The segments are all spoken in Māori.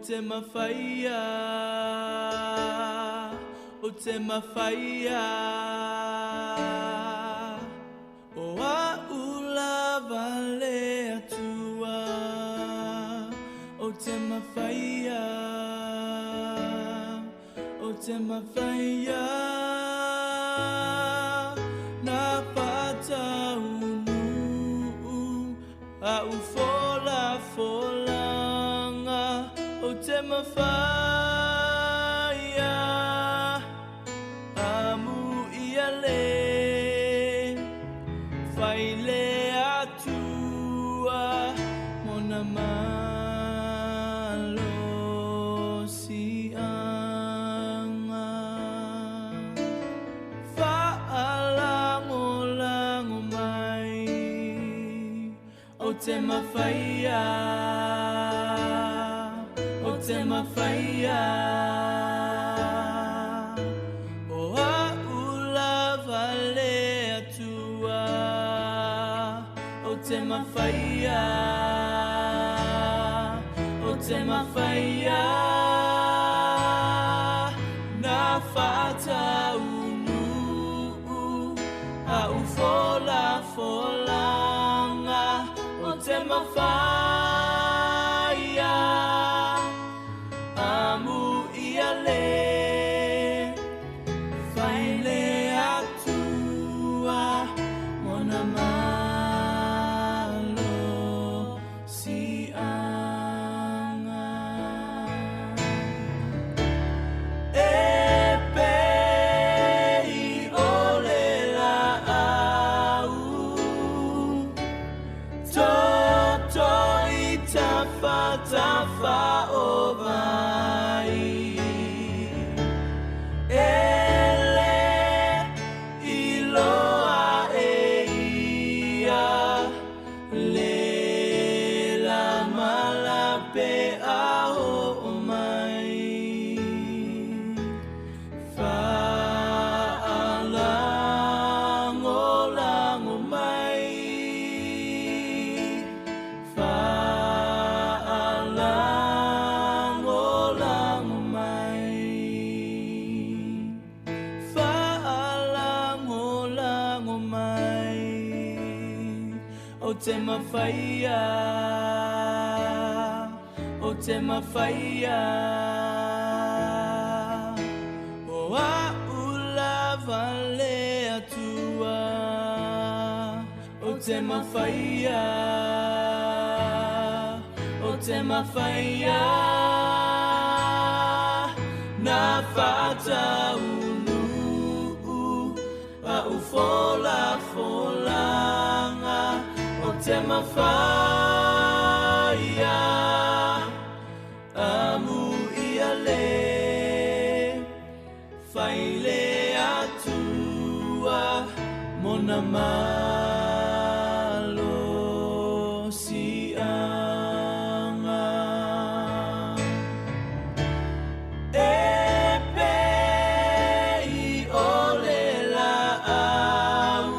te mawhaia, o te mawhaia. O a ula vale atua, o te mawhaia, o te mawhaia. Na whataunu, a ufola folanga, o te mawhaia. Amu ia le, whaile atua, mona malo sianga. Whaalango lango mai, o te mawhaia, o te mawhaia. O a ula vale atua, o te mawhaia, o te mawhaia. Na whataunu, a ufola folanga, o te mawhaia. Amu ia le, whaile atua, mona malo sianga. E pei ole la au, toto i tafa o vai. Ele iloa e ia, le la malape aho o mai. Whaalango lango mai, whaalango lango mai, whaalango lango mai. O te mawhaia, o te mawhaia. O a ula vale atua, o te mawhaia, o te mawhaia. Na whataunu, a ufola folanga, o te mawhaia. Amu ia le, whaile atua, mona malo sianga. E pei ole la au,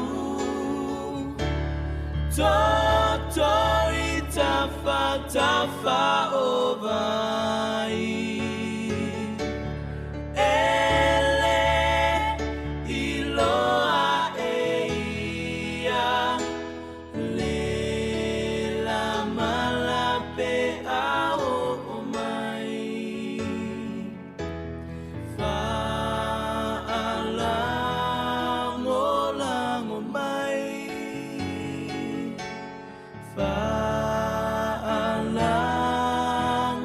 toto i tafa o vai. Ele iloa e ia, le la malape aho o mai. Whaalango lango mai, whaalango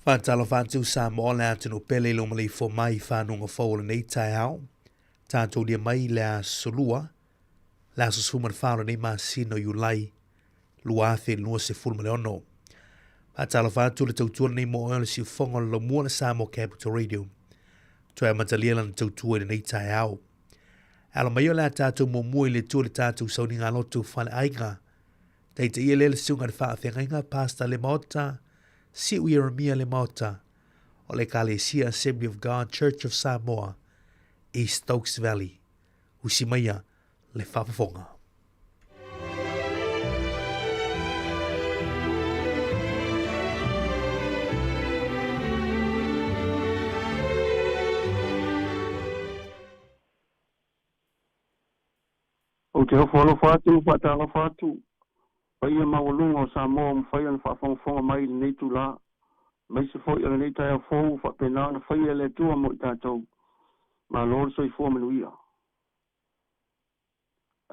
Whātalo whātu Sāmoa le atunu pele lo malei fo mai whānunga whaola nei tai hao. Tātou dia mai le a solua. Le a susuma whaola nei maa sino yu lai. Lua athe lua se fulma le ono. Whātalo whātu le tautua nei mo oele si whonga lo mua na Sāmoa Capital Radio. Toa matalia lana tautua nei tai hao. Alo mai o le a tātou mo mua le tua le tātou sauni ngā lotu whale aiga. Teite ia le sunga le whaathenga inga pasta le maota. Si Uiramia le Mauta, o le Kalesia Assembly of God Church of Samoa, East Stokes Valley, usimaya le whapafonga. O te hofolo whātu, whātala whātu. Paia maulunga o Samoa mwhaia na whaafonga mai nei tu la. Mai se fwoi ala nei tai a fwou whapena na whaia le tua mo i tātou. Ma lor soi fua manuia.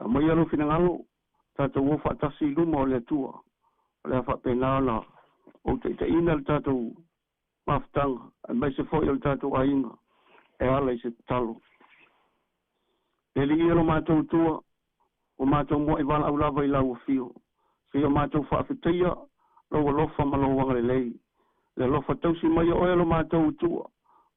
A mai alo fina ngalo, tātou o whaatasi luma o le tua. O le whapena na o te ina le tātou maftanga. A mai se fwoi ala tātou ainga. E ala i se talo. E li ilo mātou tua, o mātou mo i wala au lava i lau o fio. Ia mātou whaafeteia, lau alofa ma lau wanga lei. Le alofa tausi mai o elo mātou utua.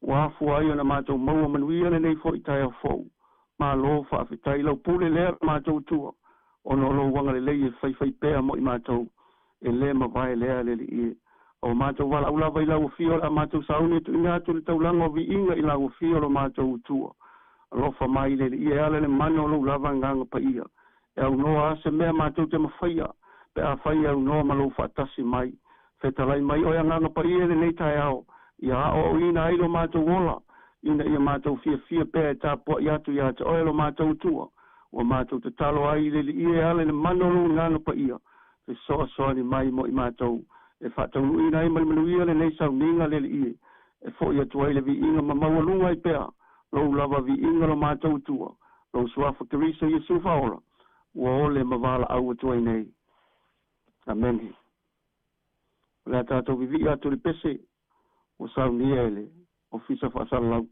Wa afu aia na mātou maua manuia le nei fo i tai a fau. Ma lo whaafetei lau pule lea mātou utua. Ono lau wanga lei e whai pēa mo i mātou. E le ma vai lea le li e. O mātou wala ulawa i lau o fio la mātou sauni tu inga atu le taulanga o vi inga i lau o fio lo mātou utua. Alofa mai le li e ale le mano lau lava nganga pa ia. E au noa ase mea mātou te mawhaia. Pe a whai au noa malo whaatasi mai. Whetalai mai oia nganga pa ia nei tai ao. Ia o ina ailo mātou wola. Ina ia mātou fia pēa e tāpua i atu i ata oia lo mātou tua. O mātou te talo ai le li ia ale le manolo nganga pa ia. Te soa ni mai mo i mātou. E whaatau ina ai manu ia le nei sau ninga le li ia. E fo ia tua le vi inga ma mawalunga i pēa. Lo lava vi inga lo mātou tua. Lo suafa kerisa i sufa ola. Ua ole mavala au atua i nei. Amen. La tātou vivi atu li pese, o sau ni ele, o fisa whaasara lau.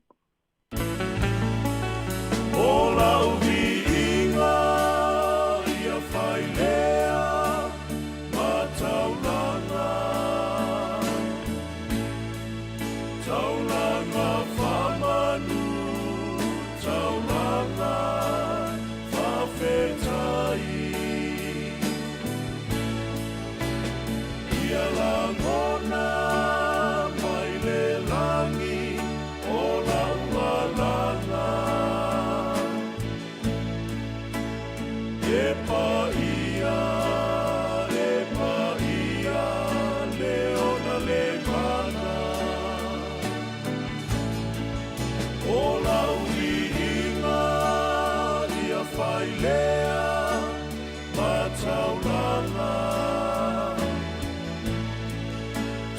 O lau vi inga, ia whai lea, mataulanga. Taulanga whamanu, taulanga whawhetai. Ia langona mai le langi o laualanga. E pa ia, le ona le mana. O lau inga, ia whai lea, mataulanga.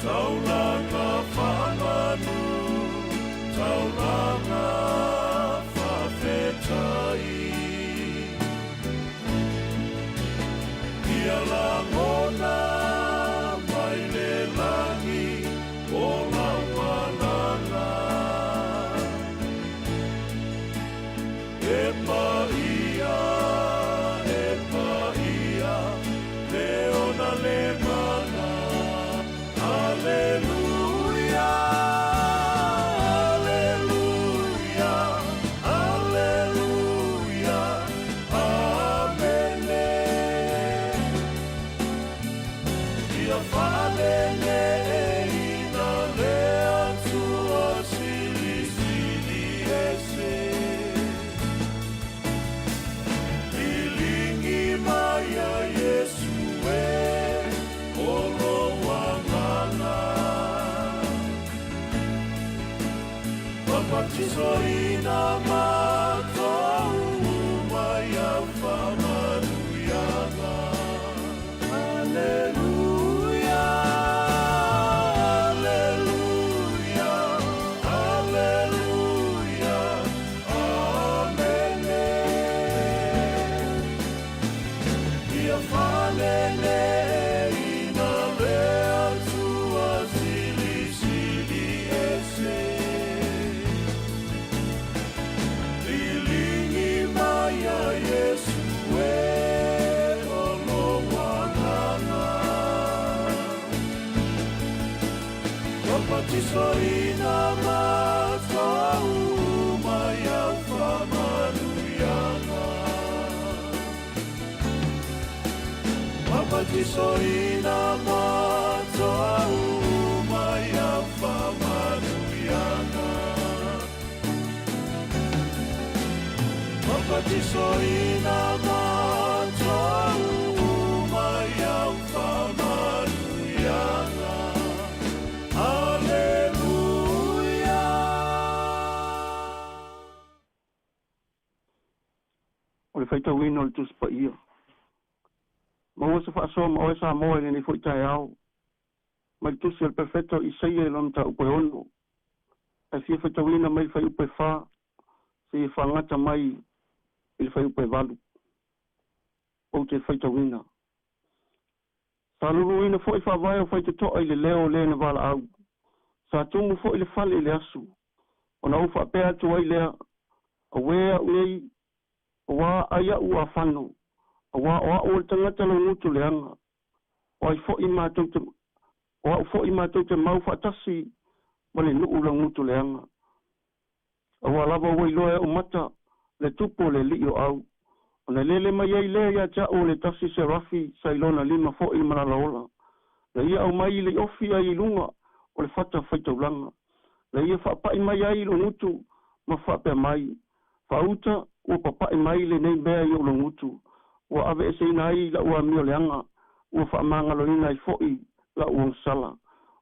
Taulanga whamanu, taulanga whawhetai. Ia langona mai le langi o laualanga. E pa ia, le ona le mana. Alleluia, alleluia, alleluia, amen. Ia whanene ina lea tua sili ese. Ilingi mai a Yesu e olo wangana. Baptizo ina mātou mai a whamanuianga. Alleluia, alleluia, alleluia, amen. Ia whanene ina lea tua sili Mapatisoina matou mai au whamaruyanga. Mapatisoina matou mai au whamaruyanga. Mapatisoina matou mai au whamaruyanga. O le whaitawina o le tuspa ia. Ma ua se whaasoa ma oe Sāmoa ni fwoi tai au. Ma le tusi al perfecto i seia i lona ta upe ono. Ai fia whaitawina mai whai upe wha, se i whangata mai i le whai upe walu. O te whaitawina. Sa luluina fwoi whawai o whaitatoa i le leo le na wala au. Sa tumu fwoi le whale i le asu. O na uwha pēa tu ai lea, a wea unei, wa aya ua fano wa o tangata lo mutu leanga o ai fo ima tote o fo ima tote mau fatasi mole nu lo mutu leanga o lava wo lo e o mata le tupo le li o au o le lele mai ai le ya cha o le tasi se rafi sailona lima fo ima la ola le ia o mai le ofi ai lunga o le fata faito langa le ia fa pa mai ai lo mutu ma fa pe mai fauta o papa e mai le nei bea i o longutu. O ave e seinai la ua mio leanga. O wha manga lo ina i foi la ua sala.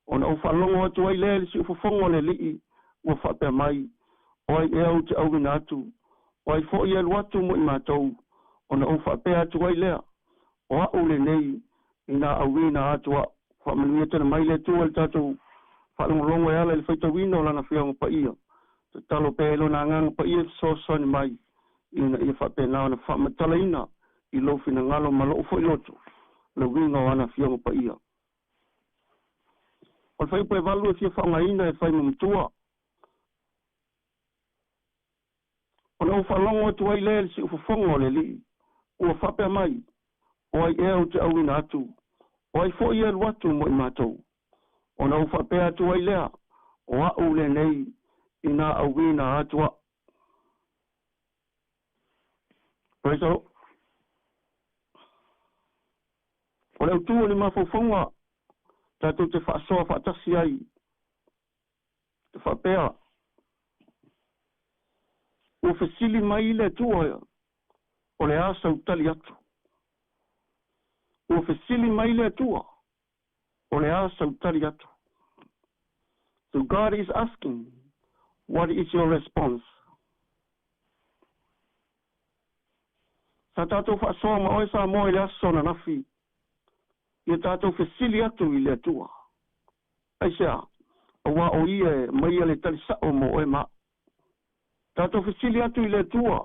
O na o wha longo atu ai lea li si ufofongo le lii. O wha pe mai. O ai ea o te au ina atu. O ai foi e luatu mo i mātou. O na o wha pe atu ai lea. O au le nei ina au ina atua. Wha manuia tana mai le tu al tatou. Wha longo e ala le whaita wino lana whianga pa ia. Te talo pe lo na ngang pa ia so soni mai. Ina ia whapena na whamatalaina i lofina ngalo malo fo iloto le winga wana fionga pa ia. O whai pa e walu e fia whangaina e whai mumtua. O na uwhalongo atu ai lea si ufafongo le li. Ua whapea mai. O ai ea o te awina atu. O ai fo ia luatu mo i mātou. O na uwhapea atu ai lea. O au le nei ina awina atua. Praise the Lord. O leo tua ni mafofonga, tātou te whaasoa whaatasi ai, te whapea. O whesili mai le tua ia, o le asa utali atu. O whesili mai le tua, o le asa utali atu. So God is asking, what is your response? Sa tātou whaasoa ma oe Sāmoa i le aso na nafi. Ia tātou whesili atu i le atua. Aisea, awa o ia mai le talisao mo oe ma. Tātou whesili atu i le atua.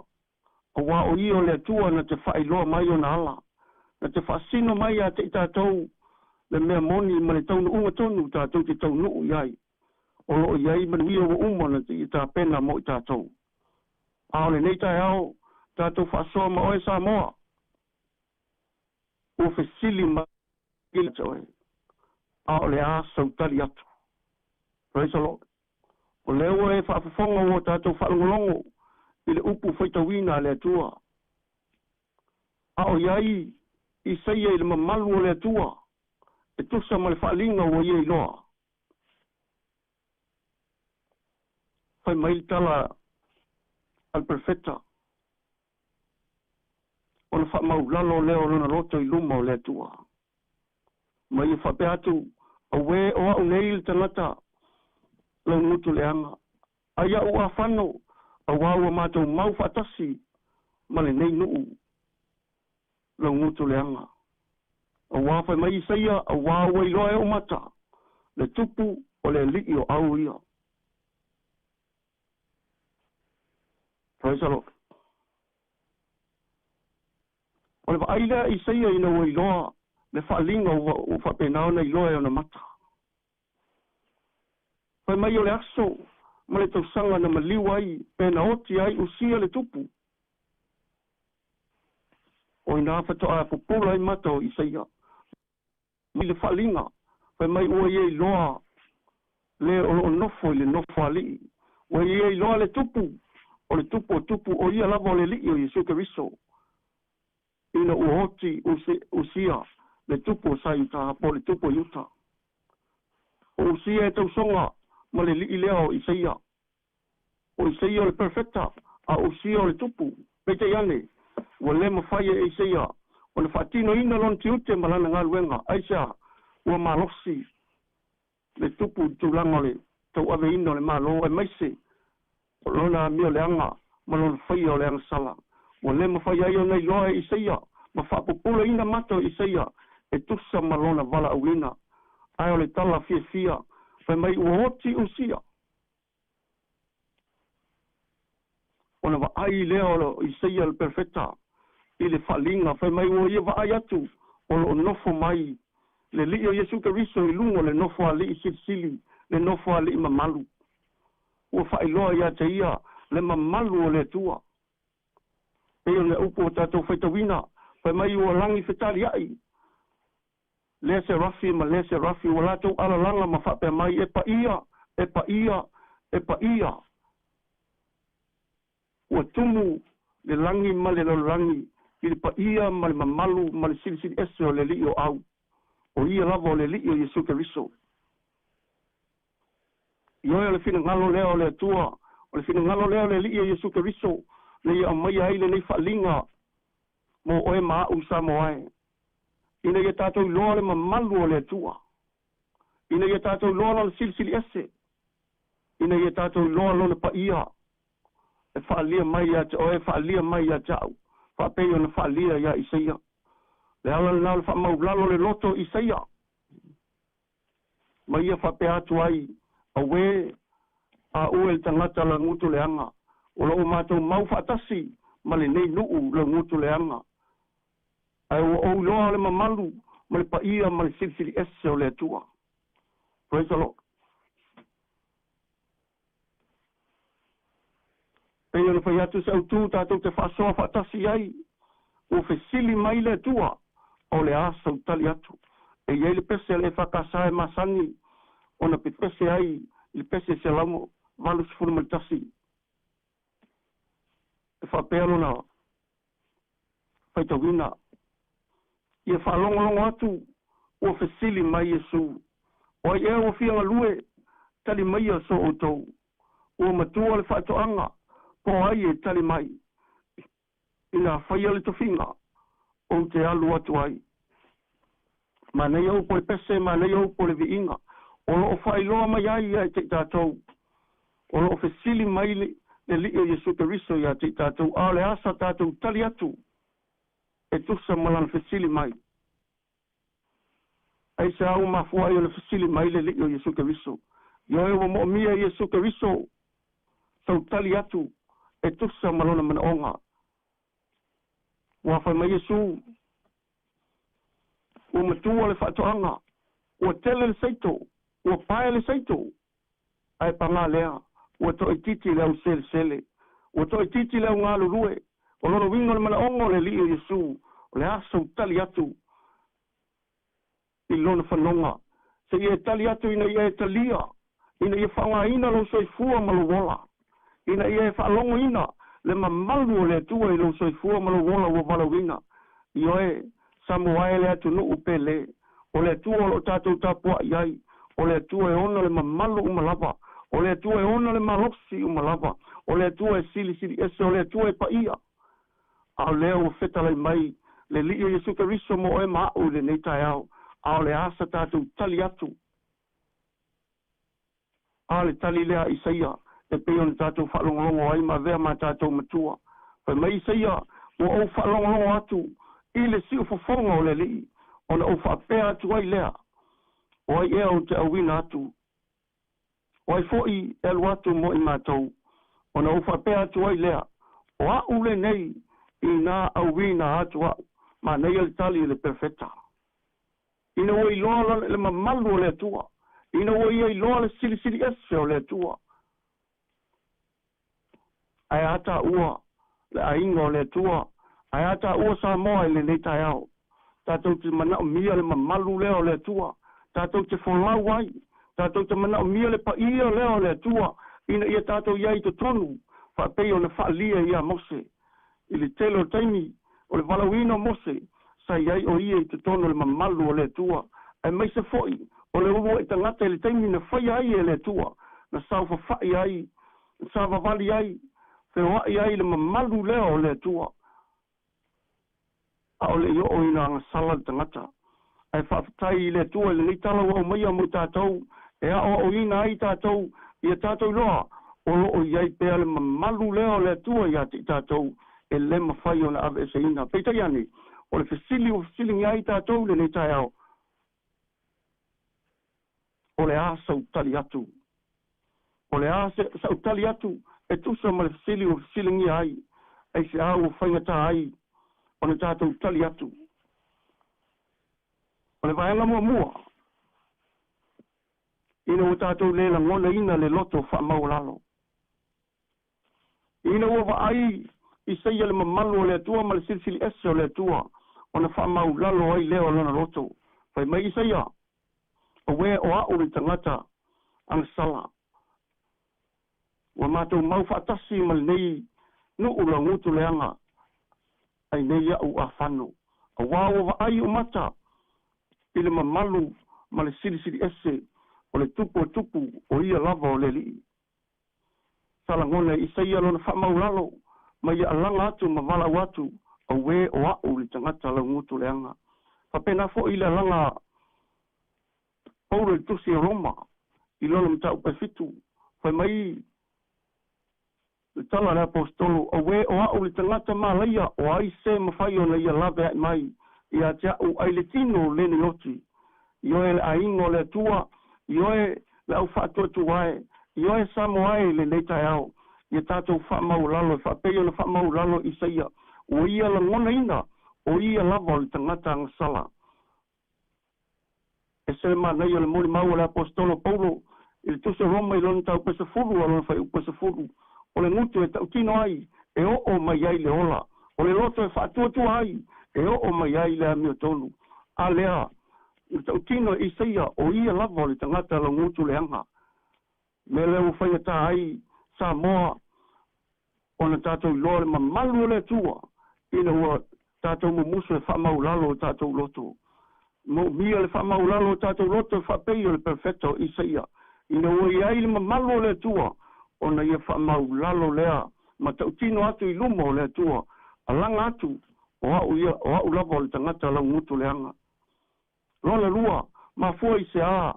Awa o ia le atua na te whailoa mai o na ala. Na te whaasino mai a te tātou le mea moni ma le taunu unga tonu tātou te taunu iai. O lo iai manuia o uma na te i tā pena mo i tātou. Ao le nei tai ao. Tātou whaasoa ma oe Sāmoa. O whesili ma gila te oe. A o le a sautari atu. Praise the Lord. O leo e whaafafonga o tātou whaalongolongo. I le upu whaitawina le atua. A o iai i seia i le mamalu o le atua. E tusa ma le whaalinga o iei loa. Whai mai tala al perfecta. O na whamau lalo leo lona roto i luma o le atua. Mai e whape atu, a we o au nei le tangata, lau nutu leanga. Aia ua whano, a waua mātou mau whatasi, ma le nei nuu, lau nutu leanga. A wawhai mai seia, a waua i loa e o mata, le tupu o le lii o au ia. Praise the Lord. O le whaile i seia ina o i loa, le whaalinga o whapenao na i loa e o na mata. Whai mai o le aso, ma le tausanga na maliu ai, pēna oti ai usia le tupu. O ina whatoa a pupula i mata o i seia. Mi le whaalinga, whai mai ua i loa, le o nofo le nofo ali o ia loa le tupu o le tupu o ia lava o le li'i o Iesu Keriso ina ua hoti usia le tupu o Saiuta po le tupu o Iuta o usia e tausonga ma le li'i lea o Isaia o Isaia o le perfecta a usia o le tupu pete iane ua le mawhai e Isaia o le whaatino ina lon tiute malana ngā luenga aisa ua malosi le tupu tūlanga le tau ave ino le malo e maise o lona mio le anga ma lona whaia o le anga sala ua le mawhai ai o nei loa e Isaia ma whapupula ina mato Isaia e tusa ma lona vala auina ai o le tala fia whai mai ua hoti usia ona wa ai leo lo Isaia le perfecta i le whalinga whai mai ua ia wa ai atu o lo nofo mai le li o Iesu Keriso i lungo le nofo a li i sili le nofo a li i mamalu ua whailoa ia te ia le mamalu o le tua e o le upo o tātou whaitawina whai mai ua langi whetari ai le se rafi ua lātou ala langa ma whapea mai e pa ia ua tumu le langi ma le langi i le pa ia ma le mamalu ma le sili ese o le li o au o ia lava o le li o Iesu Keriso ioe o le fina ngalo lea o le atua o le fina ngalo lea o le li o Iesu Keriso le ia mai ai le nei whalinga mo oe maa u Sāmoa ina ia tātou loa le mamalu o le atua ina ia tātou loa le sili ese ina ia tātou loa le pa ia e whaalia mai a te oe whaalia mai a tau whapei o na whaalia ia Isaia le ala le nao le whamaulalo le loto Isaia mai ia whapea atu ai a we a ue le tangata la ngutu le anga o lo mātou mau whaatasi ma le nei nuu la ngutu le anga ai o loa le mamalu ma le pa ia ma le sili ese o le atua praise the Lord pei o le whai atu se autu tātou te whaasoa whaatasi ai o fesili mai le atua o le asa utali atu e iei le pese le whakasae masani o na pe pese ai le pese se lamo valu sifuru maltasi e whapelo na whaitawina ia whalongolongo atu o fesili mai Yesu o ia o whianga lue tali mai a so o tau o matua le whaitoanga po ai e tali mai ina whaia le tofinga o te alu atu ai ma nei au po le pese ma nei au po le viinga o lo whailoa mai ai ai te tātou o lo fesili mai le li o Iesu Keriso ia te tātou a le asa tātou tali atu e tusa malan fesili mai ai se au mafua i o le fesili mai le li o Iesu Keriso io e wa mo mia Iesu Keriso tau tali atu e tusa malona manaonga wa fa mai Iesu o matua le whaatoanga o tele le saito o pae le saito ai panga lea o to ititi leo sele o to ititi leo ngā lurue o loro wingo le manaonga le li o Iesu o le aso tali atu i lona whanonga se ia tali atu ina ia e talia ina ia whaunga ina lo soifua maluwola ina ia e whaalongo ina le mamalu o le atua i lo soifua maluwola o valawina ioe Sāmoa le atu no upele o le atua o tātou tāpua iai o le atua e ona le mamalu umalava o le atua e ona le malosi umalava o le atua e sili ese o le atua e paia a leo o fetalai mai le li o Iesu Keriso mo e mau le nei tai au a le asa tātou tali atu a le tali lea Isaia e peo ni tātou whalongolongo ai ma vea ma tātou matua pa mai Isaia o au whalongolongo atu i le siu fofonga o le li o na o whapea atu ai lea o ai ea o te awina atu o ai foi elu atu mo i mātou o na o whapea atu ai lea o a ule nei i nā awina atu au ma nei al tali le perfecta ina o i loa le mamalu o le atua ina o i loa le sili ese o le atua ai ata ua le ainga o le atua ai ata ua Sāmoa le nei tai au tātou te mana o mia le mamalu leo le atua tātou te wholau ai tātou te mana o mia le pa ia leo le tua, ina ia tātou iai to tonu, wha pei o na wha lia ia Mose, i le telo taimi, o le walawina Mose, sa iai o ia i te tonu le mamalu o le tua, ai mai se foi, o le umo e tangata i le taimi na whai ai e le tua, na sau whawhai ai, na sau wawali ai, whewai ai le mamalu leo o le tua, a o le io o ina anga sala tangata, ai whawhatai i le tua, le ni tala wau maia mo tātou, e a o ina ai tātou, ia tātou loa, o lo iai pea le mamalu leo le tua ia te tātou, e le mawhai o na ave se ina. Peitai ane, o le fesili o fesili ngai tātou le nei tai au, o le a sautali atu, o le a sautali atu, e tusa ma le fesili o fesili ngai ai, ai se au o whaingata ai, o le tātou tali atu, o le vaenga mua, ina o tātou le la ngona ina le loto wha maulalo. Ina o wa ai, i seia le mamalu o le atua, ma le silisili ese o le atua, o na wha maulalo ai leo lona loto. Whai mai i seia, o wea o au le tangata, ang sala. Wa mātou mau whaatasi ma le nei, nu ula ngutu leanga, ai nei au a whanu. A wāo wa ai o mata, i le mamalu, ma le silisili ese, o le tupu o ia lava o le li. Salangone i seia lona whamaulalo, ma ia alanga atu ma wala watu, a we o au li tangata la ngutu leanga. Whapena fo i le alanga Paulo i tusi e Roma, i lona mta upe fitu, whai mai le tala le apostolo, a we o au li tangata ma leia, o ai se mawhai o na ia lava ai mai, i a tia u ai le tino le ni oti, i oe le aingo le tua, i oe le au whaatua tuae, i oe Sāmoa le leitai au, i tātou whaamau lalo, i whapeo le whaamau lalo i seia, o ia la ngona ina, o ia lava le tangata ang sala. E se ma nei o le mori mau le apostolo Paulo, i le tuse Roma i lona tau pesa furu, alona whai upesa furu, o le ngutu e tau tino ai, e o mai ai le ola, o le loto e whaatua tua ai, e o mai ai le amio tonu, a lea, i tau tino i seia, o ia lava le tangata la ngutu le anga. Me leo whaingata ai Sāmoa o na tātou loa le mamalu le tua ina ua tātou mumusu le whamau lalo o tātou loto. Mo mia le whamau lalo o tātou loto e whapei o le perfecto i seia. Ina ua iai le mamalu le tua o na ia whamau lalo lea ma tau tino atu i lumo le tua a langa atu o au lava o le tangata la ngutu le anga. Lona lua ma fua i se a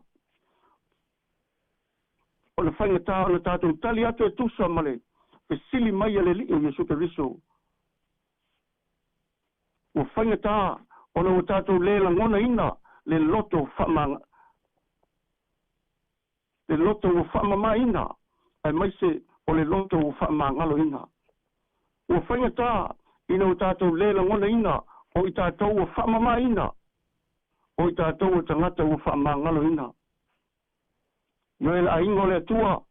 o le whaingata o le tātou tali atu e tusa male, pe sili mai le li o Yesu Keriso. O whaingata o le tātou le la ngona ina, le loto whamanga, le loto o whamama ina, ai mai se o le loto o whamangalo ina. O whaingata ina o tātou le la ngona ina, o i tātou o whamama ina, o i tātou o tangata o whamangalo ina. Noel aingo le tua,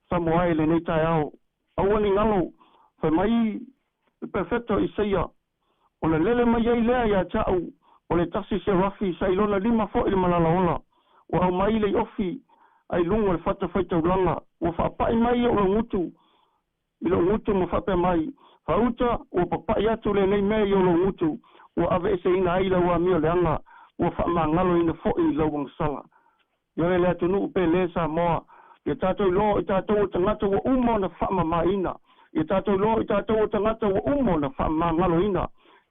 Sāmoa le nei tai au, awani ngalo, whai mai, perfecto i seia, o le lele mai ai lea ia tau, o le tasi se rafi, sa ilona lima fo ili malala ola, o au mai le ofi, ai lungo le fata whaita ulanga, o whapai mai o le ngutu, i lo ngutu mo whape mai, whauta o papai atu le nei mea i o lo ngutu, o ave ese ina aila ua mio le anga, o whama ngalo ina fo i lauang sala. Yore le atu nuu pe le Sāmoa, i tātou lo i tātou o tangata wa umo na whama maina, i tātou lo i tātou o tangata wa umo na whama ngalo ina,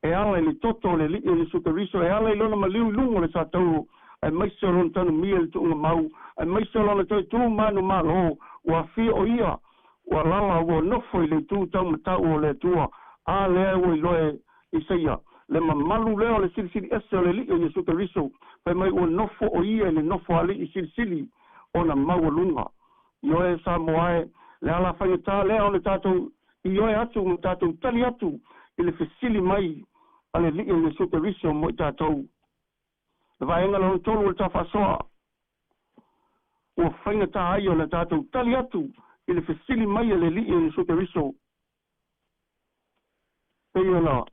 e ala le toto le li le sukariso, e ala lona ma liu lungo le tātou, ai maise lona tanu mia le tuunga mau, ai maise lona toi tū manu malo, ua fia o ia, ua lala ua nofo i le tū tau matau o le tua, a lea ua i loe i seia, le mamalu leo le silisili ese o le li o Yesu Keriso, pai mai ua nofo o ia le nofo ali i silisili o na maua lunga. Ioe Sāmoa le ala whaingata lea o le tātou, ioe atu o tātou tali atu, i le fesili mai a le li o Yesu Keriso mo i tātou. Le vaenga le tolu o le tawhasoa, ua whaingata ai o le tātou tali atu, i le fesili mai a le li o Yesu Keriso. Pei ona,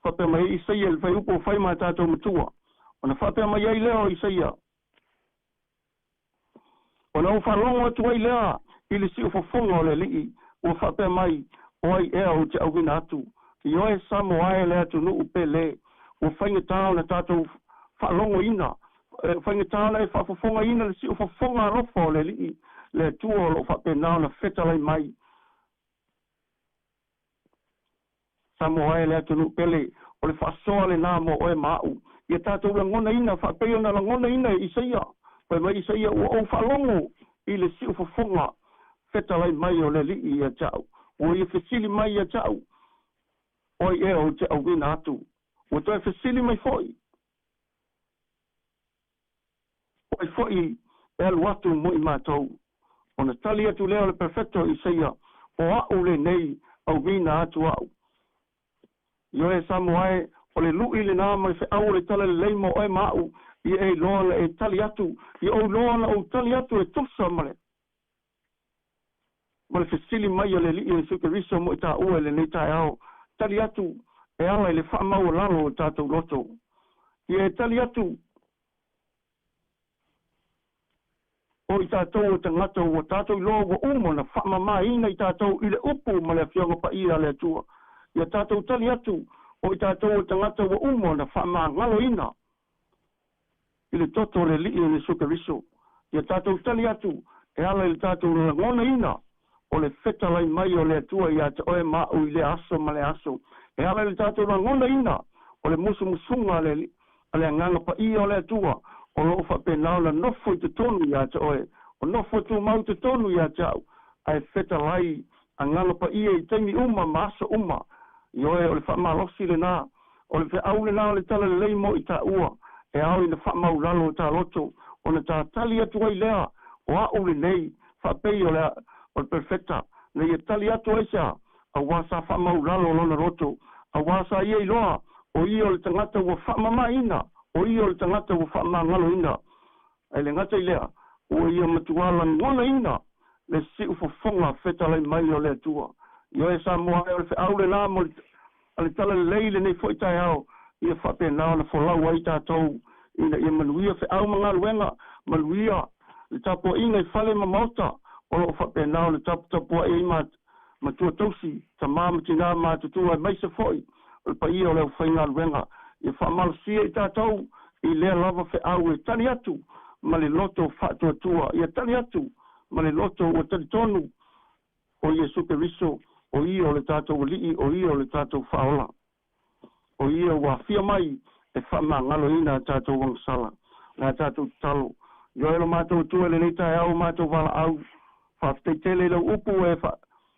whape mai i seia le whai upo whai mai tātou matua. Ona whape mai ai leo i seia. Ona ufalongo tuai lea, ili si ufofonga o le lii, ufape mai, oi ea o te augina atu. I oe Sāmoa e lea tunu upele, ufainga tau na tātou falongo ina, ufainga tau na e fafofonga ina, le si ufofonga rofo le lii, le tuo lo ufape nao na fetalai mai. Sāmoa e lea tunu upele, o le fasoa le nā mo oe mau, ia tātou la ngona ina, whapeo na la ngona ina Isaia, pai mai Isaia ua o whalongo i le si ufofonga fetalai mai o le lii ia tau, o ia fesili mai ia tau, oi e o te auwina atu, o toi fesili mai foi, oi foi e alu atu mo i mātou, o na tali atu leo le perfecto Isaia, o au le nei auwina atu au. Io e Sāmoa e, o le lui le nā mai fe au le tala le leimo oe mau, i e loa le e tali atu, i o loa na o tali atu e tosa male. Male fesili mai o le li e suke riso mo i tā ue le nei tai au, tali atu e ala i le wha mau lalo o tātou loto. I e tali atu, o i tātou o tangata o tātou loa o umo na wha mamā ina i tātou i le upu ma le fionga pa ia le atua. Ia tātou tali atu, o i tātou o tangata wa umo na whamā ngalo ina. I le toto le li le suka riso. Ia tātou tali atu, e ala i le tātou le ngona ina, o le fetalai mai o le atua i ata oe mau i le aso ma le aso. E ala i le tātou le ngona ina, o le musu musunga le anganga pa ia o le atua, o lo ufa penao la nofo i te tonu i ata oe, o nofo tu mau te tonu i ata au, ai fetalai anganga pa ia i teimi uma ma aso uma, i oe o le whamalosi le nā, o le whiau le nā o le tala le leimo i tā ua, e au i na whamau lalo o tā loto, o na tā tali atu ai lea, o au le nei, whapei o le perfecta, na ia tali atu ai sea, a wasa whamau lalo o lona roto, a wasa ia i loa, o ia o le tangata ua whamama ina, o ia o le tangata ua whamama ngalo ina, e le ngata i lea, o ia matuala ngona ina, le si ufofonga fetalai mai o le atua. Io e Sāmoa e o le whiau le nā mo le tala le leile nei fo i tai au, ia whape nao na wholau ai tātou, ina ia manuia whiau mga luenga, manuia, le tapo inga i whale ma mauta, o lo whape nao le tapo e ma tua tausi, ta māma tina ma tutua mai se foi, o le pa ia o le whainga luenga, ia whamalo sia i tātou, i lea lava whiau e tani atu, ma le loto whatua tua, ia tani atu, ma le loto o tani tonu, o ia suke riso, o ia o le tātou lii, o ia o le tātou whaola. O ia wa fia mai e whama ngalo ina tātou wangsala, ngā tātou talo. Io e lo mātou tua le nei tai au, mātou wala au, whafteitele lau upu e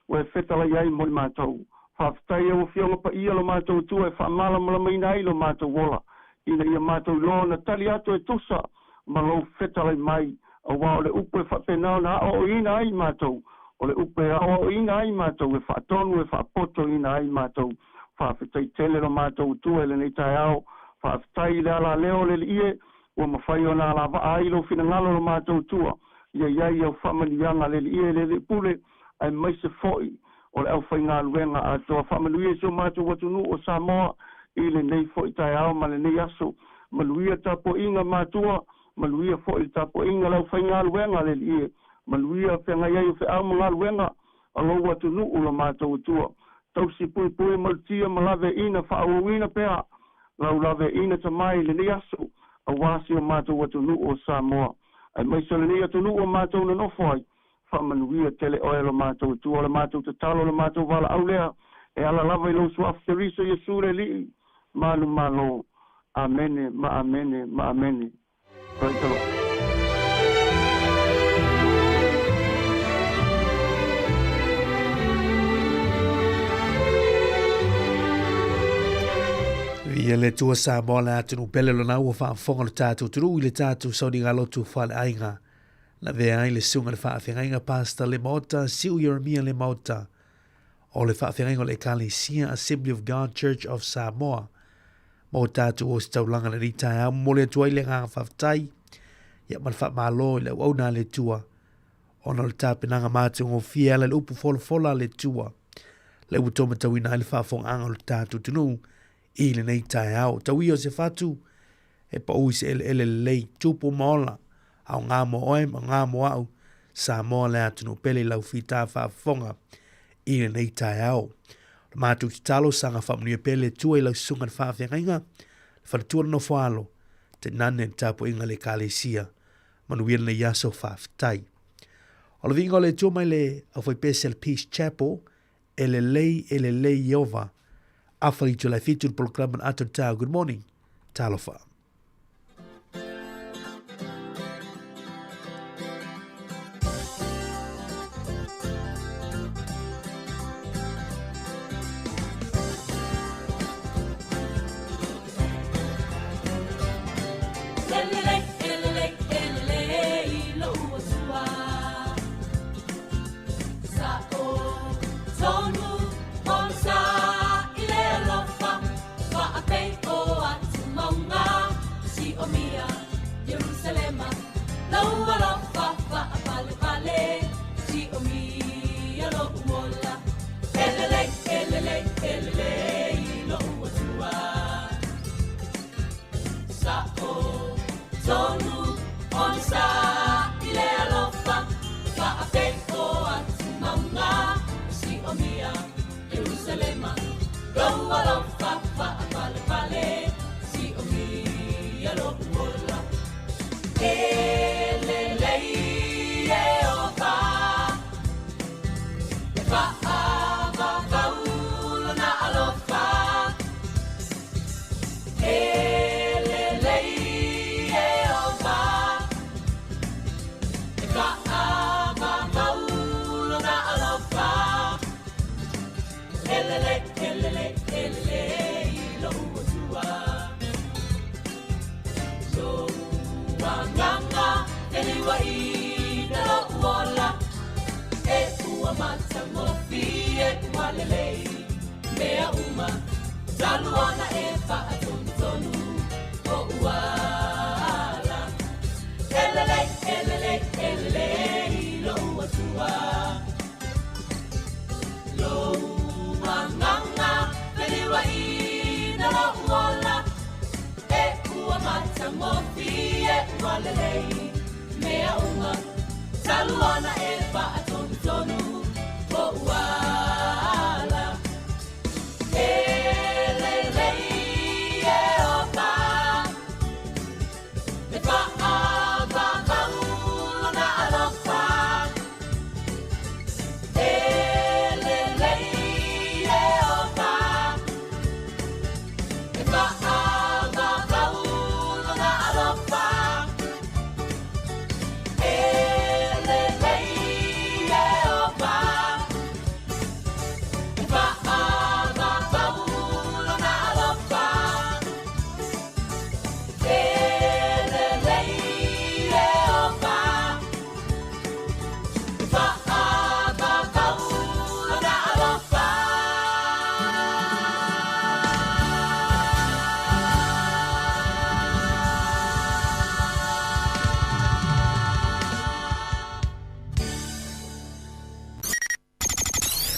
whetala iai moi mātou. Whaftai e o fionga pa ia lo mātou tua e whamala malamina ai lo mātou wola. Ina ia mātou lo na tali atu e tusa, ma lo whetala mai, a wao le upu e whapenao na o ina ai mātou. O le upe o ina ai mātou, e whaatonu e whaapoto ina ai mātou, whaafetai tele lo mātou tua ele nei tai au, whaafetai le ala leo le ie, ua mawhai o nā la waa ai lo fina ngalo lo mātou tua, ia iai au whamanianga le ie le pule, ai mai se foi, o le au whai ngā luenga a toa whamanuia so mātou watunu o Sāmoa, i le nei foi tai au, ma le nei aso, manuia tapo inga mātua, manuia foi tapo inga lau whai ngā luenga le ie, maluia whenga iai o whiau mga luenga, alo watu nuu la mātou tua. Tausi pui pui maltia malave ina whaau ina pēa, lau lave ina tamai le ni aso, a wasi o mātou watu nuu o Sāmoa. Ai maisa le ni atu nuu o mātou na nofai, whamanuia tele oe la mātou tua, la mātou te talo, la mātou wala au lea, e ala lava i lo suaf te riso Yesu le li, manu malo, amene, ma amene, ma amene. Praise the Lord. Ia le tua Sāmoa le atunu pele lo na ua whaafonga le tātou turu i le tātou saudi ngā lotu whale ainga. Na vea ai le sunga le whaafengainga pasta le maota, siu Yeremia le maota. O le whaafengainga le Ecclesia Assembly of God Church of Sāmoa. Mo tātou o staulanga le ritai au mo le tua i le ngā whaftai. Ia man whaamalo i le wauna le tua. Ona le tāpenanga mātou ngō fiela le upu fola le tua. Le utoma tawina le whaafonga anga le tātou tunu. I le nei tai au, tau i o se fatu, e pa ui se ele lei tupu maola, au ngā mo oe, ma ngā mo au, Sāmoa le atunu pele lau fita whaafonga i le nei tai au. Mātu ki talo sanga whamunia pele tua i lau sunga na whaawhengainga, whanatua no whaalo, te nane tapu inga le kālesia, manuia le yaso whaaftai. O le vinga o le tua mai le au whai Bethel Peace Chapel, e le lei Yehova, awhai tu lai fitu le program an ato tau. Good morning, talofa.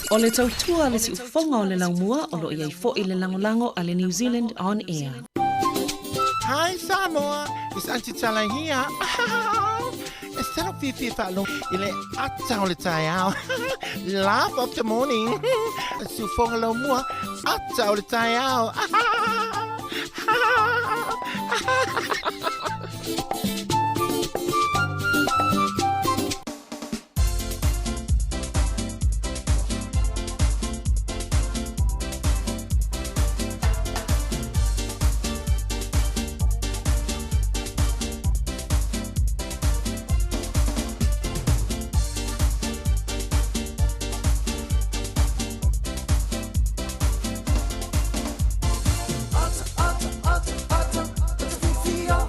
O le tautua le si ufonga o le laumua o lo iai fo i le langolango a le New Zealand On Air. Hi Sāmoa, it's Auntie Tala here. Instead of fifi whaalong i le ata o le tai au. Laugh of the morning. Si ufonga laumua, ata o le tai au. Ata, ata, ata, ata, fifi, oh.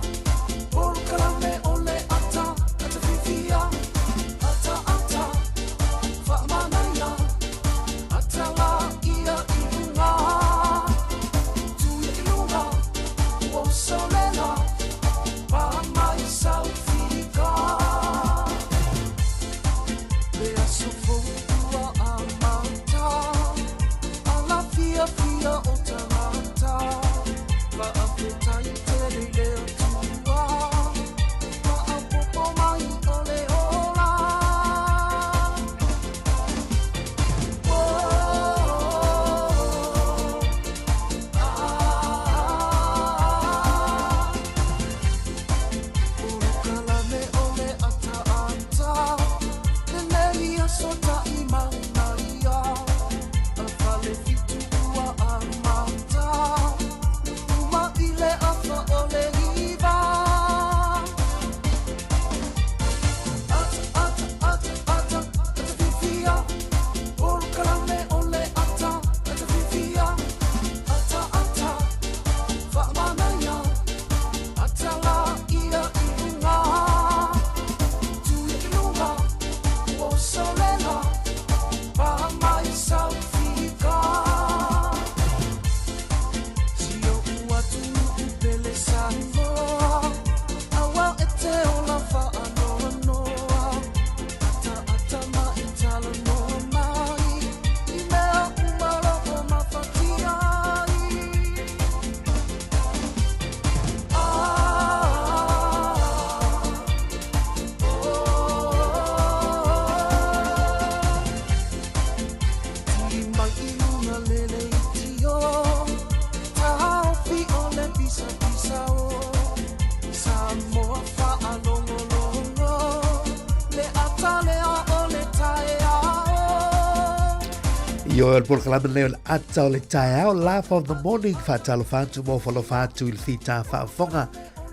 Yo el por kalama leo atau le tai au laugh of the morning fatalo fatu mo falo fatu il fita fa fonga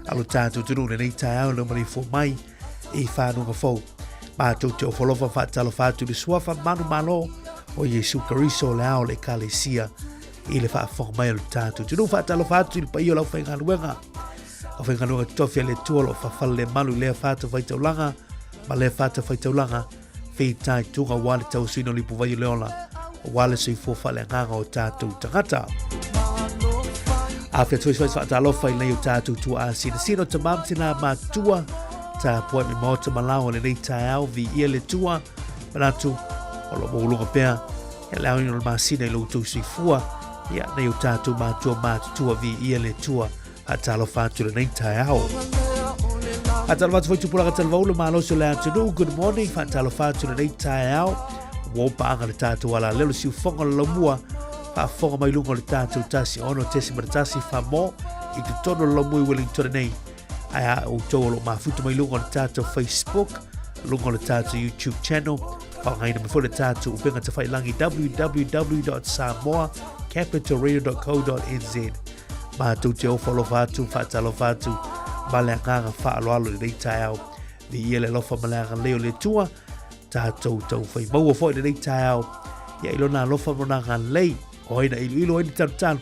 alu tatu tunu le tai au le mari fo mai e fa no fo ma tu te folo fa fatalo fatu le suafa manu malo o Yesu Cristo le au le kalesia ile fa fo mai le tatu tunu fatalo fatu il paio la fa ngaluenga o fa ngaluenga tofia le tuolo fa falle malu le fatu fa taulanga ma le fatu fa taulanga fita tunga wale tau sino li puvayo leola wale sui fofa le nganga o tātou tangata. Awhia tuis whaisa whaatalofa i lei o tātou tua a sino ta mamtina mātua ta poe mi mauta malao le nei tai au vi ia le tua manatu o lo moulunga pēr e leo ino le māsina i lo tau sui fua ia nei o tātou mātua mātua vi ia le tua whaatalofa atu le nei tai au. Whaatalofa atu whaitu pulaka talvaulu māloso le atunu, good morning, whaatalofa atu le nei tai au. Wopa anga le tātou ala lelo si ufonga la lamua pa fonga mai lunga le tātou tasi ono tesi maratasi fa mo i tu tono la lamua i Wellington nei ai a o tau alo mafutu mai lunga le tātou Facebook lunga le tātou YouTube channel pa ngai na mafo le tātou upenga ta whai langi www.samoacapitalradio.co.nz ma tu te o follow fatu fatalo fatu ma le anganga fa alo alo le reitai au vi ia le lofa ma le anga leo le tua tātou tau whai maua fwoi le nei tai au ia ilo nā lofa mona ngā lei o ina ilo ina tanu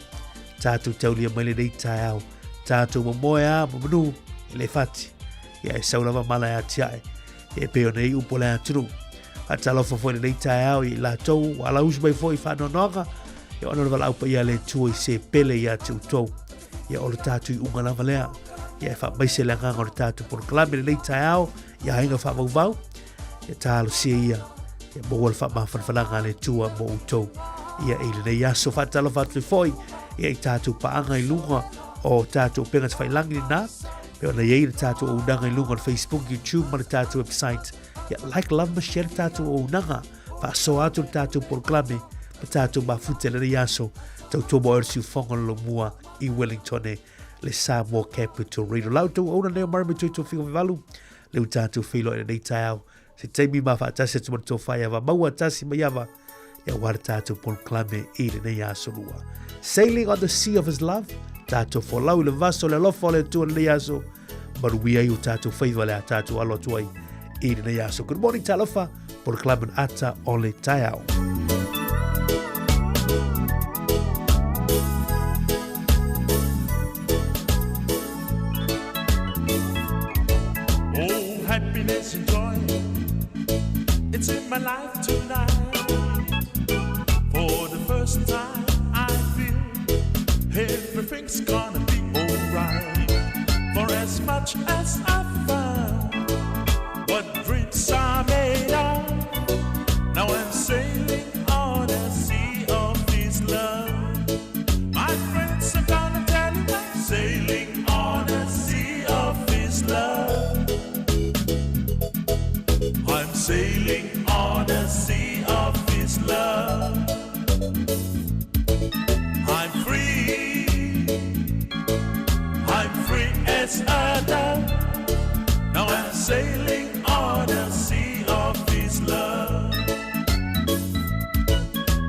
tātou tau lia mai le nei tai au tātou mamoe a mamanu i le fati ia e saulawa mala e atiae ia e peo nei upo le atunu a tā lofa fwoi le nei tai au i la tau wala usu mai fwoi whanononga ia ono wala upa ia le tua i se pele ia tau tau ia o le tātou i unga lava lea ia e wha maise le nganga o le tātou por klame le nei tai au ia hinga wha mauvau ia tālo sia ia mo wala wha mawhanwhananga le tua mo utou ia e le nei aso whatalo whatlu foi ia i tātou paanga i lunga o tātou penga te whailangi ni nā peo na iei le tātou o unanga i lunga on Facebook, YouTube ma le tātou website ia like, love, ma share tātou o unanga wha so atu le tātou porklame ma tātou mawhute le nei aso tau tō mo ersi ufonga lo mua i Wellington le Sāmoa Capital Radio lau tau ona neo marami tui tō whigo vivalu leu tātou whilo e nei tai au se taimi ma whaatasi atu mara tō whai awa maua tasi mai awa ia wara tātou pon klame i le nei aso lua. Sailing on the Sea of His Love, tātou wholau le vaso le lofa le tua le nei aso, marui ai o tātou whaiva le a tātou alo tuai i le nei aso. Good morning talofa, pon klame ata o le tai au. Oh, happiness and joy, it's in my life tonight. For the first time I feel everything's gonna be alright. For as much as I found what dreams are made of, now I'm sailing on a sea of His love. My friends are gonna tell you I'm sailing on a sea of His love. I'm sailing on a sea of His love. I'm free as a dove. Now I'm sailing on a sea of His love.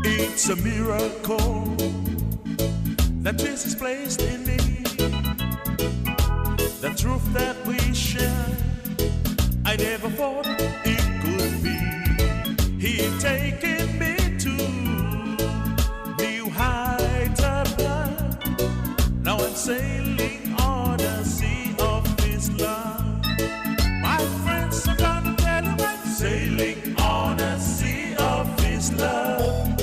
It's a miracle that Jesus placed in me. The truth that we share, I never thought it could be. He taken me to new heights of love. Now I'm sailing on a sea of His love. My friends are gonna tell you I'm sailing on a sea of His love.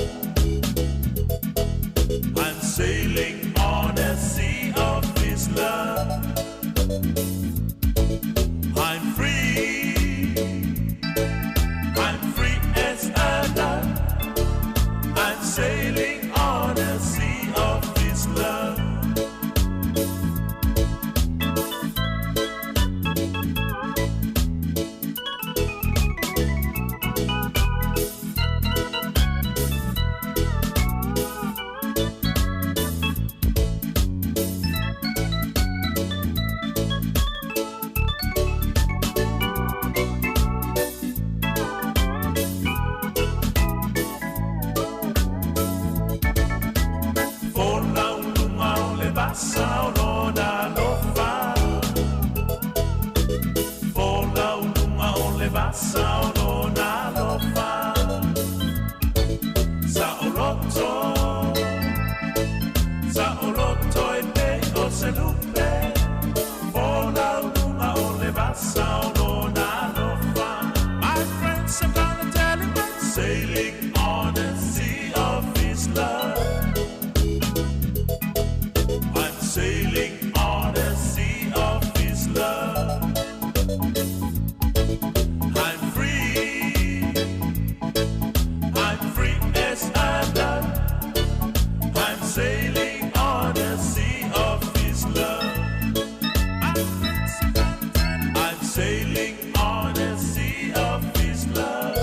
I'm sailing on a sea of His love. I'm free as a dove. vasa o na lofa sa oloto e me o se lupe o la luna o le vasa o na lofa. My friends are gonna tell him I'm sailing on the sea of his love. I'm sailing on the sea of his love. I'm free as a dove. I'm sailing on the sea of his love. I'm sailing on the sea of his love.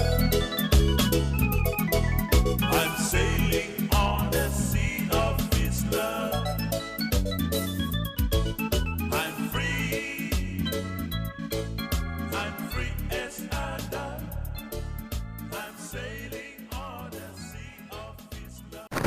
I'm sailing on the sea of his love. I'm free as a dove. I'm sailing on the sea of his love.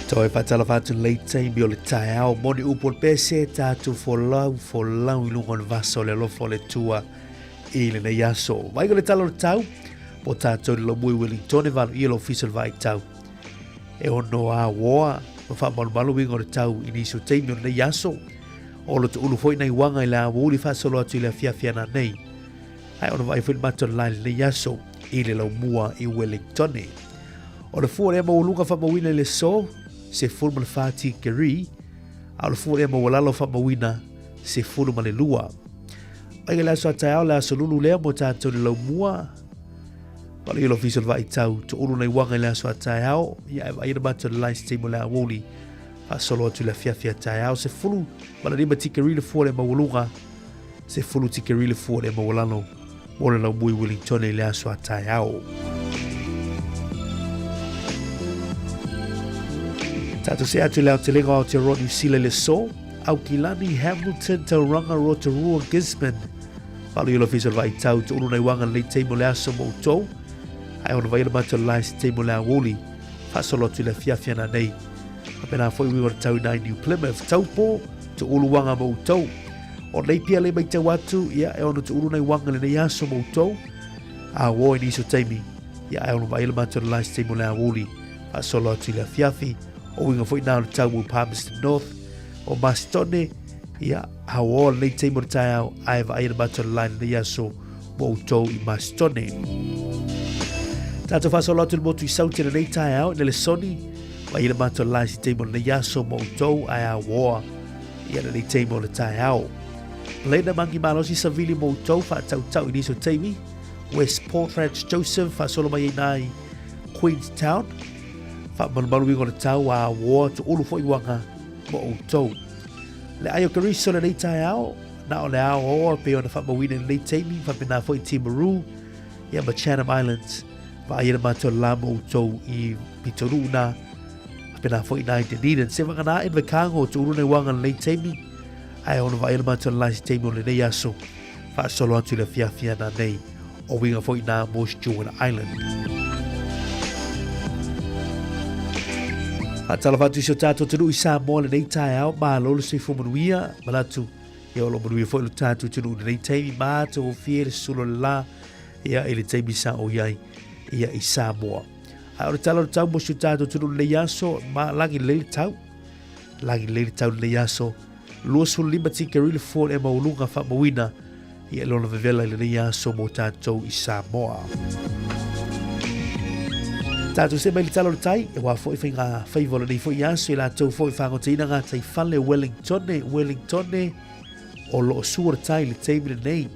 Toi whatala whatu leitei mi o le tae ao moni upo le pese tātu folau I lunga on vaso le lofo le tua I le nei aso. Waigo le talo le tau, po tātou le lomui Wellington e valu I lo official vai tau. E ono a woa, ma wha malu wingo le tau I niso teimi o le nei aso. O lo tu ulu foi nei wanga I la wuli whasolo atu I le fiafia nei. Ai ono vai whin mato lai le nei aso I le lau mua I Wellington e. O le fua le maulunga wha mawina le so, se fulma le whāti keri, au le fua le mawalalo wha mawina, se fulma le lua. Ai la so tai au la so lulu lea mo tātou le lau mua. Wala ilo fisal vai tau, to ulu nei wanga la so tai au, ia ai na mato le lai ste mo la wuli, a solo atu le fiafia tai au, se fulu, wala rima tikeri le fua le mawalunga, se fulu tikeri le fua le mawalalo, mo le lau mui Wellington le la so tai au. Tātou se atu leo te lengo au te Ron New Zealand le so, au Kilani, Hamilton, Tauranga, Rotorua, Gisborne. Whalu ilo fisal vai tau, te unu nei wanga le teimo le aso mo utou. Ai ona vai ila mato lai se teimo le awoli. Whasolo tu le fiafiana nei. A pena foi wiwa tau nai New Plymouth. Taupo, te ulu wanga mo utou. O nei pia le mai tau atu, ia e ona te unu nei wanga le nei aso mo utou. A woi niso teimi. Ia e ona vai ila mato lai se teimo le awoli. Whasolo tu le fiafi. O winga foi nao le tau mo Palmerston North. O Mastone, ia hawa nei teimo tai au ai va ina mato line nei aso mo utou I Mastone. Tātou whasolo atu mo tu I sauti nei tai au nele soni va ina mato line si teimo nei aso mo utou ai hawa ia nei teimo le tai au. Lena mangi malosi sa vili mo utou wha tau iniso teimi West Portranch Joseph whasolo mai nai Queenstown wha malu wingo le tau a hawa tu ulu fo I wanga mo utou. Le ayo kariso le tai ao, na o le ao hoa pe ona whamawina le teimi, whapena fo I Timaru, ia ma Chatham Islands, wa aira mato lamo utou I Pitoruna, whapena fo I nai Dunedin, se wangana in wakango tu urune wanga le teimi, ai ona wa aira mato laisi teimi o le nei aso, wha solo atu le fiafia na nei, o winga fo I nā Moss Jordan Island. Atala whatu iso tātou tunu I Sāmoa le nei tai au, maa lolo se fumanuia, malatu, ia olo manuia fo ilu tātou tunu le nei teimi, mātou o fie le sulo le la, ia ele teimi sa o iai, ia I Sāmoa. Ai ora tala o tau mosu tātou tunu le nei aso, maa langi leile tau le nei aso, lua sulu lima tikeri le fo le maulunga wha mawina, ia lona vevela le nei aso mo tātou I Sāmoa. Tātou se mai le talo le tai, e wā fo I whainga whaivola nei fo I aso, I la tau fo I whangoteina ngā tai whale Wellington o loo sua le tai le teimi le nei,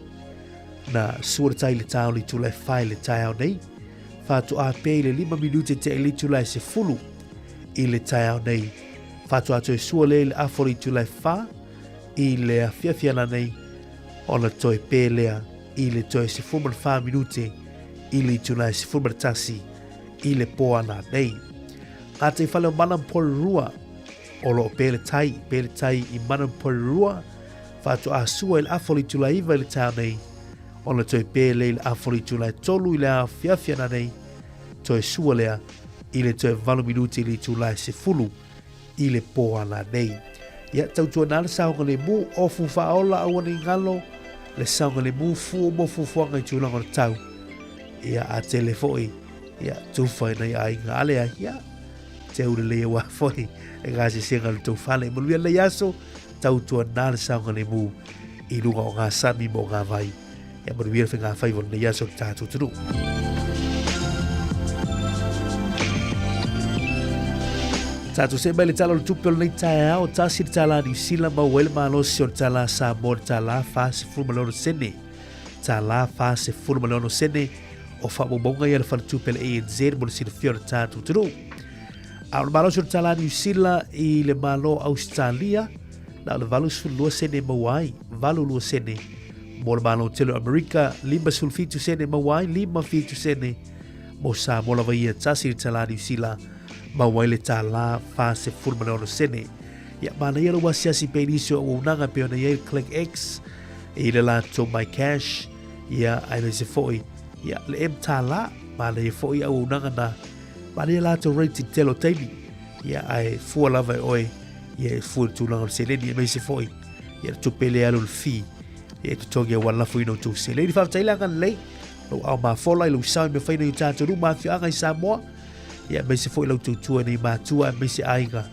na sua le tai le tau li tu lai whai le tai au nei, whātu a pei le 5 minute te li tu lai se fulu I le tai au nei, whātu a toi sua le afori tu lai wha, I le a fiafiana nei, o na toi pei lea, I le toi se fulman 5 minute, I li tu lai se fulman tasi, I le poa na nei. Ngā te whale o manam porurua, o lo pele tai I manam porurua, whātu a sua il afoli tula iwa le tau nei, o le toi pē le afori tūlai tolu i le a fiafia nei, toi sua lea, i le toi 8 minuti li tūlai se fulu, i le poana nei. Ia tautua nā le saunga le mu ofu whaola awa ni ngalo, le saunga le mu fu mo fu fuanga i tūlanga o tau. Ia a telefoi, ia tūwhai nei a inga alea, ia te ure lea wa foi, e ngā se senga le tau whale. Manuia le yaso, tautua nā le saunga le mu, i lunga o ngā sami mo ngā vai. Ia manuia le ngā whaivon le yaso tātou tunu. Tātou se mai le tala le tupelo nei tae au, tasi le tala New Zealand ma wele ma losi o le tala Sāmoa le tala whase fulumaleono sene. Tala whase fulumaleono sene, o whamomonga ia le whale tupelo ANZ mo le sina fio le tātou tunu. Au le malosi o le tala New Zealand i le malo Australia, na le valu sulua sene mawai, valu lua sene. Mo le malo telo Amerika, 5 sulfitu sene mawai, 5 fitu sene. Mo Sāmoa la vaia tasi le tala New Zealand, ma waile tā la fase fulmaleono sene. Ia mana ia rua siasi peinisio o unanga pe ona ia click X, i le la to my cash, ia aile se foi, ia le em tā la, mana ia foi au unanga na, mana ia la to rating telo taimi, ia ai fua lava oe, ia fua tūlanga o sene, ia mei se foi, ia tu pele alu le fi, ia tu togi a walafu ino tu se. Leini whaftailanga lei, lo au ma fola i lo sao me whaina i tātou ru, ma fio anga i Sāmoa, ia me se foi lau tutua nei mātua me se ainga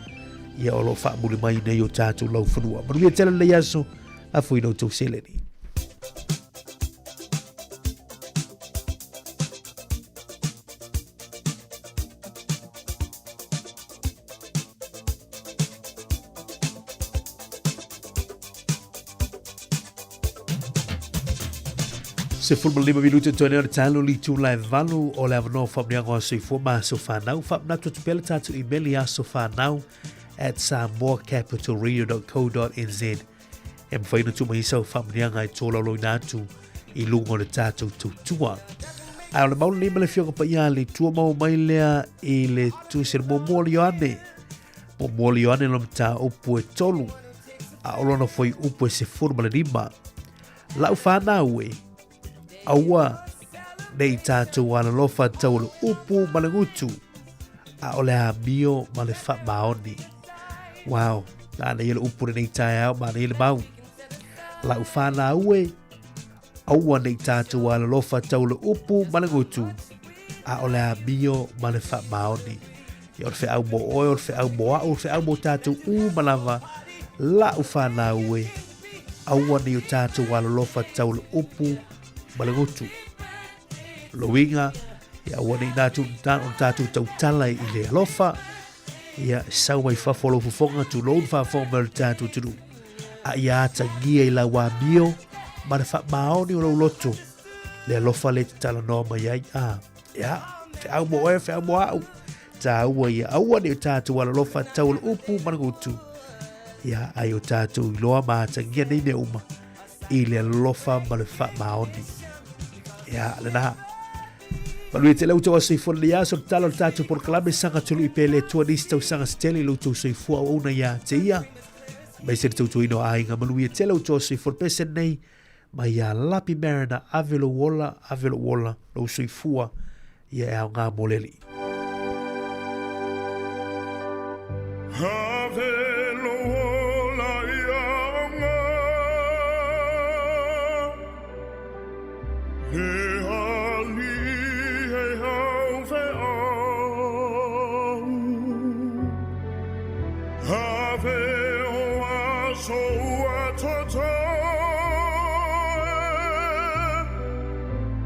ia o lo whaamuli mai nei o tātou lau whanua. Manu ia tela lei aso a fui nau tau seleni. Se fulma 5 minuti tōne o le tālu li tūlai valu o le avano whamniango a sui fuma so whanau. Whamna tutupela tātu emaili a so whanau at samoacapitalradio.co.nz. E mwhaina tu mahisa o whamnianga i tōla loi nātu i lungo le tātou tūtua. Ai o le maulu lima le whionga pa ia le tua mau mai lea i le tūsir Momoli Ioane. Momoli Ioane lo mta upu e tolu. A olona foi upu e se fulma le lima. Lau whanau e. Aua nei tātou ala lofa tau le upu malangutu a ole a mio ma le wha maoni. Wow, nāna i le upu nei tae au, mana i le mau. Lau whāna ue, aua nei tātou ala lofa tau le upu malangutu a ole a mio ma le wha maoni. I ole whi au mo oi, ole whi au mo a, ole whi au mo tātou malava, lau whāna ue, aua nei tātou ala lofa tau le upu malangutu. Loinga, ia wane i nātu tātou tau tala i le alofa, ia sau mai whafolo fufonga tu loun whafonga le tātou tunu. A ia ata ngia i la wā mio, mana wha maoni o lau loto, le alofa le te tala noa mai ai, ia, te au mo e, te au mo au, ta aua ia, aua ni o tātou ala lofa tau le upu malangutu, ia ai o tātou i loa ma ata ngia nei me uma, i le alofa ma le wha maoni. Ia, le naha. Malui te lau tau a soifua le ia, so tala o tātou por kalame sanga tulu i pele tua nisi tau sanga steli lau tau soifua o una ia te ia. Mai se tau tau ino ainga, malui te lau tau a soifua pese nei, mai ia lapi marina avelo wola, lau soifua ia e au ngā moleli. Avelo wola ia ngā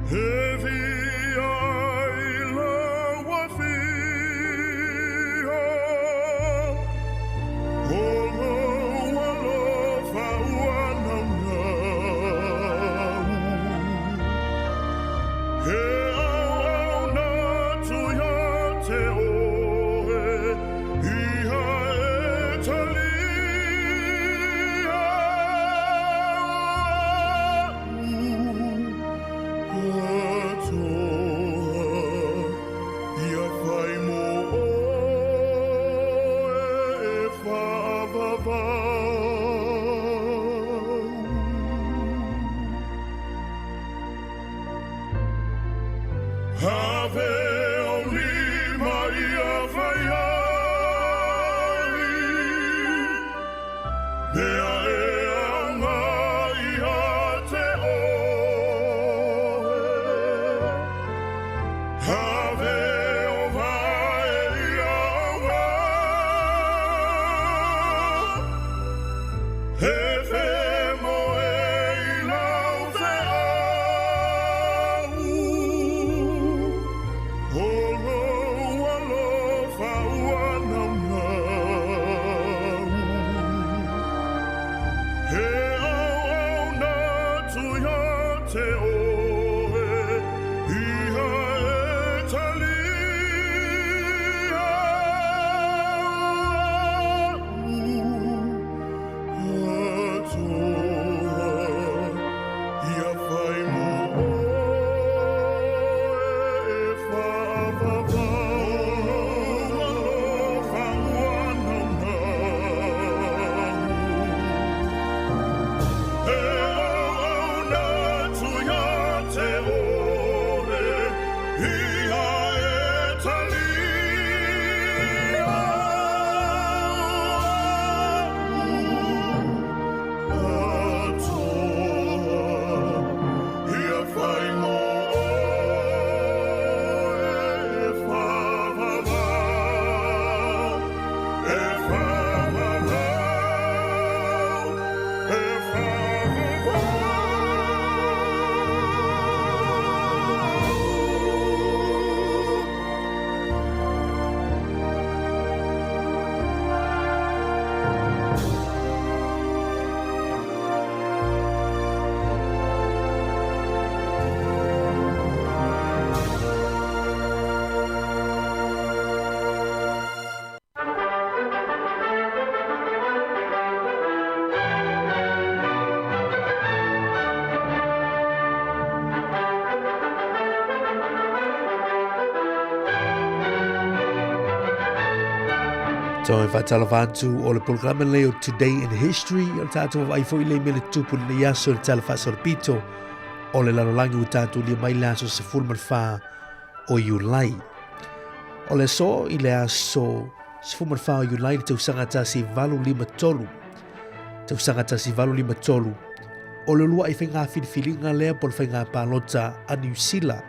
Heavy I love Toi whaatalawantu o le programa leo Today in History o le tātou ai fo i le mele tupu le yaso le talafa o le pito o le lalolangi o tātou lia mai laso se fulman wha o Iulai. O le so i le aso se fulman wha o Iulai le tausanga tasi valu lima tolu. Tausanga tasi valu lima tolu. O le lua i whainga whiliwhilinga lea po le whainga pālota a New Zealand.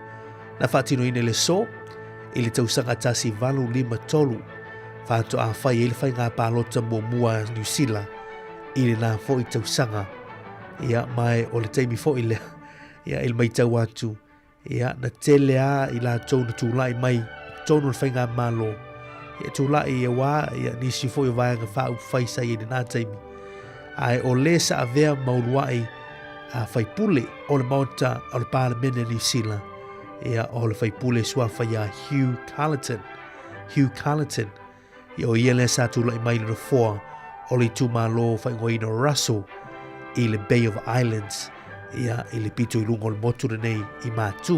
Na whaatino ine le so i le tausanga tasi valu lima tolu. Whātua a whai e le whai ngā pālota mō mua New Zealand i le nā fo i tausanga ia mai o le teimi fo i le ia il mai tau atu ia na tele a i la tau na tūlai mai tonu le whai ngā malo ia tūlai ia wā ia nisi fo i vāanga whau whai sai i le nā teimi ai o le sa a vea mauruai a whai pule o le maota o le pāle mene New Zealand ia o le whai pule sua whai a Hugh Carleton ia o ia le sa tūlai mai le foa o le tūmalo whai ngoi no Russell i le Bay of Islands ia i le pito i lungo le motu nei i mātū.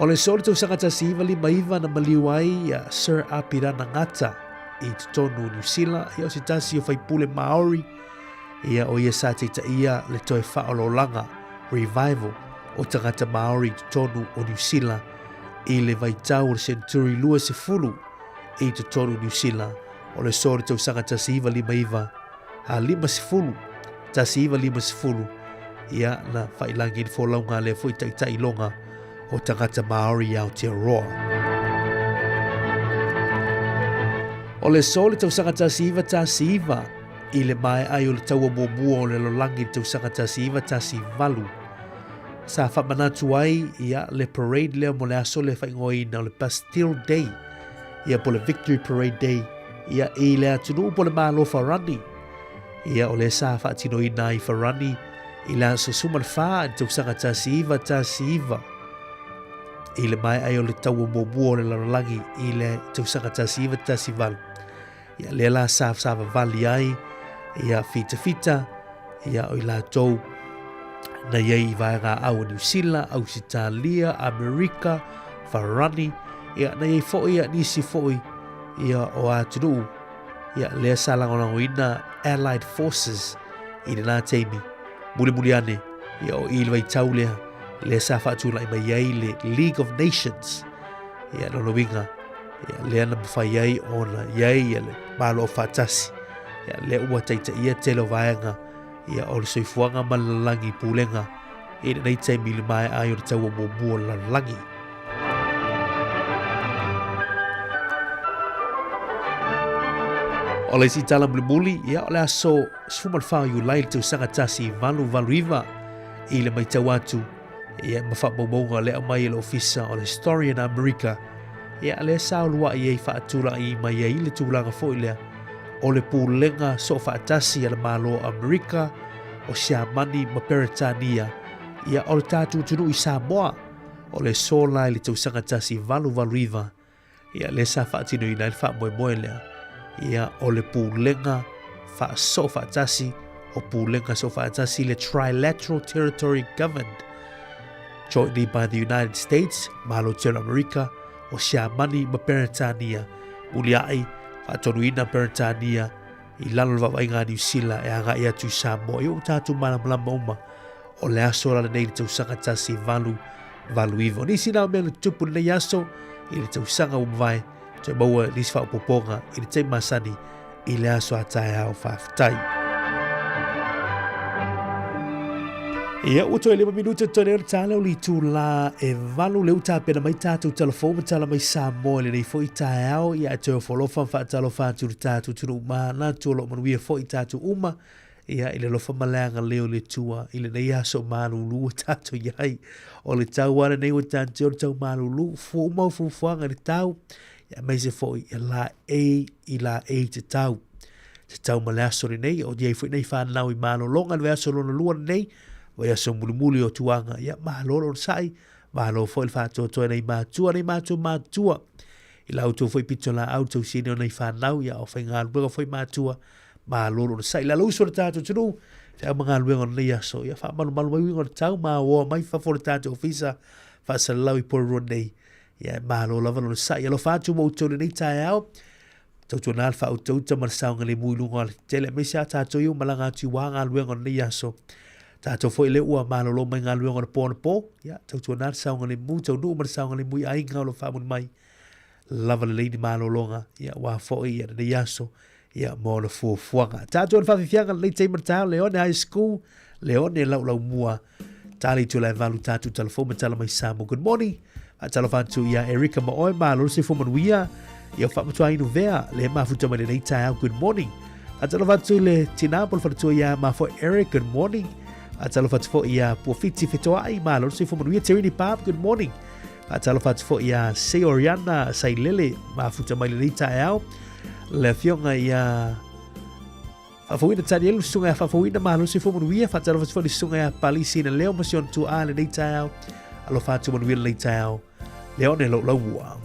O le sori tau sangata si iwa li maiva na maliwai ia Sir Apirana Ngata i tonu New Zealand ia o si tasi o whai pule Maori ia o ia sa teita ia le toi whaololanga revival o tangata Maori i tonu o New Zealand i le vaitau o le Centuri Lua se fulu i te tonu New Zealand o le sori tau sanga tasi iwa lima iwa a lima sifulu tasi iwa lima sifulu ia na whailangi ni fōlaunga le fo i taitai longa o tangata Maori i Aotearoa. O le sori tau sanga tasi iwa i le mai ai o le taua muamua o le lolangi tau sanga tasi valu sa whamanatu ai ia le parade leo mo le aso le whaingoi na le Bastille Day ia po le Victory Parade Day ia i le atunu po le malo Wharani ia o le sa whaatino i nai Wharani i le aso suman wha i tausanga tasi iwa i le mai ai o le taua muamua o le lalolangi i le tausanga tasi valu ia le la sa vali ai ia fita ia o i la tou na iei vaenga au New Zealand, Australia, Amerika, Wharani ia na iei foi ia nisi foi ia o atunu ia lea salangolango ina Allied Forces i le nā teimi muli ane ia o i le vai tau lea le sa whaatula I mai ai le League of Nations ia lolo winga ia le ana mawhai ai ona iai ia le malo o whaatasi ia le ua taita ia telo vaenga ia o le soifuanga malalangi pulenga ina nei tai mili mai ai o le taua mua lalangi. O le si tala muli ia o le aso sfumal whao yu lai le tau sanga tasi valu iwa i le mai tau atu ia mawha maumaunga le mai le ofisa o le Historian America ia le sao lua i ei whaatula i mai ei le tūlanga fo i lea o le pūlenga so whaatasi ala malo America o Siamani ma Peretania ia o le tātu tunu i Sāmoa o le sola i le tau sanga tasi valu iwa ia le sa whaatino i nai wha moe lea ia o le pūlenga wha so whaatasi o pūlenga so whaatasi le Trilateral Territory Government jointly by the United States, malo tera America o Siamani ma Peretania muli ai whaatonuina Peretania i lalo wawainga New Zealand e anga ia tu Sāmoa i o tātu malama uma o le aso la nei le tausanga tasi valu iwa. Nisi nao mea le tupu nei aso i le tausanga umwai te maua nisi whaupoponga i le teima masani i le aso atai hao whaafitai. Ia uto e 5 minuta tone o tala o li tu la e valu leu tāpena mai tātou telefona tala mai Sāmoa le nei fo i tae au ia e teo wholofa whaatalo whātu le tātou tunu umana tuolo manuia fo i tātou uma ia i le lofa maleanga leo le tua i le nei aso malulu tātou iai o le tau ara nei o tātou tau malulu fu umau fufuanga le tau ia mai se fo i la i la te tau male aso le nei o diai fo i nei whanau i malolonga le aso lona lua nei Wai aso mulimuli o tuanga, ia mahalolo sai, mahalo foi whātua toa nei mātua. I lau tō foi pito la au tau sine o nei whanau, ia o whai ngā luenga foi mātua, mahalolo sai. La lau sora tātou tunu, te au mga luenga nei aso, ia wha malu mai winga tau, maa oa mai whafore tātou ofisa, whaasa lau i porua nei, ia mahalo lava lona sai. Ia lo whātua mo tō nei tae au, tau tō nāl wha au tau tamar saunga le mui lunga, tele me sa tātou iu malanga atu wā ngā luenga nei aso. Tātou foi le ua malolo mai ngā luenga na pō, ia, tau tua nār saunga le mu, tau nuu mar saunga le mu, ai ngā lo whamun mai, lava le leini malolonga, ia, wā foi, ia, na iaso, ia, mō na fuafuanga. Tātou na whawhiwhianga le teimar tāu, leone high school, leone lau mua, tāli tu lai valu tātou telefona tala mai Sāmoa. Good morning, a tala whantu, ia, Erika Maoi, malolo se fumanuia, ia, whamatua inu vea, le mafuta mai le nei tāu, good morning. A tala whantu le tinapol whanatua, ia, mafo Eric, good morning. Atalo fatu fo ia puafiti fitoa ai malo se fo manuia Terini Pap, good morning. Atalo fatu fo ia se Oriana sai lele mafuta mai le tae au. Le fionga ia fafuina tani elu sunga fafuina malo se fo manuia fatalo fatu fo di sunga ia palisi na leo masion tu a le tae au. Alo fatu manuia le tae au. Leo ne lo ua.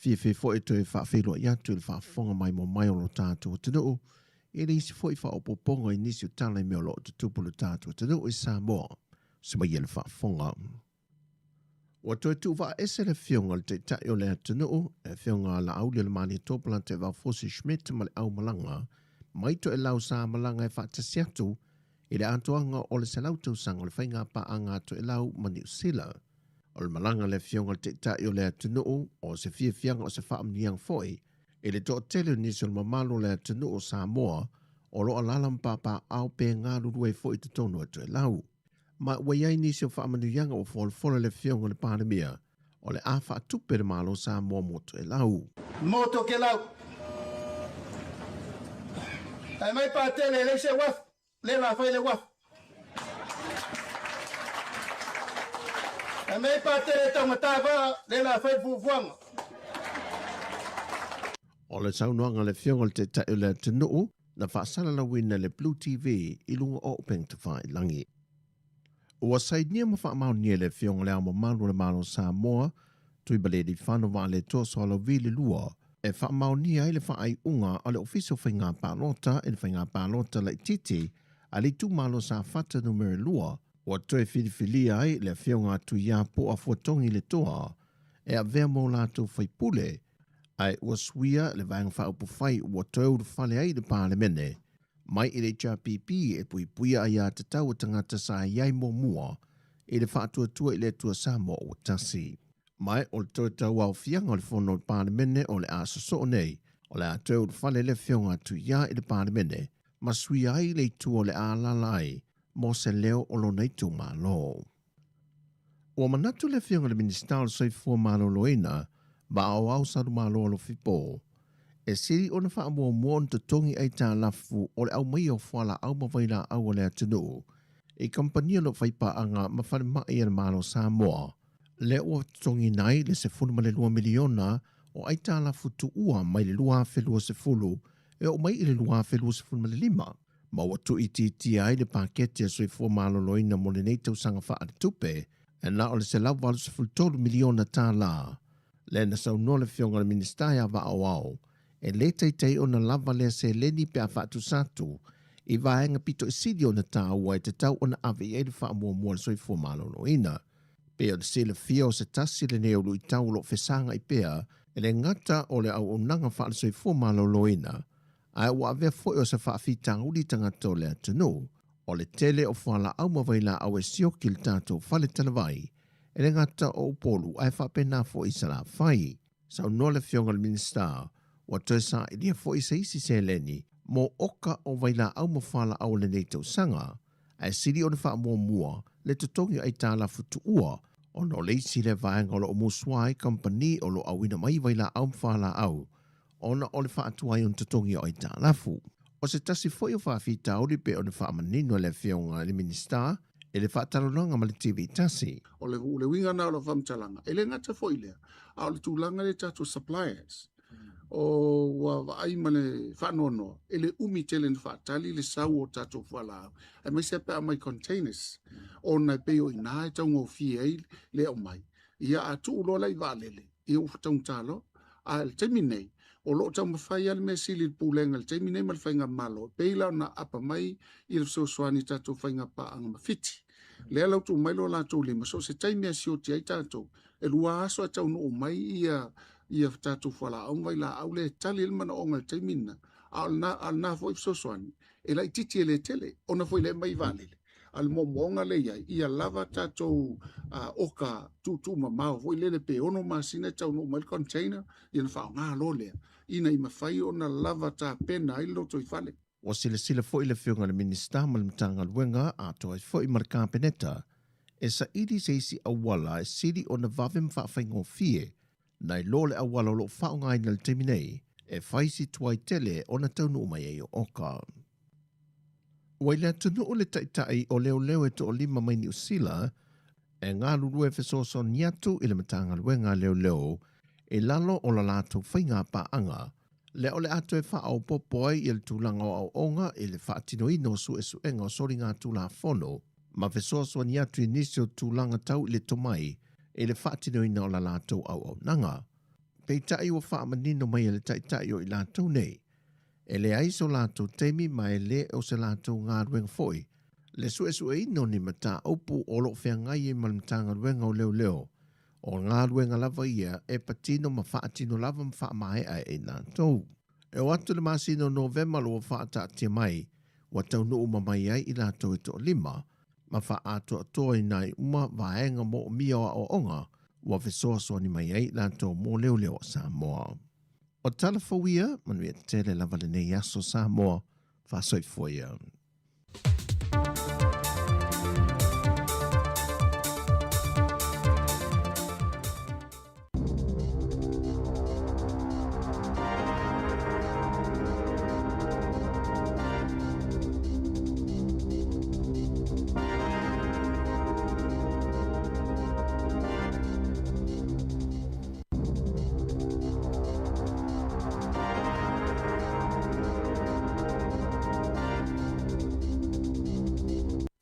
Fie fo e toi whaafelo ia tu le whaafonga mai mo mai o lo tātua tunu. E le isi fo i whaopoponga i nisi o tala i mea lo te tupulu tātua tunu i Sāmoa. Se mai le whaafonga. Wa toi tu wa ese le fionga le te tai o le tunu. E fionga la au le mani topula te wa fosi Schmidt ma le au malanga. Mai to e lau sa malanga e whaatasiatu. I le atoanga o le selautu sanga le whainga pa anga to e lau mani usila. O le malanga le fionga te tai o le atunuu o se fia fianga o se whaamniang foi, e le to tele nisi o le mamalo le atunuu o Sāmoa o lo alalam papa au pe ngā rurue foi te tonu atu e lau. Ma waiai nisi o whaamanuianga o fola le fionga le pāremia o le awha tupe le malo Sāmoa moto e lau. Moto ke lau. Ai mai pātele le se waf, le la whai le waf. E mei pātere taumatawa, le la whai fufuanga. O le saunoanga le fionga te tai le tunuu, na whaasala la wina le Blue TV i lunga o peng te whai langi. Ua saidnia ma whaamau nia le fionga le ama malu le malo Sāmoa, tui bale di whanua le toso ala vili lua, e whaamau nia i le whaai unga o le ofiso whainga pālota, e le whainga pālota le titi, a li tu malo sa whata numere lua, wa toe filifilia ai le fionga tu ia po a fuatongi le toa, e a vea mo lātou whaipule, ai ua suia le vang whaupu whai ua toe uru whale ai le pāle mene, mai i le HRPP e pui puia ai a te tau tangata sa iai mo mua, i le whaatua tua i le tua Sāmoa o tasi. Mai o le toe tau au fianga o le whono le pāle mene o le asaso nei, o le a toe uru whale le fionga tu ia i le pāle mene, ma suia ai le tua le ālalai, mo se leo o lo nei tu malo. O manatu le fionga le ministal soi fua malo loina, ba au saru malo lo fipo. E siri o na wha mua mua te tongi ai tā lafu o le au mai o whala au mawaina au le atunu. E kampania no whaipa anga ma whare mai e malo Sāmoa. Le o tongi nai le se funu ma le 2 miliona o ai tā lafu tu ua mai le lua whelua se fulu e o mai i le lua whelua se funu ma le 5. Ma watu i ti ai le pakete a soi fua malo loina mo le nei tau sanga wha ati tupe, e na o le se lau walu se fultolu miliona tā la. Le na sau no le fionga le ministaia wa au, e le tei o na lava le se leni pe a whaatu satu, i vaenga pito i sidi o na tā ua e te tau o na awe i eide wha mua le soi fua malo loina. Pe o le se le fia o se tasi le neolu i tau lo fesanga i pea, e le ngata o le au unanga wha le soi fua malo loina, ai ua avea foi o se whaafitanga uli tangata o le atunu, o le tele o whala au mawaila au e sioki le tātou whale talawai, e le ngata o upolu ai whapena fo i sala whai. Sau no le fionga le minister, wa toi sa i lia fo i se isi se leni, mo oka o waila au mawhala au le nei tau sanga, ai siri o le wha mua le tutongi ai tāla futu ua, o no leisi le vaenga o lo muswai company o lo awina mai waila au mawhala au, ona o le whaatuai on tutongi o ai tā lafu. O se tasi foi o whaafita ori pe o le whaamanino le fionga le minister, e le whaatalonanga ma le TV tasi. O le winga na o le whamtalanga. E le ngata foi lea. A o le tūlanga le tātou suppliers. O wa ai ma le whanono. E le umi tele ni whaatali le sau o tātou whalao. E mai se pe a mai containers. O nai pe o ina e tau ngau fie ei le o mai. Ia a tu ulola i waalele. I o whataung talo. A le temi nei. O lo tau mawhai ale me sili pūlenga le temi nei ma le whainga malo. Peila na apa mai i le sosoani tātou whainga pa anga mawhiti. Lea lau tū mai lo la tū lima. So se taimea sioti ai tātou. E lua aso a tau no mai ia tātou whala au mai la au le tali ilma na onga le taimina. Al na foi sosoani. E lai titi e le tele. Ona foi le mai valele. Al momonga le ia lava tātou oka tū mamao. Foi lele pe ono masina tau no mai container. Ia na whao ngā lo lea. Ina i mawhai ona lava tā pena i loto i whale. O sile foi le fionga le minister ma le mtanga luenga a toi foi marka peneta. E sa idi se isi awala e siri o na vavem whaafengo fie, nai lole awala lo whaonga ina le teminei, e whaisi tuai tele o na taunu umai e o oka. Wai lea tunu o le taitai o leo e to o lima mai ni usila, e ngā lulu e fesoso niatu i le mtanga luenga leo, e lalo o la lato whainga pa anga, le ole ato e wha au popoi i le tūlanga o onga i le whaatino ino su e su enga o sori ngā tūla whono, ma fesoaswa ni atu inisio tūlanga tau i le tomai i le whaatino ino o la lātou au nanga. pei tai o wha manino mai le tai o I lātou nei. E le aiso lātou teimi mai le o se lātou ngā ruenga foi. Le sue ino ni mata opu o lo whea ngai e malimtanga ruenga o leo. O ngā ruenga lava ia e patino ma whaatino lava ma wha mai ai e lātou. E o atu le masino November lo whaata tia mai, wa tau nuu ma mai ai I lātou e to lima, ma wha ato atoa I nai uma vaenga mo mia o onga, wa fesoa soa ni mai ai lātou mō leo Sāmoa. O talafawia, manuia tele lava le nei aso Sāmoa, whasoifoia.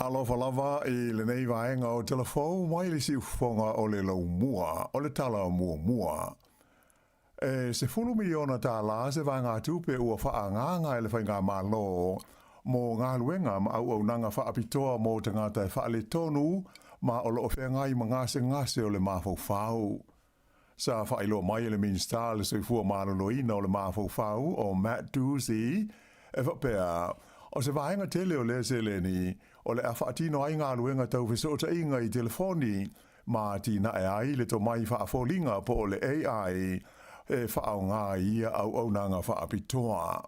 Alofa lava I le nei vaenga o telefou mai le si ufonga o le lau mua, o le tala mua. E se fulu miliona tā la se vaenga tupe ua wha nganga le whainga malo mo ngā luenga ma au nanga wha apitoa mo te ngata wha le tonu ma o lo whengai ma ngase o le mafau whau. Sa wha ilo mai le minsta le soifua marolo ina o le mafau whau o Matt Doozy e whapea o se vaenga tele o le se le ni o le awhaatino ai ngā luenga tau whisota inga I telefoni ma tina e ai le to mai whaafolinga po o le AI e whaau ngā ia au nanga whaapitoa.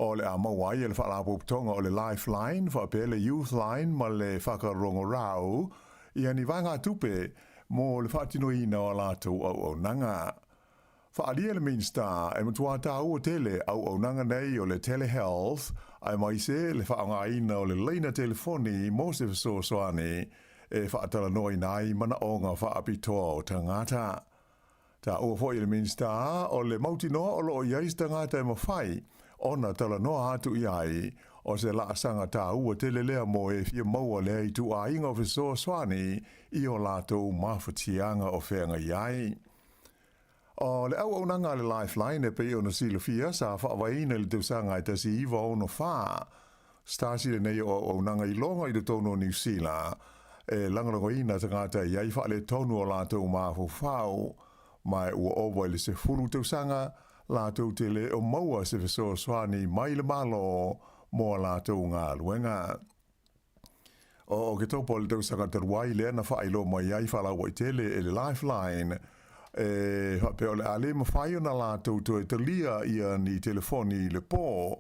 O le amawai e le whaalapoputonga o le Lifeline, whaapele Youth Line ma le whakarongo rau ia ni vanga tupe mo le whaatino ina o lātou au nanga. Whaalia le minsta e matua tāu o tele au nanga nei o le telehealth ai mai se le whaanga ina o le leina telefoni mo se soane e whaatala noi nai mana o ngā whaapitoa o tangata. Tā ua fwoi le minsta o le mautinoa o lo iais tangata e mawhai ona tala noa atu iai o se laasanga tāu o tele lea mo e fia maua lea I tu a inga o soane I o lātou mawhatianga o whenga iai. O le au nanga le Lifeline e pei o na silofia sa whaawaina le teusanga I tasi iwa o no wha. Stasi le nei o nanga I longa I le tono New Zealand. E langarango ina tangata iai wha le tonu o lātou mawhau whau. Mai ua owa le se furu teusanga, lātou te le o maua se fesoa swani mai le malo mo lātou ngā luenga. O ke taupo le teusanga taruai lea na whailo mai ai whalau i tele e le Lifeline. E peo le ale mawhai o na lātou to e talia ia ni telefoni le pō.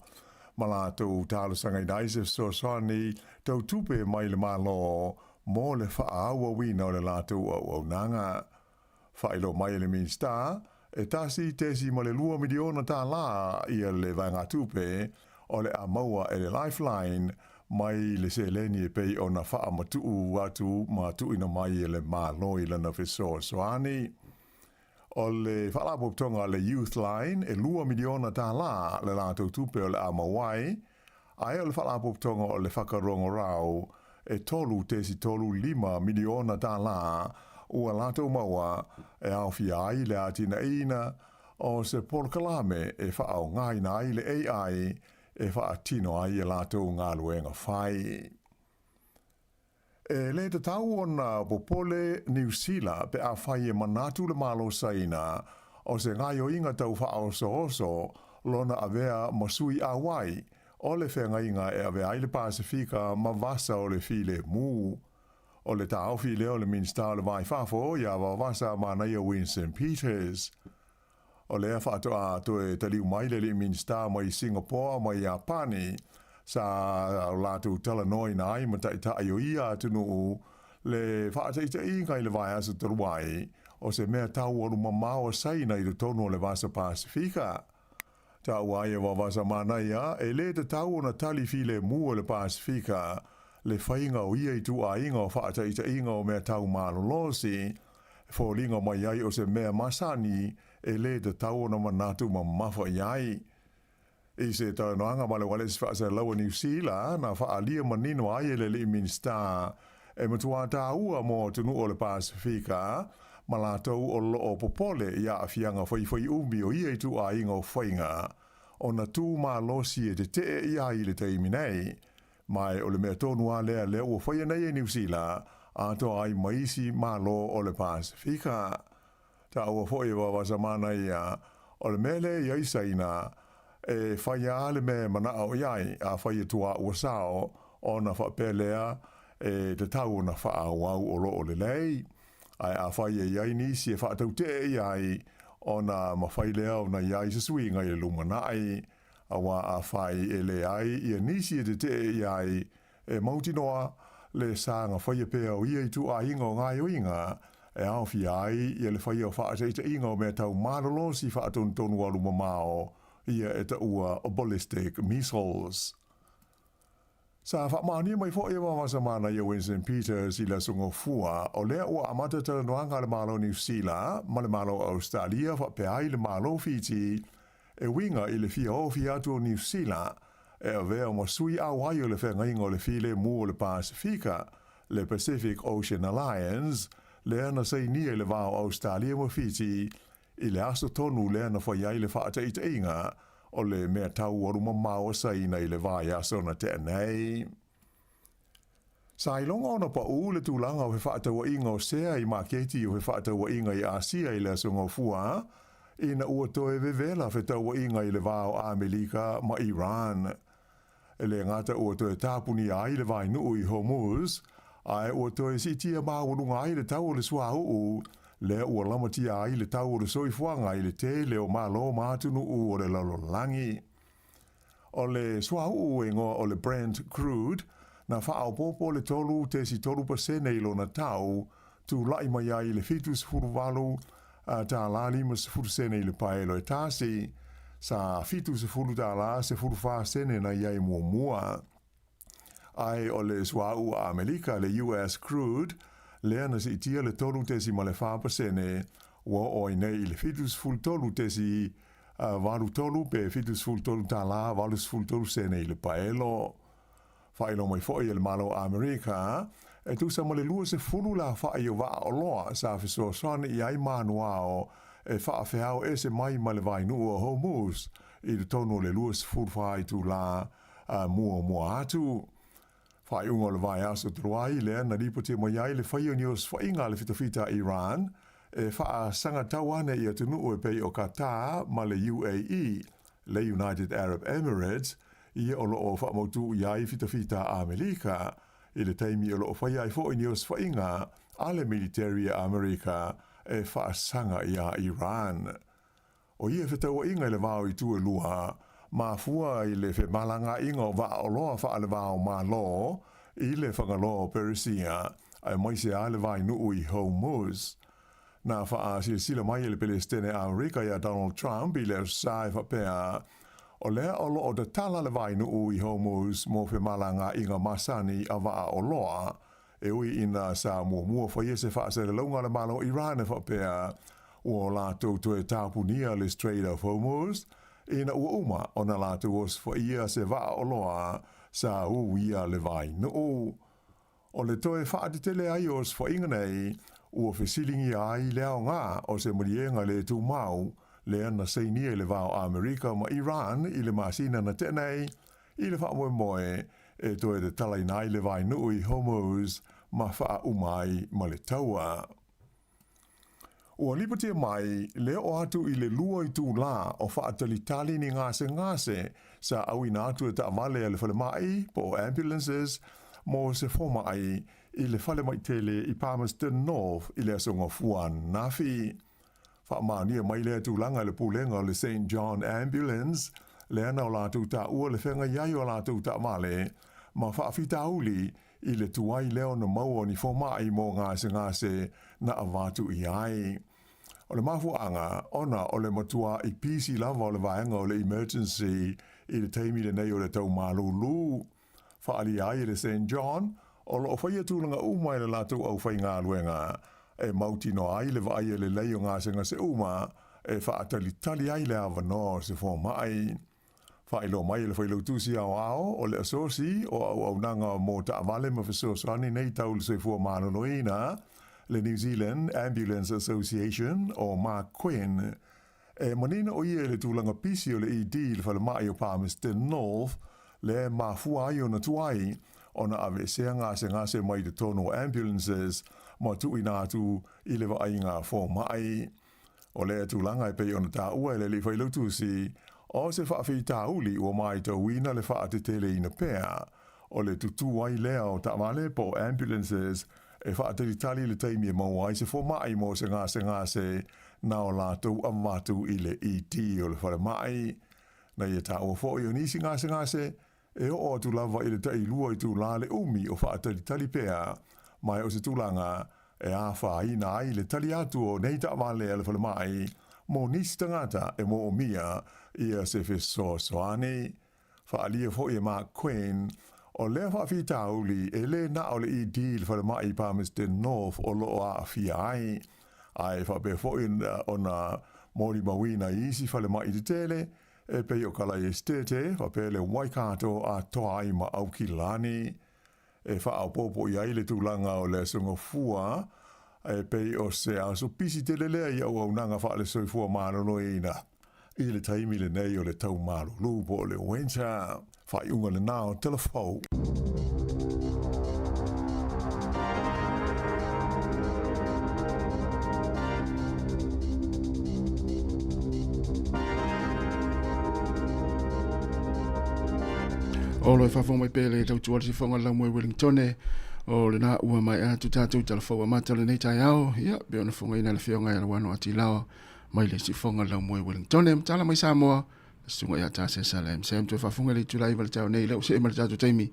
Ma lātou tālo sanga I naise so swani tau tupe mai le malo mo le whaaua wina o le lātou au nanga. Whailo mai le minsta e tasi tesi ma le 2 miliona tā la ia le vanga tupe o le amaua e le Lifeline mai le se leni e pei o na wha matuu atu matu ina mai e le māloi lana fesoa soani. O le whalapoptonga le Youth Line e 2 miliona tā la le lātou tupe o le amawai, ai o le whalapoptonga o le whakarongo rau e tolu 5 miliona tā la ua lātou maua e awhi ai le atina ina o se porkalame e whaau ngai nai le AI e whaatino ai e lātou ngā luenga whai. E le te tau o na popole New Zealand pe a whai e manatu le malo saina o se ngai o inga tau whaau so lona avea masui awai o le whenga inga e avea i le Pasifika ma vasa o le file mu. O le tau fi leo le minsta le vai fafo ia wa wasa mana ia Winston Peters. O le whaato a to e taliu mai le minsta mai Singapore mai Japani sa lātou tala noi nai ma ta ayo ia tunu le whaata ita I ngai le vai asa taruai o se mea tau oru mamao saina I le tono le vasa Pasifika. Ta uai e wa vasa mana ia e le te tau o na tali fi le mu o le Pasifika le whainga o ia I tu a inga o whaata ita inga o mea tau malolosi, fōlinga mai ai o se mea masani e le te tau na manatu ma mawha iai. I se tau noanga ma le wale se whaasa laua New Zealand na whaalia manino ai le minsta e matua tā ua mo tunu o le Pasifika Malatou o lo o popole ia afianga whai umi o ia tu a inga o whainga. O na tū mā losi e te ia i le teimi nei. Mai o le mea tonu a lea o whaia nei e New Zealand, a to ai maisi mā lo o le Pasifika. Ta ua whoi wa wasamana ia, o le mele ia isaina, e whaia le me mana o iai, a whaia tua ua sao, o na whapelea, e te tau na wha wau o lo o le lei. Ai a whaia iai nisi e whaatau te iai, o na mawhailea o na iai sa suinga i lumanai, awa a whai e le ai, ia nisi e te iai, e mautinoa, le sanga whaia pēa o ia i tu a inga o ngai o inga, e au fi ai, ia le whaia o whaataita inga o mea tau maralo si whaatun tonu alu mamao, ia e ta ua o ballistic missiles. Sa whaamania mai fo e wawasa mana ia Winston Peters i la sungo fua, o lea ua amata tala noanga le malo New Zealand, ma le malo Australia, whapeai le malo Fiji, e winga i le fia o fia atu o New Zealand, e a vea ma sui au ai o le whengainga o le file mu o le Pasifika, le Pacific Ocean Alliance, le ana sei nia le vao Australia mo Fiji, i le aso tonu le ana whaiai le whaataita inga, o le mea tau aru mamao saina i le vai aso na te anei. Sa ilonga ona pa le tūlanga o he whaataua inga o sea i maketi o he whaataua inga i Asia i le asunga fua, ina ua toe vevela whetaua inga i le vao Amerika ma Iran. E le ngata ua toe tāpuni ai le vai nuu i Hormuz, ai ua toe sitia māwarunga ai le tau o le suahuu, le ua lamatia ai le tau o le soifuanga i le te leo malo mātunu o le lalolangi. O le suahuu e ngoa o le Brent crude, na whaau popo le tolu te si tolu pasene i lona tau, tu lai mai ai le fitus furuvalu, tā la lima se furu sene i le paelo e tāsi, sa fitu se furu tā la se furu wha sene na iai mua mua. Ai o le suau a Amerika le US crude, le ana si itia le tolu tesi ma le whapa sene, ua oi nei le fitus furu tolu tesi valu tolu pe fitus furu tolu tā la valus furu tolu sene i le paelo. Whaelo mai foi le malo Amerika, e tu sa male lua se fulu la whae o waa o loa sa fiso sone i ai manuao e wha whiao e se mai ma le vai nua o Hormuz i le tono le lua se fulu whae tu la mua atu. Whae unga le vai aso truai le na lipo te mai ai le whae o nios whainga le fitafita Iran e wha sanga tawane i atunu e pei o Qatar ma le UAE, le United Arab Emirates, i o loo wha mautu i ai fitafita Amerika, i le taimi o loo whai ai fo i nios whainga a le military a Amerika e wha sanga i a Iran. O ia whetau inga i le vau i tu e lua, ma fua i le whe malanga inga o wha o loa wha le vau ma lo, i le whangaloa Persia, ai maise a le vai nuu i Hormuz. Na wha a sila mai i le Palestine Amerika i a Donald Trump i le sai wha pēa, o lea o loo da tala le vai nuu i Hormuz mo whe malanga inga masani a waa o loa, e ui ina Sāmoa mua whaiese whaase le launga le malo Iran e whapea, ua o lātou to e tāpunia le Strait of Hormuz, ina ua uma o na lātou os whaia se waa o loa sa uia le vai nuu. O le toe whaatitele ai os whainga nei, ua whisilingi ai leo ngā o se murienga le tu mau, le ana seinia i le vao Amerika ma Iran i le masina na tenei, i le wha moe e toe de talai nai le vai nui Hormuz ma wha umai ma le taua. Ua lipatia mai, leo atu i le lua i tū la o wha tali ni ngase sa au ina atu e ta amale le whale mai po ambulances mo se foma ai i le whale mai tele i Palmerston North i le asonga fuan nafi. Whaamania mai lea tūlanga le pūlenga le St. John Ambulance, le ana o lātou tā ua le whenga iai o lātou tā male, ma whaafita uli i le tuai leo na maua ni whomai mō ngase na avatu i ai. O le mafuanga, ona o le matua i pisi lava o le vaenga o le emergency i le teimi le nei o le tau malulu. Whaali ai le St. John, o lo whaia tūlanga umai le lātou au whai ngā luenga, e mauti no ai le vai le leo ngase se uma e whaatalitali ai le avano se whomai. Whailo mai le whailo tusi ao o le asosi o au nanga mō ta avale ma whasosoani nei tau le se whomanonoina le New Zealand Ambulance Association o Mark Quinn manina o ia le tūlanga pisi o le ED le whale mai o Palmerston North le mafua i o na tuai o na avesea ngase mai te tono ambulances ma tui nātu i le wa ainga fō mai. O le tūlanga e pei o na tā ua le li whailutu si o se whaawhi tāuli o mai tau wina le wha te tele ina pēr o le tutu ai lea o ta male po ambulances e wha te tali le taimi e mau ai se fō mai mo se ngase na o lātou a mātou i le ET o le whare mai. Na ia tā ua fō i o nisi ngase e o tu lava i le tai lua i tu la le umi o wha te tali pēr mai o se tūlanga e a wha ina ai le tali atu o nei ta male le whare mai mo nisi tangata e mo o mia ia se feso soani. Wha alia fō i Mark Quinn o lea wha fi tauli e le na o le ED le whare mai Palmerston North o lo a fi ai. Ai wha pe fō i o na mori mawina isi whale mai te tele e pe o kala e stete wha pe le waikato a toa ai ma au ki lani. E wha au popo i ai le tūlanga o le sunga fua e pe o se a so pisi tele lea i au nanga wha le soi fua mano ina. I le taimi le nei o le tau maru lupo o le winter. Wha i unga le nao telefou. O le whawhong mai pēle tau tuari si whonga lau mwe Wellington o le nā ua mai a tu tātou tala whaua mātala nei tai ao ia beo na whonga ina le whionga e la wano ati lawa mai le si whonga lau mwe Wellington mtala mai Sāmoa sunga ia tāse salem se mtu whawhonga le tulai wale tau nei leo se e mara tātou taimi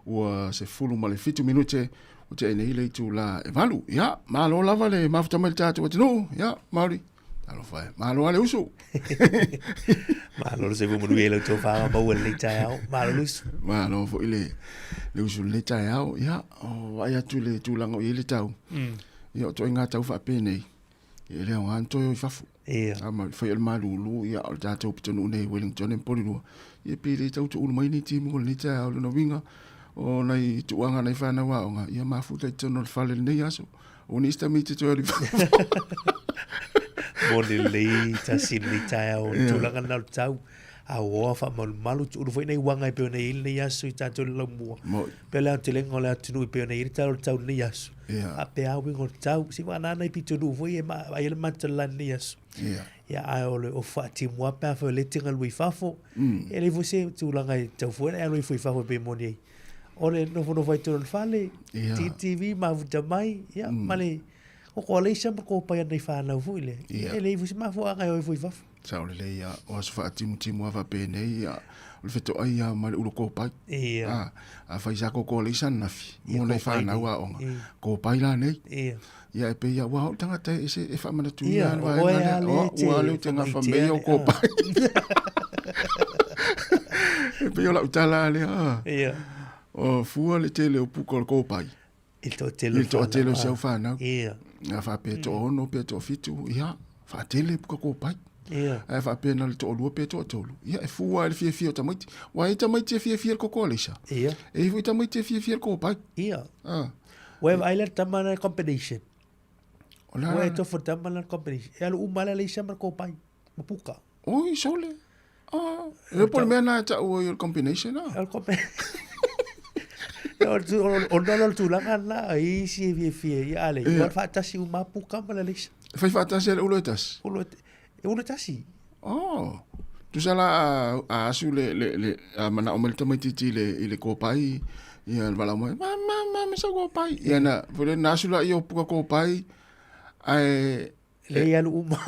ua se fulu ma le 5 minute o te nei le tu la e valu ia malo lava le mafuta mai le tātou atinu ia Māori alo fai malo ale usu malo se vo munu ele to fa ba wel le tai au malo lus malo fo ile le usu le tai au ia o ai atu le tūlanga o ile tau ia to inga tau fa pene ile o anto i fafu ia ama foi el malulu ia o tātou pitonu nei Wellington en polilu ia pile tau tu mai ni timu le tai au le novinga o nei tuanga nei fana wa nga ia mafuta i tono fale nei aso o ni sta mi te to Mone lei ta sin ni tai au tūlanga na tau a oa wha malu tu uru nei wanga i peo nei ili nei asu i tātou lau mua peo leo te lengo leo tunu i peo nei ili tau nei asu a pe au ingo tau si wanana i pito nu fwoi e ele matala nei asu ia ai ole o wha ti mua pēr wha le tinga lui fafo e le fo se tūlanga i tau fwoi e lui fwoi fafo pe moni ei ole no fai tōna whale TV mafuta mai ia male o ko le sa ko pa nei fa na fuile e le fu ma fu aga o fu fa sa o le ia o so fa timu ava pe nei ia o le feto ai ma le ulo ko pa a fa isa ko le sa na fi mo nei fa na wa o ko pa la nei ia pe ia wa tanga te ese e fa mana tu ia wa le tanga fa me o ko pa e pe la utala le ia o fu le tele o pu ko pa il to tele se fa na ia a fa pe to no pe to fitu ia fa tele ko pai ia a fa pe na to lu pe to ia e fu wa le fie ta mai wa ita mai te fie ko ko lisa ia e fu ita mai te fie ko pai ia we ai le tamana competition we to for tamana competition e lu mala le sama ko pai mapuka oi sole e por mena ta o combination el o no tu la gana ai si fie ia ale igual fa tasi uma puka mala le fai fa tasi le ulotas ulo tasi tu sala a asu le mana o melta mai titi le ko pai ia vala mo mama me sa ko pai ia na vole na asu la io puka ko pai ai le ia lu uma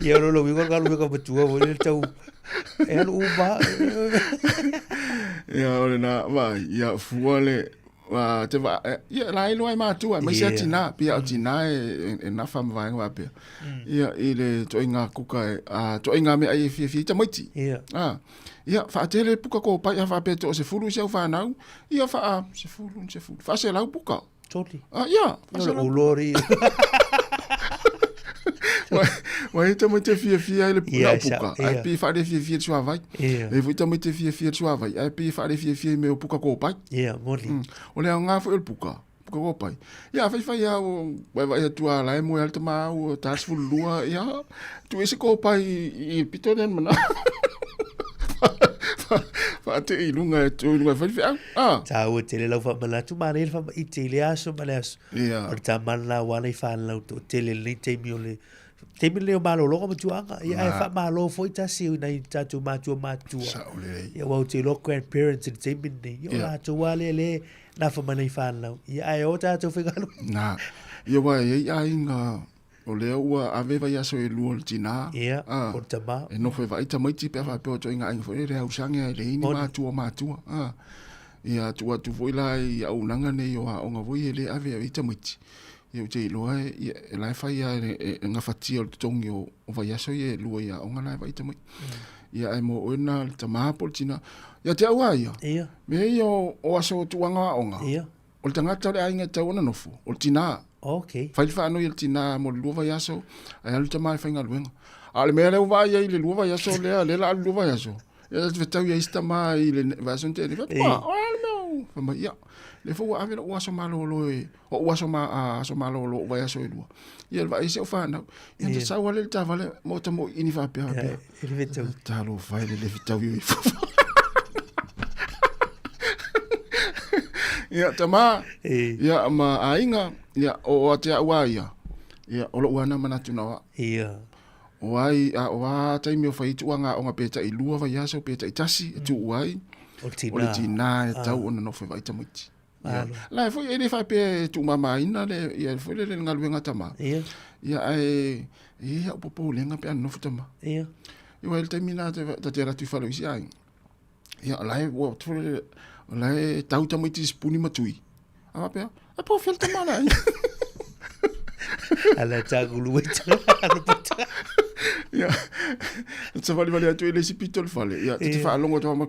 ia lo vi ko betua vole tau e lu uma ia ole na va ia fuole wa te va ia la ilo ai matua mai se tina pia tina e na fam va nga pia ia ile to inga kuka to inga me ai fi ta moti ia fa tele puka ko pa ia fa pe to se fulu se fa na ia fa se fulu fa se la puka toti ia no lori Wai te mai te fia ele puka. Ai pi fa de fia tsua vai. E voi te mai te fia tsua vai. Ai pi fa de fia me o puka ko pai. Moli. O le nga fo el puka ko pai ia fai au vai tua lai mo alta mau tas fulua ia tu ese ko pai I pitonen mana fa te ilunga tu ilunga fai tau te le lau fa mala tu mane fa I te le aso male aso o ta mana wana I fa lau to te le te mi ole te mi le malo lo ma tuanga ia fa malo foi ta si na ta tu ma ia wa te lo grandparents and te mi ni yo la tu wale le na fa mana I fa lau ia ai o ta tu figalo na ia wa ia inga o le ua ave vai aso e lua le tina ia o tama e no foi vai tamai ti pe fa pe o toinga inga foi le ausange le ini matua ia tu foi la ia unanga ne yo a onga voi le ave ai tamai ia te loa ia la fa ia nga fati o tongi o vai aso e lua ia onga na vai tamai ia ai mo ona tama poltina ia te aua ia me yo o aso tuanga onga ia o tangata le ainga tau na nofu o tina okay fai fa no il tina mo luva yaso ai alu tama fa nga luenga ale me le va ia le luva yaso le la luva yaso ia te tau ia ista mai le va son te va no fa ma ia le fo ave o aso malo lo o aso malo lo va yaso lu ia va ise fa na ia te sa wale ta vale mo ta mo ini fa pe ele vetau ta lo vai le vitau ia ia tama ia ma ainga ia o te aua ia o lo wana manatu na ia o ai a o taimi o fai tuanga o nga peta I lua vai aso peta I tasi tu uai o tina e tau ona no fai vai tamuiti la foi ele fai pe tu mama ina le ia foi le ngaluenga tama ia ai ia o popo lenga pe no futama ia il termina te ratu falo isi ai ia lai o tole lai tau tamuiti spuni matui ama pe a po fel tamana ala tagulu ia tsa vale atu ele si pitol fale ia te fa longo to ma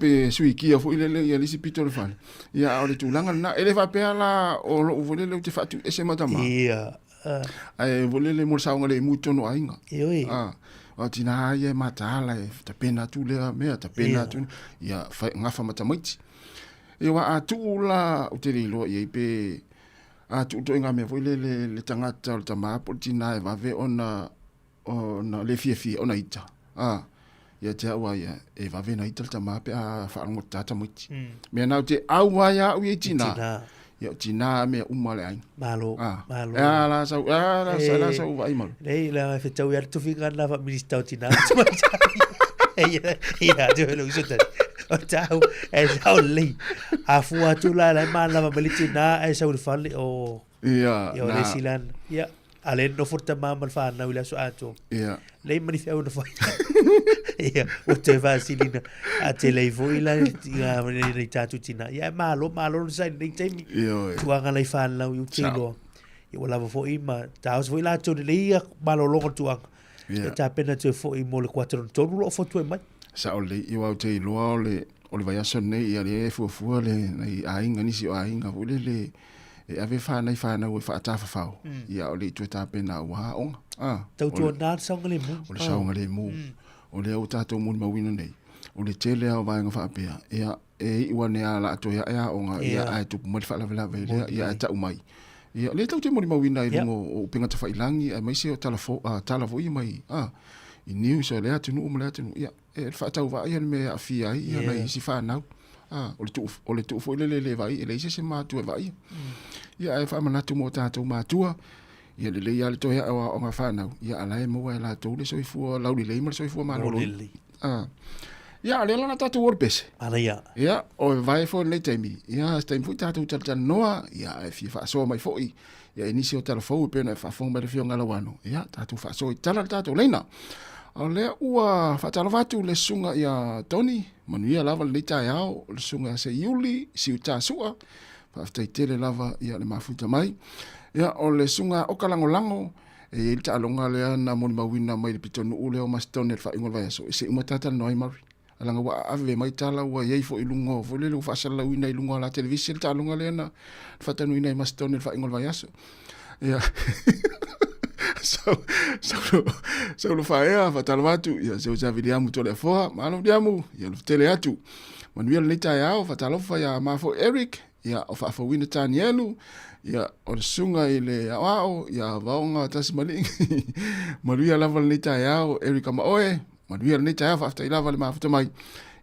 pe sui kia fo ile ia le si pitol fale ia o le tulanga na ele va pe ala o lo vole le te fa tu ese matama ia ai vole le mo sa ngale muto no ainga o tina ia matala e ta pena tu le me ta pena tu ia fa ngafa matamaiti ia wa atu la o te lo ia pe tu to inga me foi le tangata o tama poltina e va ve ona le fie ona ita ia te awa ia e va ve na ita tama pe a fa ngo tata muti me na te awa ia u tina ia tina me umale ai malo la sa vai mal nei la fe tau ia tu fica na fa minister tina ia te lo uso o tau e sau lei a fua tu la mana maliti na e sau fali o ia le silan ia ale no forta mama fa na wila so ato ia lei mani fe o fa ia o te va silina a te lei voila ia nei tatu tina ia malo sai nei temi tu anga lei fa na u tilo ia wala fo ima taus voila to lei malo lo tu anga ia ta pena te fo i mo le 4 tonu lo fo tu mai sa o le I wa te loa o le vai aso nei ia le fuafua le nei ainga nisi o ainga o le e ave whanai whanau e whaatafa whao ia o le tu ta pena ua onga tau tua nā saunga le mu o le saunga le mu o le au tātou muni mawina nei o le tele au vaenga whaapea ia e iwa ne ala ato ia ea onga ia ai tupu mali whaalawelawe ia ai tau mai ia le tau te muni mawina I lungo o pingata whailangi ai maisi o talafo I mai I niu so le atu nu le atu ia e fa tau va ia me a fia ia nei si fa nau o le tu fo le vai le se ma tu vai ia e fa mana tu mo ta tu ma tu ia le ia le to ia o nga fa nau ia ala e mo la tu le so I fu la le ma so I fu ma lo ia le la ta tu orbes ala ia o vai fo le temi ia stem fu ta tu ta noa ia e fi fa so mai fo ia inisi o telefone pe na fa fo ma le fio ngala wano ia ta tu fa so tala ta tu leina o le ua whatalawatu le sunga ia Tony, manuia lava le tai au, le sunga se Iuli, si uta sua, whaftai tele lava ia le mafuta mai. Ia o le sunga o kalangolango, e ilta alonga le ana moni mawina mai le pitonu ule o mastone le whaingol vai aso, e se umatata no ai mari. Alanga wa ave mai tala ua iei fo ilungo, fo lele u whasala uina ilungo la televisi, ilta alonga le ana, whatanu ina i mastone le whaingol vai aso. Ia... so lo faea fa talvatu ia se usa vidiamu to le foa malo diamu ia lo tele atu manuia le tai au fatalofa ia mafo Eric ia o fa wina Tanielu ia o le sunga i le ao ia vaonga tasi mali manuia lava le tai au Eric ma oe manuia le tai au fa lava le mafuta mai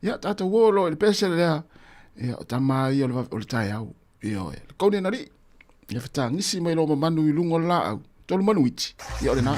ia tata wolo le pesa le ia tama ia o le tai au ia o le kone nari ia fatangisi mai lo manu i lungo la au tolu manu iti ia o le na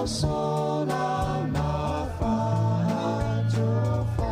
So na fa jo fa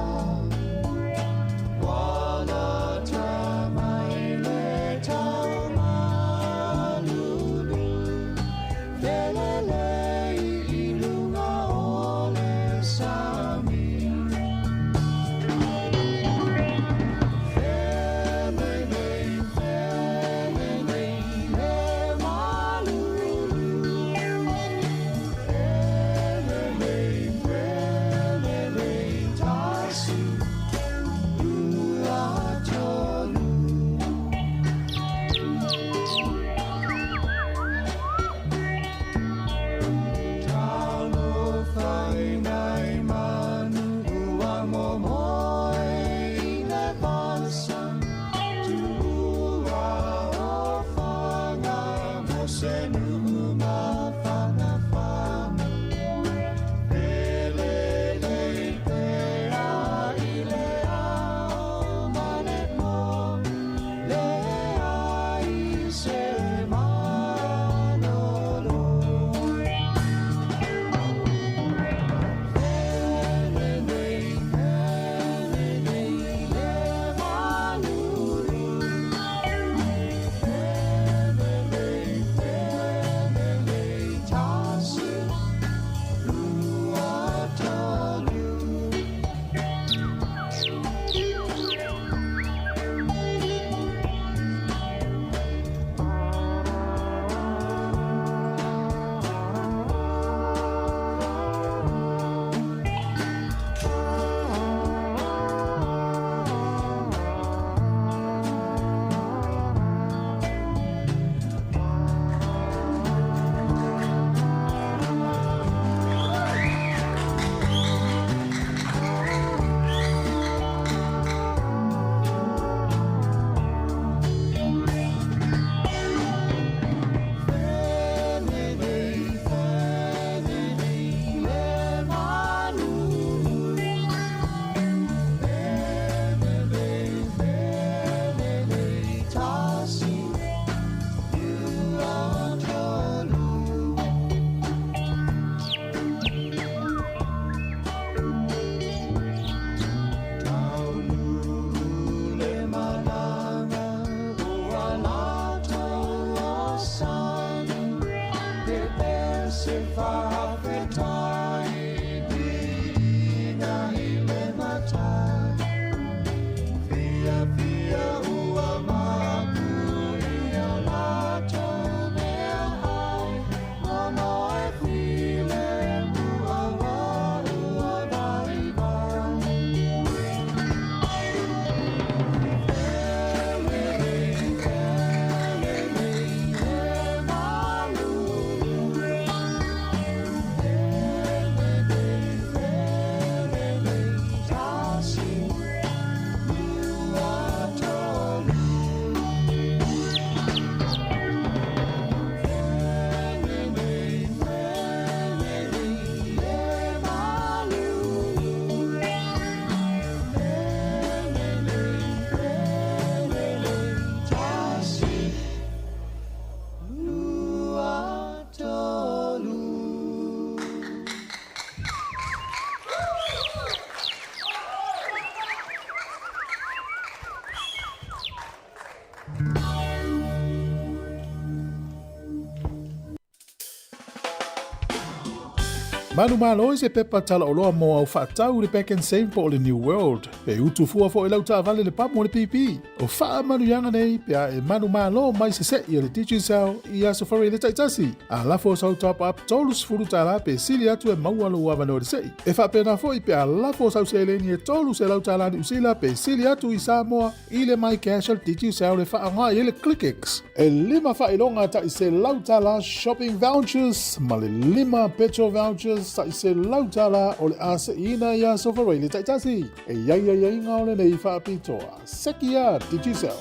Manu malo se pepa tala oloa mo au whaatau le back and save po le New World. Pe utu fua fo e lau ta vale le pamu le pipi. O wha manu yanga nei, pe a e manu malo mai se i le teaching cell i a safari le taitasi. A lafo sau top up tolus furu tala pe sili atu e maua lo ava no le sei. E wha pena fo i pe a lafo sau se le ni e tolus e lau tala ni usila pe sili atu i Sāmoa i le mai casual teaching cell le wha anga i le ClickX. E lima wha ilonga ta i se lau tala shopping vouchers, ma le lima petrol vouchers sa i se lautala o le asa ina ia sofarei le taitasi. E iai ngā ole nei whaapitoa. Sekia Digisel.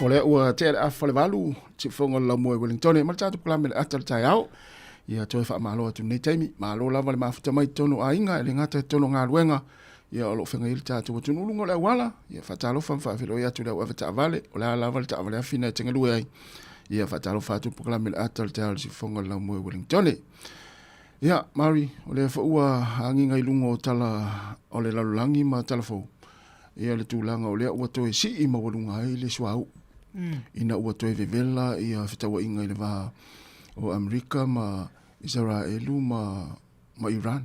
O le ua te a whale walu, te whonga la moe Wellington, e marata atu plame le atal tai au. Ia toi wha malo atu nei taimi, malo lava le mafuta mai tono a inga, e le ngata tono ngā ruenga. Ia o lo whenga ili tātu watu nulunga le wala, ia whatalo whamwhawhilo i atu le ua wata avale, o le a lava le ta avale a whina e tenga lue ai. Ia whatalo whatu plame le atal tai au le whonga la moe Wellington. Ia, Mari, o le whaua hangi ngai lungo o tala o le lalulangi ma tala fau. Ia le tūlanga o lea ua toe si i mawalunga ai le suau. Ina ua toe vevela ia whitawa inga i le waha o Amerika ma Israelu ma Iran.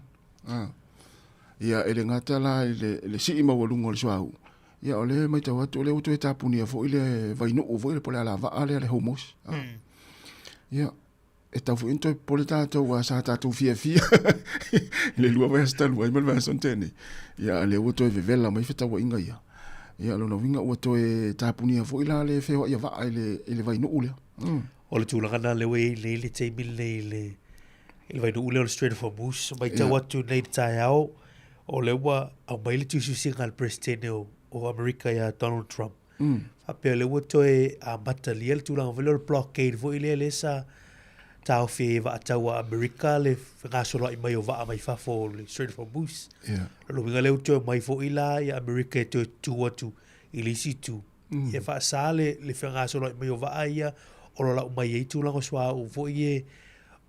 Ia ele ngata la le si i mawalunga o le suau. Ia o le mai tau atu o le ua toe tapunia fo i le vainu o fo i le pole ala vaa le homos. Ia. E tau fu into pole tātou wa sa tātou fia. Le lua vai hasta lua, imal vai sontene. Ia le ua toe vevela mai feta wa inga ia. Ia lona winga ua toe tāpunia fo ila le feo ia vaa ele vai no ulea. O le tūlanga nā lewe le teimil le vai no ulea o le Strait of Hormuz. Mai tau atu nei tai au o le ua au mai le tususinga al presidente o Amerika ia Donald Trump. Apea le ua toe a matalia le tūlanga vele o le blockade fo ile le sa tau fe va taua Amerika le ngasolo i mai o va mai fa fo le Strait of Hormuz. Lo winga le uto mai fo ila ya Amerika to tu ilisi tu. E fa sale le ngasolo i mai o va ia o la mai e tu lango swa o fo ie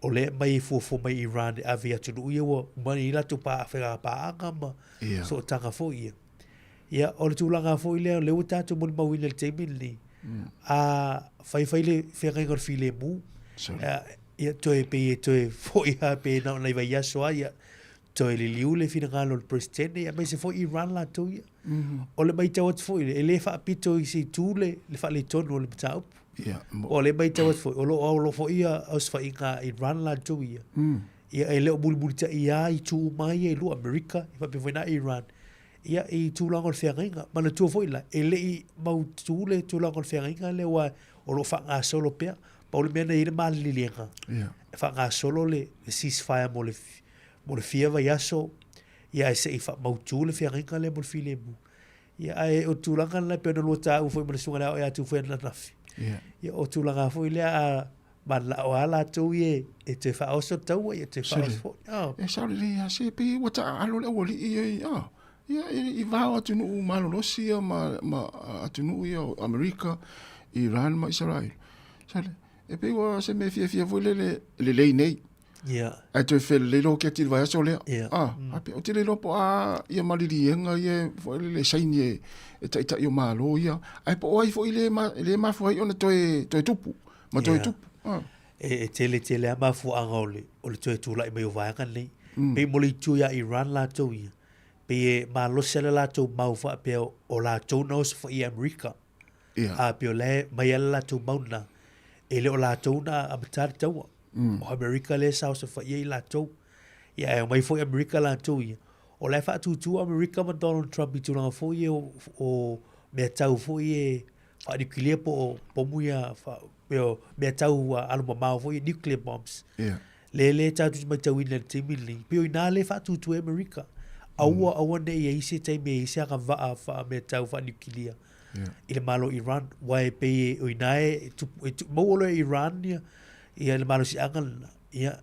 o le mai fo mai Iran avia tu ia o mai ila tu pa fa pa ngama. So tanga fo ia. Ia o le tu langa fo ile le uta tu mo mau ile te mili. A fai le ngai file mu. Ia toe pe toe foi ha pe na nei vai aso ia toe le liu le fina ngalo le presidente ia mai se foi Iran la to ia o le mai tawat foi le fa pito i si tule le fa le tono le tau o le mai tawat foi o lo foi ia os fa inga Iran la to ia ia ele o bulbul ta ia i tu mai e lu America fa pe foi na Iran ia i tu lango le feringa ma le tu foi la ele i mau tule tu lango le feringa le wa o lo fa nga solo pe Paul mena ira mali lenga. Fa nga solo le ceasefire mo le fia va yaso. Ia se ifa mautu le fia ringa le mo file mu. Ia ai o tulanga le pena lota u foi mo sunga la ia tu foi na nafi. Ia o tulanga foi le a man la o ala tu ye e te fa oso tau ia te fa oso. E sa le ia se pe wata alo le woli ia. Ia i va o tunu malo losia ma atunu ia Amerika, Iran ma Israel. Sale e pe wa se me fia vole le nei. A to fe le lo ke til va so le. A pe o te le lo po a ia maliri nga ye fo le saini e ta yo malo ia. Ai po ai fo le ma fo ona to tupu. Ma to tupu. E tele ma fu angole o le to la me va kan le. Pe mo le tu ya Iran la to ia. Pe ma lo sele la to ma fa pe o la to no fo i America. A pe le mai la to mauna. Ele o la tona a batar taua. O Amerika le sa o fa ye la to. Ia mai foi Amerika la to ia. O le fa tu Amerika ma Donald Trump i tu na fo ye o me tau fo ye fa di kilia po muia fa me tau alma ma fo ye nuclear bombs. Le tau tu mai tau ina timili. Pe ina le fa tu Amerika. Aua ne ye ise tai me ise ka va fa me tau fa nuclear. Ile malo Iran wai pe o inae mo lo Iran ia le malo si angal ia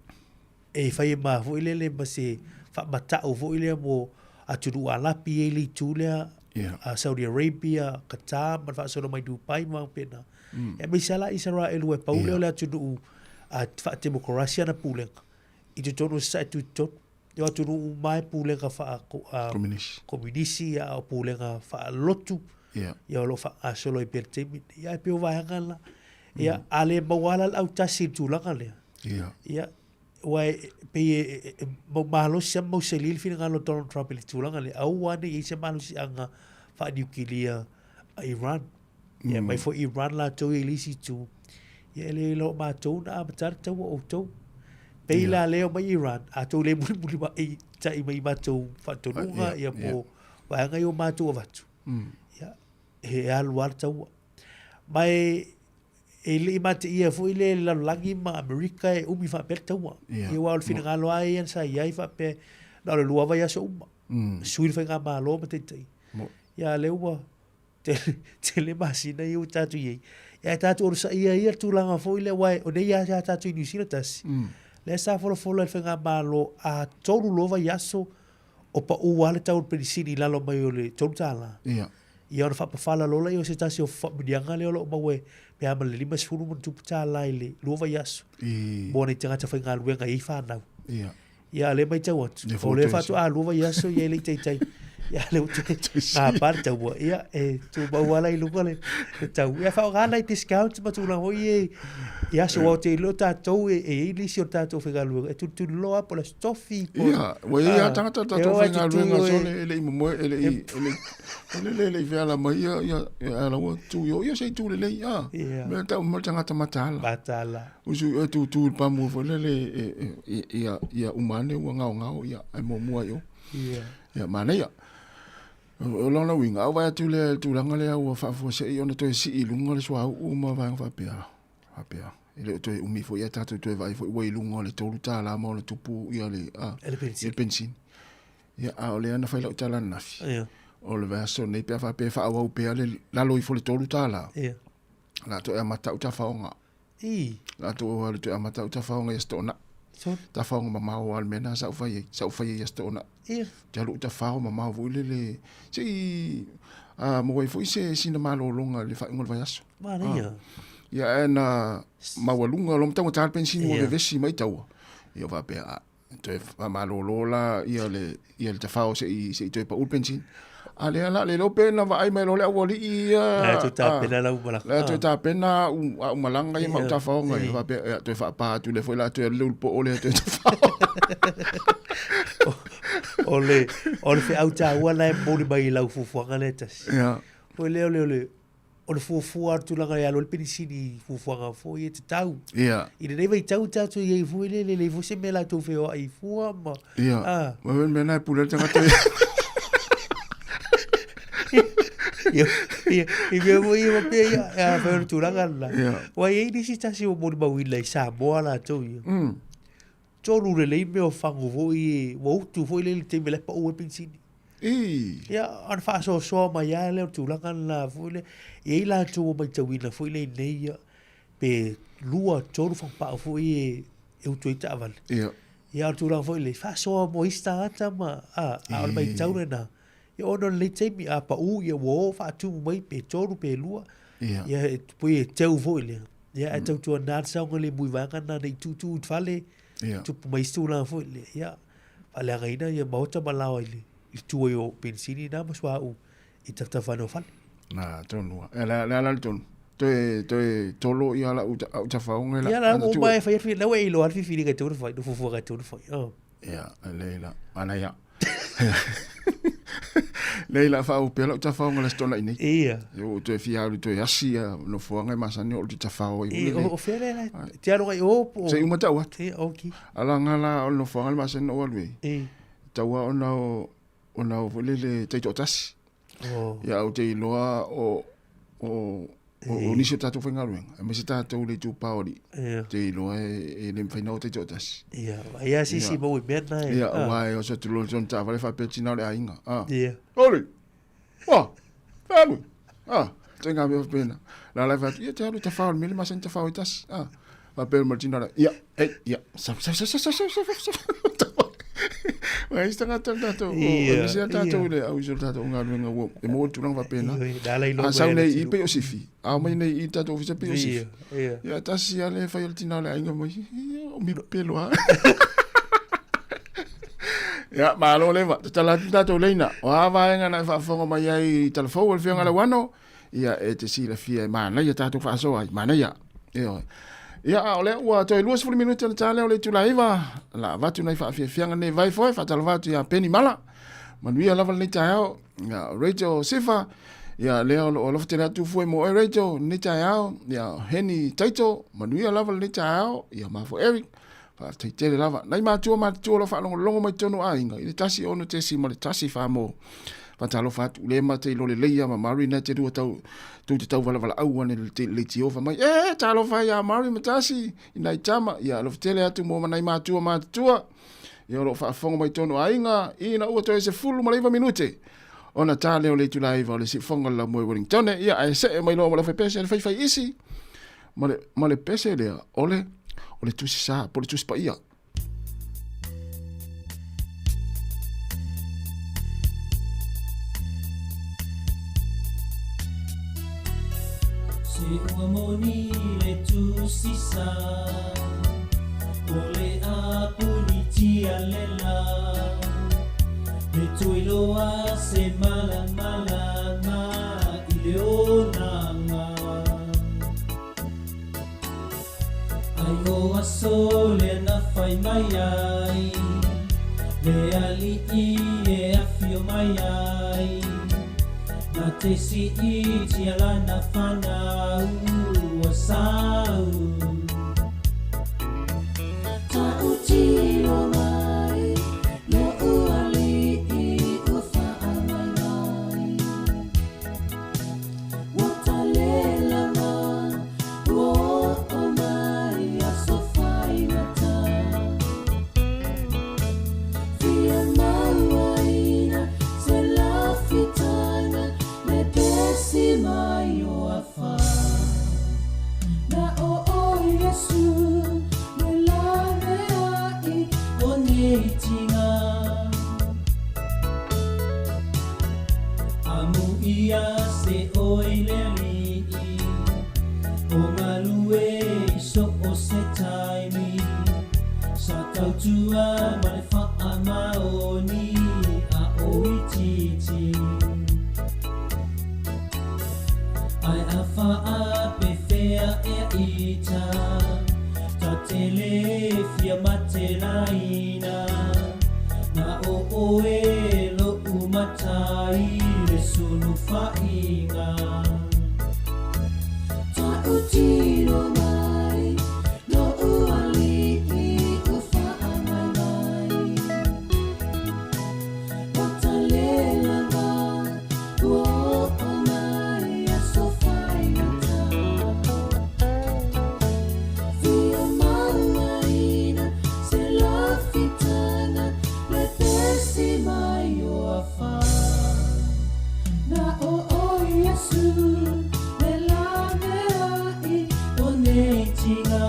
e fai ma fo ile le base fa mata o fo ile mo atu ala pi ele tule a Saudi Arabia Qatar ma fa so mai Dubai ma pena e me sala Israel we paulo le atu a fa democracia na pule i tu tono sa tu tot yo atu mai pule ka fa komunisi a pule ka fa lotu ia lo fa asolo i pertemi ia pe va ngala ia ale mawala au tasi tu langa le ia wai pe mo malo sia mo se lil fina ngalo Donald Trump le tulanga le au ane i se malo si anga fa nuclear Iran ya mai fo Iran la to ilisi tu ya le lo ma to na batar to o to pe la le mai Iran a to le muri ba i tai mai ma to fa to lunga ya po wa nga yo ma to va tu ya he al war to mai ele mate ia fo ile la langi ma America e umi fa per taua e wa fina ngalo ai en sa ia fa pe na le lua vai aso sui fa nga ma lo mate tai ya le wa te masina i tatu ye ya tatu or sa ia tu langa fo ile wai o nei ya tatu New Zealand tas le sa fo fa nga ma lo a tolu lo vai aso o pa u wale tau pedicini la lo mai o le tolu tala ia ona faapafala lola i o se tasi o faamiliaga le o loo maue pe ama le 5 mo tuputala i le lua vai aso mo nei tagata faigaluega iai fanau ia le mai tau atu o le faatuʻalua vai aso ia i le itaitai ia le gapale taua ia e tumauala i luga le tau ia faogala i discount matulaga foi e aso o te lo tatou e i lisi o tatou faigaluega e tutulu loa po le stofi ia ua ia tagata tatou faigaluega so le imomoe le veala mai ia ala ua tu ia sei tu le ia me tau mo tagata matala usu e tu pamu fo le ia umane ua ngao ia ai momua io ia mana ia o lona winga au vai tu le tulanga le au fa fo se ona to si ilunga le swa u ma va fa pea ele to umi fo ia tatu to vai fo i lunga le tolu tala mo le tupu ia le le pensin ia a ole ana fa le tala nafi o le verso nei pe fa pe fa au pe le la lo i fo le tolu tala la to e mata uta fa onga la to le to e mata uta fa onga stona ta fa onga ma o al mena sa fa ye stona ja lu ta fa onga ma vo le si mo i fo se sina malo longa le fa ngol vai aso ia na mawalunga lo mtanga tal pensin mo vesi mai tau ia va pe to fa malo lola ia le te fa o se to pa ul pensin ale ala le lo pena va ai mai lo le woli ia to ta pena la umala la to ta pena umalanga ia ma ta fa nga ia va pe to fa pa tu le foi la to le po ole to fa ole fe auta wala mo le mai la fu ngaletas ia ole o le fuafua tulaga ia lo le penisini fuafuaga foi e tatau ia ina nei vaitau tatou iai foi le foi se mea latou feoaʻi fua ma ia ma mena e pule tagata i mea foi ia mapea ia faona tulaga la ua iai nisi tasi o moni mauina i Sāmoa latou ia tolu lelei mea o fago foi e ua utu foi le teimi le paʻu e penisini ia ana faasoasoa mai ia lea o tulaga la foi le iai latou mai tauina foi leinei ia pe lua tolu fagapaa foi e utu ai taavale ia o tulaga foi le faasoa mo isi tagata ma o le maitau lena ia ona lelei taimi a paʻu ia ua o faatumu mai pe tolu pe lua ia e pui e teu foi lea ia e tautuana tasauga le muivaga na nei tutu i fale tupu mai isi tulaga foi lea ia faaleagaina ia maota malao ai le i tua o pensini na maswa u i tatafano fal na tonua la ton to tolo ia la u tafaunga la ia la o mai fa ia la we lo alfi fili ga tonu fai do fufu ga tonu fai ia leila ana ia leila fa u pela tafaunga la stona ini ia yo to fia to asia no fuanga masani o tafao i o fele la tiaro ga o se uma tawa okay ala ngala no fuanga masani o alwe tawa ona o le te totasi ya o te loa o nisi tatu whaingaruenga me se tatu le tu paori te loa e le mwhaina o te totasi ia sisi mau i mena ia wai o sa tu lo son ta vale fa petina le ainga ole falu tenga me pena la la fa ia te alu te faul mili ma sen te faul tas va per martina ia sa Wai stanga tanto o nisi tanto le au iso tanto nga nga wo e mo tu nang va pena a sa nei i pe o sifi a mai nei i tanto ofisa pe o sifi ya tasi ale fa il tina le ainga mo o mi pelo ha ya ma lo le va tala tanto leina wa va nga na fa fongo mai ai telefon fi nga le wano ya e te si le fia ma na ya tanto fa so ai ma na ya Ia ole ua toi 20 minuta na tale ole tulaiva la vatu nai fa fianga ne vai foi fa tala vatu ya peni mala manuia lava ni tao ya radio sifa ya leo o lo tena tu foi mo radio ni tao ya heni taito manuia lava ni tao ya ma fo Eric fa tele lava nai ma tu lo fa longo mai tonu ainga i tasi ono te si mo tasi fa mo patalo fat le mate lo le leia ma marina te du tau tu te tau vala au ane le ti ova mai talo fa ya mari matasi ina chama ya lo tele atu mo mai matua ya lo fa fongo mai tono ainga ina u to se fulu mai 20 minute ona tale o le tu live le si fongo la mo Wellington ya ai se mai lo mo fa pese fa isi mo le pese le ole tu si sa por tu spa ia Uamoni le tu sisa Ole apuni tia lela Le tuiloa se mala ma ileonanga Ai o asole na fai mai ai Le ali e afio mai ai Na te si iti ala na whanau wasau Ta uti o mai Lo uali i ufa amai mai Wata lela ma Wo o mai a sofai na ta Fia mauaina Se la fitana Pesi mai o afa Na o Yesu Me la mea I o neitinga Amu ia se oileli O ngalue so o se taimi Sa tautua mai wha maoni A o ititi Ai afa a pe fea e ita Ta tele fia matelaina Na o e lo umatai le sunu fainga Ta utino mai Lo uali I ufa amai mai Wata lela ma Wo o mai a sofainata Via mauaina Se la fitana Le pesi mai o afa Na o Yesu Le la mea I o neitinga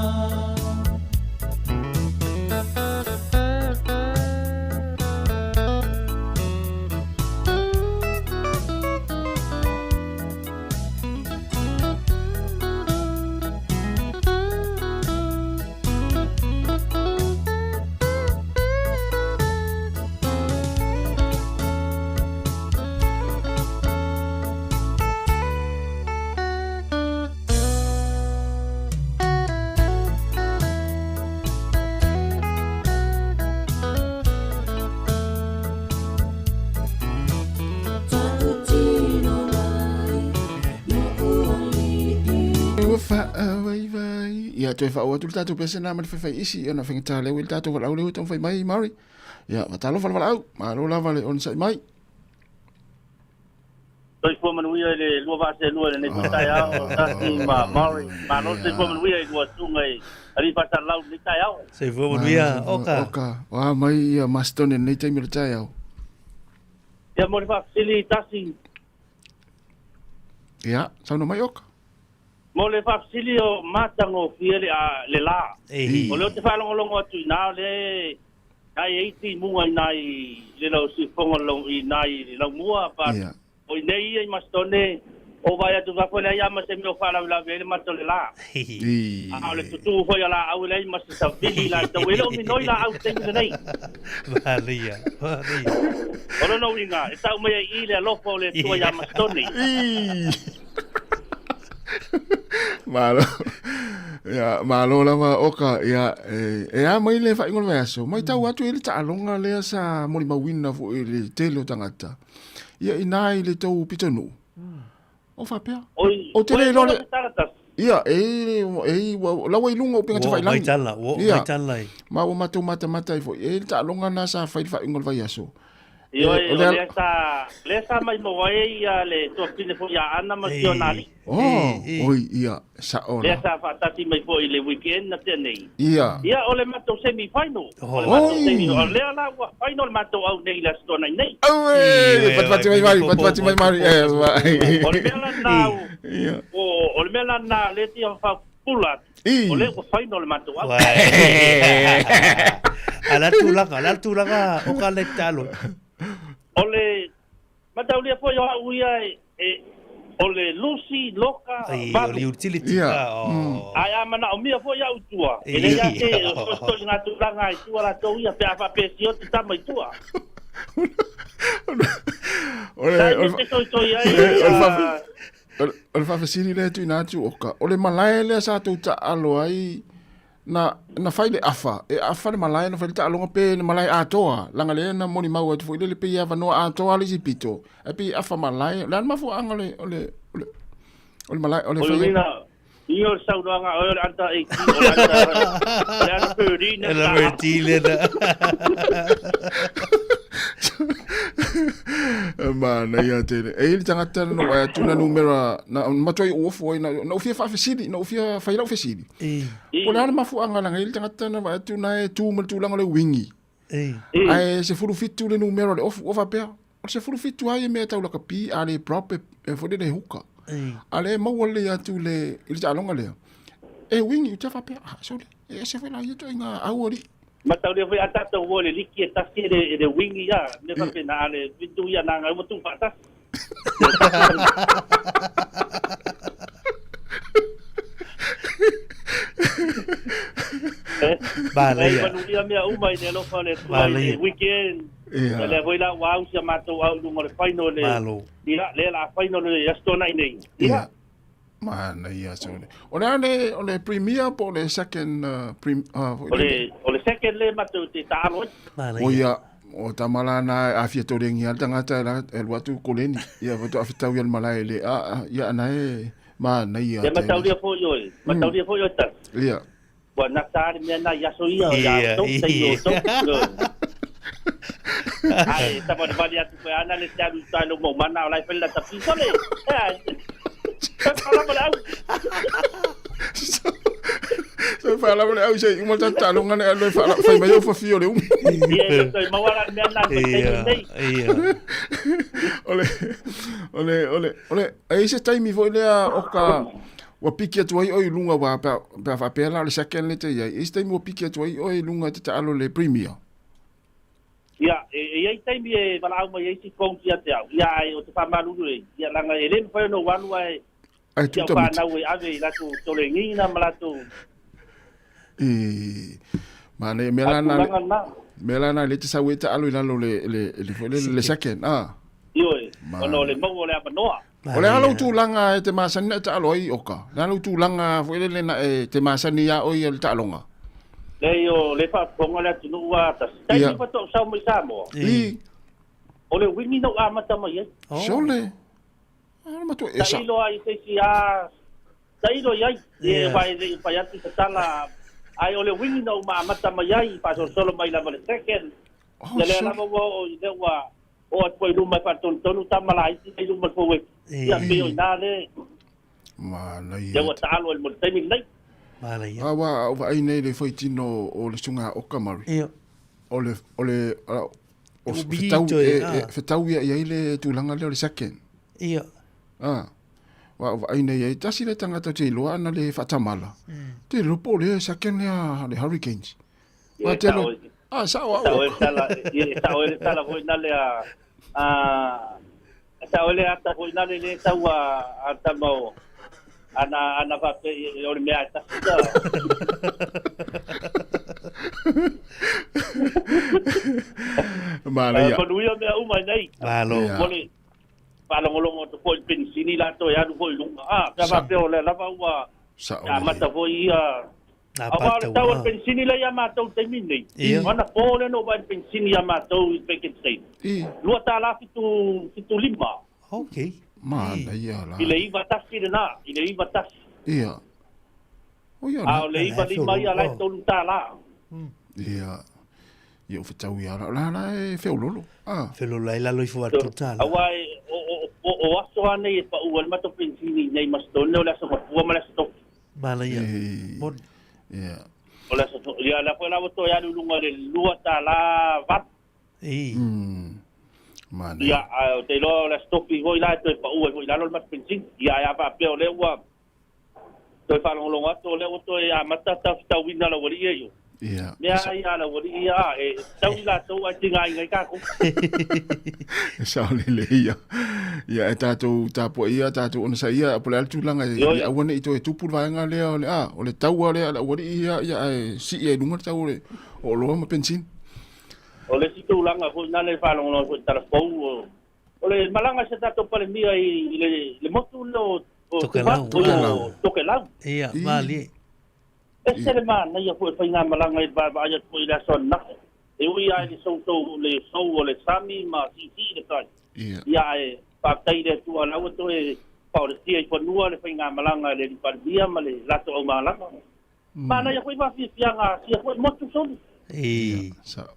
ia toi fa o tu tatu pese na mai fa isi ona finga tale wil tatu wala au le ton fa mai mari ia matalo fa wala au ma lo lava le on sai mai toi fo man wi le lo va se lo le ne ta ya o ta si ma mari ma no se fo man wi lo tu ngai ari pa ta lau ni ta ya se fo man wi oka wa mai ia maston ne tai mi ta ya ia mo fa sili tasi ia sa no mai oka mo le fa sili o matango fiele a le la o le te fa longo tu na le ai iti mua nai le lo si fongo lo i nai lo mua pa o nei ai mastone o vai tu va fole ya ma se mi o fa la vele ma tole la a le tu fo ya la au le ma se vili la to we lo mi noi la au te nei valia o no inga e tau me i le lo fo le tu ya mastone malo Ya, malo lava oka ya mai le fa ingol vaso. Mai tau atu ele ta'alonga le sa moli mawina fu ele telo tangata. Ia inai le tau pitonu. O fa pea. O tele lole. Ia lawa ilunga o pinga te failangi. Mai tala. Ma o matu mata fo ele ta'alonga na sa fa ingol vaso. Lesa mai mo wai ia le to pine fo ia ana ma sionali. Oi ia sa ona. Lesa fa tati mai fo ile weekend na tene. Ia ole mato semi final. Ole mato semi ole ala final mato au nei la sto nei. Pat mai mari. Ole mela na. Ole mela na le ti fa pulat. Ole ko final mato au. Ala tulanga o ka le talo. Ole mataulia po yo uia ole Lucy loka ole utility ai amana o mia po ya utua ele ya te sto nga tulanga i tua la to ia pe fa pesio ti tama i tua ole fa fasiri le tu na tu oka ole malai le sa tu ta alo ai na faile afa le malai na faile ta alonga pe na malai atoa langa le na moni mau tu ile pe ia no atoa le sipito e pe afa malai la ma fu anga ole malai ole faile io saudanga ole anta e ki ole anta la perina la vertile mana ia te e il tangata no e tuna numero na matoi ofo na ofia fa fasidi na ofia fa ila fasidi ona ma fu anga na il tangata na va tuna e tu mal tulanga le wingi ai se fulu fitu le numero le ofa pe se fulu fitu ai me ta la kapi ale prop e fo de huka ale ma wole ya tu le il talonga le e wingi tu fa pe so e se fa la ito nga awori matau le foi atata o le liki e tasi de wingi ya ne fa pena le vitu ya na nga motu pata vale ya ya me uma ne lo fa le weekend le foi la wow se mato au no le final le la final ya sto na nei ya mana ia sone ole premier po le second ole second le mato te talo o ia o tamala na afia to rengi al tangata el watu koleni ia watu afita wi al malai le ia na mana ia ya mato dia fo yo ta ia wa na tari me na ya so ia ya to te yo to ai tama de valia tu ana le talu talo mo mana la fella ta pisole so fala vale au sei uma tata longa ne alo fala fai mai fa fio le ia so ma wala me na ole ai se tai mi vo le oka wa piki tu ai oi lunga wa pa fa pela le second le te ia is tai mo piki tu ai oi lunga te alo le premier ia ai tai mi e wala au mai si kong tia te au ia ai o te fa malu ia langa ele fa no wanu ai ai tu ta na we ave la tu tolengi na malato mane melana le te sawe ta alo ilo le second io ono le mo le apa noa ole alo tu langa te masani ta alo i oka alo tu langa foi le na te masani ya oi el ta longa le yo le fa ponga le tu wa ta tai fa to sa mo Sāmoa ole wingi no amata mai sole ma tu esa tai lo ai se sia tai lo ai e vai de vai ati tala ai ole wingi no amata mai ai pa solo mai la le second le la mo o de wa o poi lu mai pa ton tonu tamalai ai lu mo fo we ya pe o na le ma na ia wa talo el mo temi nei vale ia wa ai nei le foi tino o le sunga o kamaru ole o fetau ia ile tu langa le second ia wa ai nei ai tasi le tangata te loa na le fatamala te lupo le second le hurricanes wa te lo sawa sala foi na le saole ata foi na le tawa ata mo ana va pe o me ata mala ya ko luia me uma nei palo ngolongo to foi pensini la to ya no foi lunga ka va pe o le lava ua Sa Ya mata fo ia. Awa le tau pensini la ia matou te mini. Mana pole no ba pensini ia matou I peken sei. Lua ta la fitu lima. Okay. Mana ia la. Ile iwa tasi na, ile iwa tasi. Ia. O ia. Le iwa lima ia la tolu ta la. Ia. Ia o fitau ia la e feo lolo. Feo la ila loi fo atu ta. Awa o aso ane e pa ua matou pensini nei mastone o la so ua mala sto. Mala ia. Mon. Ia. O la so ia la foi la to ia lunga le lua ta la vat. Mana. Ia te lo la stopi voi la to pa ua voi la lo mat pensin. Ia pa pe o le ua. To fa lo lo ato le o to ia mata ta wina la wori ia. Ia. Mea ia la wori ia e tau la to a tinga ngai ka ko. Sa le ia. Ia e tātou tāpua ia, tātou ona sa ia, apole altu langa, ia wana I to e tupu vaenga lea, o le taua lea, la wari ia e si ia lunga tau le, o loa ma pensin. O le situ langa, ko nale whalongo no, ko tara pou, o le malanga se tātou pale mia I le motu lo, toke lau. Ia, mali. E sere maa, na ia ko e whainga malanga I ba aia ko I la son nake. E ui ai le sou le sou o le sami, ma si le kai. Ia e, patai le tua lau to e paure tia I ponua le whainga malanga le riparbia ma le lato au malanga. Mana ia koe wafi fianga sia koe motu soni. Sa,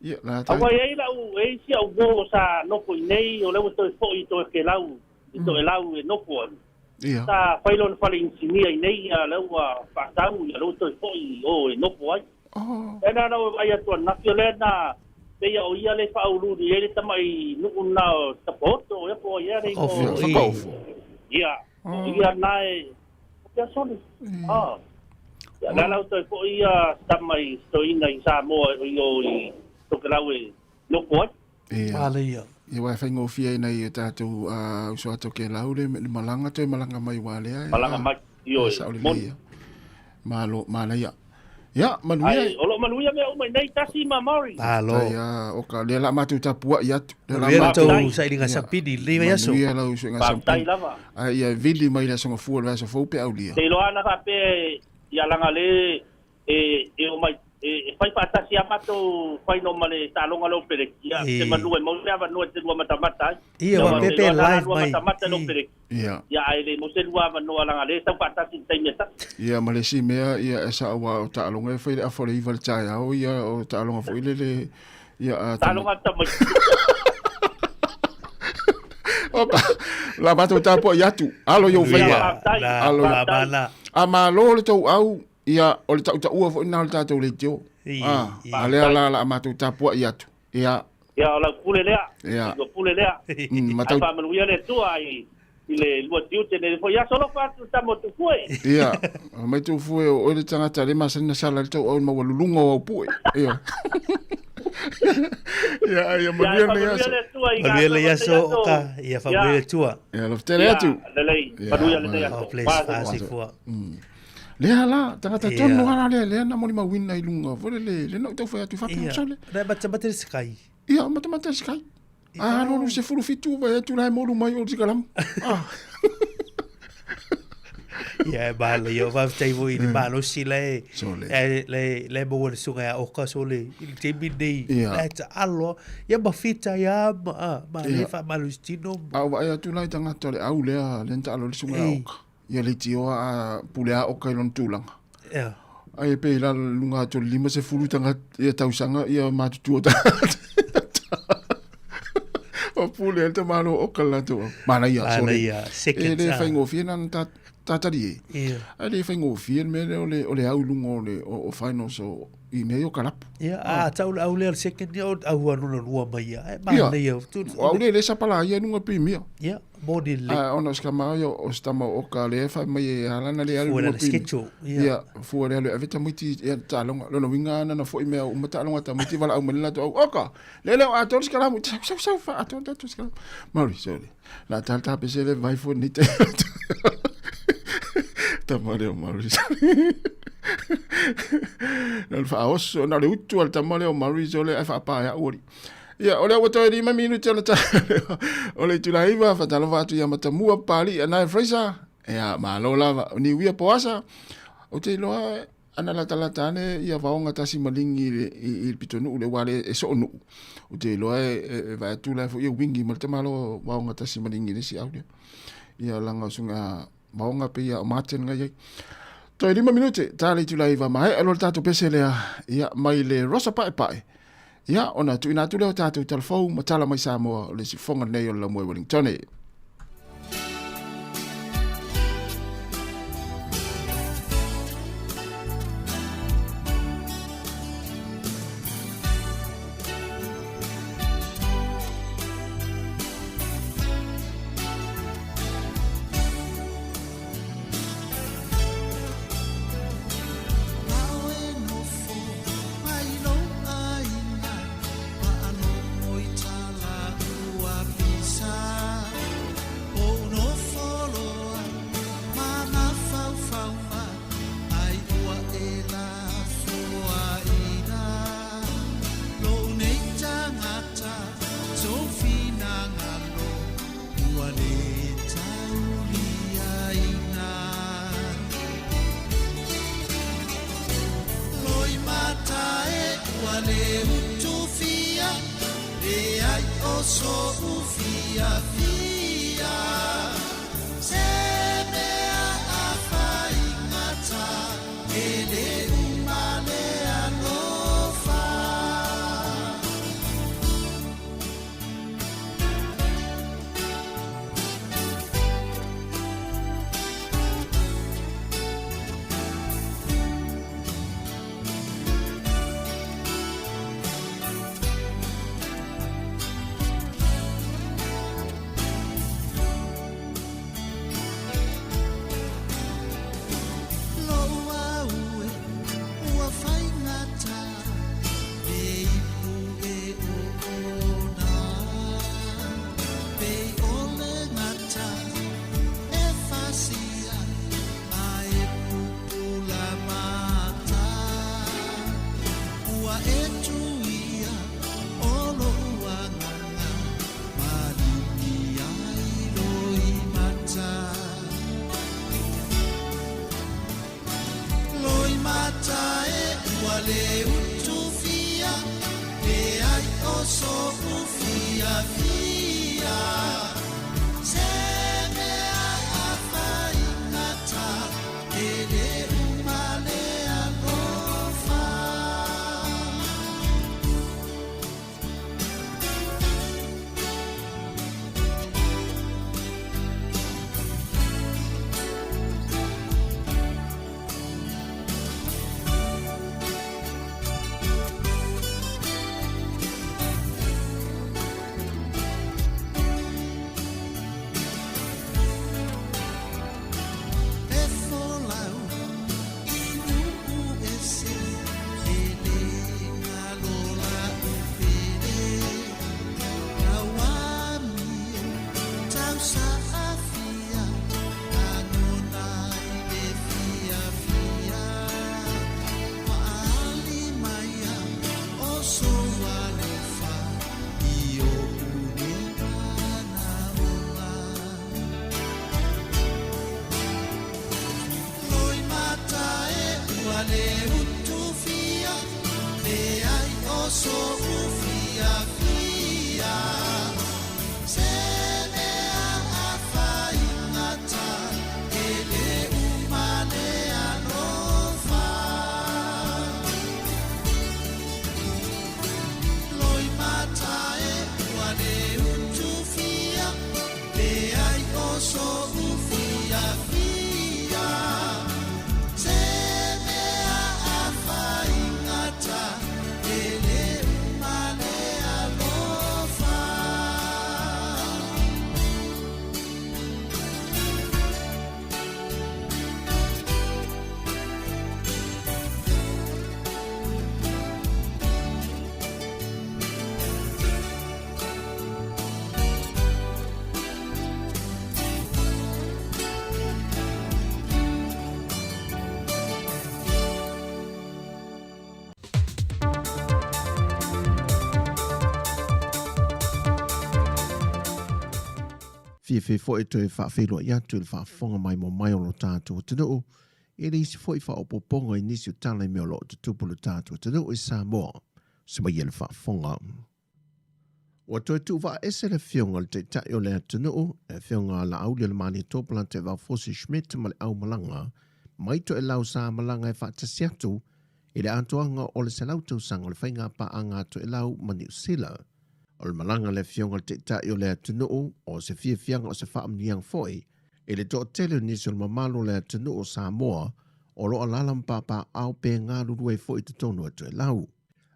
ia, la tai. Awa e lau, e sia au go sa noko I nei, o leu to e fo I to e ke lau, I to e lau e noko anu. Sa whailon whale insinia I nei, a leu a whakau, a leu to e fo I o e noko ai. E na rau ai atua nakio le na, Peia o ia le whaururi, e le tamai nuku na tapoto, e po ia rei ko. Whakaofo. Ia, ia nae, kia soni. Ia, la lau toi po ia tamai stoina I Sāmoa, I tokerau e loko ai. Ia. Ia wai whaingo fia nei e tātou usua toke lau le malanga toi malanga mai wale. Malanga mai, io e. Mon. Malo ia. Ya, manuia. Olo manuia me umai nei tasi ma Maori. Alo. Ya, oka le la matu tapua ia. Le to sa ringa sapidi le ia so. Manuia la usu nga sapidi. Ai ia vili mai la songa fu la so fu pe aulia. Te lo ana ka pe ia langa le e umai e fai pa tasi amato fai no male talonga lo pere ia te manu e mo le ava no te mo mata. Ia wa pepe live mai. Mata lo pere. Ia. Ia ai le mo se lua no langa le sa pa tasi tai meta. Ia malesi mea ia esa wa ta longa foi le afore iva le tai au ia o ta longa foi le ia ta longa ta mai. Opa la bato ta po ia tu alo yo foi alo la bala ama lo le tau au ia o le tau ua foi na le tau le tio ale la mato ta po ia tu ia la pule lea ia pule lea matau fa manuia le tu ai ile lua tiu te ne foi ya solo fa tu tamo tu foi ia mai tu foi o le tangata le masana sala le tau o ma walulunga o pu ia ia manuia le ia so ka ia fa le tua ia lo tere tu le manuia le ia fasi fua le ala tangata tonu ala le na moni ma wina I lunga vole le no tau fa tu fa sole le bata skai ia mata skai no se fulu fitu vai tu lai molu mai o tikalam ia ba le yo va tai voi ni ba lo si le le bo le sunga o ka so le te bi dei ta allo ia ba fita ia ma le fa malustino au ia tu lai tanga tole au le ta allo le sunga o ia le tio a pulea o kai lon tulanga ia ai pe la lunga to lima se fulu tanga ia tausanga ia matu ta o pulea te malo o kala to mana ia second le faingo fina tatari ale faingo fina me o le au lunga o final so I meio kalapu ia tau au le second ia au anu lua mai ia mana ia tu au le sapala ia nunga primia ia model ona skama o stama o ka le fa mai halana le alu ia fu le alu aveta muti ia talonga lo winga na fo email o matalonga ta muti wala au menla to oka le a tor skala muti sa fa aton ta skala mari sorry la talta pese le vai fo nite ta mari nal fa osso na le utu al tamale o mari sole fa pa ya ori ia ole o to di ma minuto le ta ole tu la iva fa talo va tu ya mata mua pali ana fresa Ea, malo lava. Ni wia poasa, o te loa, ana la talatane, ia vaonga tasi malingi i pitonu, le wale e so nu. O te loa e vai tula fo ia wingi, ma te malo vaonga tasi malingi nisi au le. Ia langa sunga vaonga pe ia o maten ngai. Toi 5 minute, tale tu lai va mai, alo tato pese lea, ia mai le rosa pae pae. Ia, ona tu ina tu leo tato telefou, matala mai Sāmoa, le si fonga nei o la moe Wellington. Fie fo e toi whaafelo ia tu le whaafonga mai mo mai o lo tātua tunu. E le isi fo i whaopoponga i nisi o tala i mea lo te tupulu tātua tunu i Sāmoa. Sima ia le whaafonga. Wa toi tu wa ese le fionga le te tai o le tunu. E fionga la au le mani topula te wa fosi Schmidt ma le au malanga. Mai to e lau sa malanga e whaatasiatu. I le antoanga o le selautu sanga le whainga pa anga to e lau mani usila. O le malanga le fionga te tai o le atunuu o se fia fianga o se whaamniang foi. E le to tele nisi o le mamalo le atunuu o Sāmoa o lo alalam papa au pe ngā rurue foi te tonu atu e lau.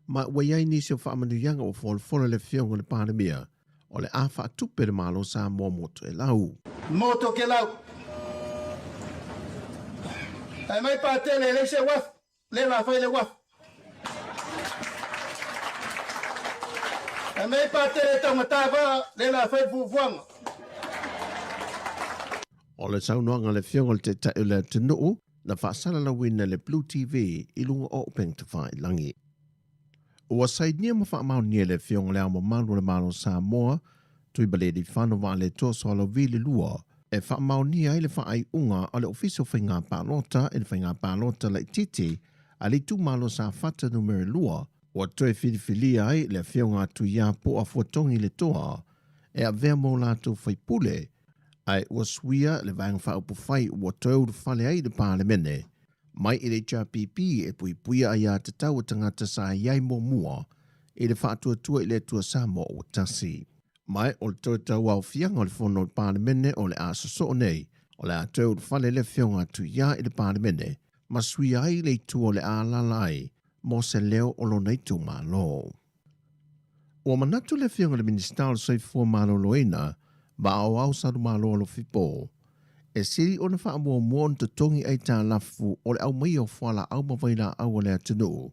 Ma waiai nisi o whaamanianga o folfola le fionga le pānemia o le awha tupe le malo Sāmoa moto e lau. Moto ke lau. Ai mai pātele le se waf. Le la fai le waf. Ai mai pātele tangatawa le la fai fufuanga. O le saunoanga le fionga le te tai o le atunuu na whaasala la wina le Blue TV i lunga o peng te whai langi. Ua sainia ma whaamau nia le fionga le ama malu le malo Sāmoa tui bale di whanua le toso ala vile lua e whaamau nia i le whaai unga o le ofiso whainga pālota e le whainga pālota le titi a li tu malo sa whata numere lua ua toe whiliwhilia ai le fionga tu ia po a fuatongi le toa e a vea mō lātou whaipule ai ua suia le vang whaupu whai ua toe uru whale ai le pālemene mai i le JPP e puipuia ai a te tau tangata sa iai mō mua i le whaatua tua i le tua Sāmoa o tasi. Mai o le toe tau au fianga o le whono le pālemene o le asaso nei o le a toe uru whale le fionga tu ia i le pālemene ma suia ai le tua le alalai mo se leo o lo nei tu malo. Ua manatu le fionga le minister soi fua malo loina ba au saru malo lo fipo. E siri o na wha mua mua te tongi ai tā lafu o le au mai o whala au mawaila au le atunu.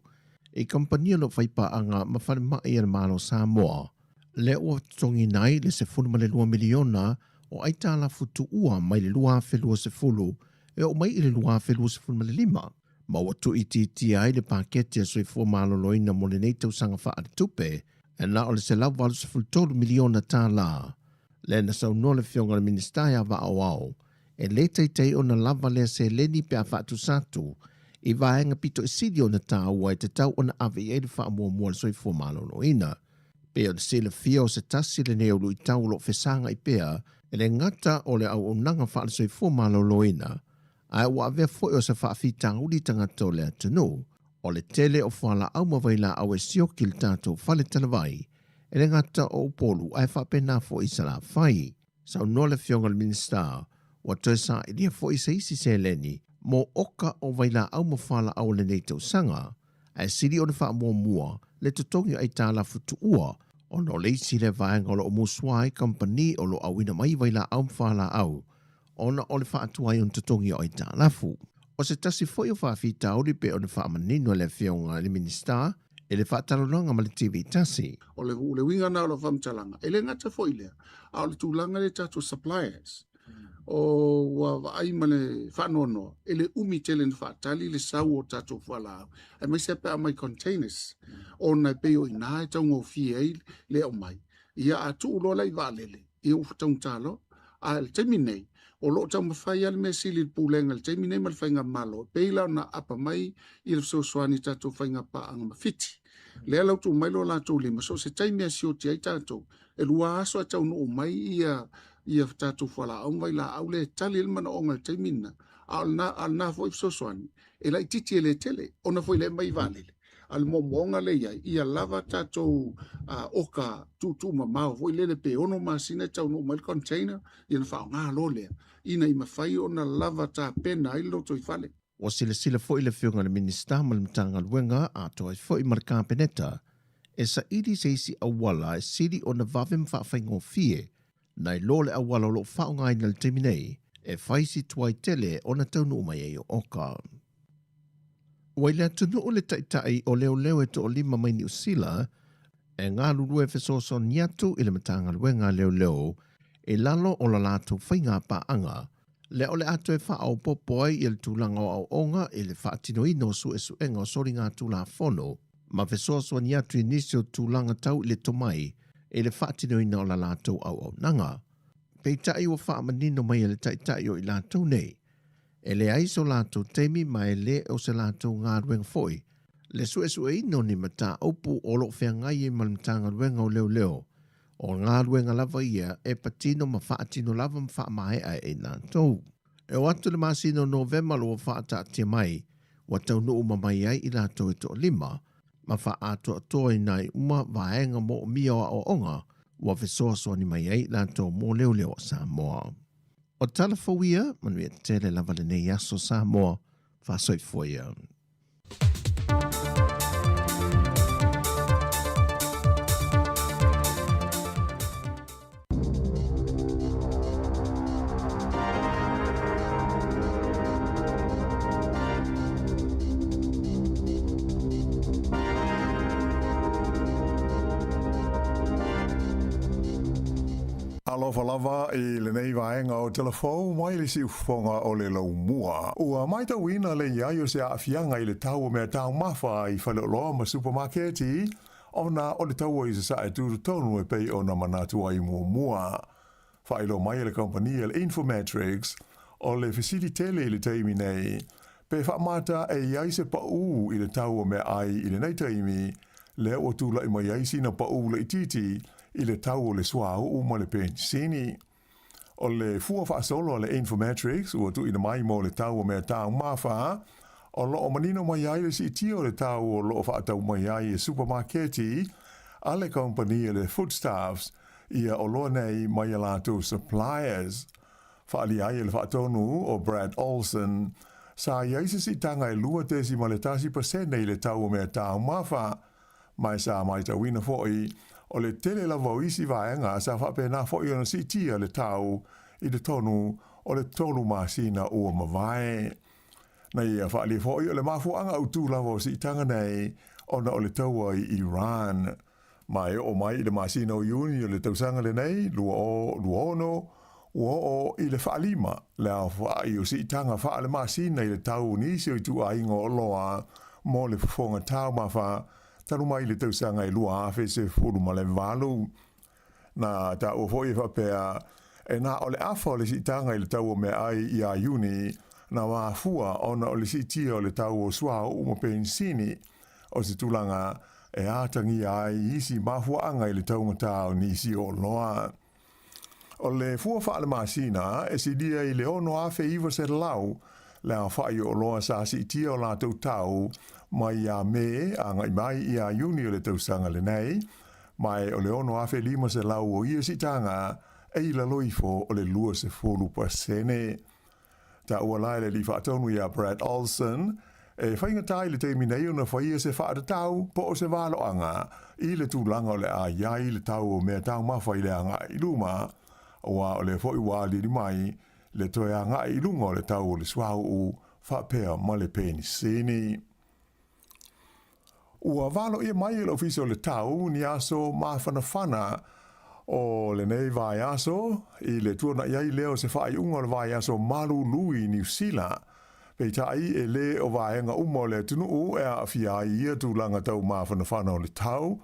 E kampania lo whaipa anga ma whare mai e malo Sāmoa. Le ua tongi nai le se fulu ma le 2 miliona o ai tā lafu tu ua mai le lua whelua se fulu e o mai i le lua whelua se fulu ma le 5. Ma ua tu i ti ai le pakete a soi fua malo loina mo le nei tau sanga wha ati tupe e na o le se lau walu se fulu 3 miliona tā la. Le na sau no le fionga le ministaia wa au au. E le teitei o na lava lea se leni pe a whaatu satu i vaenga pito e sidi o na tāua e te tau o na awe e le wha mua mua le soi fua malo loina. Pe o se le fia o se tasi le neolu i tau lo fesanga i pea e le ngata o le au o nanga wha le soi fua malo loina. Ai ua avea foi o se wha fita udi tangata o le atunu. O le tele o whala au mawaila au e sioki le tātou whale talawai e le ngata o upolu ai wha pena fo i sala whai. Sau no le fionga le minister wa toe sa i lia fo i se isi se leni mo oka o waila au mawhala au le nei tau sanga ai siri o le wha mua mua le tutongi ai tāla futu ua o no leisi le vaenga o lo muswai company o lo awina mai waila au mawhala au ona o le wha atuai on tutongi o ai tāla fu. O se tasi foi o wha fita ori pe o le wha manino le fionga le minister e le wha talonanga ma le TV tasi. O le winga na o le whamtalanga e le ngata foi lea a o le tūlanga le tatu suppliers. O wa ai mane whanono e le umi tele ni whaatali le sau o tato whala e mai sepe a mai containers o na peo i nā e taungo fie ei le o mai ia a tu ulo lai waalele i o taung talo a le teimi nei o lo tau mawhai ale me sili pulenga le teimi nei mal whainga malo peila na apa mai i le sosoani tato whainga pa anga mawhiti le alau tu mai lo la tu lima so se teimi a sioti ai tato e lua aso a tau no mai ia tatu whala au mai la au le tali il mana onga te mina al na foi sosoani e lai titi le tele ona foi le mai valele al momonga le ia lava tatu oka tu mamao foi le pe ono masina tau no mai container ia fa nga lo le ina i mafai ona lava ta pena i lo toi fale o sile foi le fionga le minister mal mtanga luenga a toi foi marka peneta e sa idi se isi awala e siri o na vavem whaafengo fie nai lole awala lo whaongai nal teminei e whaisi tuai tele o na taunu mai e o oka. Waila tunu o le taitai o leo e to o 5 mai ni usila e ngā lulu e fesoso niatu i le matanga luenga leo e lalo o la lātou whainga pa anga le o le atu e whaau popoi i le tūlanga o onga i le whaatino ino su e su enga o sori ngā tūla fono ma fesoso niatu i nisi o tūlanga tau i le tomai e le whaatino ina o la lātou au nanga. Pei tai o wha manino mai le tai tai o I lātou nei. E le ai so lātou teimi mai le o se lātou ngā ruenga foi. Le sue ino ni mata opu o lo whea ngai e malimtanga ruenga o leo. O ngā ruenga lava ia e patino ma whaatino lava ma wha mai e lātou. E o atu le masino November lo whaata tia mai, wa tau nuu ma mai ai I lātou e to lima, ma wha ato atoa nai uma vaenga mo mia o onga, wa fesoa soa ni mai ai lātou mo leo Sāmoa. O talafawia, manuia tele lava le nei aso Sāmoa, whasoi foia. Alofa lava I le nei vaenga o telefou mai le si ufonga o le lau mua. Ua mai tau ina le iai o se afianga I le tau mea tau mafa I whale loa ma supermarketi ona o le tau I se sa e tūru tonu e pei o na manatua I mua. Whaelo mai le kompania le Infometrics o le facilitele I le teimi nei. Pe whamata e iai se pau I le tau mea ai I le nei teimi le o tūla I mai ai sina pau le ititi I le tau o le suau o mo le pensini. O le fua whaasolo le Infometrics ua tu ina mai mo le tau o mea tau mawha, o lo o manino mai ai le si tio le tau o lo o whaatau mai ai e supermarketi, a le kompania le foodstuffs, ia o lo nei mai alato suppliers. Whaali ai le whaatonu o Brad Olson, sa iai se si tanga e lua tesi ma le tasi pasene I le tau o mea tau mawha, mai sa mai tawina foi, o le tele la voisi vaenga sa whapena fo I ona si tia le tau I le tonu o le tolu masina ua mawai. Na ia whaali fo I o le mafuanga utu la voisi tanga nei ona o le taua I Iran. Mai o mai I le masina o Iuni o le tausanga le nei, lua ono, ua o I le whaalima, lea whaai o si tanga whaale masina I le tau nisi o I tu aingo o loa mo le fonga tau mawha, tanu mai le tausanga I lua afe se furu ma le valu. Na ta o foi whapea, e na o le afa o le si tanga I le tau o mea ai I a Iuni, na wafua ona o le si tia o le tau o sua o mo pensini, o se tulanga e atangi ai isi mafuanga I le tau ngatau nisi o loa. O le fua whaale masina, e si dia I le ono afe iwa se lau, lea whai o loa sa si tia o la tau, mai a me a ngai mai I a Iuni o le tausanga le nei, mai o le ono afe lima se lau o ia si tanga, e I la loifo o le lua se folu pasene. Ta ua lai le li whaatonu I a Brad Olson, e whaingatai le teimi nei o na whaia se whaatatau, po o se waloanga, I le tūlanga o le a iai le tau o mea tau mawhai le anga I luma, oa o le fwoi wali li mai, le toe anga I lunga o le tau o le swau u, whapea ma le peni sini. Ua valo ia mai le ofisio le tau ni aso mawhanawhana o le nei vai aso I le tuana iai leo se whai unga le vai aso malu lui New Zealand. Pei tai e le o vaenga umo le tunu u e a fia ia tūlanga tau mawhanawhana o le tau.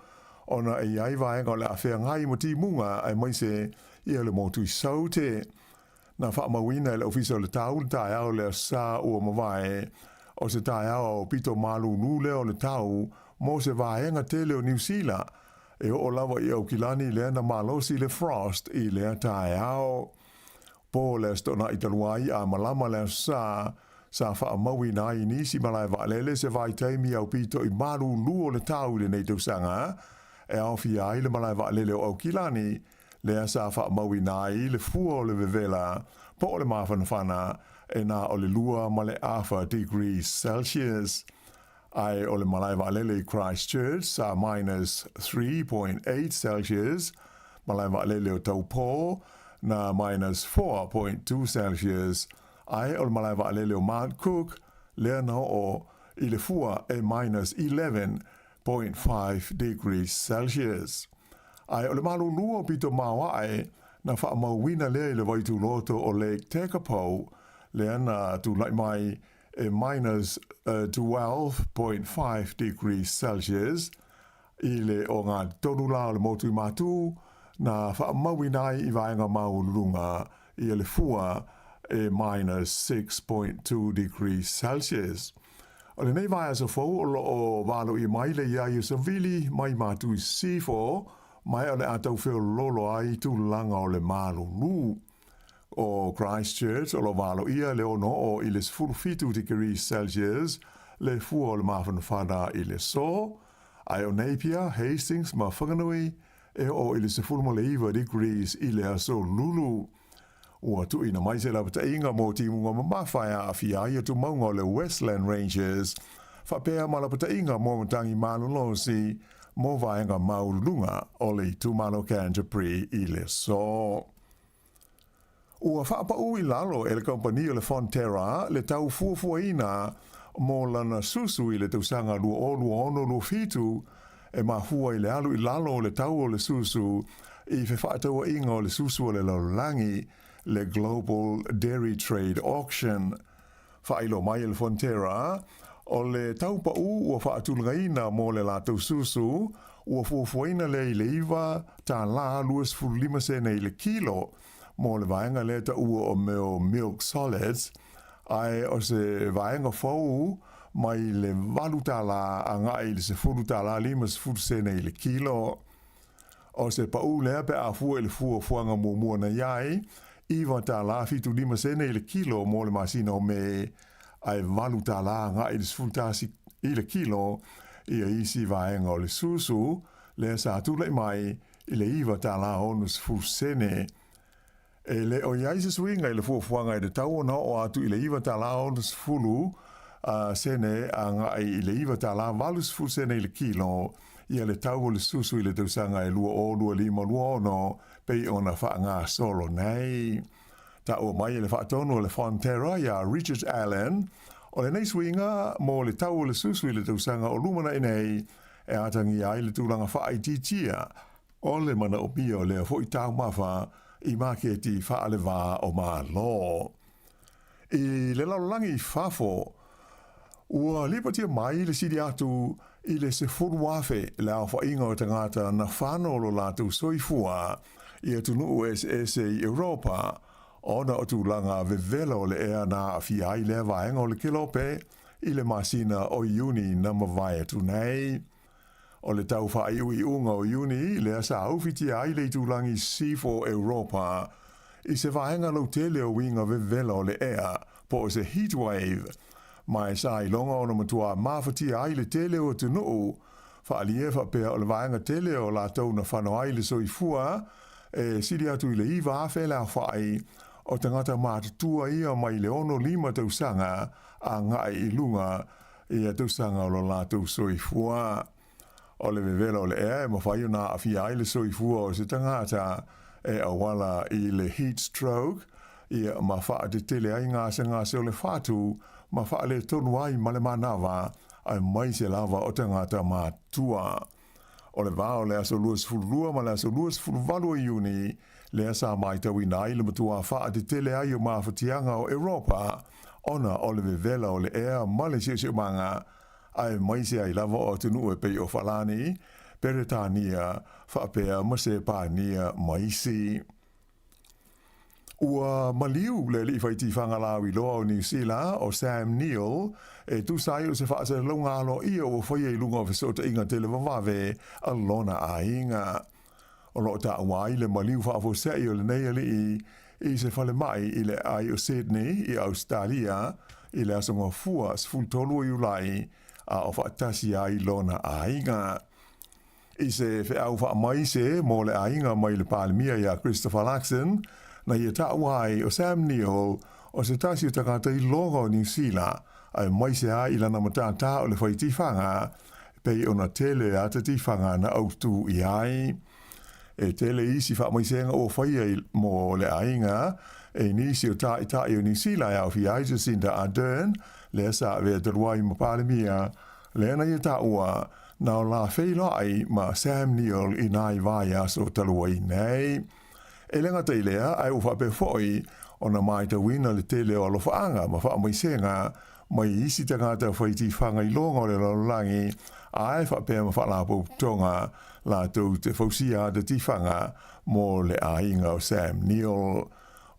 Ona e iai vaenga o le a whea ngai mo ti munga ai mai se ia le motu I saute. Na whaamawina le ofisio le tau le tae au le sa ua mawae o se tae au o pito malu nu leo le tau mo se vaenga tele o New Zealand, e o lawa I au kilani lea na malosi le frost I lea tae au. Po le stona I taluai a malama le sa wha maui na I nisi malai valele se vai taimi au pito I malu luo le tau le nei tausanga, e au fia I le malai valele o au kilani, lea sa wha maui na I le fua o le vevela, po le mawhanawhana, e na o le lua ma le afa degrees Celsius. Ai o le malai valele Christchurch sa minus 3.8 Celsius, malai valele o Taupo na minus 4.2 Celsius, ai o le malai valele o Mount Cook lea na o I le fua e minus 11.5 degrees Celsius. Ai o le malu lua pito mawai na wha mawina lea I le waitu loto o Lake Tekapo lea na tu lai mai e minus 12.5 degrees Celsius I le o ngā tonu la o le motu matu na whaamaui nai I vaenga maulunga I le fua e minus 6.2 degrees Celsius. O le nei vai so fo o valo I mai le ia I savili mai matu I sifo mai o le atau feo lolo ai tu langa o le malulu. O Christchurch o lo valo ia le ono o I le 45 degrees Celsius le fua o le mawhanawhana I le so. Ai o Napier, Hastings, ma whanganui e o I le 45 degrees I le aso lulu. Ua tu ina mai se la pata inga mo timunga mamawhaia a fia ia tu maunga o le Westland Rangers. Whapea ma la pata inga mo matangi malulosi mo vaenga maulunga o le tumano Canterbury I le so. Ua whaapau I lalo e le kompani o le Fonterra le tau fuafuaina mo lana susu I le tausanga lua ono lua fitu e mahua I le alu I lalo o le tau o le susu I whewhaataua inga o le susu o le laulangi le Global Dairy Trade Auction. Whailo mai le Fonterra, o le taupa ua whaatulungaina mo le lātou susu, ua fuafuaina le I le iwa tā la luas furulima sene I le kilo, mo le vaenga le ta ua o meo milk solids, ai o se vaenga fau mai le walu tā la anga I le se furu tā la lima se furu sene I le kilo. O se pau lea pe a fua le fuanga mua na iai, Iwa tā la fitu lima sene I le kilo mo le masina o me ai walu tā la nga I le sfultasi I le kilo ia isi vaenga o le susu le sa tula mai I le iwa tā la onu sful sene. E le o iai se swinga I le fuafuanga I le tau na o atu I le iwa tā la onu sfulu sene a nga I le iwa tā la walu sful sene I le kilo ia le tau o le susu I le tausanga I lua o lua lima lua ono pei ona whaanga solo nei. Ta o mai le whaatono le Fonterra ia Richard Allen o le nei swinga mo le tau o le susu I le tausanga o lumana I nei e atangi ai le tūlanga whaititia o le mana o pia o le fo I tau mawha I maketi whaale wā o mā lo. I le laulangi whafo ua lipatia mai le sidi atu I le se furu wafe le au whainga o tangata na whano lo lātou soifua ia tunu USA I Europa ona o tūlanga vevela o le ea na a fia I le vaenga o le kilope I le masina o Iuni na mawai atu nei. O le tau whai ui unga o Iuni le asa aufiti ai le tūlangi sifo Europa I se vaenga lo tele o winga vevela o le ea po o se heatwave mai sa I longa ona matua mawhati ai le tele o tunu whaalie whapea o le vaenga tele o la tau na whano ai le soifua e siri atu I le iwa awhela whai o tangata mātatua ia mai le ono lima tausanga a ngai I lunga ia tausanga o lo la tau soifua. O le vevela o le ea e mawhai o na awhia ai le soifua o se tangata e awala I le heat stroke ia mawha te tele ai ngase o le whatu mawha le tonu ai male manawa ai mai se lava o tangata mātua. O le vao le aso luas fulurua ma le aso luas fuluvalu I Iuni le asa mai tau inai le matua wha te tele ai o mawhatianga o Europa ona o le vevela o le ea ma le se manga ai mai se ai lava o tunu e pei o whalani peretania whapea ma se pānia maisi. Ua maliu le li whaiti whangalawi loa o New Zealand o Sam Neill e tu sai o se whaase longa alo ia o whaia I lunga o fesota inga tele wawawe a lona a inga. O lo ta wai le maliu whaafo sei o le nei ali I se whale mai I le ai o Sydney I Australia I le asonga fua sfultolu I ulai a o whaatasi ai lona a inga. I se whaau wha mai se mo le a inga mai le palimia ia Christopher Luxon na ia ta'uai o Sam Neill o se tasi o takata I longa o New Zealand ai mai se a I lana matata o le whaitifanga pei ona tele a te tifanga na autu I ai. E tele isi wha mai senga o whaia mo le ainga e nisi o tai o New Zealand au fi ai Jacinda Ardern le sa vea taruai ma palemia le na ia ta'ua na o la whailai ma Sam Neill I nai vai aso taruai nei. E lenga teilea ai o whape foi o na mai ta wina le tele o lo whaanga ma wha mai senga mai isi tangata whaiti whanga I longa o le lalolangi ai whape ma wha lapo tonga la tau te fausia de tifanga mo le ainga o Sam Neill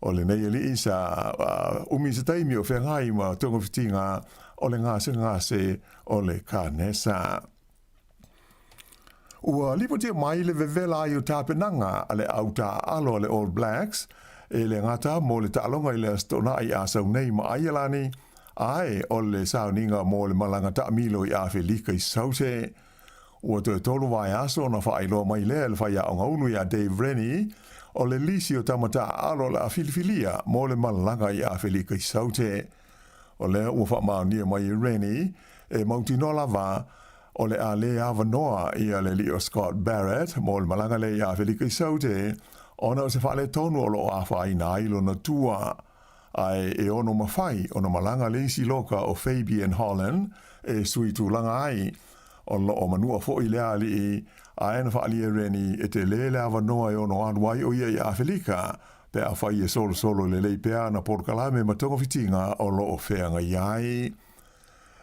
o le nei li isa umi se taimi o whengai ma tonga fitinga o le ngase o le kanesa. Ua lipo tia mai le vevela i o tāpenanga a le auta alo le All Blacks e le ngata mo le ta'alonga i le astona i asau nei ma aialani ai o le sauninga mo le malanga ta milo i Awhelika i saute. Ua te tolu vai aso na whaelo mai le whai a onga unu i a Dave Rennie o le lisi o tamata alo le awhilifilia mo le malanga i Awhelika i saute. O le ua wha maonia mai i Rennie e mautinola va o le a le avanoa i a le li o Scott Barrett mo le malanga le i Awhelika i saute ona o se wha le tonu o lo a whai na ilo na tua. Ai e ono mawhai o na malanga le isi loka o Fabian Holland e sui tūlanga ai o lo o manua fo i lea li i a ena wha alia reni e te le awa noa e ono anuai o ia i Awhelika pe a whai e solo le lei pea na porkalame ma tonga fitinga o lo o wheanga iai.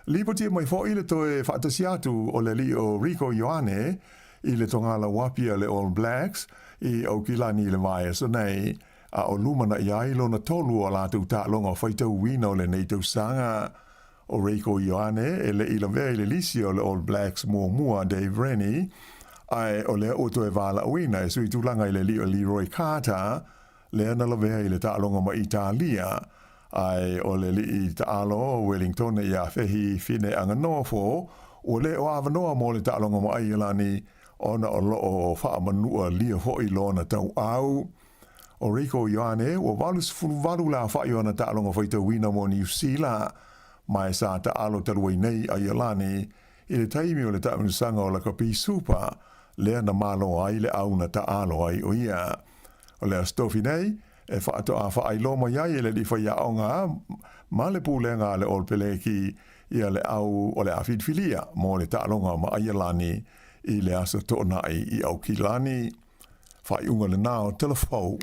Lipo tia mai fo i le toe whaatasiatu o le li o Rico Ioane i le tongala wapia le All Blacks i au kilani le vai so nei a o lumana i ailo na tolu o lātou tālonga whaitau wina o le nei tau sanga. O Reiko Ioane e le ila vea i le lisi o le All Blacks mua Dave Rennie ai o le oto e wala wina e sui tūlanga i le li o Leroy Carter le ana la vea i le tālonga ma Italia ai o le li i tālo o Wellington i a whehi fine anga nofo o le o avanoa mo le tālonga ma Aialani ona o lo o whaamanua lia hoi lona tau au. O Rico Ioane, o walus fulvalu la wha iona ta'alonga whaita wina mo New Zealand, mai sa ta'alo taruai nei a Iolani, i le taimi o le ta'aminusanga o la kapi supa, lea na malo ai le au na ta'alo ai o ia. O le astofi nei, e whaato a whaailoma iai e le li whaiaonga, ma le pūlenga le olpeleki ia le au o le awhidfilia, mo le ta'alonga ma a Iolani, i le asa to'nai i au kilani. Whai unga le nao telefou.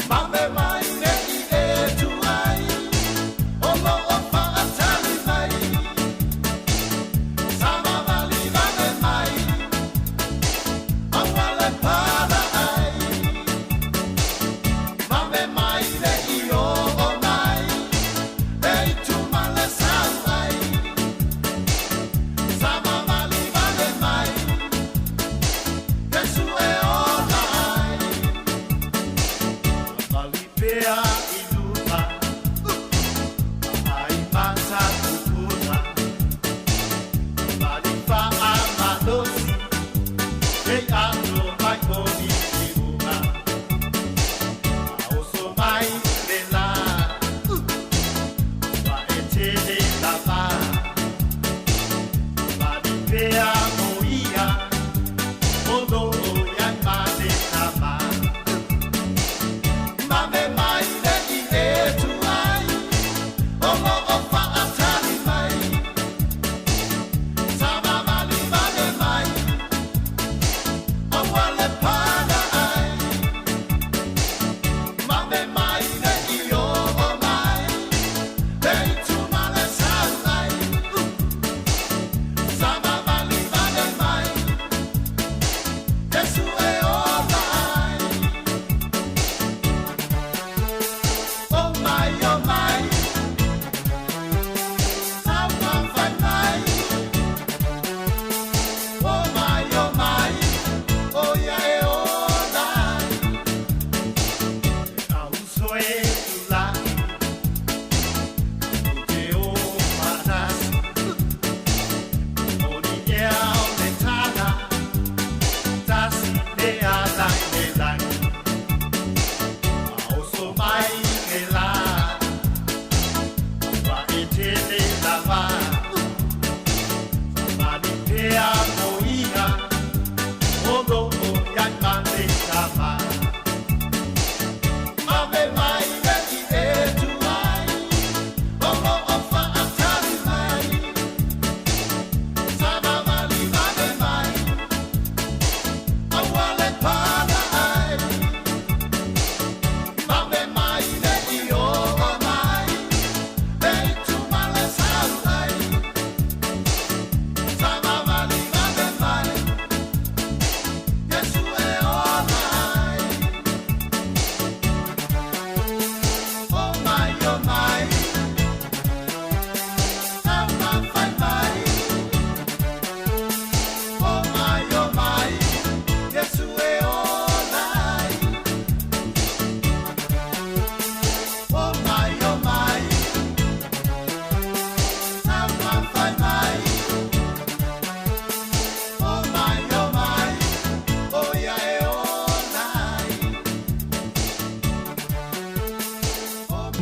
Mame mai ne ide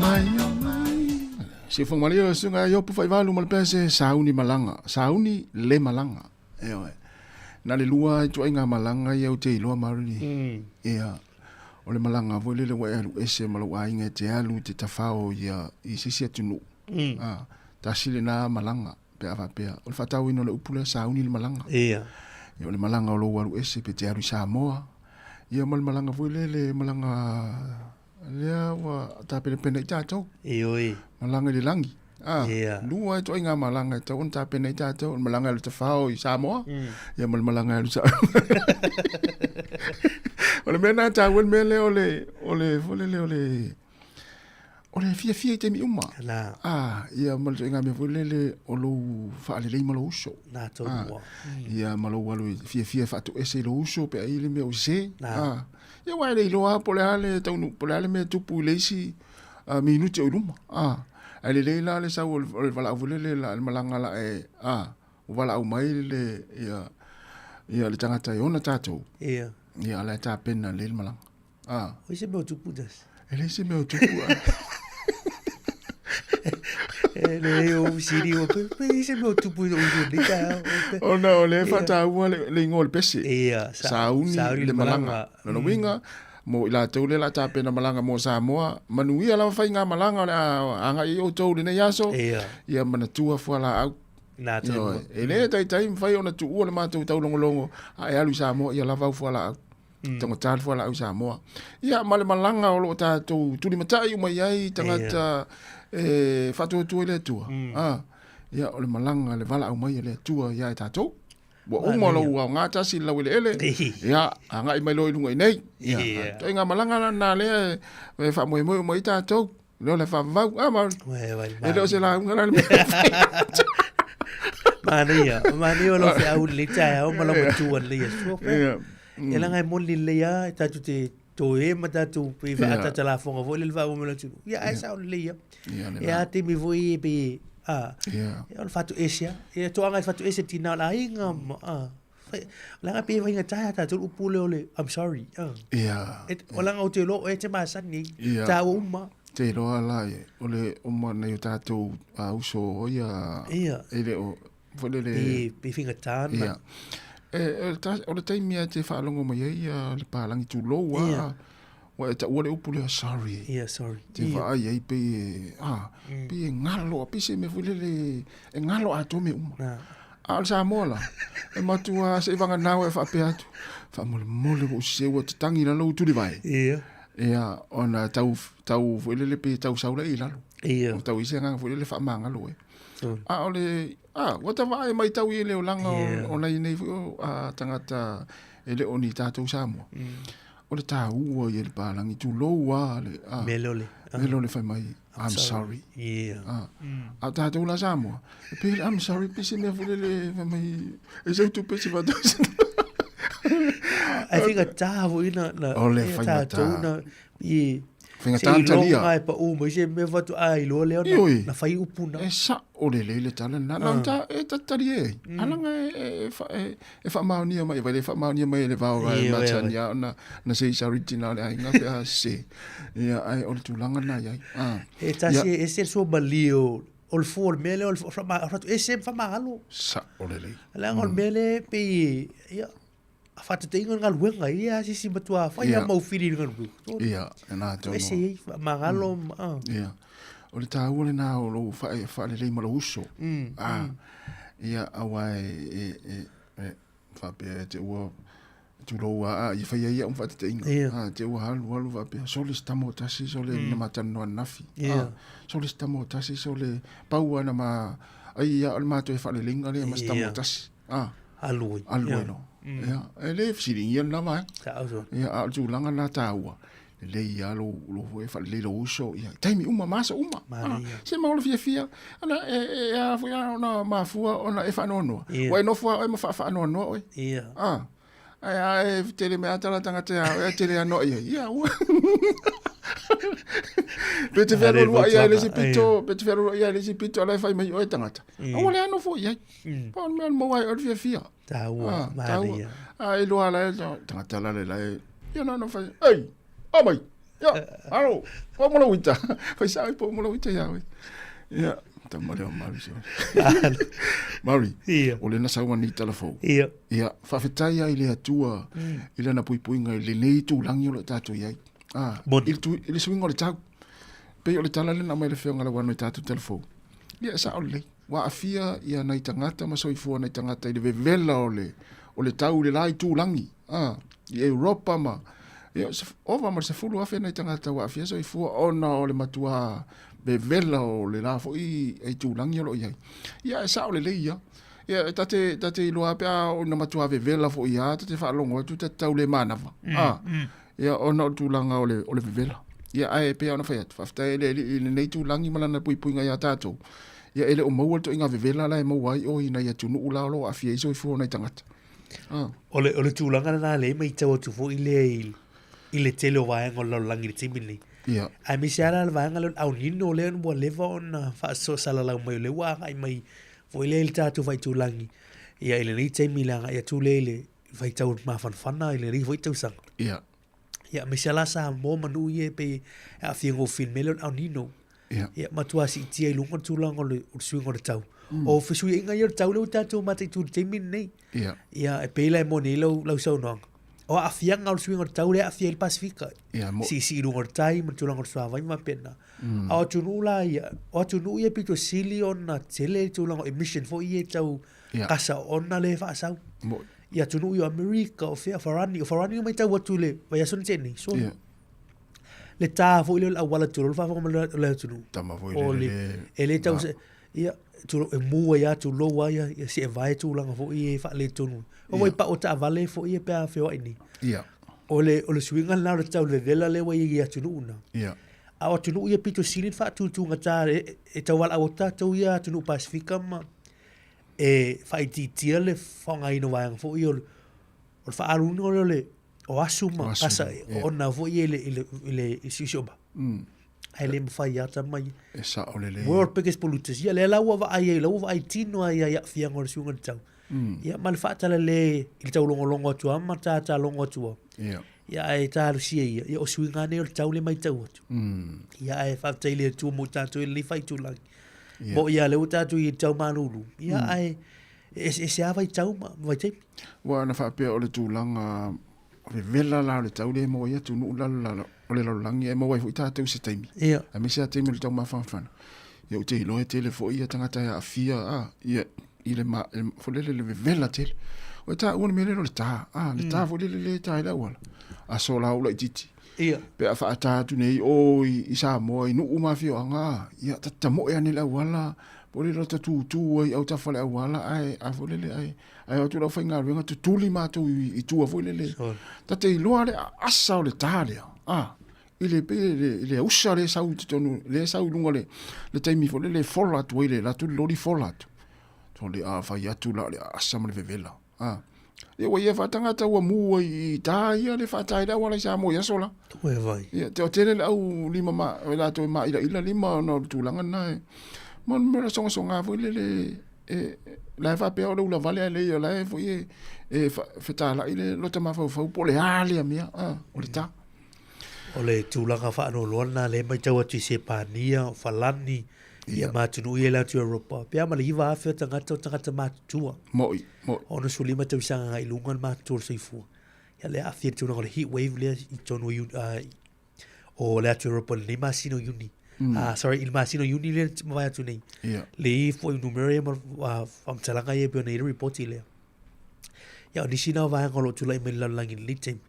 Mai si fong mali o sunga yo pu fai valu mal pese sauni malanga sauni le malanga na le lua tu inga malanga yo te lua mari o le malanga vo le wa ese malo wa inga te alu te tafao ya I sisi tunu ta sile na malanga pe ava pe o le fatau ino le upula sauni le malanga yo le malanga o lo wa ese pe te alu Sāmoa ia mal malanga vo le malanga lea wa ta pene tato malanga le langi lua to inga malanga to un ta pene tato malanga le tafao I Sāmoa ia mal malanga le ole mena ta wen mele ole fia te mi uma ia mal to inga me volele o lo fa le mal uso na to ia mal o fia fa to ese lo uso pe ile me o se ia wa le loa polale tau polale me tupu leisi minuti o luma ale le la le sa o vala volele la malanga la o vala o mai le ia le tangata ona tato ia la ta pena le malanga o se me tupu das ele se me tupu ele o siri o pe se me tupu o de ka ona ole fata wa le ngol pese sauni le malanga no winga mo ila tole la ta pena malanga mo Sāmoa manuia la fai nga malanga anga I o tole ne yaso ia mana tua fala au na to ele tai fai ona tu o le matou tau longo ai alu Sāmoa ia la vau fala au tanga tal fala au Sāmoa ia male malanga o lo ta tu ni matai mai ai tangata fatu tu le tua ia o le malanga le vala au mai le tua ia ta tu bo o mo lo nga ta si la ele ia anga I mai lo lunga nei ia to nga malanga na le fa mo ta tu lo le fa va ma e lo se la nga mania lo fe au le ta o malo tu le so e la ngai mo le ya ta tu te to e mata tu pe va ta la fonga vo le va o mo tu ya ai sa le ya te mi voi be ya o fatu esia ya to anga fatu esia tina la inga la nga pe vinga ta tu upule ole I'm sorry o la nga o te lo e te ma sani ta uma te lo ala ole o ma na yo ta tu uso o ya ele o vole le pe vinga ta o le taimia te whaalongo mai le pālangi tu lo wa ta wale upule sorry te whaai ai pe ngalo pe se me vule le ngalo a tome al Sāmoa la e matua se vanga nawe fa pe atu fa mole o se wa tangi na lo tu le vai ona tau vule le pe tau saula I lalo tau ise nga vule le fa manga lo ole wata vai mai tau I le langa ona I nei tangata ele oni tatou Sāmoa o le tāua I le pālangi tu loa le melo le fai mai I'm sorry a tātou la Sāmoa pe I'm sorry pisi me vule le fai mai e se tu pisi va dos I think a tāvo ina ole fai tātou na Finga tantalia. Ai pa o mo se me vatu ai lo le na fai upuna. E sa o le tala na ta e tatari e. Alanga e fa maunia mai vai fa maunia mai le va vai matania na se sa original ai nga pe se. Ia ai o tu langa na ai. E ta se e se so balio o le for mele o le fa e se fa malo. Sa o le. Alanga o mele pe ia fatu te ingon ngal wenga ia si batua fa ia mau firi ngal bu ia na to ese magalo ia o le tau le na o lo fa le malo uso ia awai fa pe te o tu lo ia fa ia fa te inga te o halu va pe sole stamo tasi sole na matano nafi sole stamo tasi sole pau na ma ai ia ma to fa le linga le ma stamo tasi alu no ya ele fsiring ia na vai ya al tu langa na taua le ia lo fa le lo uso ia taimi uma masa uma se ma lo fia ana ya fu ya na ma fu ona e fa no wa no fu e ma fa no ia ai tele me atala tanga te e tele no ia Pete vero lo ia le pito la fai mai o tangata ole ano fu ia pon me mo vai o fia ai lo ala tangata la ia no fai ai amai Ya, alo, po mo wita. Fa sa po mo wita ya. Ya, tama le Mari. Mari. O le na sa wani telefon. Ia. Ia, fa fetai ai le atua. Ile na pui ngai le nei tu langi o le tatu ia. Il swing o le tau. Pe o le tala le na mai le feonga la wano tatu telefon. Ia sa o le. Wa afia ia nai tangata ma soifua nai tangata i le vevela o le tau le lai tu langi. I Europa ma. Ia, ova ma se fulu afia nai tangata wa afia soifua ona o le matua vevela o le la fo i tu langi o lo ia. Ia sa o le ia. Ia tate loa pe o na matua vevela fo ia tate fa longo tu te tau le manava. Ia ona tu langa o le vevela. Ia ai pe ona fa fa le nei tu langi malana pui ngai atato. Ia ele o mau to inga vevela la e mau ai o ina ia tunu ula lo afia iso i fu nei tangata. Ole tūlanga na le mai tau tu fo ile tele o vaenga o langi le timini. Ia. Ai mi siara le vaenga le au nino le no leva on fa so sala la mai le wa ai mai fo ile tatu vai tūlangi. Ia ile nei temi langa ia tu le vai tau ma fana ile ri vai tau sang. Ia. Ia mi siara sa mo manu ye pe a fiengo fin melon au nino. Ia matua si tia i lunga tūlanga o le swing o le tau. O fisu inga ia tau le tatu mate tu temi nei. Ia. Ia e pela e mo nei lau sau noanga. O a fianga o swing o tau le a fia il Pasifika. Si lunga tai ma tulanga o swa vai ma pena. A tunu la ia, o tunu ia pito sili ona tele tulanga emission fo ia tau kasa ona le fa sau. Ia tunu ia America o fia farani mai tau watu le vai asun teni. So le ta fo ile la wala tulu fa fo le tunu. Tama fo ile ele tau se ia tu e mua ia tu lo wa ia si e vai tu langa fo ia fa le tunu. O vai pa o ta vale fo ia pe a feo ini. Ia. O le swinga la le tau le vela le wa ia tu una. Ia. A o tu ia pito silin fa tu ngata e tau wala o ta tu ia tu Pasifika ma e fa i tia le fonga ino wa fo ia o fa alu no le o asuma kasa ona fo ia le sisoba. Ai le mawhai ata mai. E sa o le. World biggest polluters. Ia le laua wa ai tino ai fianga o sunga tau. Ia mal fatala le il tau longo atua ma ta longo atua. Ia ai ta rusia ia o swinga ne o tau le mai tau atu. Ia ai fatai le tu mo tatu le fai tu lang. Mo ia le tatu i tau manulu. Ia ai e se avai tau ma vai te. Wa na fa pe o le tu langa o le vela la le tau le mo ia tu nu la o le langi e mo wai fuita tau se taimi. Ia. A me se taimi le tau ma fanfana. Ia o te ilo e tele fo ia tangata ia afia ia ile ma fo le vela tele. O ta una mele le ta le ta fo le ta ila wala. A so la ula titi. Ia. Pe a fa ta tu nei o i Sāmoa i nu uma fio anga. Ia ta mo ia ni la wala. Pole lo ta tu ai au ta fale wala ai a fo le ai o tu la fa nga renga tu tuli ma tu i tu fo le. Ta te lo ale asa o le ta le. Ile pe le usa le sau tonu le sau lunga le taimi fo le fola tu ile la tu lori fola tu. To le a fa ya tu la le asa mo le vela. E wa ia fatanga ta wa mu i ta ia le fatai da wala sa mo ya sola. We vai. Ia te tele au lima ma la to ma ila lima no tu langa na. Mon me songa fo le la fa pe o la vale le la fo e feta la ile lo tama fo po le ale mia o le ta. O le tūlanga wha anō loana le mai tau atu se pānia o whalani ia mātunu i e lau tu Europa. Pea ma le iwa awhia tangata mātutua. Moi. Ono su lima tau sanga ngai lungan mātua le saifua. Ia le awhia tūnanga le heat wave lea i tonu o le atu Europa le masino uni. Il masino uni le mawai atu nei. Le i fo i numere ma whamtalanga i e pio nei report i lea. Ia o nisi nao vahanga lo tula i me lalangi le time.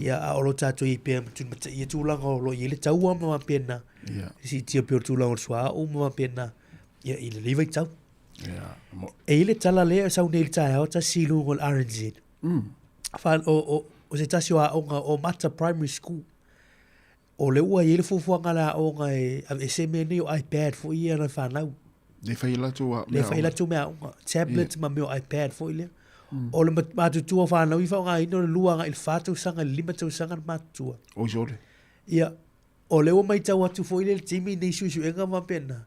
Ia a olo tato i pia ia tūlanga o lo i le taua ma pena. Si tia pia tūlanga o sua o ma pena. Ia i le lewa i tau. E i le tala lea sau nei le tae hao ta silu o RNZ. Whan o se tasi o aonga o Mata Primary School. O le ua i le fufuanga la aonga e se mea nei o iPad fo i ana whanau. Le whaila tu mea aonga. Tablet ma mea o iPad fo i lea. O le matutua whanau i whaonga ino le luanga i le whātau sanga le lima tau sanga matua. O jore. Ia, o lewa mai tau atu fo i le timi nei suisu enga ma pena.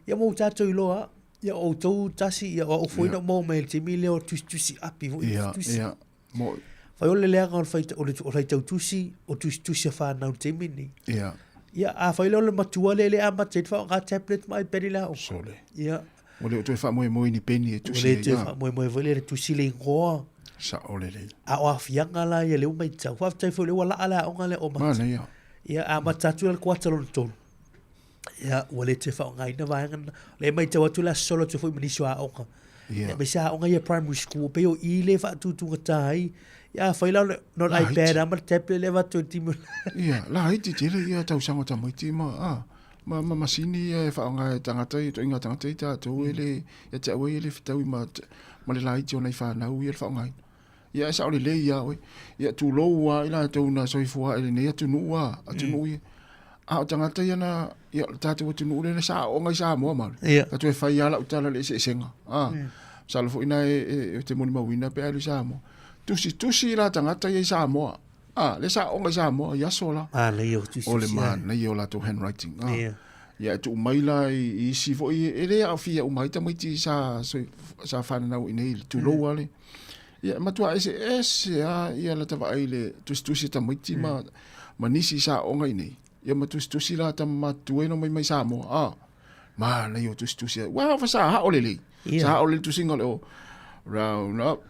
Ia mou tātou i loa, ia o tau tasi, ia o fo ina mou mai le timi leo tusi api. Ia, mo. Fai ole lea ngā o fai tau tusi, o tusi a whanau te mini. Ia. Ia, a whai leo le matua le a matai whao ngā tablet mai peri lao. Sole. Ia. O le o tue wha moe ni peni e tusi. O le tue wha moe vole le tusi le ngoa. Sa ole le. A o a fianga la ia leo mai tau. Whaftai fo leo la ala o ngā le o matai. Mana ia. Ia, a matatu le kuata lona tolu. Ia, o le te whao ngai na vaenga. Le mai tau atu la solo te fo imaniso a onga. Ia. Me sa onga ia primary school. Pe o i le wha tutunga tai. Ia, whai lau not iPad, ama tablet le watu timu. Ia, la haiti tira ia tau sanga tamaiti ma. Ma masini e whaonga e tangatai, to inga tangatai ta tau ele, ia te awe ele fitau i ma le la haiti o nei whanau ia whaonga. Ia, sa ole le ia oe. Ia, tu lou wa ila tau na soifua ele nei atu nua, atu nui. A o tangatai ana, ia, tātou atu nui le sa o ngai Sāmoa ma. Ia. Ka tu e whai ala utala le se senga. Sa lofo ina e te moni mawina pe ali Sāmoa. Tusi la tangata i Sāmoa. Le sa onga Sāmoa ia sola. Le yo tusi. O le man, na yo la to handwriting. Ia tu maila i sifo i ele a fia umai ta maiti sa fana nau inei tu lo ale. Ia matua ia la tava ai le tusi ta maiti ma nisi sa onga inei. Ia tusi la ta matue no mai Sāmoa. Ma na yo tusi. Wa fa sa ha ole le. Sa ole tusi ngole o. Round up.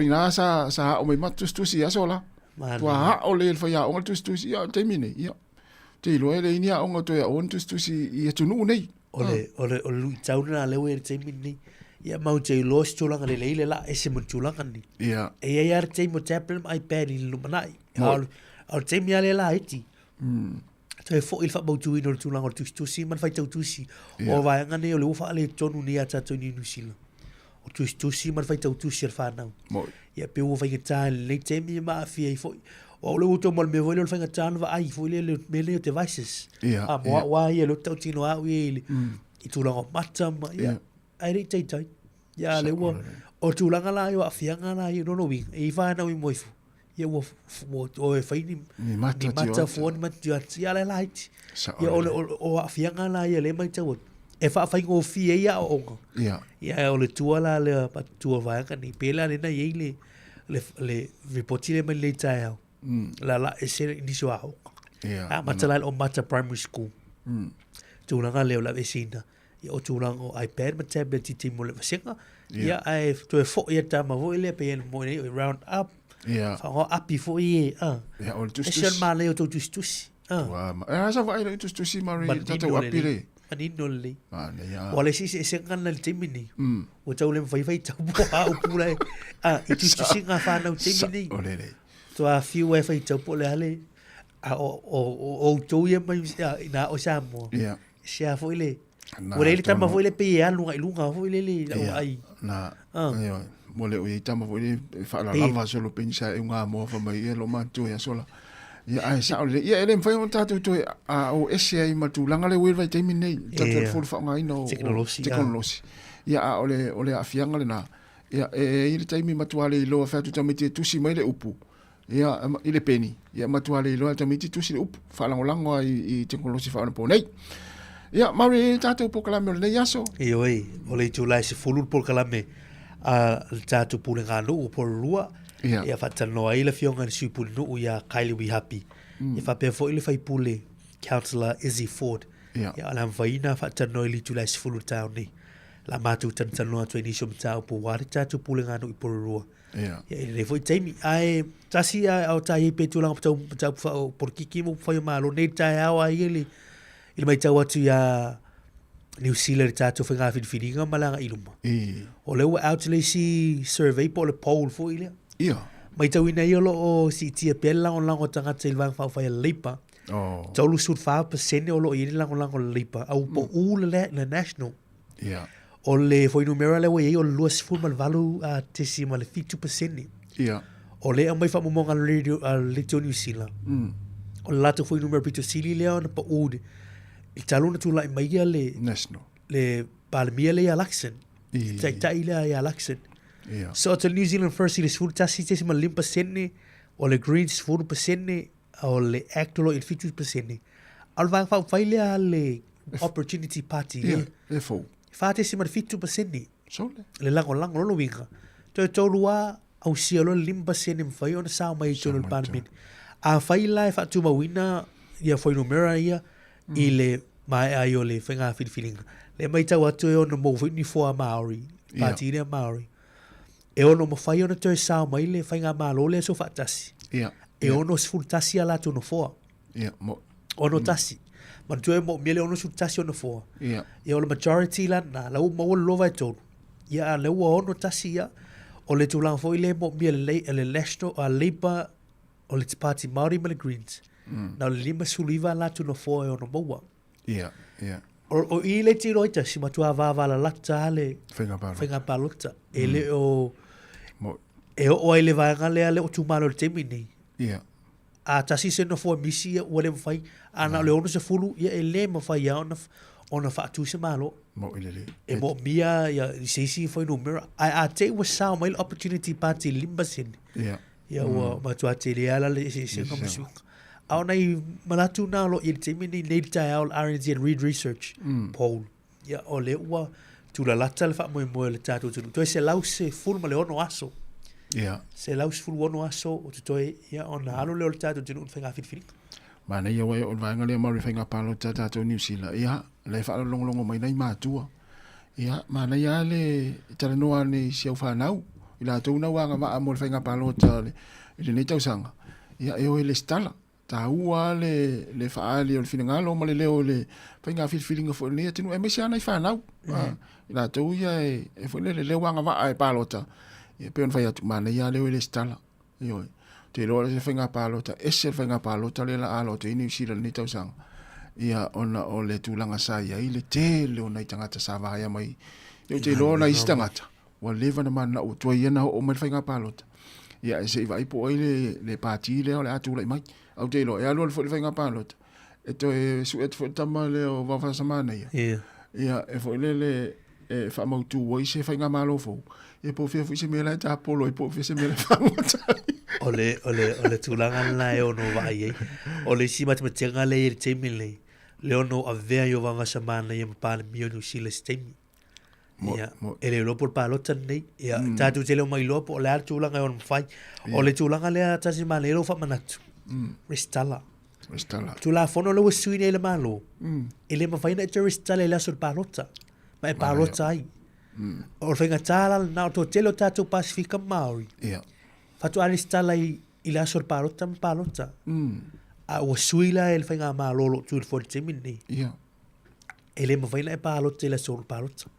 Ina sa o mai matus tusi asola. Tua ha o le fa ya o tusi ya te mine ya. Te lo ele inia o to ya on tusi ia tunu nei. Ole lu tauna le we te mine. Ya mau te lo stulanga le le la ese mo tulanga ni. Ya. E ya te mo tablet iPad i lumanai. Al te mi ale la iti. Te fo il fa mo tu no tulanga tusi man fai tau tusi. O vai ngane o le fa le tonu ni ata to ni nusila. O tusi man fai tau tusi ar whanau. Ia pe ua whainga tāne, nei te mi maa fia i fwoi. O le uto mal me whaile o le whainga tāne wa ai, fwoi le me leo devices. Moa wā ia lo tau tino au i i tūlanga mata ma, ia. Ai rei teitai. Ia le ua, o tūlanga la i wa fianga la i nono winga, i whanau i moifu. Ia ua, o e whaini, ni mata fua ni mata ati, ia le laiti. Ia o a fianga la i le mai tau e fa fa ngo fie ia o nga ia o le tua la le pa tua va ka ni pela le na ye le reporti le le tau la e se ni so au a matala o mata primary school tu la le la vecina ia o tu la o iPad ma tablet ti mo le vasenga ia ai tu e fo ia ta ma vo le pe mo ni round up fa ngo api fo ia ia o tu tu ma le o tu wa ma sa va ile tu mari tatu apire anino le wale si se ngana le timini o tau le fai tau po au pula i tu singa fa na timini to a few e fai tau po le ale o to ye mai na o Sāmoa sia foi le o le tama foi le pe lunga foi le ai na mo le o tama foi le fa la lava solo pensa e nga mo fa mai lo ma tu ya sola ia ai sa ole ia ele mfai on tatu to o ese ai matulanga le we vai te minei tatu for fa ngai no teknolosi ia ole afianga le na ia ile taimi matuale lo fa tu tamiti tusi mai le upu ia ile peni ia matuale lo tamiti tusi le upu fa lango i teknolosi fa na ponei ia mari tatu pokalame le yaso oi ole July se fulul pokalame tatu pulenga no por lua ia fatano ai le fionga ni supul no ia Kylie we happy ia fa pe fo ile fai pule councillor Izzy Ford ia ala vaina fatano ile July se fulul town ni la matu tantano to initial tau po wari tatu pulenga no i por lua ia le foi taimi ai tasi au tai pe tu lang tau por kiki mo foi malo nei tai au ai ile mai tau atu ia New Zealand tatu whenga whiwhiringa malanga iluma. O leo out le si survey po le poll fo ile. Ia. Mai tau ina iolo o si tia pela on lango tangata ilwang whau whai leipa. Taulu sut 5% o lo ili lango leipa. Au po le national. Ia. O le foi numera le wei o luas fulman valu a tesi ma le 52% ni. Ia. O le mai wha mumonga le teo New Zealand. O le lato foi numera pito sili leo na pa ude. I taluna tu lai mai le national le palmia le election tai le election so to New Zealand first is full tasi tesi ma 5% ni o le Greens 4% ni o le Actolo 50% ni al va fa faile le Opportunity Party e fo fa tesi ma 50% ni so le lango lo winga to lua au sia lo limba sene mfai ona sa mai tolo parliament a fai lai fa tu mawina ia foi numera ia ile mai ai ole fenga feeling le mai tau atu e ona mo ni fo Maori party le Maori e ono mo fai ona te sa mai le fenga malo le so fatasi e ono sful tasi ala tu no fo mo ono tasi ma tu e mo miele ono sful tasi ono fo e ono majority la na la mo lo vai to ia le ono tasi ia o le tulang fo ile mo miele le lesto a liba o le party Maori ma le Greens na le lima suliva la tu no fo e ono moa o i le tiro ita si matua vava la lata le fenga palota ele o o ele vai ngale o tu malo te mini a tasi se no fo misi o le fai ana le ono se fulu ia ele mo fai ona fa tu se malo e mo mia ya si foi numero a te was sa mai opportunity party limbasin ia o matua te le ala le se no musu au nei malatu na lo il te mini nei tai al R&D and read research poll ya o le ua tu la lata le fa mo le tatu tu to se lau se full ma le ono aso se lau se full ono aso o tu toi ya ona alo le tatu tu fenga fit ma nei o o vanga le mo fenga palo tatu New Zealand ya le fa long long mai nei matua ya ma nei ale tale no ani se fa nau ila tu na wanga ma mo fenga palo tale ile nei tau sanga ya e o le stala taua le faali o le finagalo ma le leo le fainga filifilinga fo le tinu e mesi ana i fanau ila tau ia e fo le leo anga va ai palota e pe on fai atu mana ia leo le stala io te lo le fainga palota ese fainga palota le la alo te ini sira ni tau sang ia ona o le tulanga sa ia i le te le ona i tangata sa va ia mai io te lo na istangata wa leva na mana o tua ia na o mai fainga palota ia se vai po le parti le o le atu le mai au te lo e alo le whainga pālota e to e su et fo tama le o wawa samana ia ia e fo le e whamautu o i se whainga malo fo e po fia fuise mea lai ta polo e po fuise mea lai whamotai ole tūlanga na e ono vai o le si matematenga le e teimi le ono a vea i o wawa samana ia mapāle mionu si le steimi ia e le lopo pālota nei ia tātu te leo mai lopo o le ar tūlanga e ono mwhai o le tūlanga le a tasi ma le lo whamanatu Ristala. Tu la fono lo suine le malo. Ele ma faina te ristala la sul palota. Ma e palota ai. O fenga tala na to telo tato Pacifica Maori. Fatu aristala i la sul palota ma palota. A o suila el fenga malo lo tu for temini. Ele ma faina e palota la sul palota.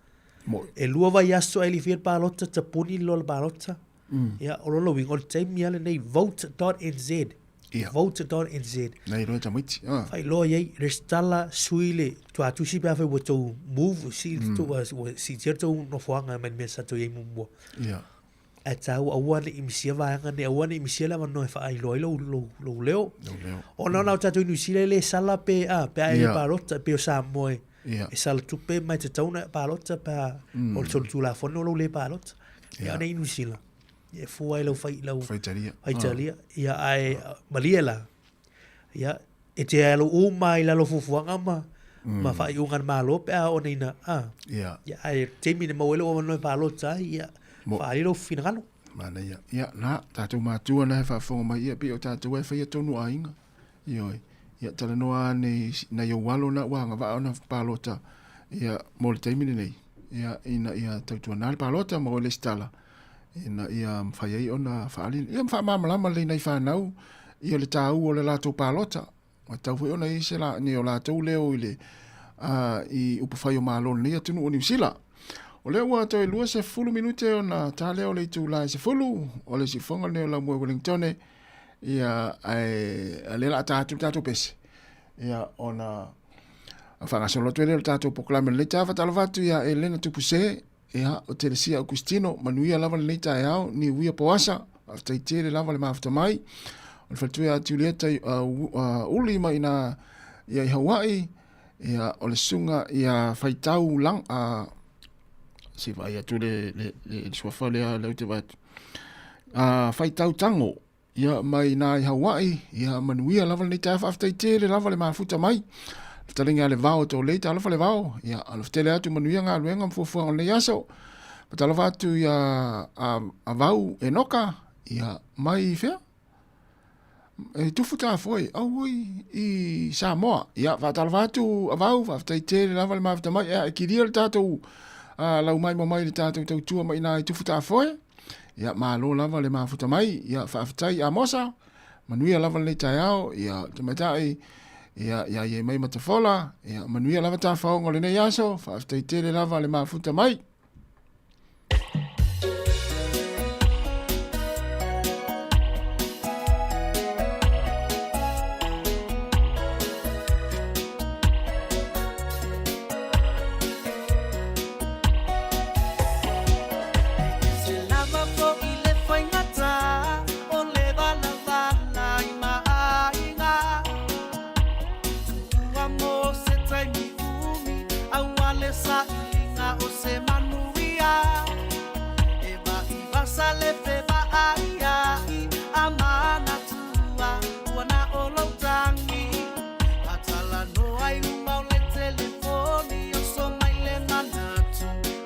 E lua vai aso ele fiel palota te puni lo palota. Ya o lo wingo temia le nei vote.nz. Vote.nz. Nei roa tamiti. Fai loa iei, restala suile, tu atu si pia fai wato move, si tierto no fuanga men mea sato iei mumua. E tau awane imisia vaanga ne awane imisia lama no e fai loa lo leo. O nana o tato inu sile le sala pe e parota, pe o Sāmoa e sala tupe mai te tauna parota pa o tolu tu la fono lo le parota. E ane inu sila. E fua e lau fai talia ia ai maliela ia e te alo uma i lalo fufuanga ma fai ungan malo pe a oneina ia ai temi ne mawelo o no palo tai ia fai lo finagano mana ia na tatu matua na fa fonga mai ia pe o tatu e fai tonu ainga ia tala noa ne na yo walo na wanga va ona palota ia mo temi nei ia tatu na palota mo le stala ina ia mfai ona faali ia mfa mamalama le nei fanau ia le tau o le lato palota o tau foi ona i se la ni o lato leo ile i upafai o malo nei atunu o New Zealand o le ua to e lua se fulu minute ona ta leo le tu la se fulu o le si fonga leo la mo Wellington ia ai le la tatu pese ia ona fanga solo to le tatu proclame le tava talavatu ia Elena Tupuse ia o Teresia Agustino manuia lava le neita e au ni uia poasa after tere lava le mafta mai o le a Julieta uli mai na ia i Hawaii ia o le sunga ia faitau lang si vai atu le suafa le ute vatu faitau tango ia mai na i Hawaii ia manuia lava le neita after tere lava le mafuta mai talinga le vao to leita ala fale vao ia ala tele atu manuia nga luenga mfufuanga le yaso Patala watu ia a vau e noka ia mai fea. E tufu tā foi, au i Sāmoa. Ia, whatala watu a vau, whaftai tere lava le mawhita mai, e kiria le tātou lau mai mai le tātou tau tua mai nā i tufu tā foi. Ia, mālo lava le mawhita mai, ia whaftai a mosa, manuia lava le tai au, ia tamatai, ia ye mai matafola, ia manuia lava tā whaonga le nei aso, whaftai tere lava le mawhita mai.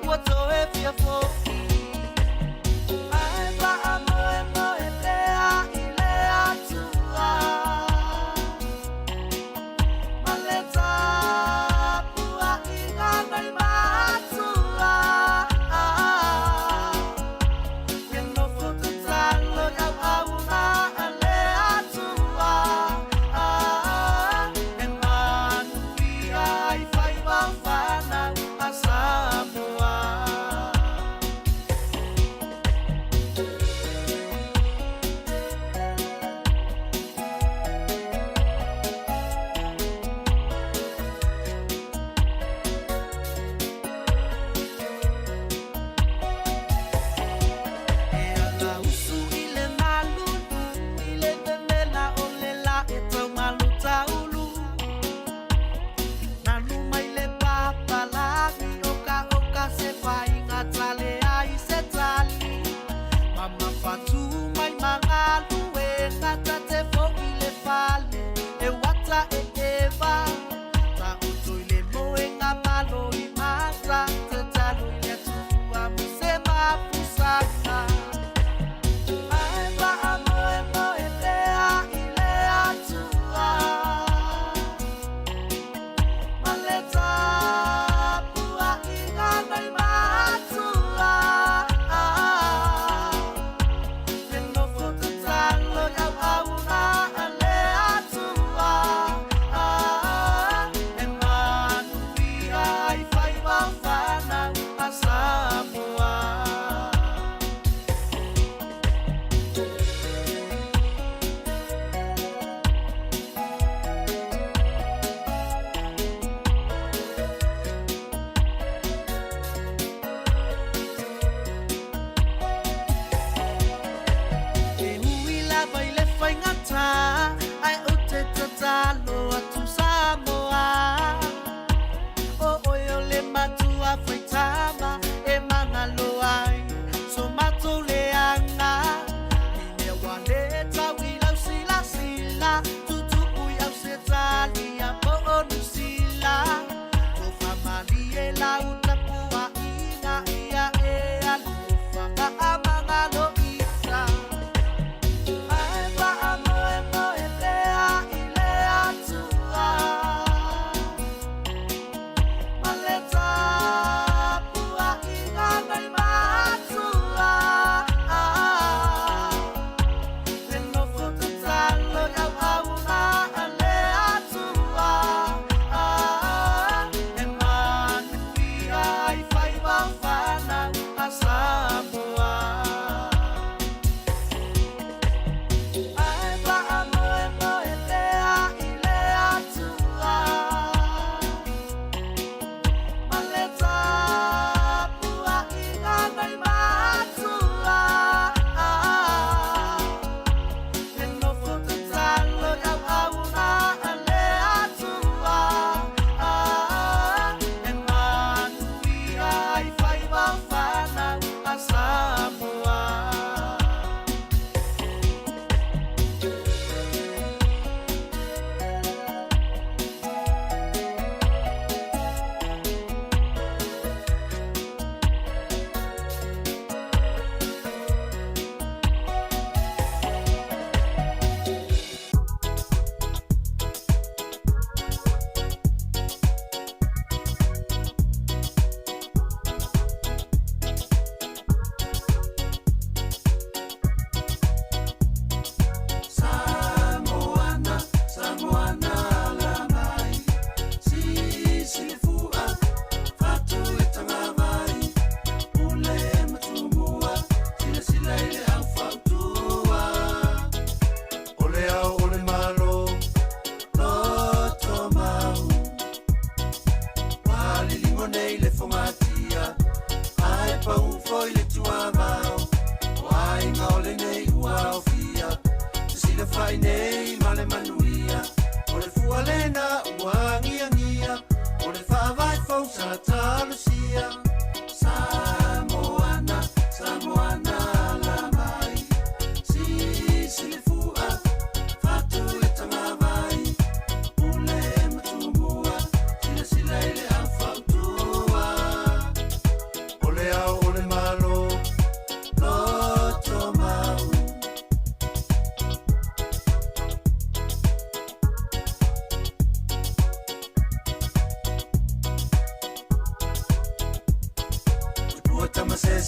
Matua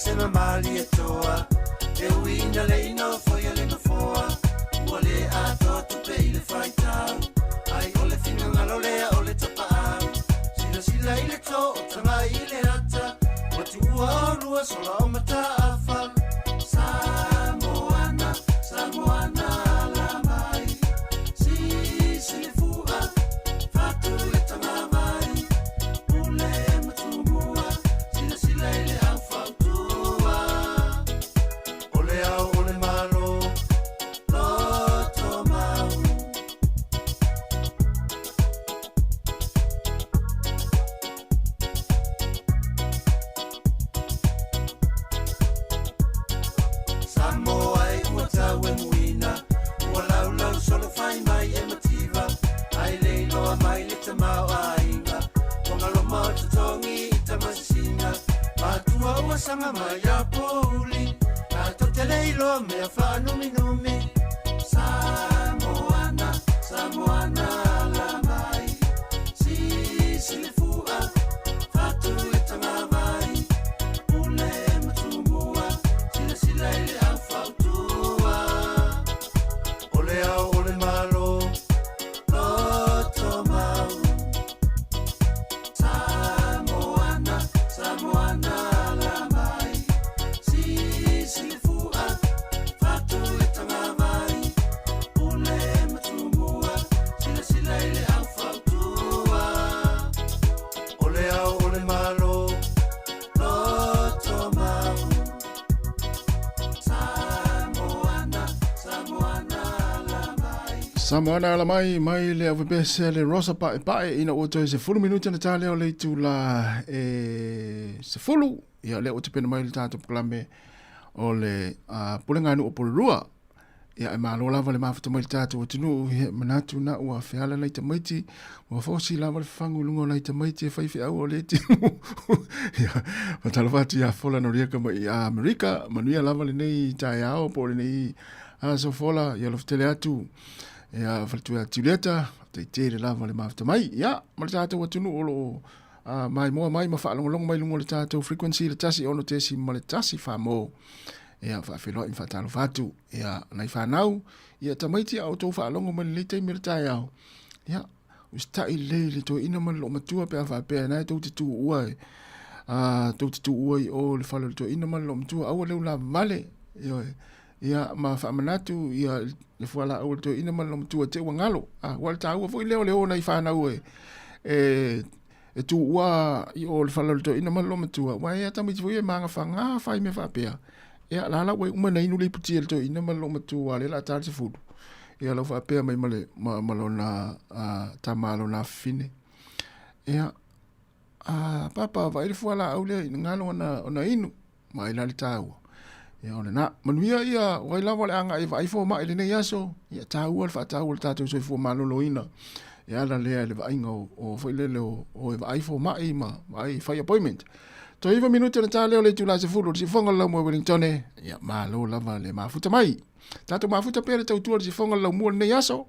sema mali e toa e uina le ino foi le no foa wale a to tu pe ile faitau ai ole finga ngalo le ole tapa sila sila ile to tanga ile ata watu ua lua sola o mata afa Samoana Samoana la mai si silifua fatu le tanga mai ule matumua sila sila ile afa tua ole au ole malo loto mau Sāmoa e ua tau e muina ua lau lau solo fai mai e mativa ai leiloa mai le tamau ainga wangalo mau tutongi i tamasina matua ua sanga mai a pouli a tote leiloa mea whanumi numi Samoana Samoana la mai si silifua fatu le tanga mai ule matumua sila sila ile au fautua ole au ole malo loto mau Samoana Samoana la mai si silifua fatu le tanga mai ule matumua sila sila ile au fautua ole au ole malo loto mau Samoana Samoana la mai Samoana la mai le ave bese le rosa pa ina o to se fulu minuta na tale o le tu la se fulu ia le o te pena mai le tato plame o le pulenga no o rua ia e malo lava le mafuta mai le tato o tunu he manatu na ua feala nei te maiti ua fosi lava le fangu lungo nei te maiti e faifi au o le timu ia matalawati ia fola no rieka mai a Amerika manuia lava le nei tae ao po le nei so fola ia loftele atu ia faltu a tiuleta te lava le mafuta mai ia ma le tato o tunu o lo mai moa mai ma whaalongolong mai lungo le tato frequency le tasi ono tesi ma le tasi whamo ia whaafelo in whatalo whatu ia nei whanau ia tamaiti au tau whaalongo mai le te mire tae au ia ustai le to ina man lo matua pe a whapea nai tau te tu ua tau te tu ua i o le whalo to ina man lo matua au leu la vale ia ma whaamanatu ia le whala au to ina man lo matua te ua ngalo wale ta ua fo i leo nei whanau e tu ua i o le whala to ina man lo matua wa ia tamaiti fo i manga whanga whai me whapea ia lala we umana inu le puti to ina man lo matua le la tar se fudu ia lo whapea mai male malona tamalo na fine ia papa vai le whala au le ngalo ona inu mai la le tau ia ona na manuia ia wai lava le anga i vai fo mai le nei aso ia tau al fa tau le tatu so fo malolo ina ia la le vai ngo o foi le o vai fo mai ma vai fai appointment to iva minuto na tale le tula se fulu si fonga la mo Wellington ia malo lava le mafuta mai tatu mafuta pere tau tu si fonga la mo nei aso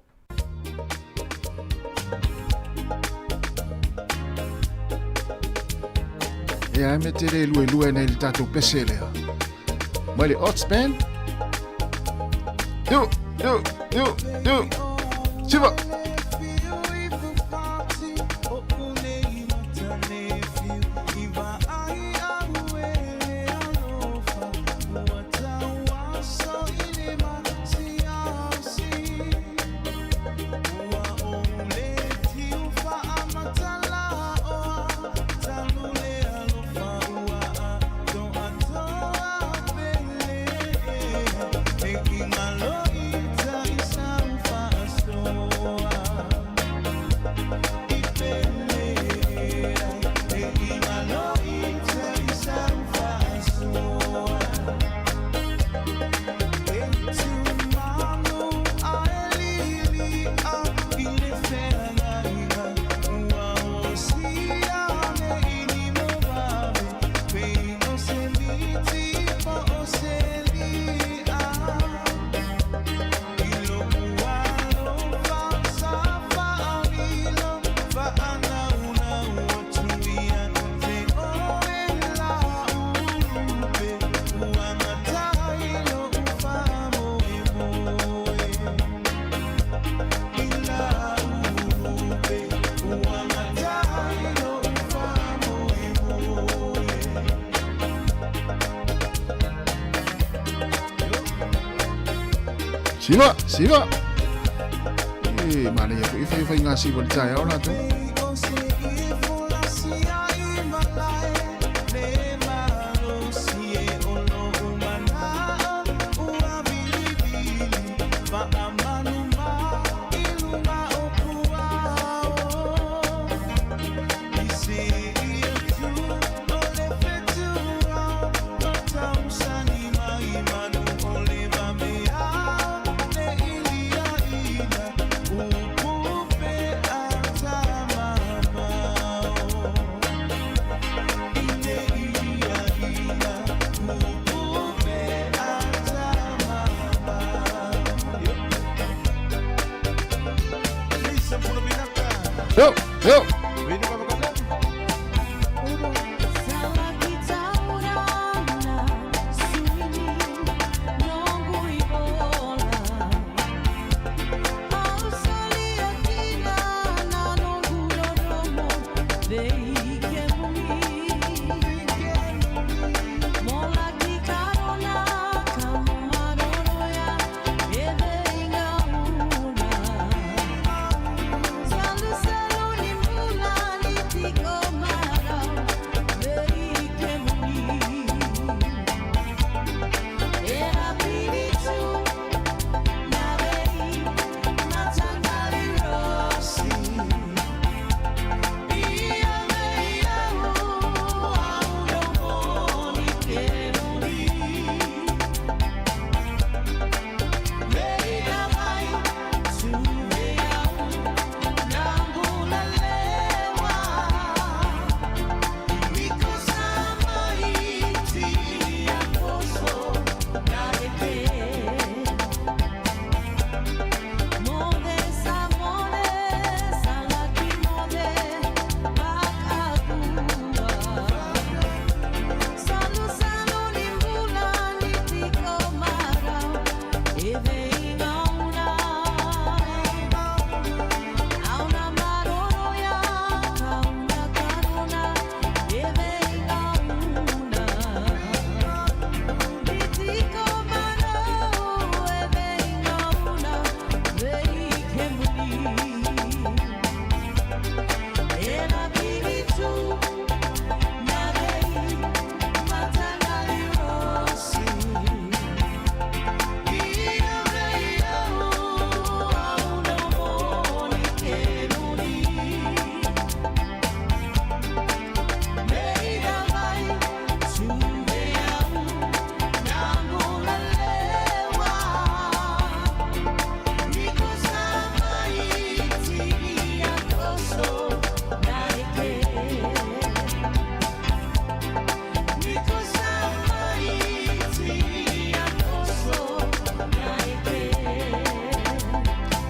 ia metere lue nei tatu pesele Mali Otspan. Do. Shiva. Making a love, it's a Siva. Mana ya ku ifa inga si wal tai au la tu.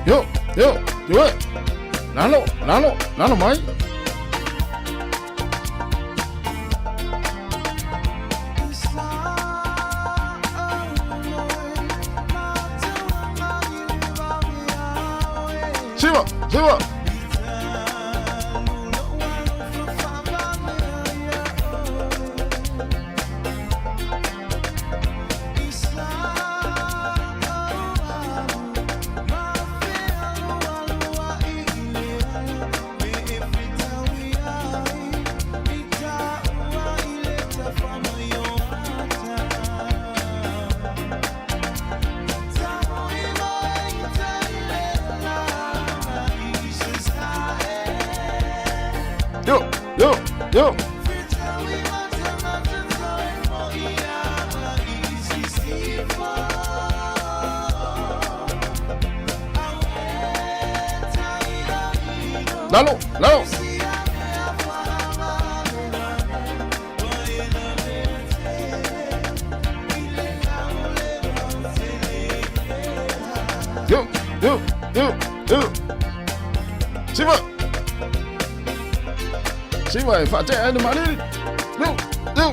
Yo. Yo, do it. Nano, mai. Siva. Yo. Lalo. Yo. Siva, fa te ane mani. Yo.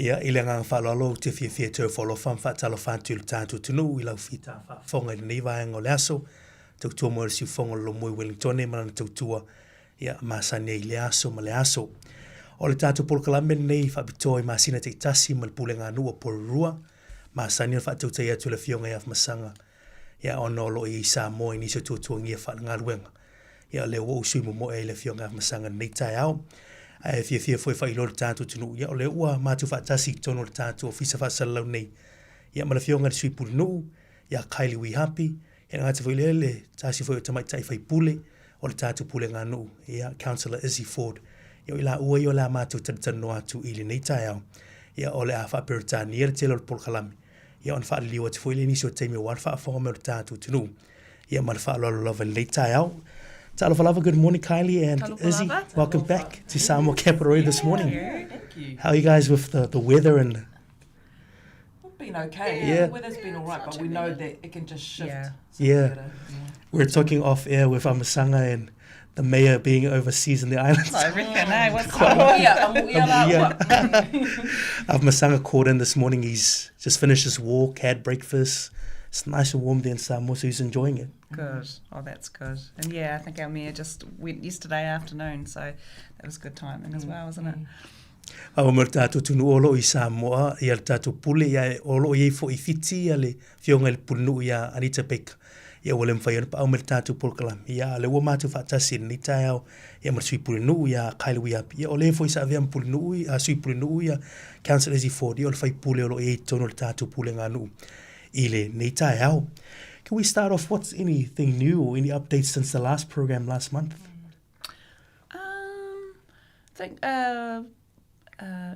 Ia, i le ngang whalalo te fia tau whalo whamwha tala whantu le tātu tunu i lau whita whonga i nei vaenga o le aso tau tua mo si whonga lo mui Wellingtone mana tau tua ia masane i le aso ma le aso o le tātu polkalame nei whabitoi masina te tasi ma le pule ngā nua porurua masane le whatau te atu le fionga i afmasanga ia ono lo i Sāmoa i niso tua ngia wha luenga ia le wo usui mo e le fionga afmasanga nei tai au ai fia foi fai lo tanto tunu ia ole ua matu fa tasi tono tanto ofisa fa salau nei ia mala fionga de sui pulu ia Kylie we happy ia ngata foi le tasi foi tamai tai fai pule o le tanto pule nganu ia councillor Izzy Ford ia ila ua ia la matu tano atu ili nei tai au ia ole a fa pertani ia telo por kalami ia on fa liwa te foi le ni so temi wa fa fa mo tanto tunu ia mala fa lo love nei tai au Talafalava, good morning, Kylie and Izzy. Welcome back to Sāmoa Kaparoi this morning. Thank you. How are you guys with the weather and? We've been okay. Yeah. The weather's been all right, but we know that it can just shift. Yeah. We're talking off air with Amasanga and the mayor being overseas in the islands. I reckon, what's going on? Amasanga called in this morning. He's just finished his walk, had breakfast. It's nice and warm there in Samoa, so he's enjoying it. Good. Oh, that's good. And yeah, I think our mayor just went yesterday afternoon, so that was good timing as well, wasn't it? Awa mo tātou tunu olo I Sāmoa, ia tātou pule ia olo ia fo I fiti ia le fionga le punu ia Anita Baker. Ia wale mwhai pa au me tātou polkalam. Ia le ua mātou whaatasi ni tai au, ia mar sui pule nuu ia kailui api. Ia ole fo I sa avea mpule nuu ia, sui pule nuu ia, Council Ezzy Ford, ia ole whai pule olo ia tono le tātou pule ngā nuu. Ile ni tai au. Can we start off, what's anything new or any updates since the last program last month? I think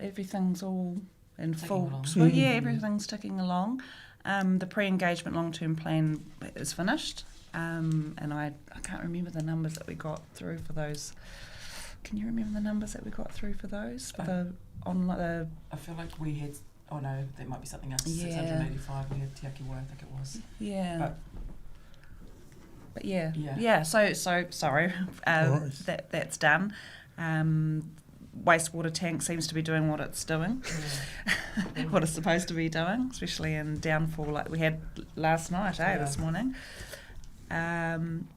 everything's all in full. Well, yeah, everything's ticking along. The pre-engagement long-term plan is finished, and I can't remember the numbers that we got through for those. Can you remember the numbers that we got through for those? For the I feel like we had. Oh no, that might be something else. Yeah. 685. We had Te Akiwa, I think it was. Yeah. But yeah. So sorry. That's done. Wastewater tank seems to be doing what it's doing, what it's supposed to be doing, especially in downfall like we had last night, this morning. And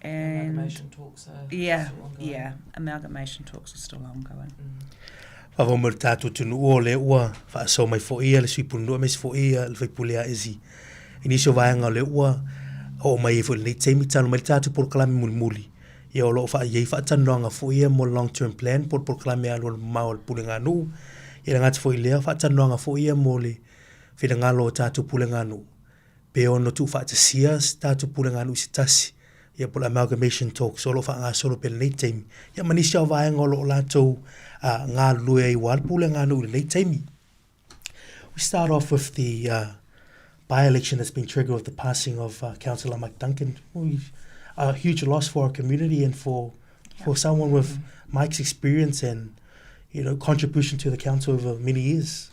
amalgamation talks are still ongoing. Amalgamation talks are still ongoing. Whawa mo tātou tunu o le ua, whaasau mai fo ia, le sui punu mes fo ia, le whaipulea Ezzy. Inisio vaenga le ua, o mai e fo le nei teimi tanu mai tātou polkalami muli muli. Ia o loo wha iei whaatanoanga fo ia mo long-term plan, polkalami alua mao le pule ngā nuu. Ia ngāti fo i lea, whaatanoanga fo ia mo le whina ngalo o tātou pule ngā nuu. Pe ono tu whaatasia tātou pule ngā nuu si tasi. Ia po amalgamation talks, o loo wha ngā solo pe le nei teimi. Ia manisi au vaenga o loo lātou ngā lue I wal pule ngā nuu le nei teimi. We start off with the by-election that's been triggered with the passing of Councillor Mike Duncan. A huge loss for our community and for someone with Mike's experience and contribution to the council over many years.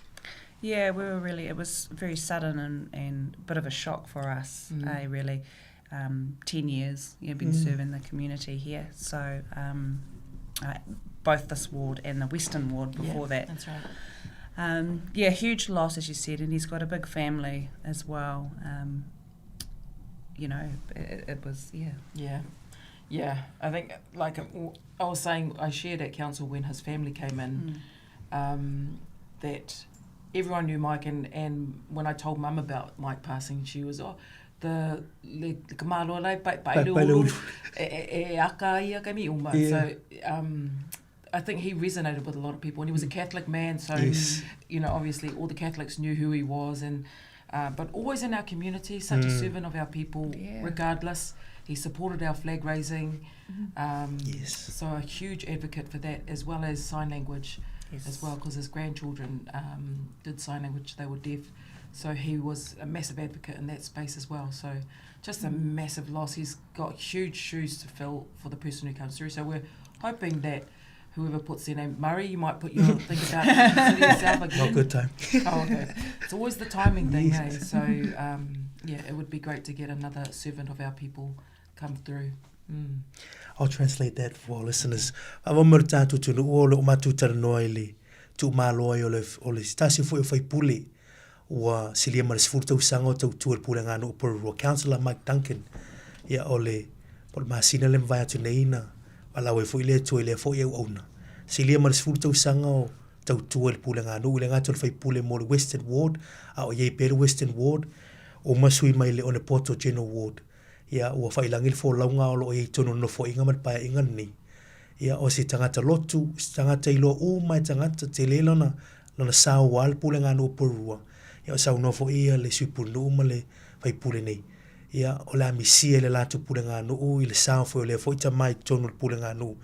Yeah, it was very sudden and a bit of a shock for us, really. 10 years, been serving the community here. So both this ward and the Western ward before that. That's right. Huge loss, as you said, and he's got a big family as well. It was, Yeah, I think, like I was saying, I shared at council when his family came in, that everyone knew Mike, and when I told Mum about Mike passing, she was, the kamalo lai pai uru e aka ia kami uma. So I think he resonated with a lot of people, and he was a Catholic man, so obviously all the Catholics knew who he was, and but always in our community, such a servant of our people, regardless. He supported our flag raising, so a huge advocate for that, as well as sign language as well, because his grandchildren did sign language, they were deaf. So he was a massive advocate in that space as well. So just a massive loss. He's got huge shoes to fill for the person who comes through. So we're hoping that whoever puts their name, Murray, you might put your think about yourself again. Not good time. Oh, okay. It's always the timing thing, hey? So, it would be great to get another servant of our people come through. I'll translate that for our listeners. Awamara tātou tunu o le o matutara noa ele tu māloa o le stasi fo e whai pule ua silia mara sifuru tau sanga o tau tua le pule ngā no Pororua. Councillor Mike Duncan ia o le masina le mwai atu neina walau e fo i le tua i le fo i au auna. Silia mara sifuru tau sanga o tau tua le pule ngā no le ngātua le whai pule mo le Western Ward a o iei pere Western Ward o masui mai le Onepoto General Ward. Ia ua whailangi le fo launga o lo e tono no fo inga man pae inga ni. Ia o si tangata lotu, si tangata ilo o mai tangata te le lona Sāmoa le pule ngā no Pororua. Ia o sau no fo ia le suipunu uma le whai pule nei. Ia o la misia le latu pule ngā no i le Sāmoa fo le fo ita mai tono le pule ngā no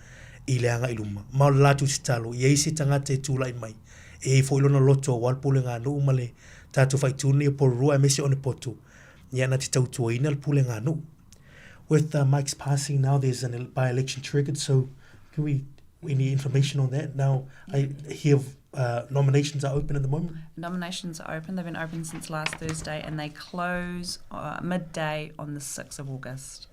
i le anga iluma. Mao le latu si talo, ia isi tangata e tūlai mai. E fo ilona loto o wal pule ngā no le tātou whai tūni e Pororua e mesi Onepoto. Ia na te tautua ina le pule ngā no. With Mike's passing now, there's a by-election triggered. So, can we any information on that? Now, I hear nominations are open at the moment. Nominations are open. They've been open since last Thursday, and they close midday on the 6th of August.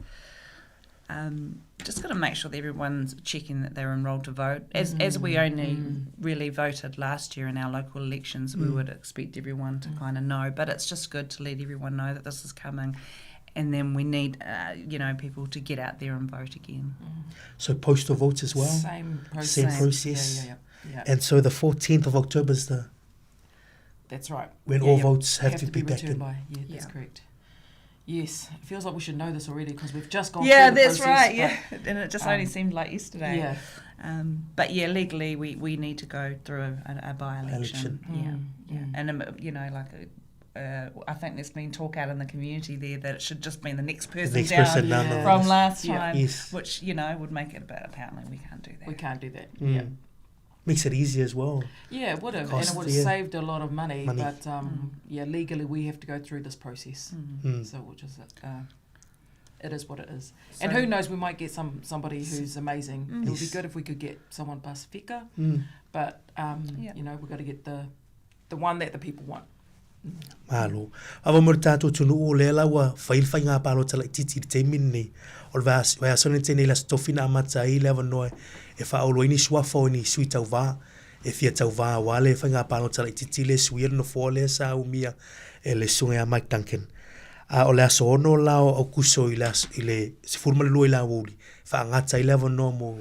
Just got to make sure that everyone's checking that they're enrolled to vote. As we only really voted last year in our local elections, we would expect everyone to kind of know. But it's just good to let everyone know that this is coming. And then we need, people to get out there and vote again. So postal votes as well? Same process. Same process. Yeah. Yeah. And so the 14th of October is That's right. when all votes have to be back returned in. by. Yeah, that's correct. Yes, it feels like we should know this already because we've just gone Yeah, through the that's process, right. Yeah, and it just only seemed like yesterday. Yeah. But yeah, legally we need to go through a by-election. Yeah. And you know, like I think there's been talk out in the community there that it should just be the next person down from last time, which you know would make it. But apparently we can't do that. We can't do that. Yeah. Makes it easier as well. Yeah, it would have, and it would have saved a lot of money. But yeah, legally we have to go through this process. So which is it is what it is. So, and who knows, we might get somebody who's amazing. It would be good if we could get someone Pacifica. But you know, we've got to get the one that the people want. Malo. Ava mo tātou tunu o lela wa whailwhai ngā pālo tala titi te minni. O le vai asone tēnei la stofina amata i lewa noe e whaolo ini suafo ini sui tau wā. E fia tau wā wale whai ngā pālo tala titi le suir no fō le sa umia e le sunga a Mike Duncan. O le aso ono lao au kuso i le se furma le lua i la wuli. Wha ngata i lewa no mo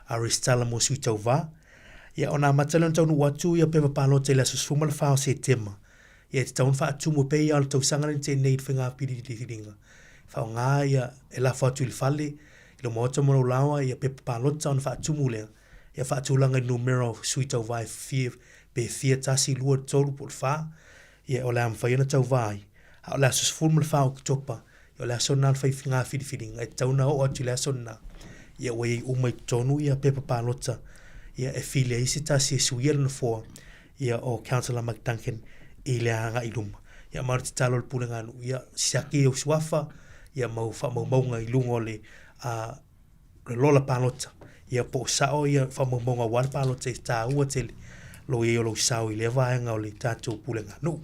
aristala mo sui tau wā. Ia ona matalon tau nu watu ia pewa pālo te le aso sfuma le whao se tema. Ia te taun wha tumu pei al tau sangana te nei te whinga piri te whiringa. Whao ngā ia e la whatu ili whale, ilo moata mono lawa ia pepa pālota on wha tumu lea. Ia wha tūlanga i numero sui tau vai pe fia tasi lua tolu po le wha. Ia o le am whaiana tau vai. O le asos fulma le wha o kitopa. Ia o le aso nal whai whinga piri whiringa. E tauna o atu le aso na. Ia wei umai tonu ia pepa pālota. Ia e filia isi tasi e suiera na fua. Ia o Councillor Mike Duncan. I le hanga i luma. Ia maru te talo le pule nganu. Ia siaki o suafa. Ia mau maunga i lunga le le lola pālota. Ia po sao ia wha maunga wale pālota i tā ua tele. Lo i o lo sao i le vaenga o le tātou pule nganu.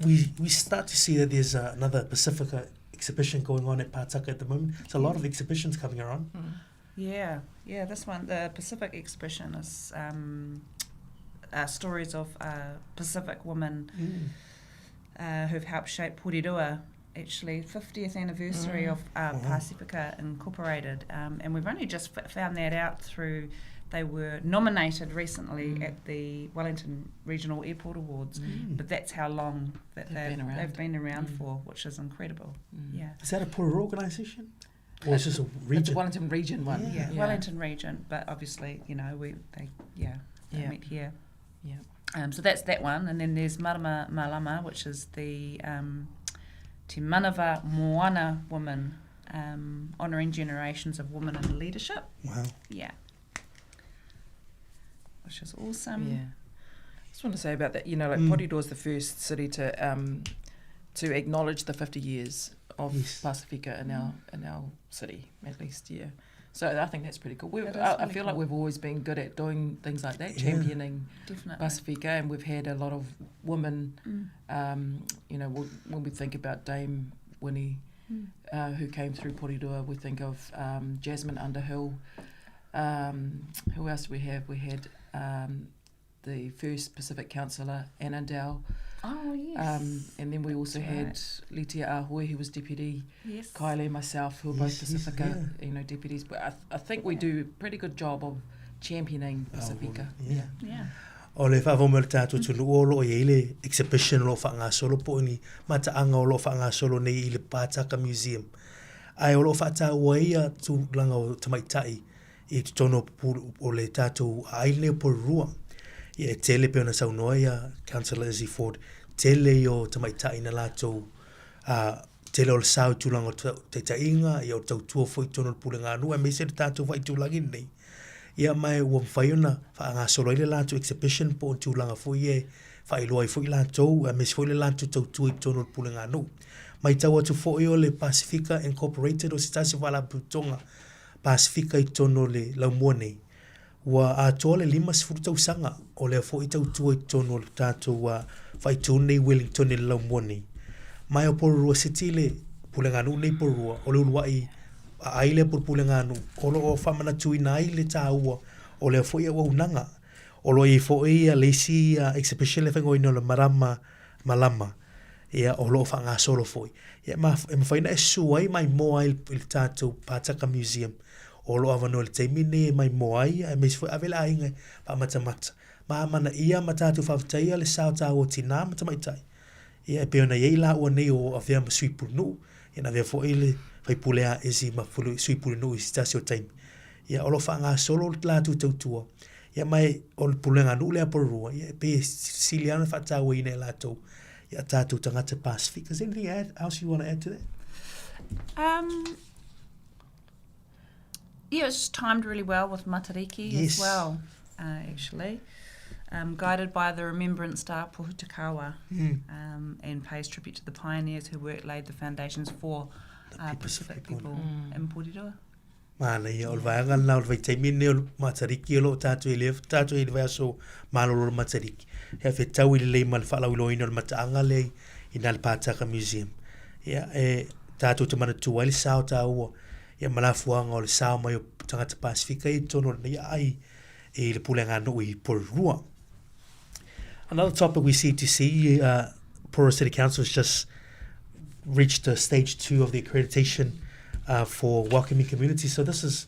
We start to see that there's another Pacifica exhibition going on at Pātaka at the moment. There's a lot of exhibitions coming around. Yeah, this one, the Pacific exhibition is stories of Pacific women who've helped shape Porirua, actually 50th anniversary of Pacifica Incorporated, and we've only just found that out through, they were nominated recently at the Wellington Regional Airport Awards, but that's how long that they've been around for, which is incredible. Yeah. Is that a Porirua organisation? Or is this a region? It's a Wellington region one. Yeah, Wellington region, but obviously, you know, they meet here. Yeah. So that's that one, and then there's Marama Malama, which is the Te Manawa Moana woman, honouring generations of women in leadership. Wow. Yeah. Which is awesome. Yeah. I just want to say about that, you know, like Porirua is the first city to acknowledge the 50 years of Pacifica in our city, at least, yeah. So I think that's pretty cool. I feel like we've always been good at doing things like that, championing Pacifica, and we've had a lot of women, you know, when we think about Dame Winnie, who came through Porirua, we think of Jasmine Underhill. Who else do we have? We had the first Pacific councillor, Anna Dow. Oh, yes. And then we also had Litia Ahoy, who was deputy, Kylie, myself, who are both Pacifica, you know, deputies. But I think we do a pretty good job of championing Pacifica. Yeah. O le whawamau le tātou tunu o lo i le exhibition lo whaanga solo po ni mataanga o lo whaanga solo nei i le Pātaka Museum. Ai o lo whaata ua ia tu langa o tamaitai i tu tono o le tātou aile o Porirua. Ia e tele pe ona saunoa ia Councillor Izzy Ford. Tele o tamaitai na lātou tele o le sau tūlanga o te tainga ia o tau tua fwoi tono le pule ngā nua. Me se le tātou whai tūlangi nei. Ia mai ua mwhaiona wha solo i le lātou exhibition po o tūlanga fwoi e whai loa i fwoi lātou. Me se fwoi le lātou tau tua i tono le pule ngā nua. Mai tau atu fwoi o le Pacifica Incorporated o sitasi wala putonga. Pacifica i tono le laumua nei. Wa atoa le 5 tau sanga o le fo i tau tua i tono le tātou whai tūne i Wellington i laumua nei. Mai o Porirua City le pule ngā nua nei Porirua o le ulua i aile por pule ngā nua. O lo o whamana tui na i le tā ua o le fo i awa unanga. O lo i fo i a leisi exhibition le whaingo ino le marama malama. Ia o lo o whanga solo fo i. Ia e mawhaina e suai mai moa i le tātou Pātaka Museum. o lo avano le teimi ne mai moai e me sfo avela inga pa mata ma mana ia mata tu faafetai le sao ta o tina mata mai tai ia pe ona ia la o nei o avea ma sui punu ina avea fo ile fai pulea isi ma fulu sui punu isi tasi o taimi ia olo fa nga solo la tu tautua ia mai o pulenga nu le porua ia pe siliana fa ta ina la to ia tatu tangata Pacific. Is anything else you want to add to that? Yeah, it's timed really well with Matariki as well, actually. Guided by the Remembrance Star Pohutakawa, and pays tribute to the pioneers who laid the foundations for Pacific people in Porirua. Mana ia ol vaanga na ol vai taimi ne ol Matariki lo tatu i le so malolo Matariki. He fe tau i le mal fala ulo ina ol mataanga le ina le Pātaka Museum. Ia tatu te mana tu ai sao tau ia malafuanga o le sao mai o tangata Pasifika i tono nei ai e le pulenga no i Porirua. Another topic we see Porirua City Council has just reached stage 2 of the accreditation for welcoming community. So this is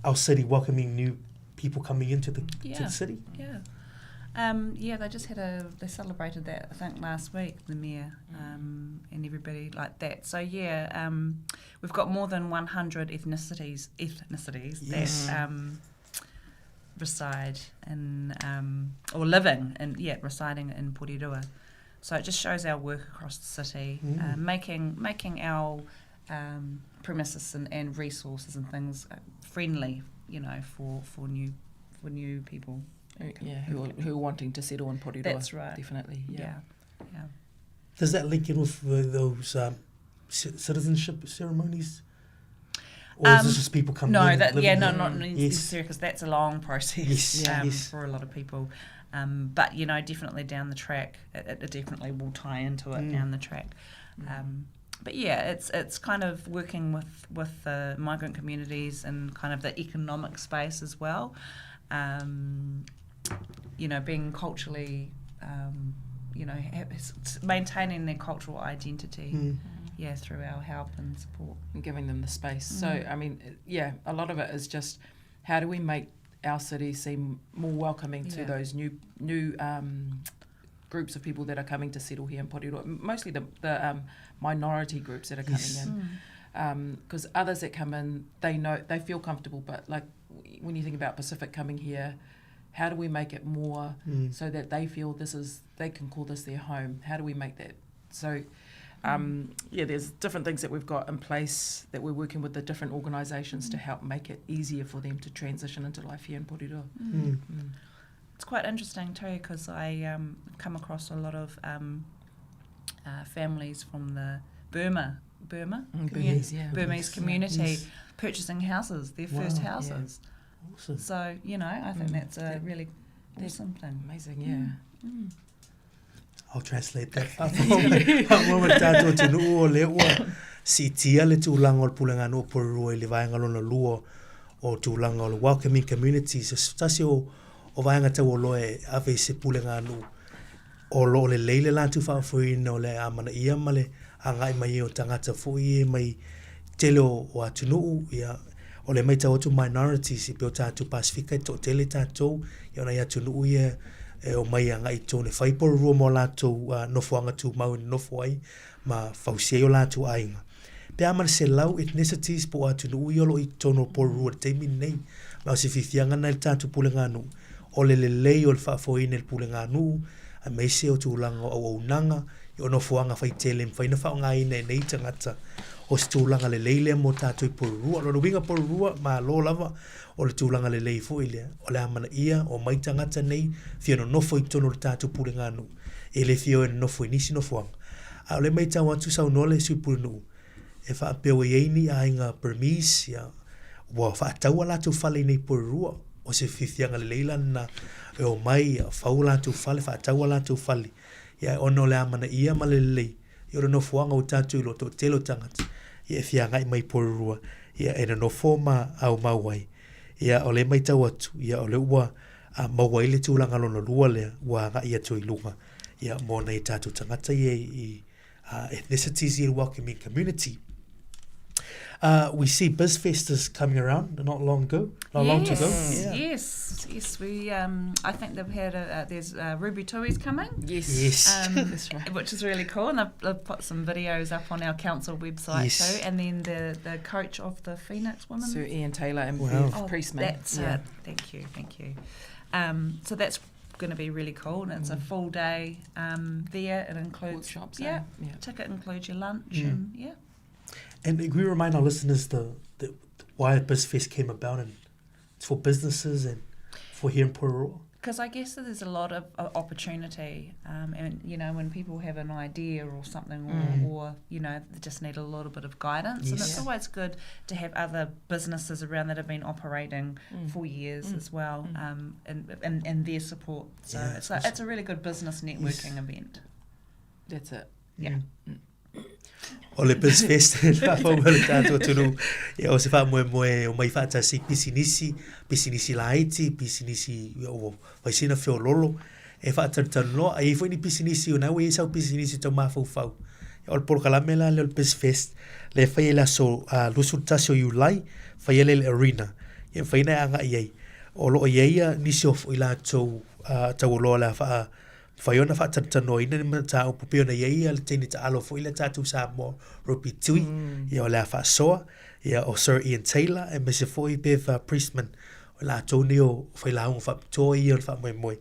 our city welcoming new people coming into the to the city. Yeah. They just they celebrated that I think last week, the mayor and everybody like that. So we've got more than 100 ethnicities that reside in or living in residing in Porirua. So it just shows our work across the city, making our premises and resources and things friendly, for new people. Who are wanting to settle in Porirua. That's right. Definitely. Yeah. Does that link in with those citizenship ceremonies? Or is this just people coming in? Not necessarily, because that's a long process for a lot of people. But definitely down the track, it definitely will tie into it down the track. But it's kind of working with the migrant communities and kind of the economic space as well. Being culturally, maintaining their cultural identity, through our help and support. And giving them the space. So, a lot of it is just how do we make our city seem more welcoming to those new groups of people that are coming to settle here in Porirua, mostly the minority groups that are coming in. Because others that come in, they feel comfortable, but like when you think about Pacific coming here, how do we make it more so that they feel they can call this their home? How do we make that? So, there's different things that we've got in place that we're working with the different organisations to help make it easier for them to transition into life here in Porirua. It's quite interesting too, because I come across a lot of families from the Burmese community purchasing houses, their first houses. Awesome. So, I think that's a really awesome thing. Amazing, I'll translate that. Mama tato tinu o le ua si tia le tūlanga o le pulenga no Porirua I le vaenga lona lua o tūlanga o le welcoming communities. Tasi o vaenga tau o loe ave se pulenga no o lo le leile lantu whaafuina o le amana ia male angai mai o tangata fui mai tele o atunu ia o le mai tau atu minorities I peo tātu Pasifika to tele tātou ia ona ia tunu ia o mai angai tōne whai Porirua mo lātou nofoanga tū mau ni nofo ai ma whausia o lātou ainga. Pe amana se lau ethnicities po atunu I olo I tono Porirua teimi nei ma o se whiwhianga nei tātou pulenga o le lei o le whaafoina le pulenga a mai se o tūlanga o unanga I o nofoanga whai tele mwhaina whaonga I nei tangata o se tūlanga le leile mo tātou I Porirua. Loro winga Porirua ma lo lava o le tūlanga le lei fo ile o le amana ia o mai tangata nei fia no nofo I tono le tātou pulenga e le fia o nofo I nisi nofoanga. A o le mai tau atu sau nole sui pulenu e whaapeo I eini a inga Burmese ia wa whaatau a lātou whale nei Porirua o se whiwhianga le leila na e o mai a whau lātou whale whaatau a lātou whale ia ono le amana ia ma le lei I ora nofoanga o tātou I loto telo tangata ia e whianga I mai Porirua ia e na nofo ma au mauai ia o le mai tau atu ia o le ua mauai le tūlanga lona lua lea ua nga ia tui lunga ia mo nei tātou tangata I ethnicities I welcoming community. We see BizFest is coming around not long to go. Yes. We I think they've had there's Ruby Tui's coming. Yes. That's right. Which is really cool, and they've put some videos up on our council website too. And then the coach of the Phoenix women, Sir Ian Taylor and Priestman. That's it. Thank you. So that's going to be really cool, and it's a full day there. It includes workshops. Ticket includes your lunch and And we remind our listeners the why BizFest came about, and it's for businesses and for here in Pururoa. Because I guess that there's a lot of opportunity, and when people have an idea or something, or they just need a little bit of guidance, and it's always good to have other businesses around that have been operating for years as well, and their support. So it's a really good business networking event. That's it. Yeah. O le BizFest, whawamala tātua tunu, o se wha moe o mai whaatasi pisinisi la haiti, pisinisi o waisina whiololo, e whaataritanu loa, e fwini pisinisi o nau e sau pisinisi tau mawhau. O le polokalamela le o le BizFest, le whai la so lusul tasi o Iulai, whai le arena, e whaina anga iei, o loo ieia nisi o ila tau loa la wha Whaiona whaataritano ina ni mata o pupeo na iei le teini ta alo fo ila tātou Sāmoa Ruby Tui, ia o lea whaasoa, ia o Sir Ian Taylor, e mese fo i Bev Priestman, o la tōni o whailaunga whaapitoa i o le whaamoemoe.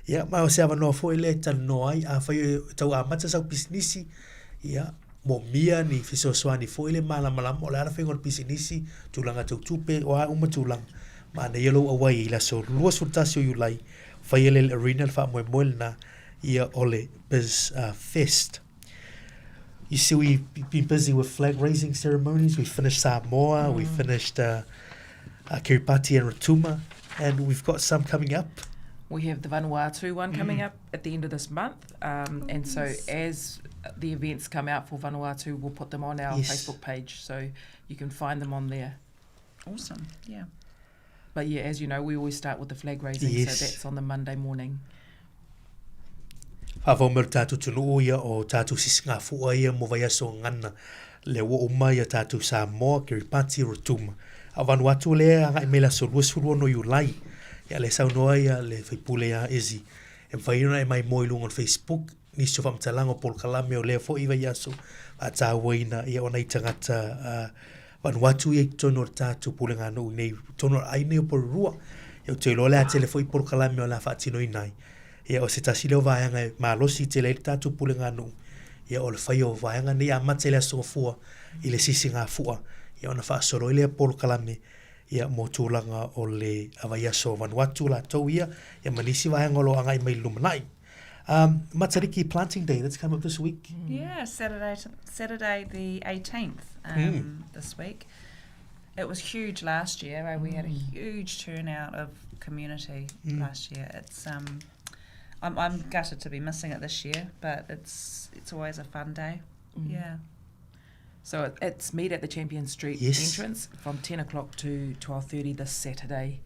Ia, mai o se awa noa fo i le tano ai, a whai tau a mata sau pisinisi, ia, mo mia ni whisosoani fo i le malamalama, o le ara whengon pisinisi, tūlanga tau tupe, o a umatūlanga, ma na yellow away i la so lua sultasi o Iulai, whai ele le arena le whaamoemoe na, ia ole BizFest. You see, we've been busy with flag raising ceremonies. We finished Sāmoa, we finished Kiribati and Rotuma, and we've got some coming up. We have the Vanuatu one coming up at the end of this month, and so as the events come out for Vanuatu, we'll put them on our Facebook page, so you can find them on there. Awesome, yeah. But yeah, as you know, we always start with the flag raising, so that's on the Monday morning. Whawaumeru tātou tunu ia o tātou sisinga fua ia mo vai aso ngana le wa uma ia tātou Sāmoa, Kiribati, Rotuma. A Vanuatu lea anga imela so luasuru no Iulai. Ia le saunoa ia le whaipule a Ezi. E whairuna e mai moi lunga on Facebook, niso whamtalanga o Polkalame o lea fo iwa iaso. A tāwaina ia ona i tangata Vanuatu ia tono tātou pulenga no nei tono aine o Pururoa. Ia te lo lea tele fo i Polkalame o la whaatino inai. Ia o se tasi leo vaenga malosi te le tātou pulenga no. Ia o le whai o vaenga ni a matele aso fua i le sisi ngā fua. Ia ona whaasoro i lea Polkalame ia mo tūlanga o le awai aso Vanuatu la tau ia manisi vaenga lo anga i mai lumanai. Matariki Planting Day, that's come up this week. Yeah, Saturday the 18th this week. It was huge last year. We had a huge turnout of community last year. It's I'm gutted to be missing it this year, but it's always a fun day. Yeah. So it's meet at the Champion Street entrance from 10 o'clock to 12:30 this Saturday.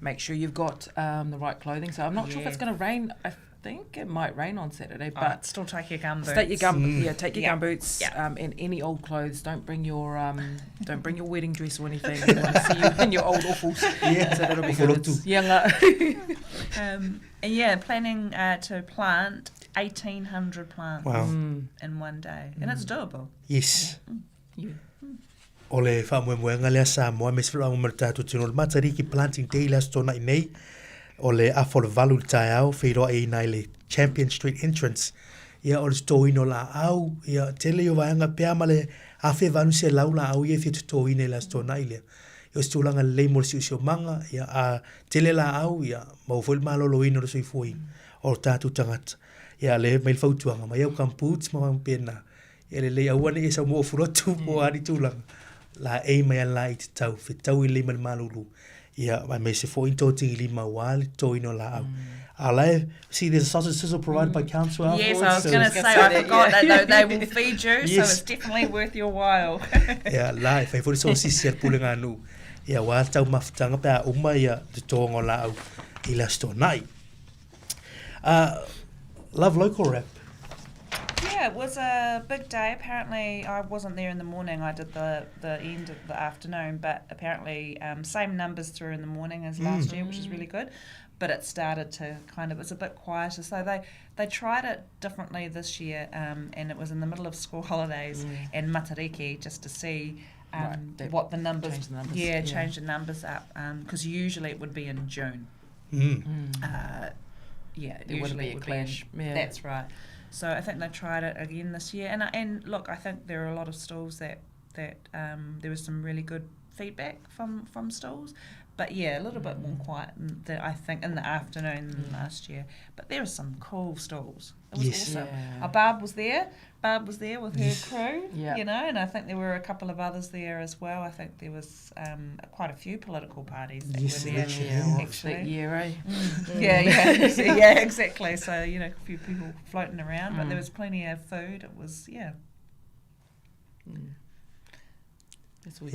Make sure you've got the right clothing. So I'm not sure if it's going to rain. I think it might rain on Saturday, but still take your gumboots. Take your gumboots and any old clothes. Don't bring your wedding dress or anything. I want to see you in your old awfuls. So that'll be good. It's younger. And planning to plant 1,800 plants in one day, and it's doable. Yes. O le whamoemoenga lea Sāmoa me sifra o marutatu tino le Matariki Planting Day lea stona i nei o le afo le valu le tae au whiroa e nai le Champion Street entrance ia o le tōino la au ia tele o vaenga pea ma le awhi vanu se lau la au ia whitu tōine lea stona i lea ia stulanga le leimo le siusio manga ia a tele la au ia mawhul malolo ino le soifui o le tātu tangata ia le meil fautuanga mai au kampoots ma pena ia le auane e sa mo furotu mo ari tūlanga la e mai ala i te tau, whetau i lima le malulu. Ia, mai me se fo into ti lima wale, to ino la au. Ala, see there's a sausage sizzle provided by council afterwards. Yes, I was going to say, I forgot that they will feed you, so it's definitely worth your while. Ia, la, whai fo so sisi al pulenga anu. Ia, wa tau mawhitanga pia uma ia te tōngo la au i la sto nai. Love local rap. Yeah, it was a big day. Apparently, I wasn't there in the morning. I did the end of the afternoon, but apparently same numbers through in the morning as last year, which is really good. But it started to it's a bit quieter. So they tried it differently this year, and it was in the middle of school holidays and Matariki, just to see what the numbers. Change the numbers up, because usually it would be in June. It wouldn't be a clash. That's right. So I think they tried it again this year, and look, I think there are a lot of stalls that there was some really good feedback from stalls, but a little bit more quiet I think in the afternoon than last year. But there were some cool stalls. It was awesome. Barb was there. With her crew, and I think there were a couple of others there as well. I think there was quite a few political parties that were there. Exactly. So, a few people floating around, but there was plenty of food. It was, That's what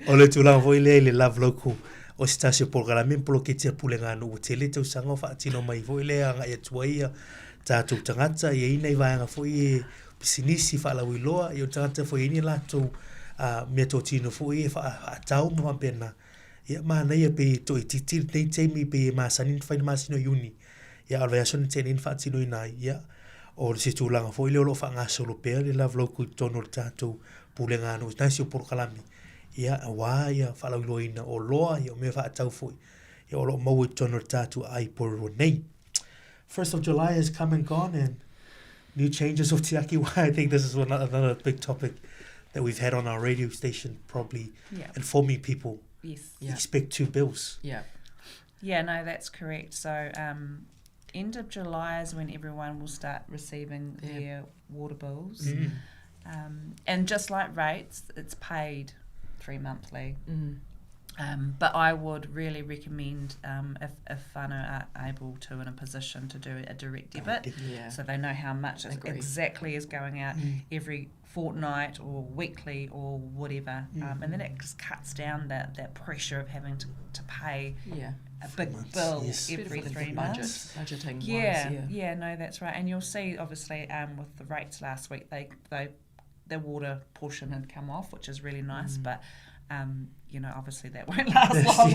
O le tūlanga foi le love local. O se tasi programme polo ke tia pulenga no tele te usanga fa tino mai foi le anga ia tuaia tātou tangata ia ina i vaenga foi pisinisi fa la wiloa ia tangata foi ini la tu mea tō tino foi fa tau ma pena ia mana ia pe to titi nei temi pe ma sanin fa ma sino uni ia alva son tenin fa tino ina ia o se tūlanga foi le lo fa nga solo pe le love local tono tātou pulenga no tasi programme ia wa ia fa la wiloina o loa ia me fa tau foi ia o lo mau tono tātou ai por nei. 1st of July has come and gone, and new changes of Te Aki Wai. I think this is another big topic that we've had on our radio station, probably informing people. Expect 2 bills. No, that's correct. So end of July is when everyone will start receiving their water bills. And just like rates, it's paid 3 monthly. But I would really recommend if whānau are able to, in a position to do a direct debit, so they know how much exactly is going out every fortnight or weekly or whatever, and then it just cuts down that pressure of having to pay a big bill every 3 months. Budgeting no, that's right. And you'll see, obviously, with the rates last week, the water portion had come off, which is really nice, but obviously that won't last long.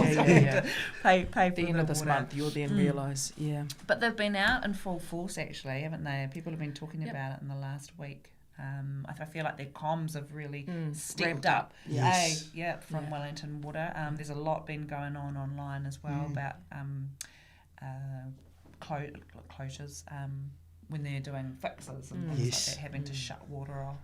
Pay for the end of this month, you'll then realise, But they've been out in full force, actually, haven't they? People have been talking about it in the last week. I feel like their comms have really stepped up. From Wellington Water. There's a lot been going on online as well about closures when they're doing fixes and things like that, having to shut water off.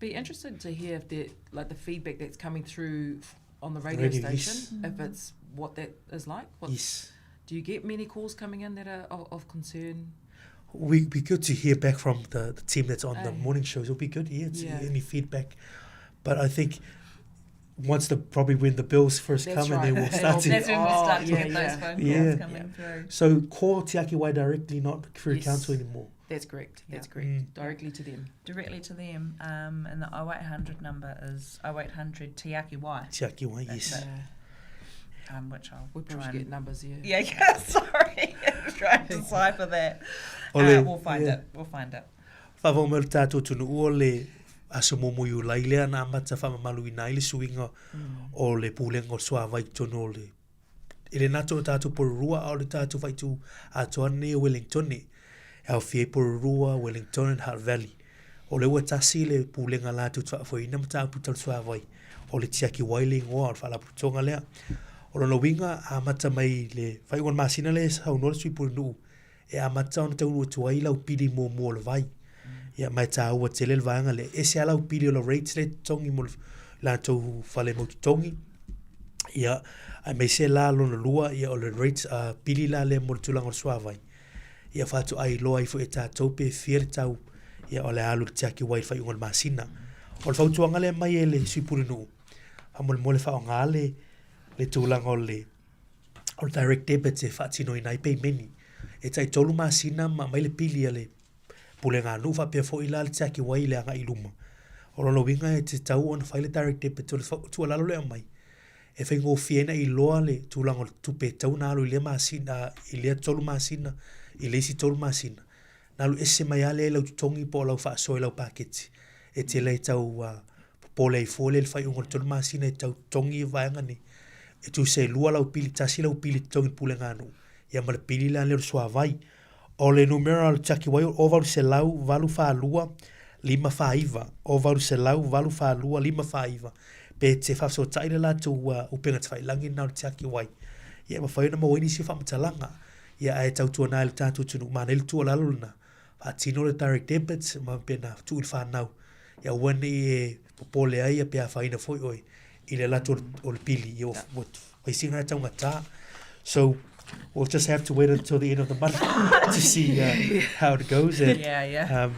Be interested to hear if the feedback that's coming through on the radio station, if it's what that is like. Do you get many calls coming in that are of concern? We'd be good to hear back from the team that's on the morning shows. It'll be good, any feedback. But I think once when the bills first come and they will start to... That's when we'll start to get those phone calls coming through. So call Te Aki Wai directly, not through council anymore. That's correct. Directly to them. And the 0800 number is 0800 Te Aki Wai. Te Aki Wai, yes. Which we'll probably get numbers, sorry. Trying to decipher that. We'll find it. Whawau tātou tunu ua le asamomo i ulai lea na amata whamamalu i nai le suinga o le pūlenga o swa vai tono o le. Ele nato tātou porurua au le tātou whaitu atoane o Wellington e. Au fie porurua Wellington and Hutt Valley. O le ua tasi le pūlenga lātou tuafoina mata putal swa vai. O le Te Aki Wai le ngoa o whalaputonga lea. O lono winga amata mai le whaiwan masina le hau nora sui purinu. E amata ona taunu tuai lau pidi mo le vai. Ia mai tā ua tele le vaanga le ese alau pidi o la rates le tongi mo lātou whale mo tongi. Ia mai se la lona lua ia o le rates pidi la le mo tulanga o suavai. Ia whatu ai loa i fu e tātou pe whiere tau ia o le alu Te Aki Wai whaiunga le masina. O le whautuanga le mai e le sui purinu. Hamole mo le whaonga le tūlanga o le direct debit e whaatino i nai pei meni. E tai tolu masina ma mai le pili a le pulenga anu whapea fo ila le Te Aki Wai le anga iluma. O lolo winga e te tau ona whai le direct debit tua lalo le mai. E whaingo fiena i loa le tūlanga o tupe tau na alu i le masina, i le tolu masina, I le si tolu masina. Na lu ese mai ale lau tutongi po lau wha soe lau paketi. E te le tau pole i fole le whai unga tolu masina e tau tongi i vaenga ni. E tu se lua lau pili tasi lau pili tongi pule nganu. Ia mara pili la leo sua vai. O le numero al taki wai o varu se lau valu wha lua 5 o varu se lau valu wha lua 5 pe te whafso taile la tu upenga te whailangi nao le taki wai. Ia ma whai na mawaini si whamatalanga. Ia e tau tua nai le tātu tunu mana ili tua laluna. Tino le direct debits ma pena tu il whanau. Ia wani e popole ai a pia whaina foi oi. I le latu o le pili. Ia wai singa tau ngata. So we'll just have to wait until the end of the month to see how it goes and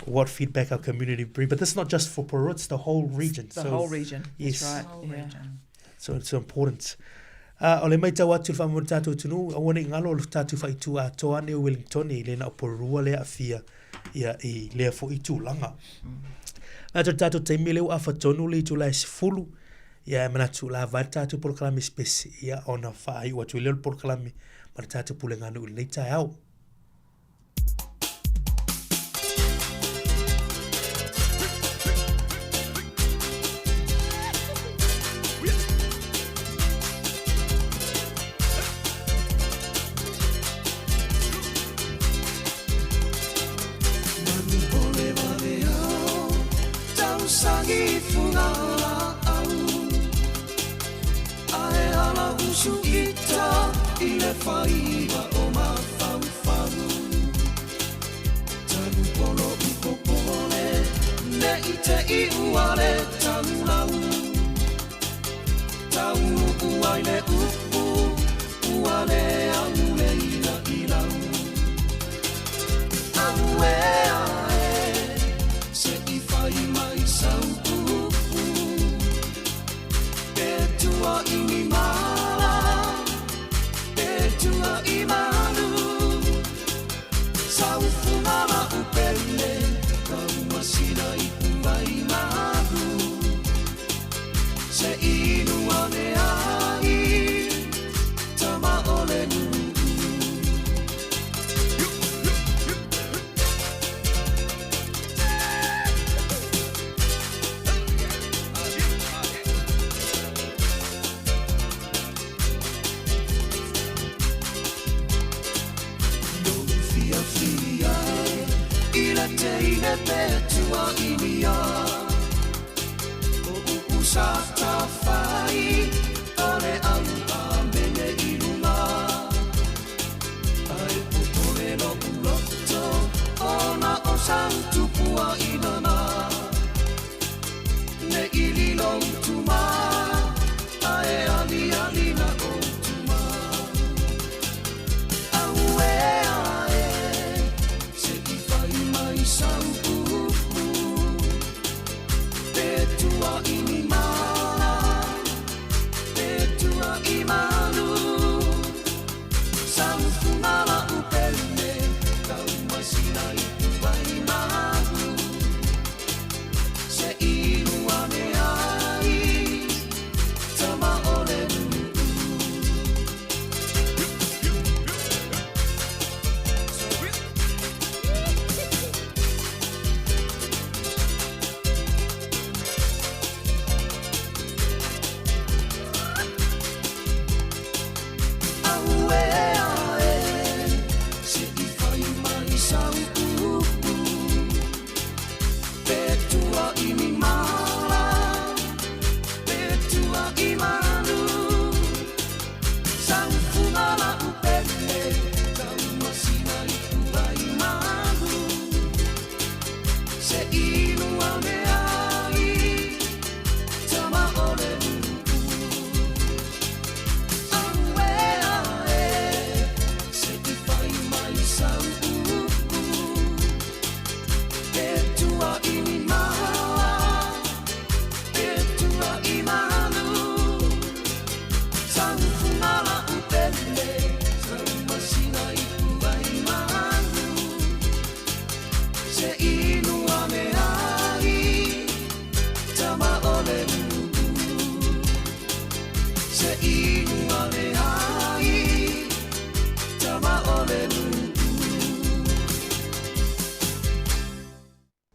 what feedback our community bring. But this is not just for Poro, it's the whole region. It's the whole region. Yes. That's right. Whole region. So it's important. O le mai tau atu le whamura tātou tunu, a wane ngalo le tātou whaitu a toa ne o Wellington i le na o Porua le a fia i lea fo i tūlanga. Tātou teimi leo a whatonu le i tū lai sifulu, ia manatu la vai tātou polokalami spesi, ia ona whaai ua tui leo le polokalami, ma le tātou pule nganu i le nei tai au.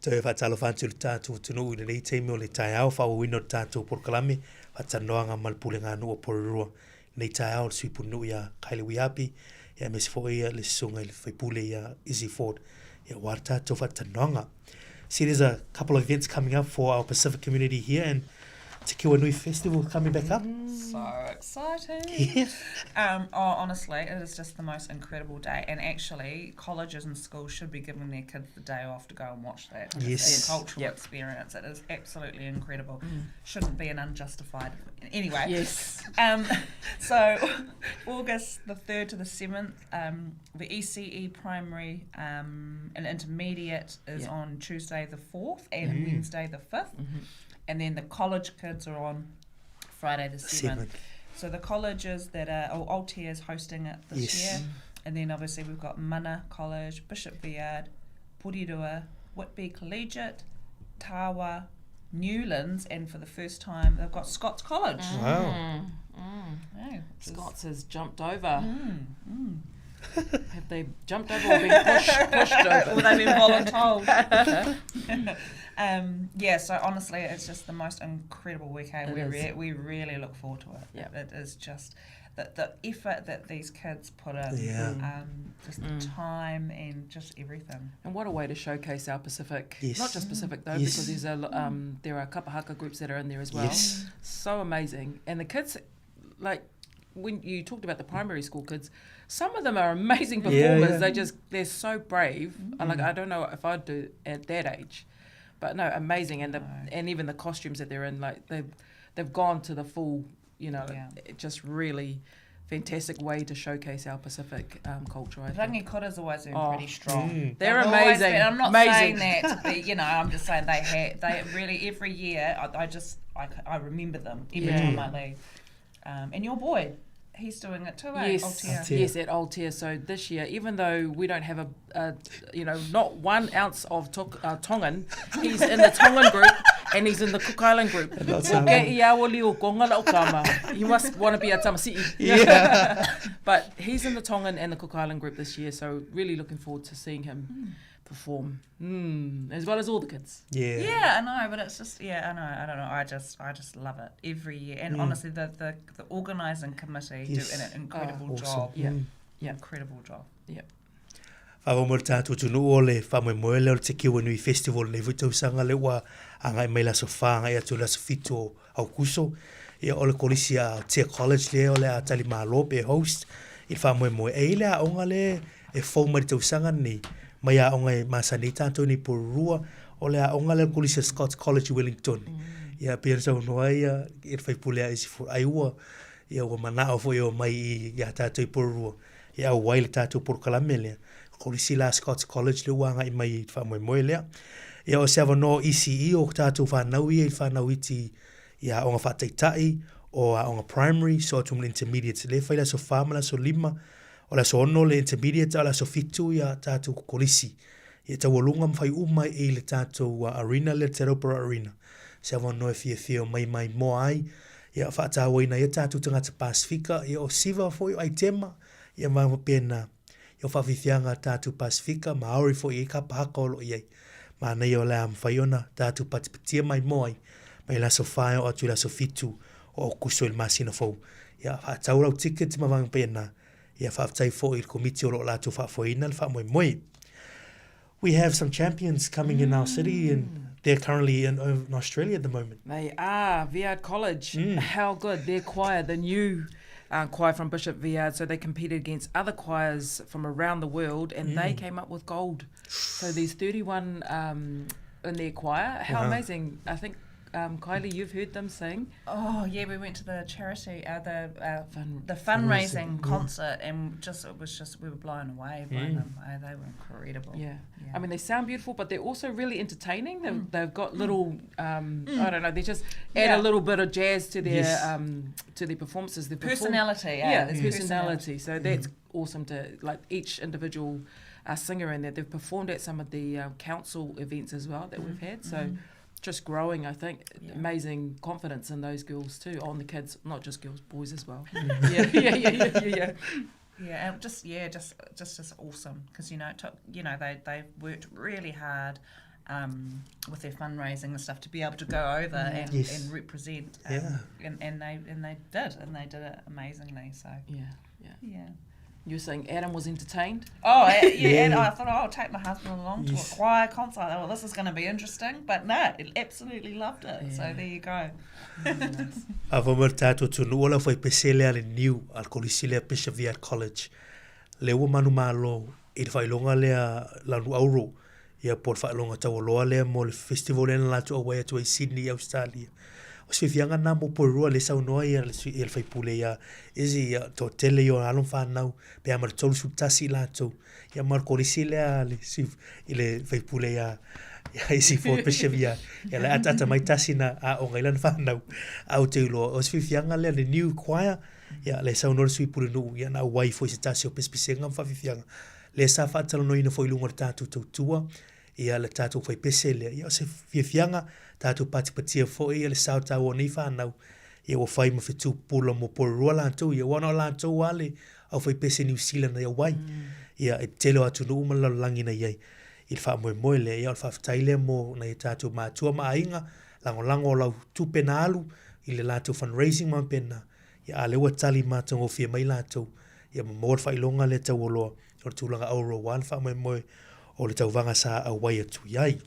Te whatalo whantu le tātou tunu i le nei teimi o le tai au whawa wino tātou porkalame whatanoanga malpule ngā nua pororua nei tai au le suipu nui a Kaile Wiapi ia mesi fo ia le sunga i le whaipule ia Izzy Ford ia war tātou whatanoanga. See, there's a couple of events coming up for our Pacific community here, and Te Kiwanui Festival coming back up. So exciting. Yeah. Honestly, it is just the most incredible day. And actually, colleges and schools should be giving their kids the day off to go and watch that. Yes. It's a cultural experience. It is absolutely incredible. Shouldn't be an unjustified. Anyway. Yes. So, August the 3rd to the 7th, the ECE primary and intermediate is on Tuesday the 4th and Wednesday the 5th. And then the college kids are on Friday the 7th. So the colleges that are, Aotea is hosting it this year. And then obviously we've got Mana College, Bishop Viard, Porirua, Whitby Collegiate, Tawa, Newlands, and for the first time they've got Scots College. Wow. Scots has jumped over. Have they jumped over or been pushed over? Or they've been voluntold. So honestly, it's just the most incredible weekend. We really look forward to it. Yep. It is just the effort that these kids put in, just the time and just everything. And what a way to showcase our Pacific, Yes. not just Pacific though, Yes. because there are kapahaka groups that are in there as well. Yes. So amazing. And the kids, like when you talked about the primary school kids, some of them are amazing performers. They're so brave. Like I don't know if I'd do at that age. But no, amazing, and even the costumes that they're in, like they've gone to the full, just really fantastic way to showcase our Pacific culture. I think. Rangi Kora's always been pretty strong. They're amazing. I'm not amazing. saying that to be, I'm just saying they really every year. I remember them every time I leave. And your boy, he's doing it too, Yes, Aotea. yes, at Aotea. So this year, even though we don't have not 1 ounce of Tongan, he's in the Tongan group and he's in the Cook Island group. You must want to be at Tamasiti. Yeah. But he's in the Tongan and the Cook Island group this year, so really looking forward to seeing him perform, as well as all the kids. Yeah, I know, but it's just I know. I don't know. I just love it every year, and honestly, the organising committee do an incredible job. Yeah, incredible job. Yeah. Whamoe tātou tunu o le whamoe leo Te Kiwanui Festival nei whaitausanga le wa angai mai laso whanga ia tu laso fito au kuso ia o le kolisi a Aotea College leo le a tali malo pe host i whamoe e le a onga le e whaumari tausanga ni mai a onga e masani tātou ni porurua o le a onga le kolisi a Scots College Wellington ia pia sa unoa ia i whaipulea isi fu aiua ia ua manao fo ia mai i tātou i porurua ia au waile tātou porkalame lea kolisi la Scots College le wanga i mai whamoe lea. Ia o seava no ECE o tātou whanau i whanau iti ia onga whataitai o onga primary, so atum le intermediate. Le whaila so whamala so 5, o la so ono le intermediate, o la so 5 ia tātou kolisi. Ia tau alunga mwhai umai e le tātou arena, le Te Raupara Arena. Seava no e fia mai mo ai. Ia whaatawa ina ia tātou tangata Pasifika, ia o siva fo i Aitema, ia mawa pena o whawhithianga tātou Pasifika, Maori fo i kapahaka olo iei. Ma nei o lea mwhaiona tātou patipatia mai moai, mai laso whae o atu laso fitu o kuso il masina fo. Ia whaataurau ticket mawang pena, ia whaatai fo i komiti o lo lātou whaafoina le whaamoe. We have some champions coming in our city and they're currently in Australia at the moment. They are, Viard College. How good, their choir, the new choir from Bishop Viard, so they competed against other choirs from around the world and they came up with gold. So there's 31 in their choir. How amazing. I think Kylie, you've heard them sing. Oh yeah, we went to the charity, the fundraising concert, and we were blown away by them. They were incredible. Yeah. I mean, they sound beautiful, but they're also really entertaining. They've got little, I don't know, they just add a little bit of jazz to their performances. Their personality, there's personality. So that's awesome to, like, each individual singer in there. They've performed at some of the council events as well that we've had. So just growing, I think, amazing confidence in those girls too, on the kids, not just girls, boys as well. Yeah, and just awesome because they worked really hard, with their fundraising and stuff to be able to go over and represent. And they did it amazingly. So yeah. You were saying Adam was entertained? Oh, yeah. And I thought, I'll take my husband along to a choir concert. Well, this is going to be interesting. But no, absolutely loved it. Yeah. So there you go. Ava mar tātou tunu ola whai pesele ale niu al kolisile Perseverance College. Le ua manu malo i whai longa lea lanu auro ia por whai longa tau loa lea mo le festival ena latu awai atu ai Sydney, Australia. O se fianga na mo porua le sau noa ia le whai pule ia isi ia to tele yo alon whanau pe amar tolu sutasi latu ia mar kolisile ale i le whai pule ia isi for Persevere ia le atata mai tasina a o ngailan whanau au te uloa o se fianga le new choir ia le sau noa sui pule nuu ia na wai fo i se tasi o pespisenga whafifianga le sa whaatalo no ina fo ilunga tātou tautua ia le tātou whai pesele ia o se fifianga tātou patipatia fo ia le sau tau o nei whanau ia o whai mawhitu pula mo porua lātou ia wana o lātou wale au whai pese New Zealand ia wai ia e telo atu nuu malalangina iai i le wha moe le ia o le whawhataile mo na i tātou mātua maainga lango lau tupena alu i le lātou fundraising mampena ia a lewa tali mātou o fia mai lātou ia mamor whailonga le tau oloa o le tūlanga auro wan wha moe o le tau vanga sa a wai atu iai.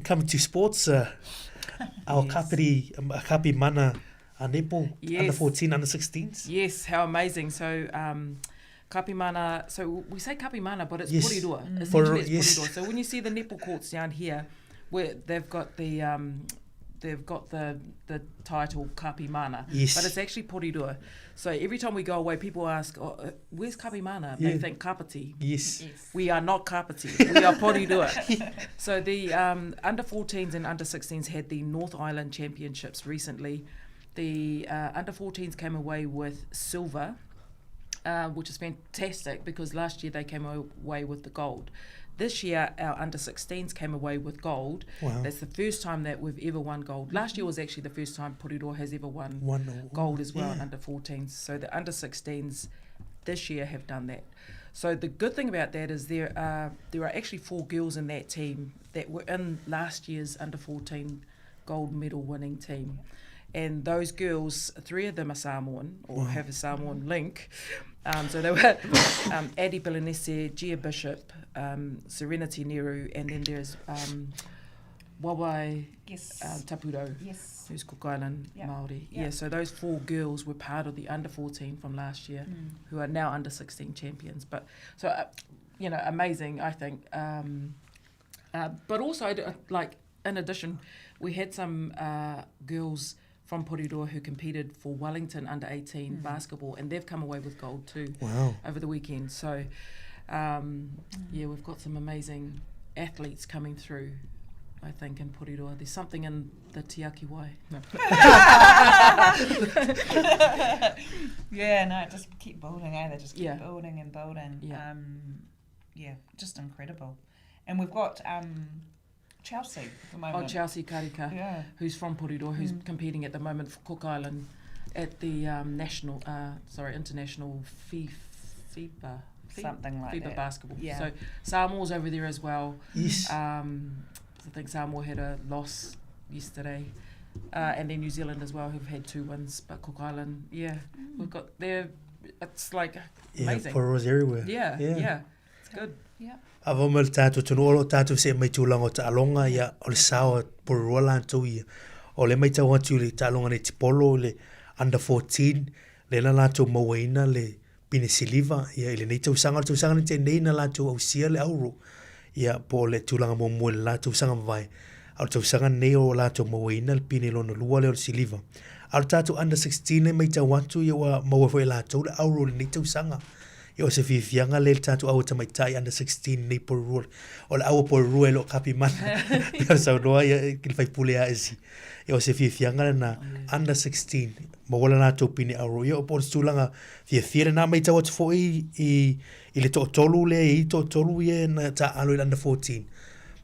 Coming to sports, our kapi mana a nepo, under 14, under 16s. Yes, how amazing. So, kapi mana, so we say kapi mana, but it's porirua. Essentially it's porirua. So when you see the netball courts down here, where they've got the title kapi mana, but it's actually porirua. So every time we go away, people ask, where's kapi mana? They think kapiti. Yes. We are not kapiti. We are porirua. So the under 14s and under 16s had the North Island Championships recently. The under 14s came away with silver, which is fantastic because last year they came away with the gold. This year, our under 16s came away with gold. Wow. That's the first time that we've ever won gold. Last year was actually the first time Porirua has ever won gold as well in under 14s. So the under 16s this year have done that. So the good thing about that is there are actually 4 girls in that team that were in last year's under 14 gold medal winning team. And those girls, 3 of them are Samoan or have a Samoan link. So they were Addie Belenese, Gia Bishop, Serenity Neru, and then there's Wawai Tapuro, who's Cook Island Māori. Yeah, so those 4 girls were part of the under 14 from last year, who are now under 16 champions. But so amazing, I think. But also, like in addition, we had some girls from Porirua who competed for Wellington under 18 basketball, and they've come away with gold too over the weekend. So, we've got some amazing athletes coming through, I think, in Porirua. There's something in the Tiaki Wai. No. Just keep building, They just keep building and building. Just incredible. And we've got Chelsea at the moment. Chelsea Karika, who's from Porirua, who's competing at the moment for Cook Island at the international FIBA something like that. basketball. Yeah. So Sāmoa's over there as well. Yes. I think Sāmoa had a loss yesterday, and then New Zealand as well, who've had 2 wins. But Cook Island, we've got there. It's like amazing. Porua's everywhere. Yeah, it's good. Yeah. Ava mal tātou tunu olo tātou se mai tūlanga o ta'alonga ia o le sawa Porua lātou ia. O le mai tau atu le ta'alonga ne tipolo le under 14 le na lātou mawaina le pine siliva ia ile nei tausanga ni te nei na lātou au sia le auro ia po le tūlanga mo le lātou sanga vai. Au tausanga nei o lātou mawaina le pine lona lua le o siliva. Au tātou under 16 le mai tau atu ia wa mawa fo e lātou le auro le nei tausanga. Ia o se fifianga le tātou au tamaitai under 16 nei Porirua. O le aua Porirua e lo kapi mana. Ia sau noa ia ki whai pule a esi. Ia o se fifianga na under 16. Mawala nātou pini auro. Ia o po stulanga fia na mai tau atu fo i le to'otolu le i to'otolu ia na ta alo i under 14.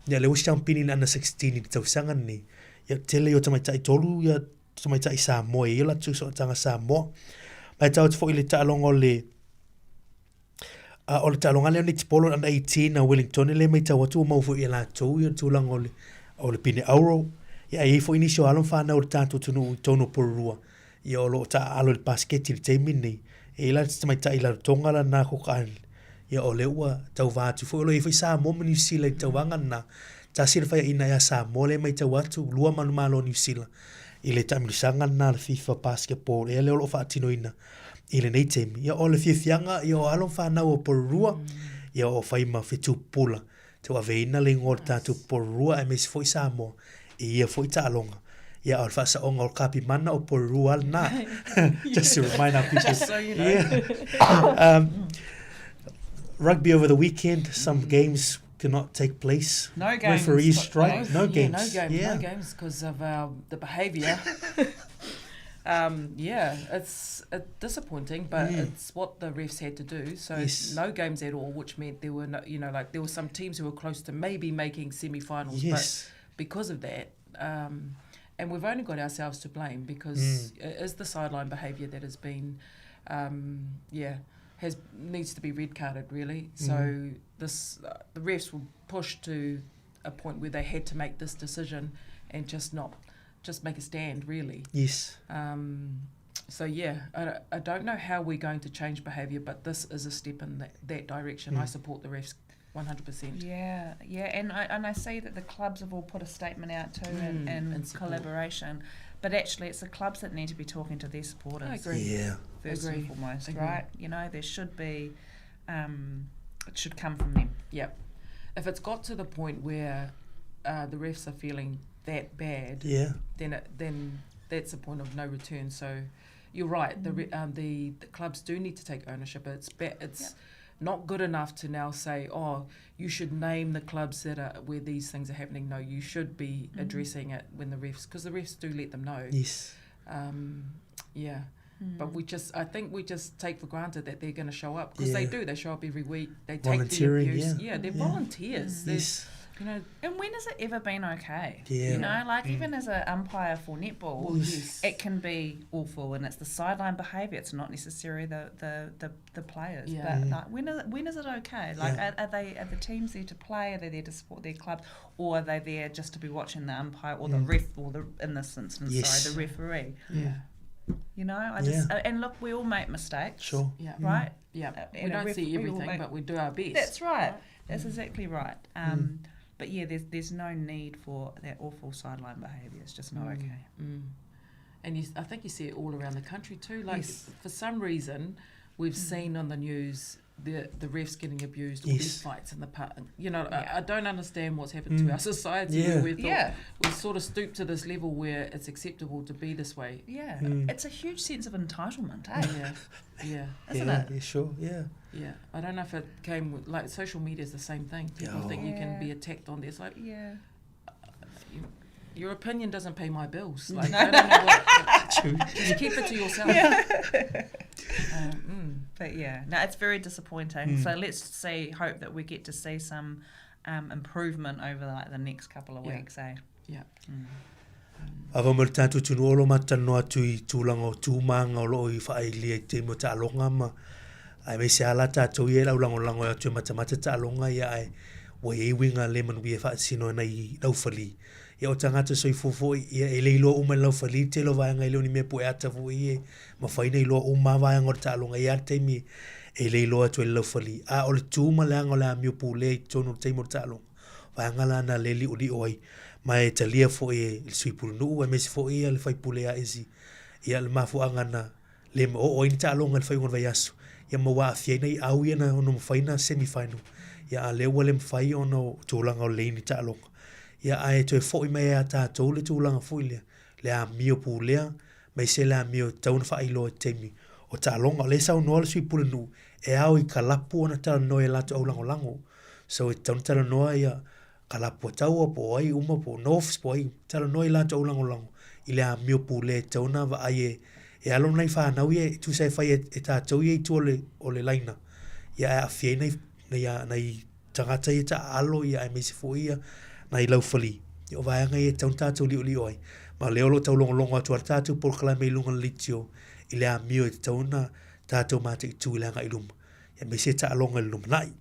Ia le wisham pini na under 16 i tau sanga ni. Ia tele o tamaitai tolu ia tamaitai Sāmoa. Ia la tu so tanga Sāmoa. Mai tau atu fo i le ta alongo le o le talonga le ni tipolo under 18 na Wellington le mai tau atu mau fu i la tau i tulang o le pine auro ia e fo inisio alon fa na o tatu tunu tono porua ia o lo ta alo le basket i te mini e la mai ta ila tonga la na ko kan ia o le ua tau va tu fo lo i fa Sāmoa ma New Zealand tau wanga na ta sir fa ina ia Sāmoa le mai tau atu lua manu malo New Zealand i le tamilisanga na le FIFA basketball e le o lo fa tino ina i le nei temi ia o le fiafianga ia o alon fa na o porua ia o faima fitu pula te wa veina le ngor tatu porua e mes foi Sāmoa e ia foi talonga ia o fa sa onga o kapi mana o porua na just to remind our people Just so you know. Rugby over the weekend some games cannot take place. No games. Referees strike. No games. No games. Yeah. No games because of the behaviour. It's disappointing, but it's what the refs had to do. So no games at all, which meant there were no, there were some teams who were close to maybe making semi-finals, but because of that, and we've only got ourselves to blame because it is the sideline behaviour that has been, needs to be red carded really. So the refs were pushed to a point where they had to make this decision and just make a stand really. Yes. I don't know how we're going to change behaviour, but this is a step in that direction. I support the refs 100%. Yeah, and I see that the clubs have all put a statement out too in collaboration. But actually, it's the clubs that need to be talking to their supporters. I agree. Yeah. First and foremost, right? There should be, it should come from them. Yep. If it's got to the point where the refs are feeling that bad, then that's a point of no return. So you're right. The clubs do need to take ownership. It's not good enough to now say, oh, you should name the clubs that are where these things are happening. No, you should be addressing it when the refs, because the refs do let them know. Yes. But I think we just take for granted that they're going to show up, because they do. They show up every week. They take the abuse. They're volunteers. And when has it ever been okay? Yeah. Even as an umpire for netball, it can be awful, and it's the sideline behaviour. It's not necessarily the players. Yeah. But when is it okay? Are the teams there to play? Are they there to support their clubs, or are they there just to be watching the umpire or the ref, or in this instance, the referee? Yeah. And look, we all make mistakes. Sure. Yeah. Right. Yeah. We don't see everything, but we do our best. That's right. That's exactly right. But there's no need for that awful sideline behaviour. It's just not okay. And I think you see it all around the country too. For some reason, we've seen on the news the refs getting abused, all these fights in the park. I don't understand what's happened to our society. Where we've sort of stooped to this level where it's acceptable to be this way. Yeah, it's a huge sense of entitlement, eh? Isn't it? Yeah, sure, yeah. Yeah, I don't know if it came with, social media is the same thing. People think you can be attacked on this. Your opinion doesn't pay my bills. I don't know what. Just keep it to yourself. But it's very disappointing. So let's hope that we get to see some improvement over the next couple of weeks, eh? Yeah. Ava mo tatu tunu olo matano atu I tūlanga o tūmanga o loo I whaelia I te mo tālonga ma ai me se ala tātou I laulango I atu matamata tālonga ia ai wai winga le manu ia whaasino nei laufali ia o tangata soifofo ia e leilo uma laufali te lo vaanga I leo ni me poe ata fu ia ma whaina I loa uma vaanga o tālonga ia te mi e leilo atu e laufali a o le tūma leanga o le amio pule I tonu te mo tālonga vaanga la na leli uli oi ma e talia fo e sui pulu e mesi fo ia le fai pule a esi ia le mafu angana le o ni tālonga le fai ngon vai asu ia ma wa afia nei au ia na ono mawhaina semi-final ia a lewa le mwhai ono tūlanga o leini tālonga ia a e toi fo I mai a tātou le tūlanga fuilea le a mio pulea mai se le a mio tauna whailo e teimi o tālonga o le sau noa le sui pulu e au I kalapu ona tala noa e lato au lango so e tauna tala noa ia kalapu tau po ai uma po nofs po ai tala noa I lato au lango I le a mio pulea tauna wa ai e alo nei whanau ia tu sai whai e tātou ia I tu o le laina ia e a whiei nei tangata ia ta alo ia e mesi fo ia nei laufali ia o vaianga ia taun tātou li oi ma leolo tau longo atu ar tātou por kala mei lunga litio I le a mio e tauna tātou mate I tu ilanga I luma ia me se ta alonga le lumanai.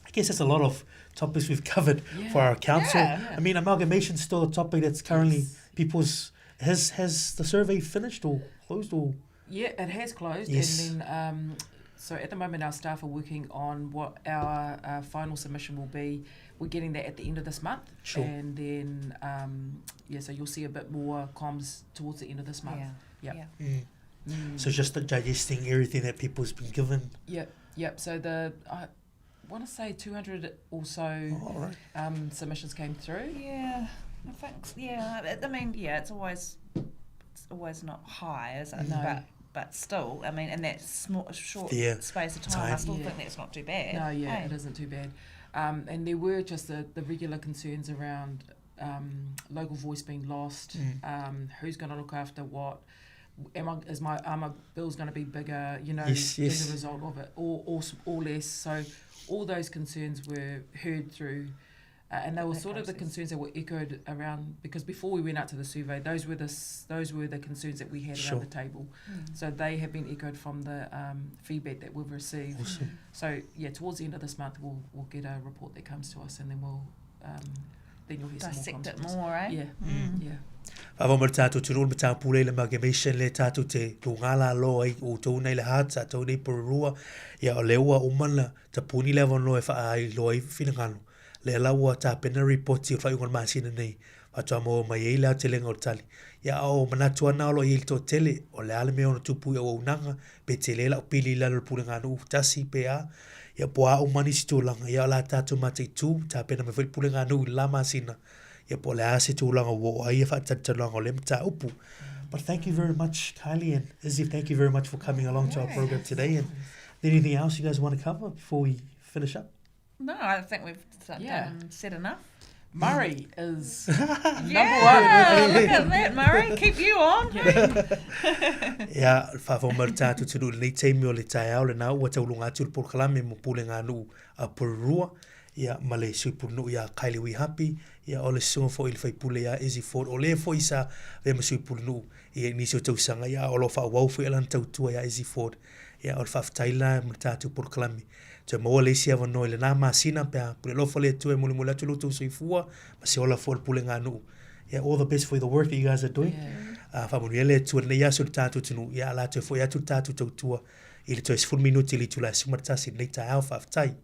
I guess that's a lot of topics we've covered for our council. I mean, amalgamation is still a topic that's currently people's... Has the survey finished or closed or... Yeah, it has closed. Yes. And then, so at the moment, our staff are working on what our final submission will be. We're getting that at the end of this month. Sure. And then, so you'll see a bit more comms towards the end of this month. Yeah. So just digesting everything that people's been given. Yep. So I want to say 200 or so submissions came through. Yeah, I think. Yeah, I mean, it's always not high, is it? No. But still, I mean, in that short space of time, I still think that's not too bad. No, it isn't too bad. And there were just the regular concerns around local voice being lost, who's going to look after what, are my bills going to be bigger, as a result of it, or less. So all those concerns were heard through, and they were sort of the concerns that were echoed around, because before we went out to the survey, those were the concerns that we had around the table. So they have been echoed from the feedback that we've received. Awesome. So towards the end of this month, we'll get a report that comes to us, and then then you'll hear some more. Dissect it more, eh? Yeah. Whawamara tātou te rōna tā pūrei le amalgamation le tātou te tōngala lo ai o tōu nei le hāt, tātou nei pororua, ia o leua o mana ta pūni le avon lo e wha ai lo ai whinangano. Le laua tā pena reporti o whaiungan māsina nei, whatua mo mai e lea te lenga o tali. Ia o manatua nao lo i to tele, o le ale mea o na tupu i o unanga, pe te lela o pili la lo pūrengano u tasi pe a, ia poa o mani si tōlanga, ia o la tātou matei tū, tā pena me whai pūrengano i la māsina. But thank you very much, Kylie and Izzy. Thank you very much for coming along to our program today. And anything else you guys want to cover before we finish up? No, I think we've said enough. Murray is number one. Look at that, Murray. Keep you on. Whawamara tātou te rū nei teimi o le tai au le nau wa taulunga atu le porkalame mo pule ngā nu a porurua. Ia male suipunu ia Kylie wi happy ia ole so fo il fai pule ia Izzy Ford ole fo isa ve ma suipunu ia ni so tausanga ia olo fa wau fo elan tautua ia Izzy Ford ia ol fa taila mtatu por klami te mo le sia vano ile na masina pe pule lo fo le tu e mule mule tu lu tu soifua ma se ola fo pule nganu ia all the best for the work that you guys are doing fa mo le tu le ia so tatu tunu ia la te fo ia tu tatu tautua ile to es 4 minuti li tu la sumarta si le ta alfa tai.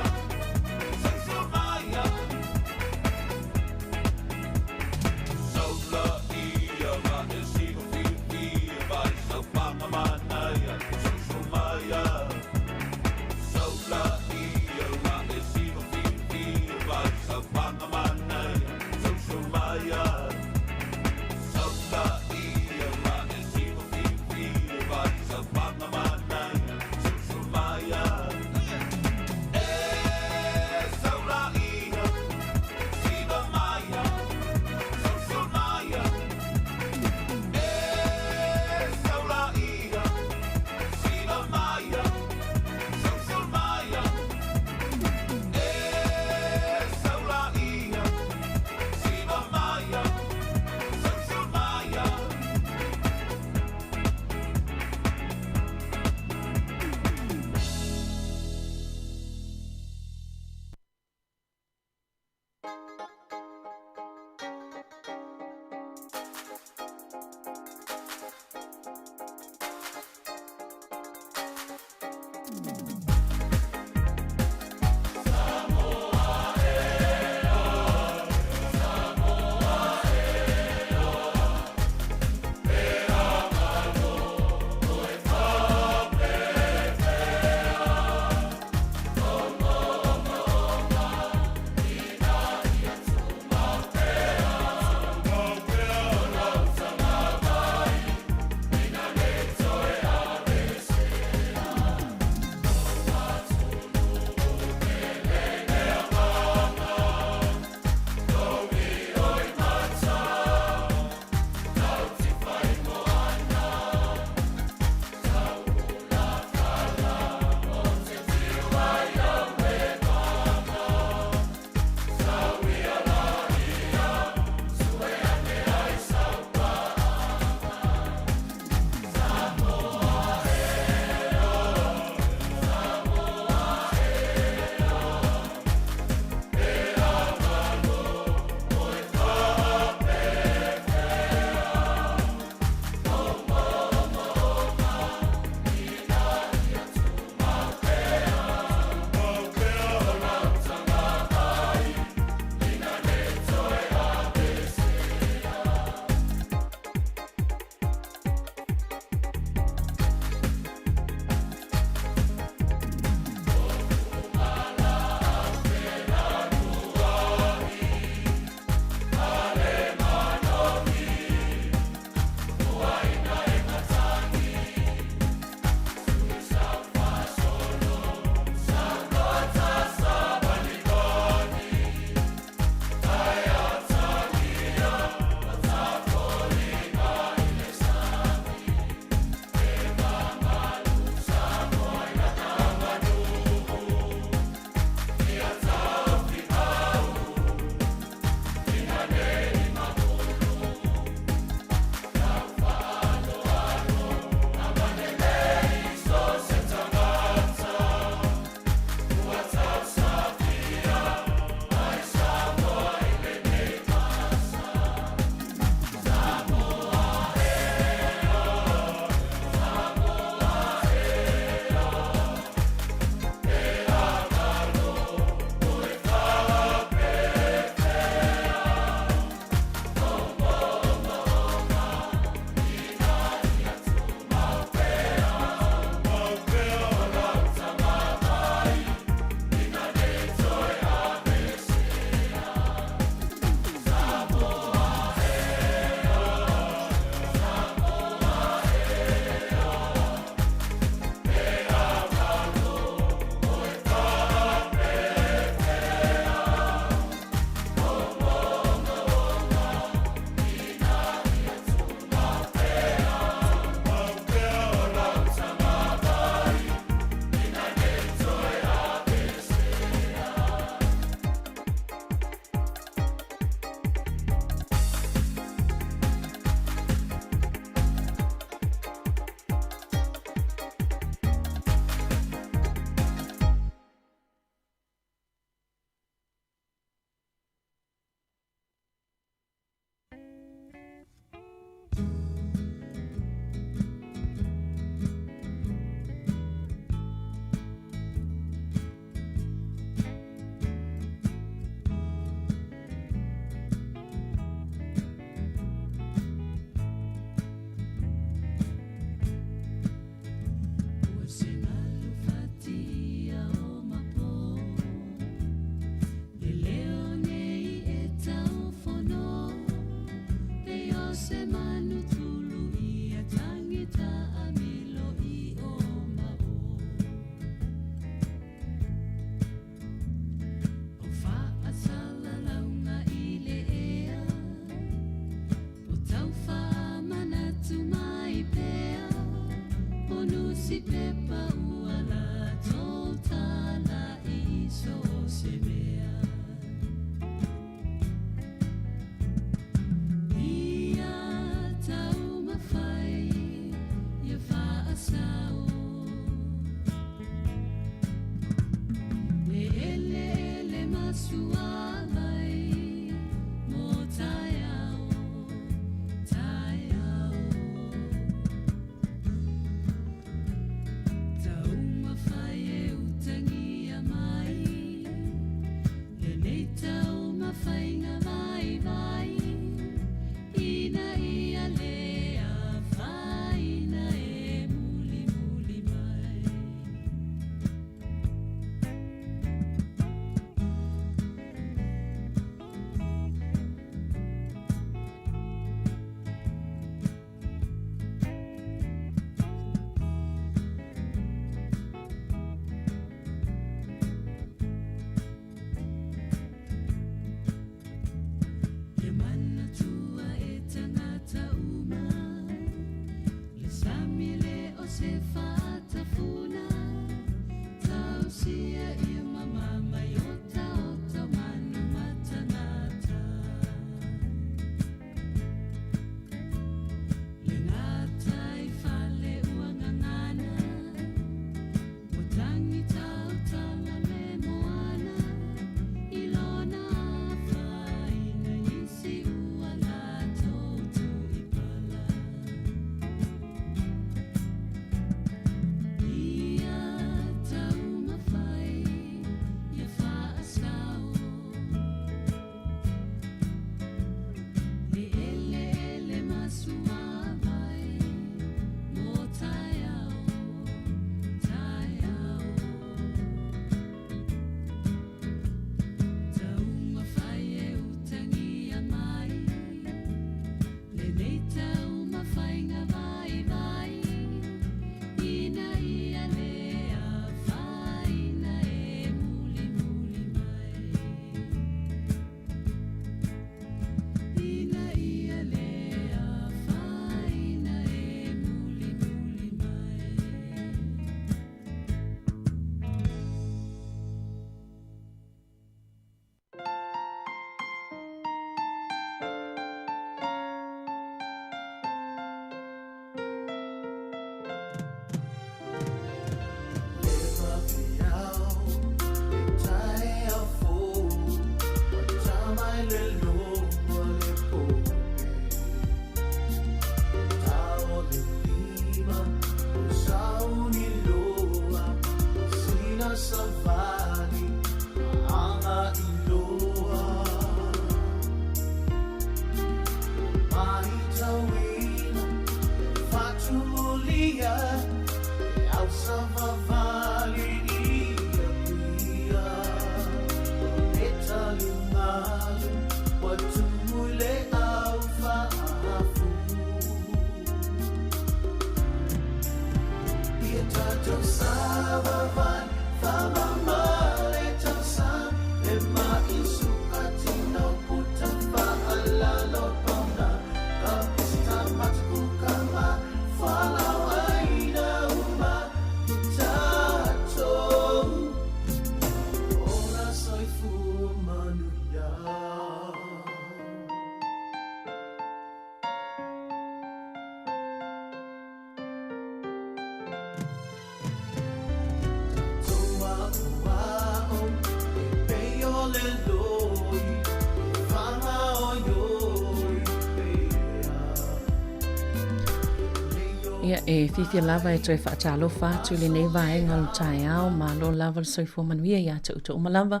Ia e fifia lava e toi whaatalo whātu le nei vai ngalo tai au ma lo lava le soifo manuia ia te uto umalava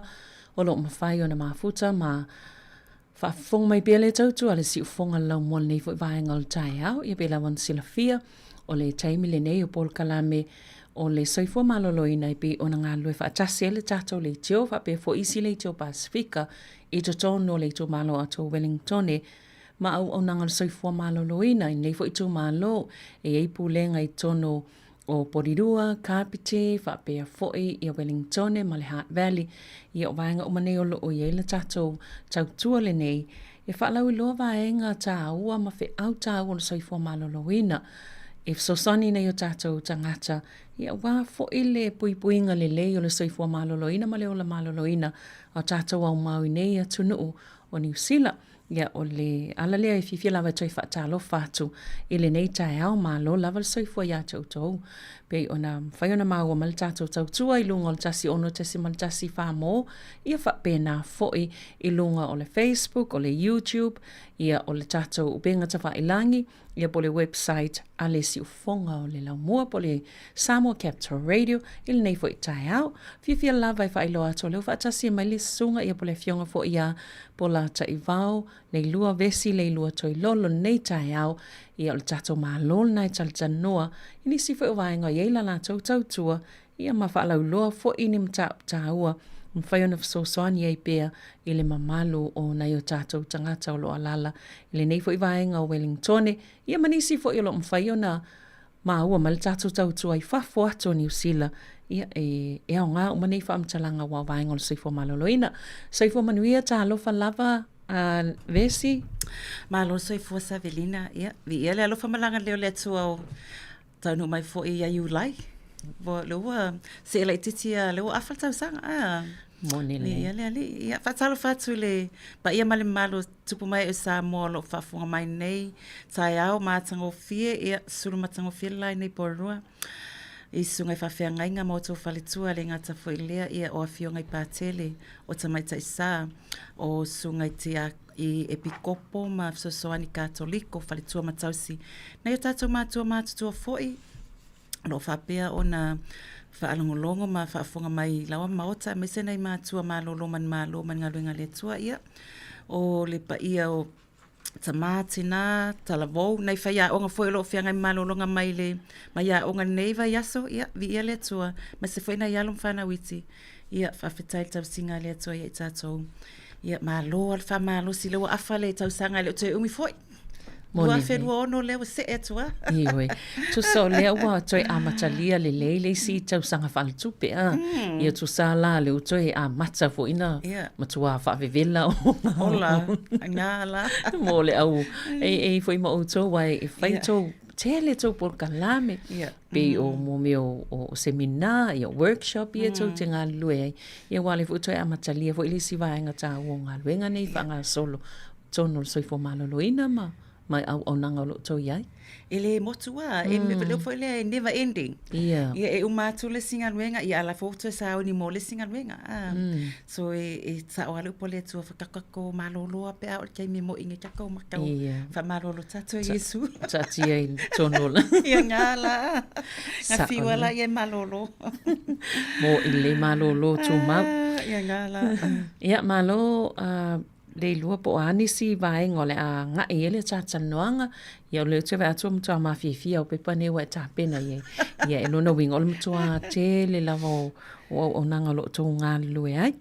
o lo mawhai o na mafuta ma whaafonga mai bele tautu a le si ufonga lau mua nei fo vai ngalo tai au ia be lawan sila fia o le taimi le nei o pol kalame o le soifo malolo ina i pe o na ngā lue whaatasi e le tatou le teo wha pe fo isi le teo Pasifika i to tono le to malo ato Wellingtone ma au nanga le soifua maloloina, i nei fo i tū malo, e ei pūlenga i tono o Porirua, Kapiti, whapea foi i Wellington, ma le Heart Valley, i o vaenga o manei o loo i eila tātou tautua le nei, e whaalau i loa vaenga tā ua ma whi au tā ua le soifua maloloina, e sosani nei o tātou tangata, ia wā foi le puipuinga le lei o le soifua maloloina, ma le o la maloloina, o tātou au mau nei a tunuu o New Zealand. Ia o le ala lea e fifia lava toi whaatalo whātu i le nei tae au malo lava le soifua ia tautou. Pei ona whai ona maua mal tātou tautua i lunga o le tasi ono tasi mal tasi whāmo ia whapena foi i lunga o le Facebook, o le YouTube, ia o le tātou upenga ta whailangi, ia po le website a le si ufonga o le laumua po le Sāmoa Capital Radio i le nei foi tae au. Fifia lava i whailoa ato leo whaatasi mai le sunga ia po le fionga foi ia po la taivao, le lua vesi, le lua toi lolo nei tae au, ia o le tātou mālol nai talitanoa, i nisi fo vaenga i eila la tautua, ia ma whaalau loa fo ini mtaua, mwhai ona whasosoani ei pēr i le mamalu o nei o tātou tangata o loa lala, i le nei fo i vaenga o Wellington, ia manisi fo i lo mwhai ona maua ma le tātou tautua i whafo ato New Zealand, ia e au ngā umanei whaamtalanga wa vaenga o le soifo maloloina. Soifo manuia tā alofa lava vesi? Malo soifo Savelina, ia. Vi ia le alofa malanga leo le atua o taunu mai fo i a iulai. Leo se ele titi a leo afal tau sanga. Mone le. Ia le ali. Ia whatalo whatu le. Pa ia male malo tupu mai o Sāmoa lo whafunga mai nei. Tai au mātango fie. Ia suru mātango fie lai nei porua. I sungai whawhea ngainga mo tō whalitua le ngata fo i lea ia o a fiongai pātele o tamaita i sā o sungai tia i epikopo ma fsosoani katoliko whalitua matausi. Nei o tātou mātua foi lo whapea o na whaalongolongo ma whaafonga mai lawa maota me senai mātua māloman ngā luenga le tua ia o le pa ia o tamatina, talavou, nei whai a onga foi lo whiangai malolonga mai le, mai a onga nei vai aso, ia, vi ia le tua, ma se foi na ialum whana witi, ia, whawhetai tau singa le tua ia i tātou, ia, malo alfa malo si lewa awha le tau sanga le o te umi foi, Lua whenua ono leo se e tua. Iwe, tu so leo wa toi amatalia le leile si tau sanga whaltupe, ia tu sa la leo toi amata fo ina matua whawewela o Ola, ngā la. Mo le au, e fo ima o tō wai, e whai tō tele tō por kalame, pe o mo meo o seminar, ia workshop, ia tō te ngā lue, ia wale fo toi amatalia fo ili si vaenga tā o ngā luenga nei whanga solo, tōno soifo maloloina ma. Mai au nanga lo to iai. Ele motua, e me leo foi le never ending. Yeah. E umatu le singa luenga, ia ala foto sa o ni mo le singa luenga. So e sa o alu pole tu fakakako malolo pe o ke me mo inge tako makau. Fa malolo tatu Yesu. Tati e tonola. Ia ngala. Na fiwala ye malolo. Mo ile malolo tu ma. Ia ngala. Ia malo le lua po anisi vai ngole a nga ele cha chanoanga ia le tse va tum tsa ma fifi o pepa ne wa ta pena ye ia e no wing ol mtua te le lavo o nanga lo to nga lue ai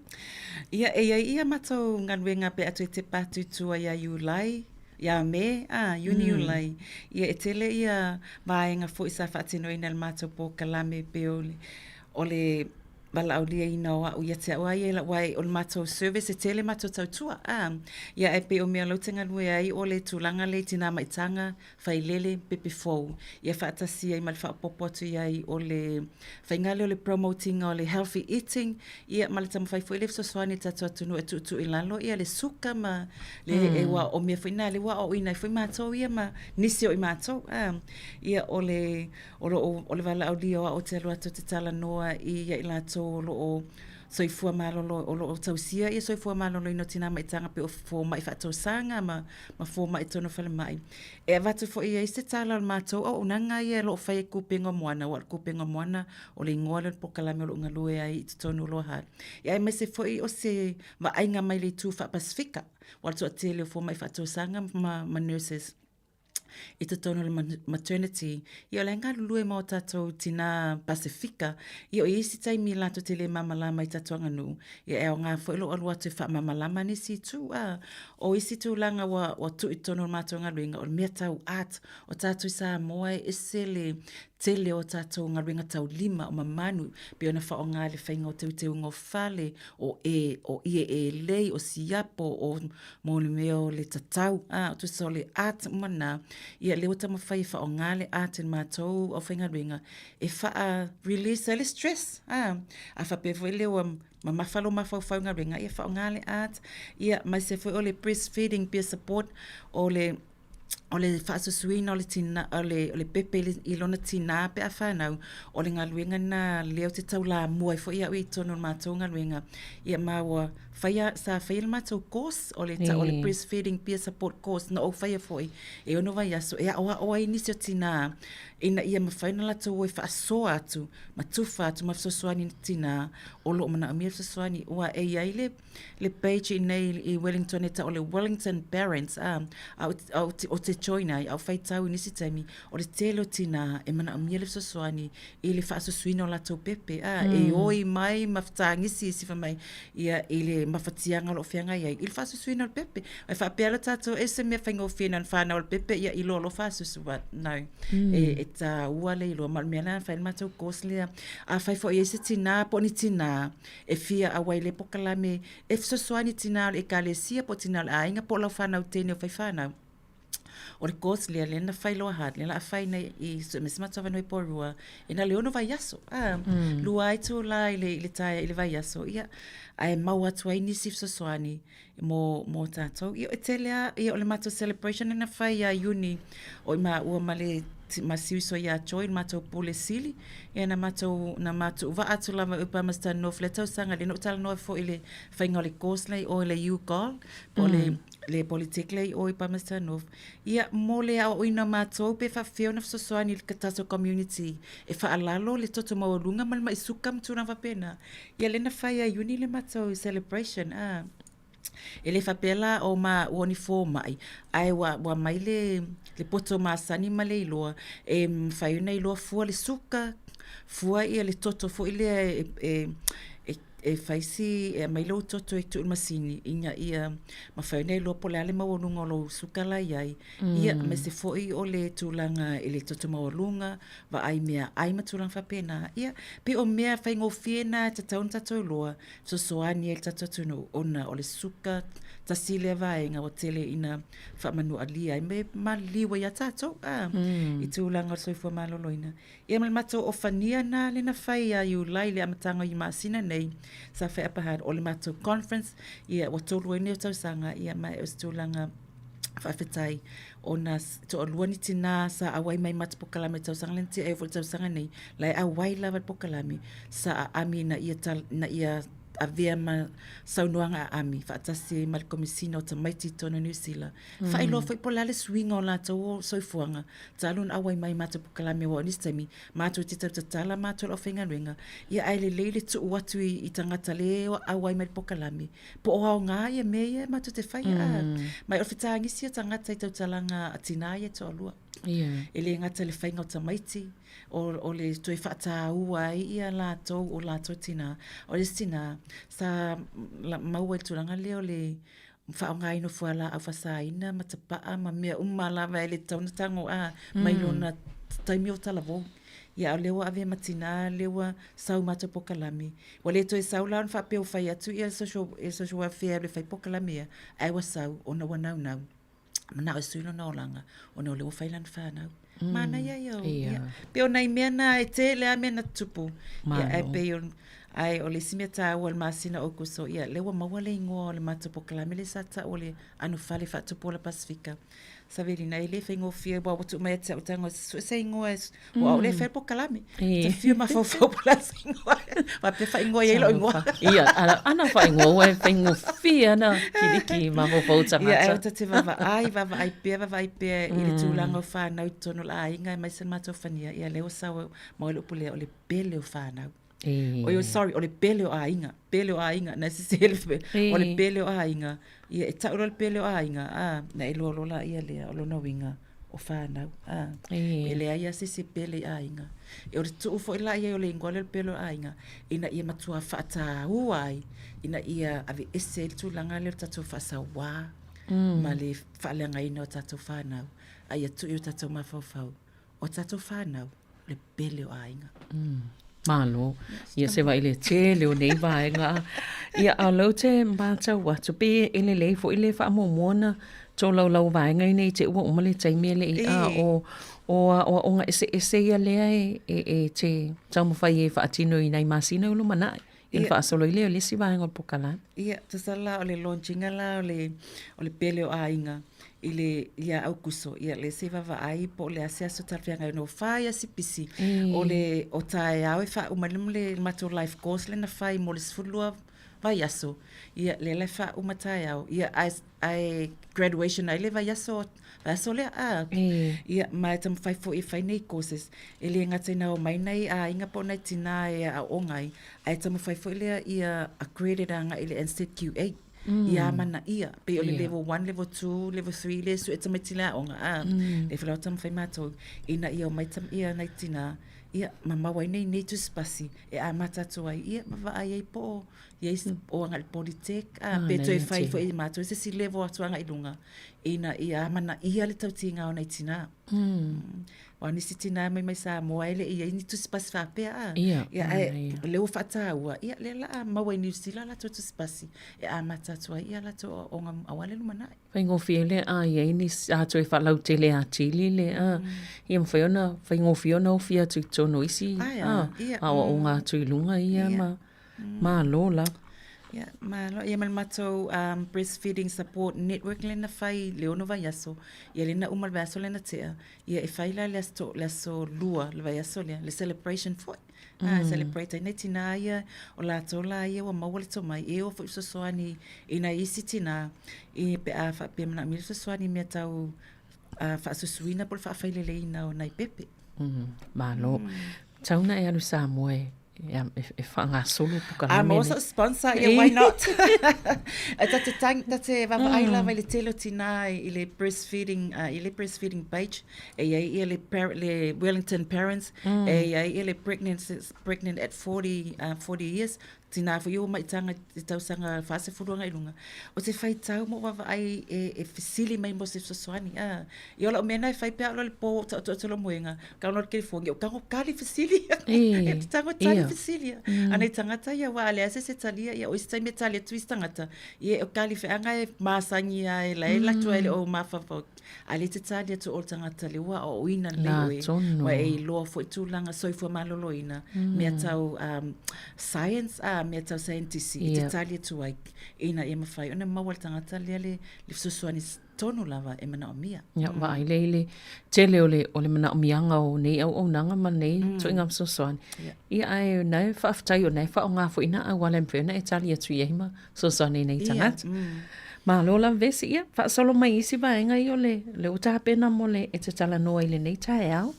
ia mato nganwenga pe atu te patu tua ia Iulai ia me uni Iulai ia etele ia vaenga fo isa fatino ina mato po kalame pe ole Bala aulia ina o au ia te au ai la wai o mato service e tele mato tautua. Ia e pe o mea lautenga lue ai o le tūlanga le tina maitanga whai lele pepe fou. Ia whaatasi ai mali whaapopo atu iai o le whaingale o le promoting o le healthy eating. Ia mali tamu whai fwoi le fsoswani tatu atunu e tutu ilalo. Ia le suka ma le e wa o mea whaina le wa o ina i fwoi mātou ia ma nisi o i mātou. Ia o le wala aulia o te alua to te tala noa i ia ilato o soifua malolo o tausia ia soifua malolo ino tina mai tanga pe o fo mai fato sanga ma fo mai tono fale mai e vatu fo ia se tala mato o nanga ia lo fai kupinga moana wa kupinga moana o le ngola po kalame lo ngalue ai tono lo ha ia me se fo o se va ainga mai le tu fa pasifika wa to tele fo mai fato sanga ma nurses I te tono le maternity, i o le ngā lulue mō tātou tina Pasifika, i o isi taimi lato te le mamalama i tātou anganu, i e o ngā whailo alua te wha mamalama ni si tū, o isi tū langa wa tu i tono le mātou ngā ruinga, o le mea tau art, o tātou i Sāmoa e se le tele o tātou ngā ruinga tau lima o mamanu, pe ona wha o ngā le whainga o teu ngō whale, o ie e lei, o siapo, o mō le mea o le tatau, o tu so le art mana, ia leo tama whai wha o ngā le art en mātou o whainga ruinga, e wha a release le stress, a wha pe fwoi leo ma mawhalo mawhau ngā ruinga, ia wha o ngā le art, ia mai se fwoi o le breastfeeding peer support, o le whaasusuina o le tina, o le pepe i lona tina pe a whanau, o le ngā luenga na leo te tau la mua i fo ia ui tono o mātou ngā luenga, ia maua whaia le mātou course, o le breastfeeding peer support course, na o whaia foi, e ono vai aso, e a oa inisio tina, ina ia mawhaina la tau e whaasoa atu, ma tuwha atu ma whasoani tina, o lo mana amir whasoani, ua e iai le page i nei i Wellington e ta o le Wellington parents, o te choina, au whai tau inisi taimi, o le telo tina, e mana amir whasoani, i le whaasosuina o la tau pepe, e oi mai mawhtangisi si whamai, ia i le mawhatianga lo whianga iai, i le whaasusuina o pepe, e whaapela tātou e se mea whaingo whiana an whana o le pepe, ia i lo whaasusu nau, e ta ua le ilo, ma mea na whain mātou kōslea, a whai fo i se tina, po ni tina, e fia a wai le pokalame, e whasosuani tina e ka le sia po tina le ainga po lau whanau tēne o whai whanau. O le kōslea, le na whai loa hat, le na whai nei i mesimata whanau i porua, e na leono vai aso, lua ai tu la i le taia i le vai aso, ia, ai mau atu ai nisi whasosuani, mo tātou. Ia e telea, ia o le mātou celebration na whai a uni, o i ma ua ma le ma siwiso ia choi mātou pole sili, ia na mātou wa atu lama upa masta nof, le tau sanga le no tala noa fo i le whainga o le kōslei o le UGOL, po le Polytechnic o i pa masta nof. Ia mo le a oina mātou pe whawheo na whasosuani le katato community, e whaalalo le toto maurunga malma i suka mtuna wapena. Ia le na whai a uni le mātou celebration, e le whapela o ma uniform mai, ai wa mai le poto masani ma le iloa, e whaiuna iloa fua le suka, fua ia le toto fua ile e whaisi e mai lo toto e tu masini, inga ia ma whaiuna iloa po le ale mawarunga o lo suka la iai, ia me se foi o le tūlanga e le toto mawarunga, wa ai mea ai matūlanga whapena, ia pe o mea whaingo whiena ta taun tatou loa, so soani e tatou tunu ona o le suka, tasile vaenga o tele ina whamanu alia, e me maliwa ia tatou, i tūlanga o soifua maloloina. Ia malmatou o whania na le na whai a iulai le amatanga i maasina nei, sa whai apahad o le matou conference, ia o tolu e neo tausanga, ia mai o tūlanga whawhetai o na to o luani tina sa awai mai mata pokalame tausanga lenti e fo tausanga nei, lai awai lava pokalame sa ami na ia a vea ma saunuanga a ami, whaatasi ma le komisina o tamaiti tona New Zealand. Whailo whai po lale swinga o lata o soifuanga, talun awai mai mata pukalame o nistaimi, mātou te tatala mātou o whainga ringa, ia aile leile tu uatu i tangata le o awai mai pokalame, po o ao ngā ia mea mātou te whai mai o whitangisi o tangata i tautalanga atina ia to alua. E le ngata le whainga o tamaiti, o le toi whaata ua ia lātou o lātou tina. O le tina, sa maua i turanga leo le whaonga ino fuala au whasaina, matapaa, ma mea umalawa e le taunatango mai lona taimi o talavo. Ia o lewa ave matina, lewa sau mata pokalami. Wa le toi sau laun whapeo whai atu ia social welfare le whai pokalami ai wa sau o na wanau nau. Mana o suino na olanga, o na o lewa whailan whanau. Mana ia yo. Peo nei mea na e te lea mea na tupu. Ia e peo ai o le simia tā ua le masina o kuso. Ia lewa maua le ingoa o le matapo kalame le sata o le anu whale whatupu o la Pasifika. Sa veri nei le whaingo fia wa watu mai te utango se ingoa wa o le whai po kalame. Te fia mawhau po la ingoa. Wa pe whaingoa i elo ingoa. Ia, ana whaingoa e whaingo fia na kiriki mawhau tamata. Ia, e te vava ai pia i le tūlanga o whanau tono la ainga mai san mato whania. Ia leo sawa mo le upulea o le pele o whanau. O le pele o ainga, na se selfe, o le pele o ainga, ia e tauro le pele o ainga, na e lolo la ia lea, o lona winga, o whanau. E le aia sisi pele ainga. E o le tuu fo ila ia o le ingole pelo ainga. Ina ia matua whaata uai. Ina ia ave ese le tūlanga le tatou whasa wā. Ma le whaalenga ina o tatou whanau. Aia tu i o tatou mawhauwhau. O tatou whanau, le pele o ainga. Malo, ia se vai le te leo nei vaenga. Ia a lau te mbātau watu pe ele lei fo ile wha mōmona tō lau vaenga i nei te ua umale taimea le i a o ngā ese ia lea e te taumawhai e wha atino i nei masina ulu manai. Ia wha asolo i leo lesi vaenga o pokala. Ia, tasala o le launchinga la o le pele o ainga. Ia au kuso, ia le se vava ai po le ase aso talfianga no fai asipisi o tae au e fa umalum le mato life course le na fai mo le sfulua vai aso ia le fa umatai au ia ai graduation ai le vai aso le ia mai tam fai fo e fai nei courses ele ngata na o mai nei a inga po na tina e a ongai ai tam fai fo le ia accredited anga ile NZQA ia mana ia pe o le level 1 level 2 level 3 le so eta metila onga le fala tam fai mato ina ia mai tam ia na tina ia mama wai nei tu spasi e a mata to ai ia ma ai po yes o ngal politik pe to fai fo i mato se si level atu anga ilunga ina ia mana ia le tau tinga o na tina wa ni sitina mai Sāmoa ele ia ni tu spasi fa pe ia le o fata wa ia le la ma wai ni sila la to spasi e a mata to ia la to onga awale lumana Fai ngofiele ia ni a to fa lau tele a chili le ia mfaiona fai ngofiona o fia tu tono isi o ngā tuilunga ia ma lola Yeah, malo ia mal mato breastfeeding support network lena fai leono vai aso ia lena umal vai aso lena tea ia e fai la le so lua le vai aso le celebration foi celebrate nei tina ia o la tola ia wa mawale to mai e o so soani ina isi tina e pe a fa pe na mi so soani me tau fa so suina por fa fai le ina o nai pepe malo tauna e alu Sāmoa e whanga solo puka I'm also a sponsor, yeah, why not? Tate vava aila vai le telo tina i le breastfeeding page e le Wellington parents e le pregnant at 40 years tina fo yo mai tanga tau sanga fase furuanga ilunga o te fai tau mo vava ai e fisili mai mo se soani i ola o mena e fai pe alo le po to lo moenga ka no ke fo ngi o ka kali fisili e tango tali fisili ana tangata ia wa ale se talia ia o sta me talia twistangata ia o kali fe anga e masangi ai la tu ele o mafa fo ale te talia to o tangata le wa o ina le wa e lo fo tu langa soifo maloloina me tau science me tau scientist i te talia tu ai ina e mawhai ona mawal tangata le susuani tonu lava e mana o mia wa ai le tele o le mana o mianga o nei au nanga ma nei to ingam susuani ia ai nei whaftai o nei wha o ngā fo ina au wale mpena e talia tu iehima susuani nei tangata ma lola vesi ia wha solo mai isi vaenga i o le utapena mo le e te tala noa i le nei tae au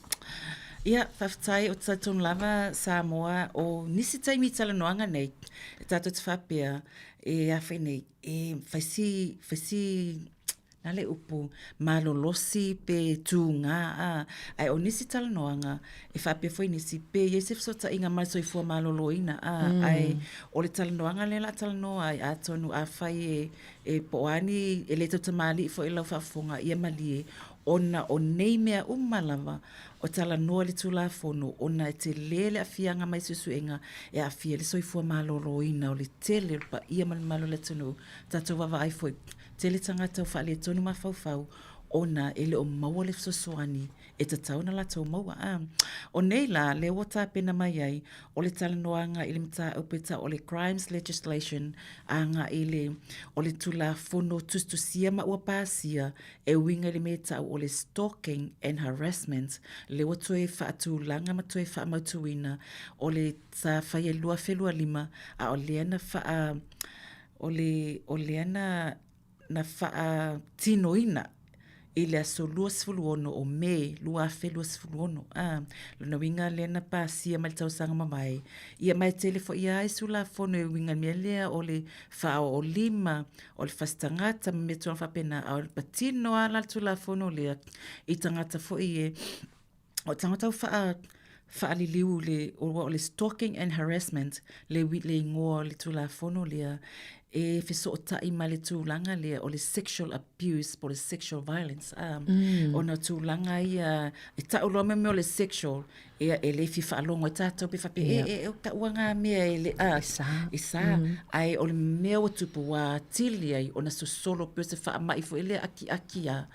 Ia, whaftai o tatun lava Sāmoa o nisi taimi tala noanga nei. E tato te whapea e awhi nei. E whaisi nale upu malolosi pe tūnga ai o nisi tala noanga e whapea fwoi nisi pe yesef sota inga mai soifua maloloina ai o le tala noanga le la tala noa ai atonu a whai e poani e leto tamali fo e lau whafonga ia malie ona o nei mea umalava o tala noa le tula fono ona e te lele a fianga mai susuenga e a fia le soifua maloloina o le tele pa ia malo le tunu tato wawa ai foi tele tangata o wha le tonu mawhauwhau ona ele o maua le sosoani e te tauna la tau maua o nei la le wata pena mai ai o le tala noanga ili mta upeta o le crimes legislation anga ile o le tula fono tustusia ma ua pasia e winga le meta o le stalking and harassment le watoe whaatu langa ma toe wha mautuina o le ta whaia lua whelua lima a o leana wha o leana na wha tinoina i le aso luasfuluono o me lua afe luasfuluono. Lona winga lena pasia ma le tausanga mamai. Ia mai tele fo ia isu la fono e winga mielea o le fao o lima o le fastangata me tuan whapena o le patino ala tu la fono lea i tangata fo i o tangata o whaaliliu o le stalking and harassment le ngoa le tu la fono lea e fiso o tai ma le tūlanga lea o le sexual abuse po le sexual violence. O na tūlanga ia e tauloa me o le sexual e le fi whaalongo e tātou pe whape o ka uanga mea e le isa ai o le mea o tupu wa tili ai o na susolo pe se wha mai fo ele aki a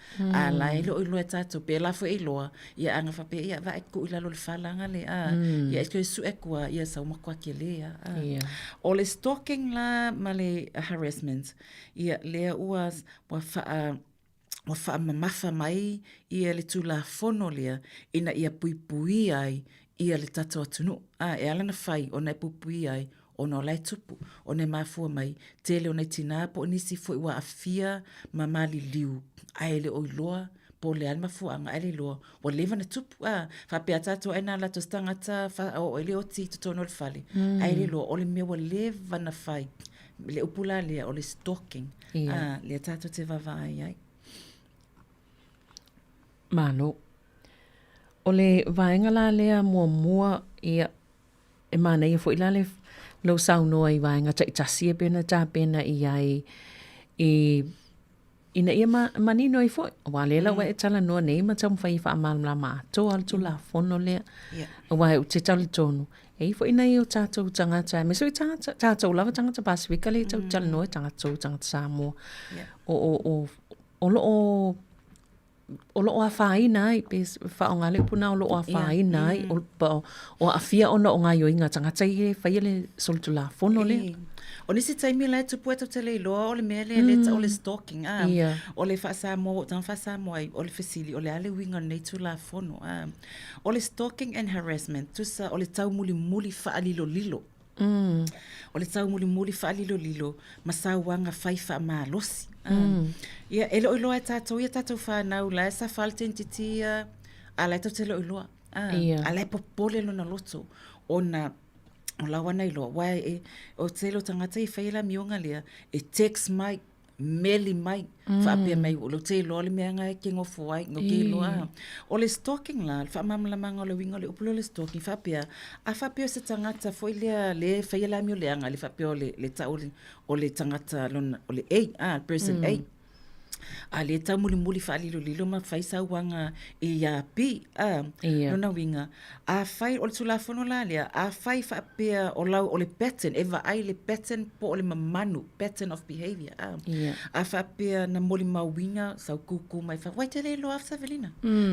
la ele o iloa e tātou pe la fo e iloa ia anga whape ia va eku ila lo le whalanga le ia e koe su ekua ia sa umakua ke lea o le stalking la ma le harassment ia lea uas wa mamafa mai ia le tula fono lea ina ia pui ai ia le tato atunu e ala na fai ona e pui ai ona lai tupu ona mafua mai tele ona tina po nisi foi wa afia mamali liu ai le oiloa po le alma fuanga ai le loa o leva na tupu fa pe tato ena la tostangata fa o le oti tono le fale ai le loa o le me wa leva na fai le upula le o le stalking le tato te vavai ai Mano. O le vaenga la lea mua ia e mana ia fo ila le lo saunoa i vaenga tasia pena ta pena i ai ina ia manino i fo wa lela wa e tala no nei ma tam fai fa mal la ma to al tu la fono le wa e te tali tonu e fo ina i o tato tangata me so tato lava tangata Pasifika le tala no tangata Sāmoa o lo a fai nai pe fa nga le puna o lo a fai nai o afia ona o nga yo inga tanga tai fai le soltula fono le o nisi tai mi la tu pueto tele lo o le mele le o le stalking o le fa Sāmoa tan fa Sāmoa o le fasili o le ale winga nei tu la fono o le stalking and harassment tu sa o le tau muli fa lilo o le tau muli fa lilo masawanga fai fa malosi ia ele o loa tatou ia tatou whanau la sa falten titia ala to tele o loa ala popole lona loto ona o lawa nei loa wai o telo tangata I whaila mionga lea e text mai meli mai whaapea mai o lo te loa le mea ngai ke ngofo ai ngoke loa o le stalking la whaamamala manga o le winga le upulo le stalking whaapea a whaapea se tangata foi lea le whaila mio leanga le whaapea le ta o le tangata o le person A a le tau muli whaalilo ma whaisa wanga I a pi lona winga a whai o le tulafono la lea a whai whaapea o lau o le pattern eva ai le pattern po o le mamanu pattern of behavior a whaapea na moli mawinga sau kuku mai wha wai te le lo afta velina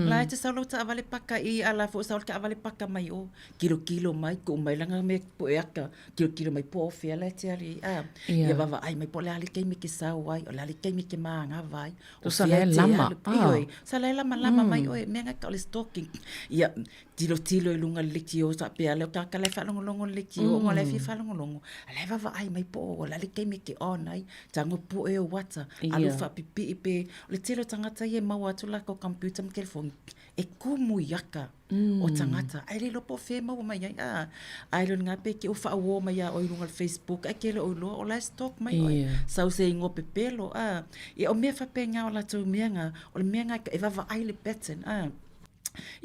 la te saulo ta avale paka I ala fo saulo ka avale paka mai o kilo mai ko mai langa me po eka kilo mai po fia la te ali ia vava ai mai po le ali kei me ke sau ai o le ali kei me ke maanga vai o sa le lama sa le lama mai oi menga ka le stalking ia tilo I lunga leki o sa pe ale ka le falongo leki o ngale fi falongo ale va ai mai po o le kei me ke on ai tango po e o wata alu fa pipi pe le tilo tangata ye mau atu la ko computer me telefone e kumu yaka o tangata ai le lopo fe mau mai ai lo nga pe ke o fa wo mai o lunga Facebook ai ke o lo o la stalk mai oi sau se ngo pepelo e o me fa penga o la tu mianga o le mianga e va ai le pattern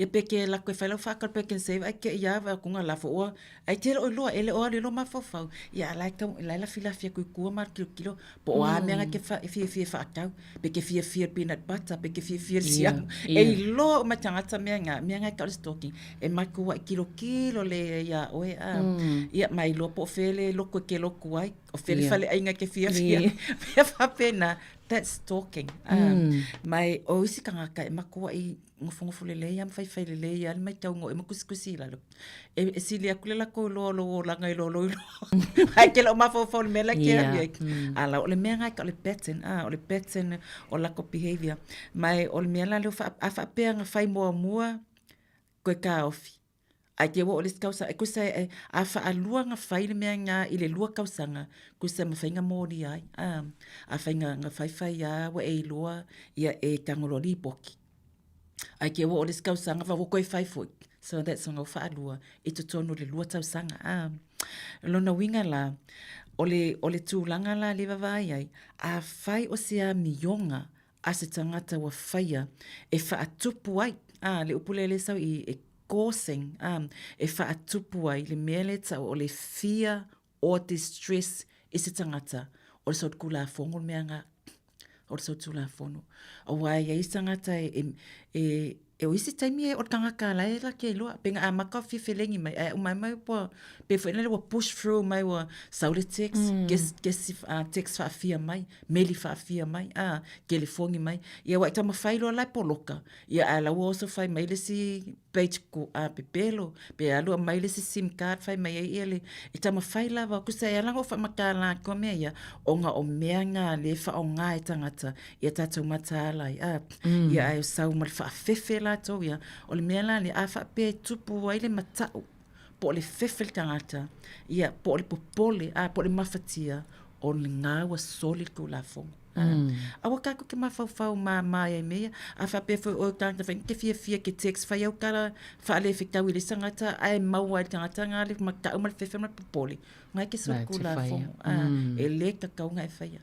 ia peke la koe whaila whakal peke save ai ke ia wa kunga la fo ai te o loa ele o le lo ma fo fau ia la filafia koe kua mar kilo po o a mea ke fia whakau peke fia peanut butter peke fia siang e lo ma tangata mea ka o stalking e mai kua kilo le ia oe ia mai lo po fele loko ke loko ai o fele fale ainga ke fia whapena that's stalking mai o isi kangaka e makua I ngofongo lele ia fai lele ia mai tau ngo e makusikusi la lo e silia kulela ko lo la ngai lo ai ke lo ma fo me la ke ala o le mea ngai ka le pattern o le pattern o la ko behavior mai o le mea la lo fa pe nga fai mua ko ka ofi Ai te wo o le kausa, e kusa a wha a lua ngā whaile mea ngā i le lua kausanga, kusa ma whainga mōri ai. A whainga ngā whaiwhai a wa e lua ia e tangolori poki. Ai ke wo o le kausanga wa woko e whaifoi. So that's ngā wha a lua i to tono le lua tausanga. Lona winga la, o le tūlanga la le wawai ai, a whai o sea mionga a se tangata wa whaia e wha atupu ai. Le upulele sau i e causing e wha atupu ai le mele tau o le fear or distress i se tangata o le saut kula fongo mea ngā o le saut tula fono. O wai e isangata e o isi taimi e o tanga ka lai la ke loa penga a maka fifelengi mai o mai po pe fo ele wa push through mai wa saule text guess text fa fia mai meli fa fia mai ke le fongi mai ia wa tama failo la poloka ia ala wo so fai mai le si page ko a pepelo pe alo mai le si sim card fai mai ele e tama faila wa ku sai ala go fa makala ko me ia o nga o mea nga le fa o nga e tangata ia tatu mata lai ia ai sau mal fa fefe to ia o le mea lani a wha pe tupu ai le matau po le fefel tangata ia po le popole po le mafatia o le ngawa soli ko la fongo awa kako ke mafau ma e mea a wha pe fo o tangata whain ke fia ke text whai au kara wha le fika wile sangata ai maua i tangata ngā le matau ma le fefel ma popole ngai ke soli ko la fongo e le kakau ngai whaia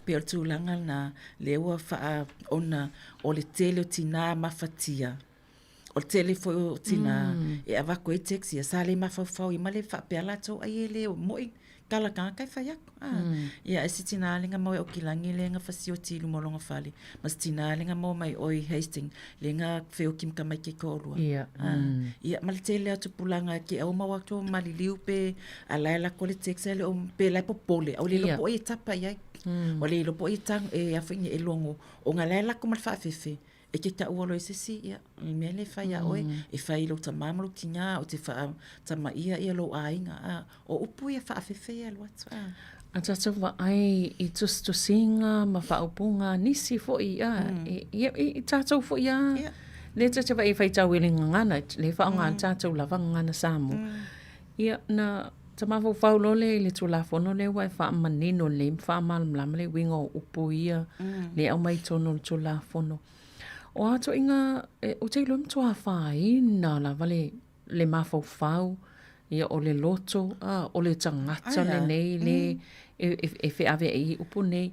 pe o tūlanga na lewa wha ona o le tele o tina mafatia. O le tele foi o tina e avako e teksi a sale mafafau i male whapea lato ai e leo moi kala kanga kai whaiako. Ia e si tina alenga mau e o kilangi le nga whasi o tilu molonga whale. Mas tina alenga mau mai oi Hastings le nga wheo kimka mai ke korua. Ia male tele atu pulanga ke au mau akto mali liu pe a laila ko le teksi le o pe lai popole. Au le lopo e tapa iai. O le lopo i tang e awhingi e longo o ngā laila ko mal whaafefe e ke ta ualo e sisi ia i mea le whai a oe e whai lo ta mamalo ki ngā o te wha ta maia ia lo ainga o upu ia whaafefe ia lo atu a tata wa ai i tustu singa ma whaupunga nisi fo i i tātou fo i le tata wa i whai tau ili ngana le whaonga tātou lava ngana Sāmoa ia na ta mafo faulo le tula fono le wai fa manino le fa malam le wingo upu ia le au mai tono le tula fono o ato inga o te lum toa fai na la vale le mafo fau ia o le loto o le tangata le nei le e fe ave i upu nei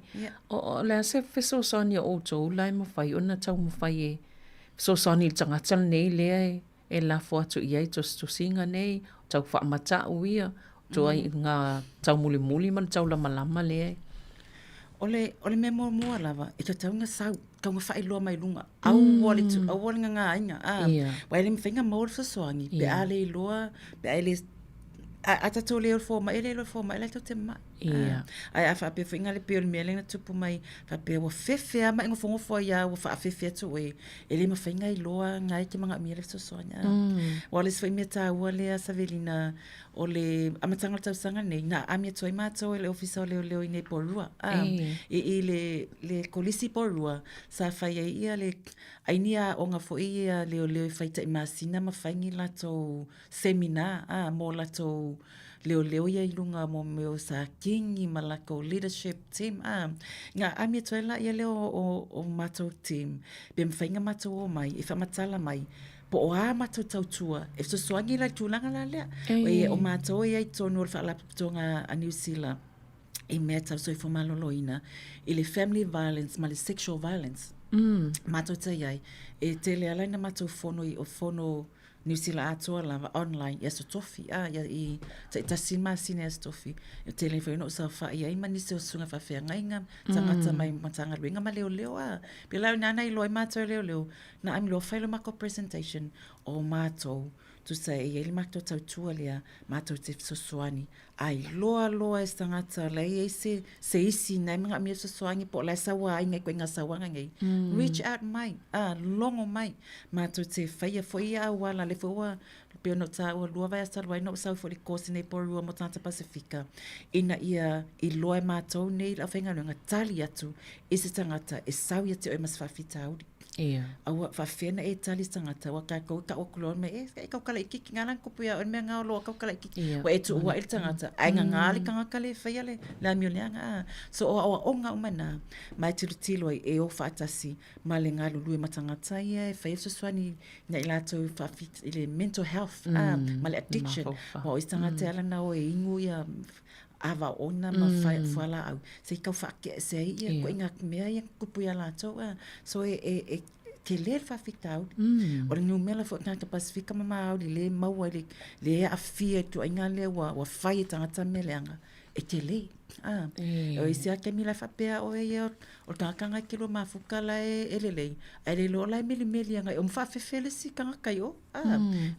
o le se feso sonia o to lai mo fai ona tau mo fai e so soni tangata nei le e la fo atu ia to singa nei tau fa mata uia Toa ngā tau muli man tau lama le. Ole me mua lava, e tau ngā sau, kau ngā whai loa mai lunga. Au wale ngā inga. Wai le mwhinga maur sa soangi, pe a le loa, pe a le a tato leo forma, e leo forma, e le tau te mai. Ai a wha pe whinga le peo le mea lenga tupu mai, wha pe wa whewhe ama ingo whongo fo ia, wa wha whewhe atu e le mwhinga i loa ngai ke mga mea le sa soanga. Wale swai mea tā ua lea sa velina, o le amatanga tau sanga nei, ngā amia toi mātou e le ofisa o leo i nei porua. I le kolisi porua, sa whai ai ia le ainia o ngā fo ia leo i whaita i māsina ma whaingi lato seminar, mō lato leo ia i lunga mo meo sa kingi ma lako leadership team. Ngā amia toi la ia leo o mātou team, pe mwhainga mātou o mai, i whamatala mai, po o a mātou tautua, e so soangi la tūlanga la lea. O mātou e ai tonu o le whaalaputonga a New Zealand, e mea tau soi fo maloloina, i le family violence, ma le sexual violence. Mātou tai ai, e tele alaina mātou fono i o fono New Zealand atoa lava online, ia so tofi, ia i tasima sine ia so tofi. Ia tele whaino o sa wha ia ima nise o sunga whawhea ngainga, tangata mai matanga ruenga ma leo. Pe lau nana i loa mātou leo, na am loa whailo mako presentation o mātou, tu sa e ili mātou tau tua lea, mātou te sosoani. Ai loa e tangata, lei e se isi nei mga mea sosoani, po lai sawa ai ngai koe ngā sawanga ngai. Reach out mai, longo mai, mātou te whaia fo ia wala le fua, peo no tā ua lua vai asal wai no sau fo li kōsi nei porua mo Tanta Pasifika. Ina ia i loa e mātou nei la whenga runga tali atu, e se tangata e sau ia te oi mas whawhita auri. Ia. Aua whawhena e tali tangata, wa ka kou ka okulo me e kau kala ikiki ngana kupu ya on me ngā loa kau kala ikiki. Wa e tu ua il tangata, ai ngā ngāli ka ngakale whaia le, la mio leanga. So o onga umana, mai tilo e o whaatasi, ma le ngā lulu e matangata ia, e whaia suswani, nga ilato whawhit, ile mental health, ma le addiction. Wa o istangata ala na o e ingu ia, awa ona ma whala au. Se i kau whake se ia, ko inga mea ia kupu ia lato. So e ke le whawhitau. O le numela fo ngā Pasifika mamau, le maua, le a fia tu inga le wa whai tangata me leanga. E te le. O i sea ke mila whapea o e ia, o tākanga ke lo mafuka la e lelei. E le lo la e meli anga, o mwhawhewhele si kanga kai o.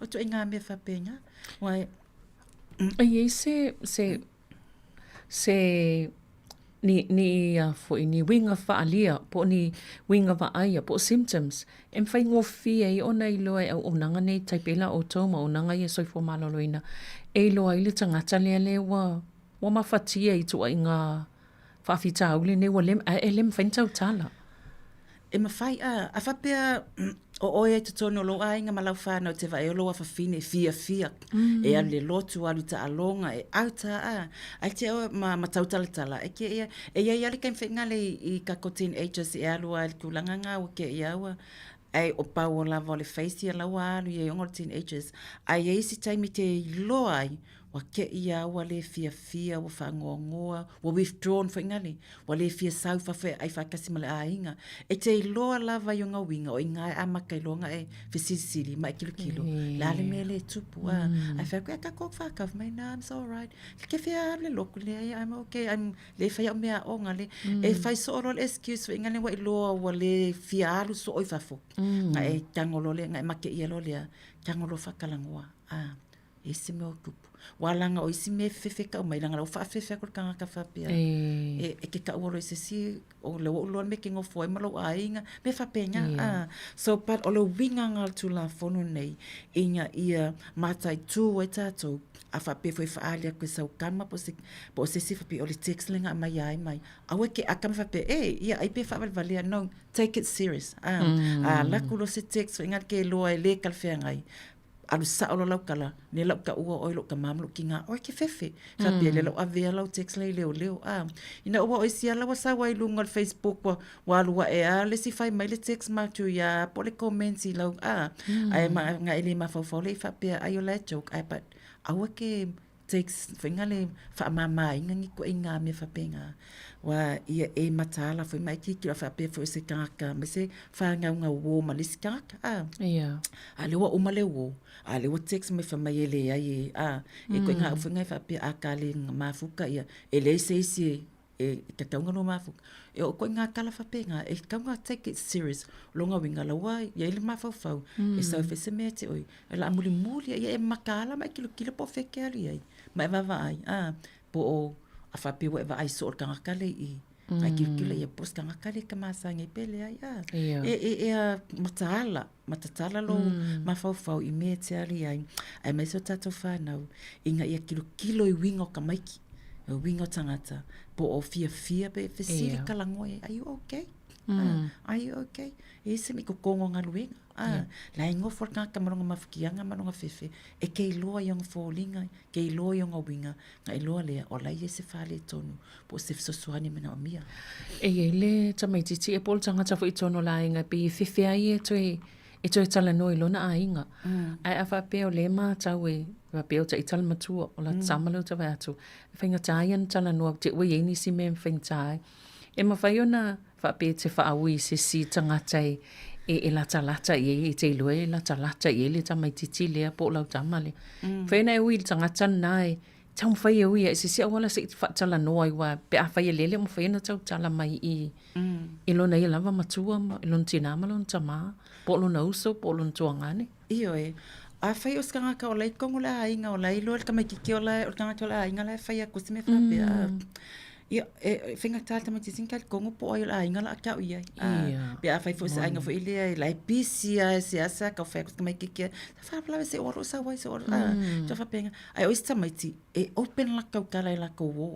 O tu inga me whapea nga. Wai, Ai se ni foi ni winga faalia po ni winga va aia po symptoms em fai ngofi ai ona i loa au onanga nei taipela o toma onanga i soifo maloloina e loa i le tangata le wa mafatia i tu inga fafita ule ne wa lem faintau tala e mawhai a whapea o oe te tono lo ai nga malau whānau te vai o loa whawhine fia. E ale lotu alu ta alonga e auta ai te o ma tautalatala. E ke ia, e ia iari kain whengale i kako teenagers e alua i kulanga ngā o ke ia ua. Ai o pau o lava o le face ia lawa alu i e ongo teenagers. Ai e isi taimi te loa ai, wa ke ia wa le fia wa whangoa, wa withdrawn whaingale, wa le fia sau whawhe ai whakasi male a inga. E te loa lava i o ngā winga, o inga e amaka i longa e whisisiri, mai kilo. Lale me le tupu, ai whako e ka kōk whakaf, mai na, I'm so alright. Ke whia le loku le, I'm okay, I'm le whai o mea onga le, e whai so oro le excuse, ingane wa i loa wa le fia alu so oi whafo. Nga e tangolo le, nga e make ia lo lea, tangolo whakalangoa, e se me o tupu. Walanga o isi me fefeka o mai langa o fa fefeka ko kanga ka fapia e ke ka oro ese si o le o lo me ke ngo foi malo ainga me fa penga so pat o lo winga ngal tu la fono nei inga ia matai tu e tato a fa pe foi fa alia ko sa kama po se si fa pe o le text lenga mai mai a we ke akam fa pe ia ai pe fa valia no take it serious la kulo se text inga ke lo e le kal fe ngai alu sa olo lau kala, ne lau ka ua oi lau ka mamlu ki ngā oi ke fefe. Sa pia le lau avea lau text lei leo. Ina ua oi sia lau sa wai lunga le Facebook wa alua e le si fai mai le text matu ya po le comments i lau ai ma ngā ele ma fau le fa pia ai o le joke ai pat aua ke text whainga le wha mama inga ngi ko inga me whapenga. Wa ia e matala foi mai ki la fa pe foi se kaka me se fa nga wo ma lis kaka ale wa o male wo ale wo text me fa mai ele ai e ko nga foi nga fa pe akale ma fuka ia ele se e ka taunga no ma fuka e o ko nga kala fa pe nga e ka nga take it serious longa winga la wa ia ile ma fau e sa fe se mete oi la muli ia e makala mai kilo po fe ke ali ai mai va ai po o a whape wa ai so kanga kale i ai kila ia pos kanga kale ka masanga i pele ai e matatala lo mafau i me te ali ai mai so tato whanau inga ia kilo i wingo ka maiki wingo tangata po o fia pe fesiri kalangoe are you okay are you okay e se mi ko kongo ngaluenga la ingo for ka maronga mafukianga maronga fefe e ke loa yang fallinga ke loa yang winga ngai loa le o la se fale tonu po se sosuani mena mia le tamai titi e pol tanga tafu itono la inga pe fefe ai e toi tala noi lona ainga ai afa pe o le ma tawe va pe o ta ital matua o la samalo ta vatu finga tayan tala no te we ni si mem fing tai e ma faiona fa pe te fa awi si tangatai e la talata e te loe la talata e le tamai titi le po lau tamale fena e wil tangata nai tau fai e ui e si wala se fa tala noi wa pe a fai lele mo fena tau tala mai i lona i lava matua i lona tina ma lona tama po lona uso po lona tuangane iyo a fai o skanga ka o lai kongo la inga o lai loa ka mai kiki o lai o kanga tola inga la fai a kusime fa pe ia finga tata ma tisin kal kongo po ai la inga la ka ia pe a fai fo sa inga fo ile lai pisia se asa ka fai ko mai kiki fa pla se oro sa wai se oro to fa penga ai o sta mai ti e open la ka kala la ko wo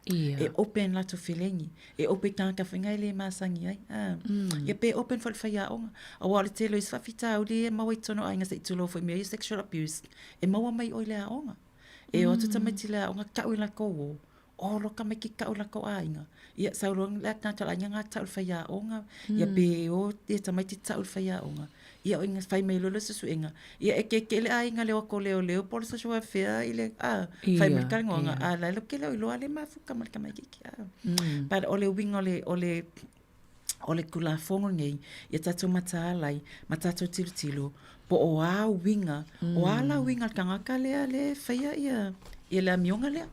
E open lato feelingi. E open kanka whingai le masangi ai. Ia pe open for whaia onga. A wale te lo is whawhita au le maua i tono ainga sa i tulo fo mea sexual abuse. E maua mai oi lea onga. E o tuta mai ti lea onga kau ila kou o loka mai ki kau la kou ainga. Ia saurong lea kanka la ngā tau whaia onga. Ia pe o te tamai ti tau whaia onga. Ia o inga whai mai lolo susu inga. Ia e ke le ainga leo ko leo polo sa shua whea i le whai marikari ngonga. A lai lo ke leo i loa le mafuka marika mai kiki. But ole winga ole kula fongo ngei. Ia tato mata alai, matato tilo po o a winga. O ala winga kangaka lea le whaia ia. Ia le mionga lea.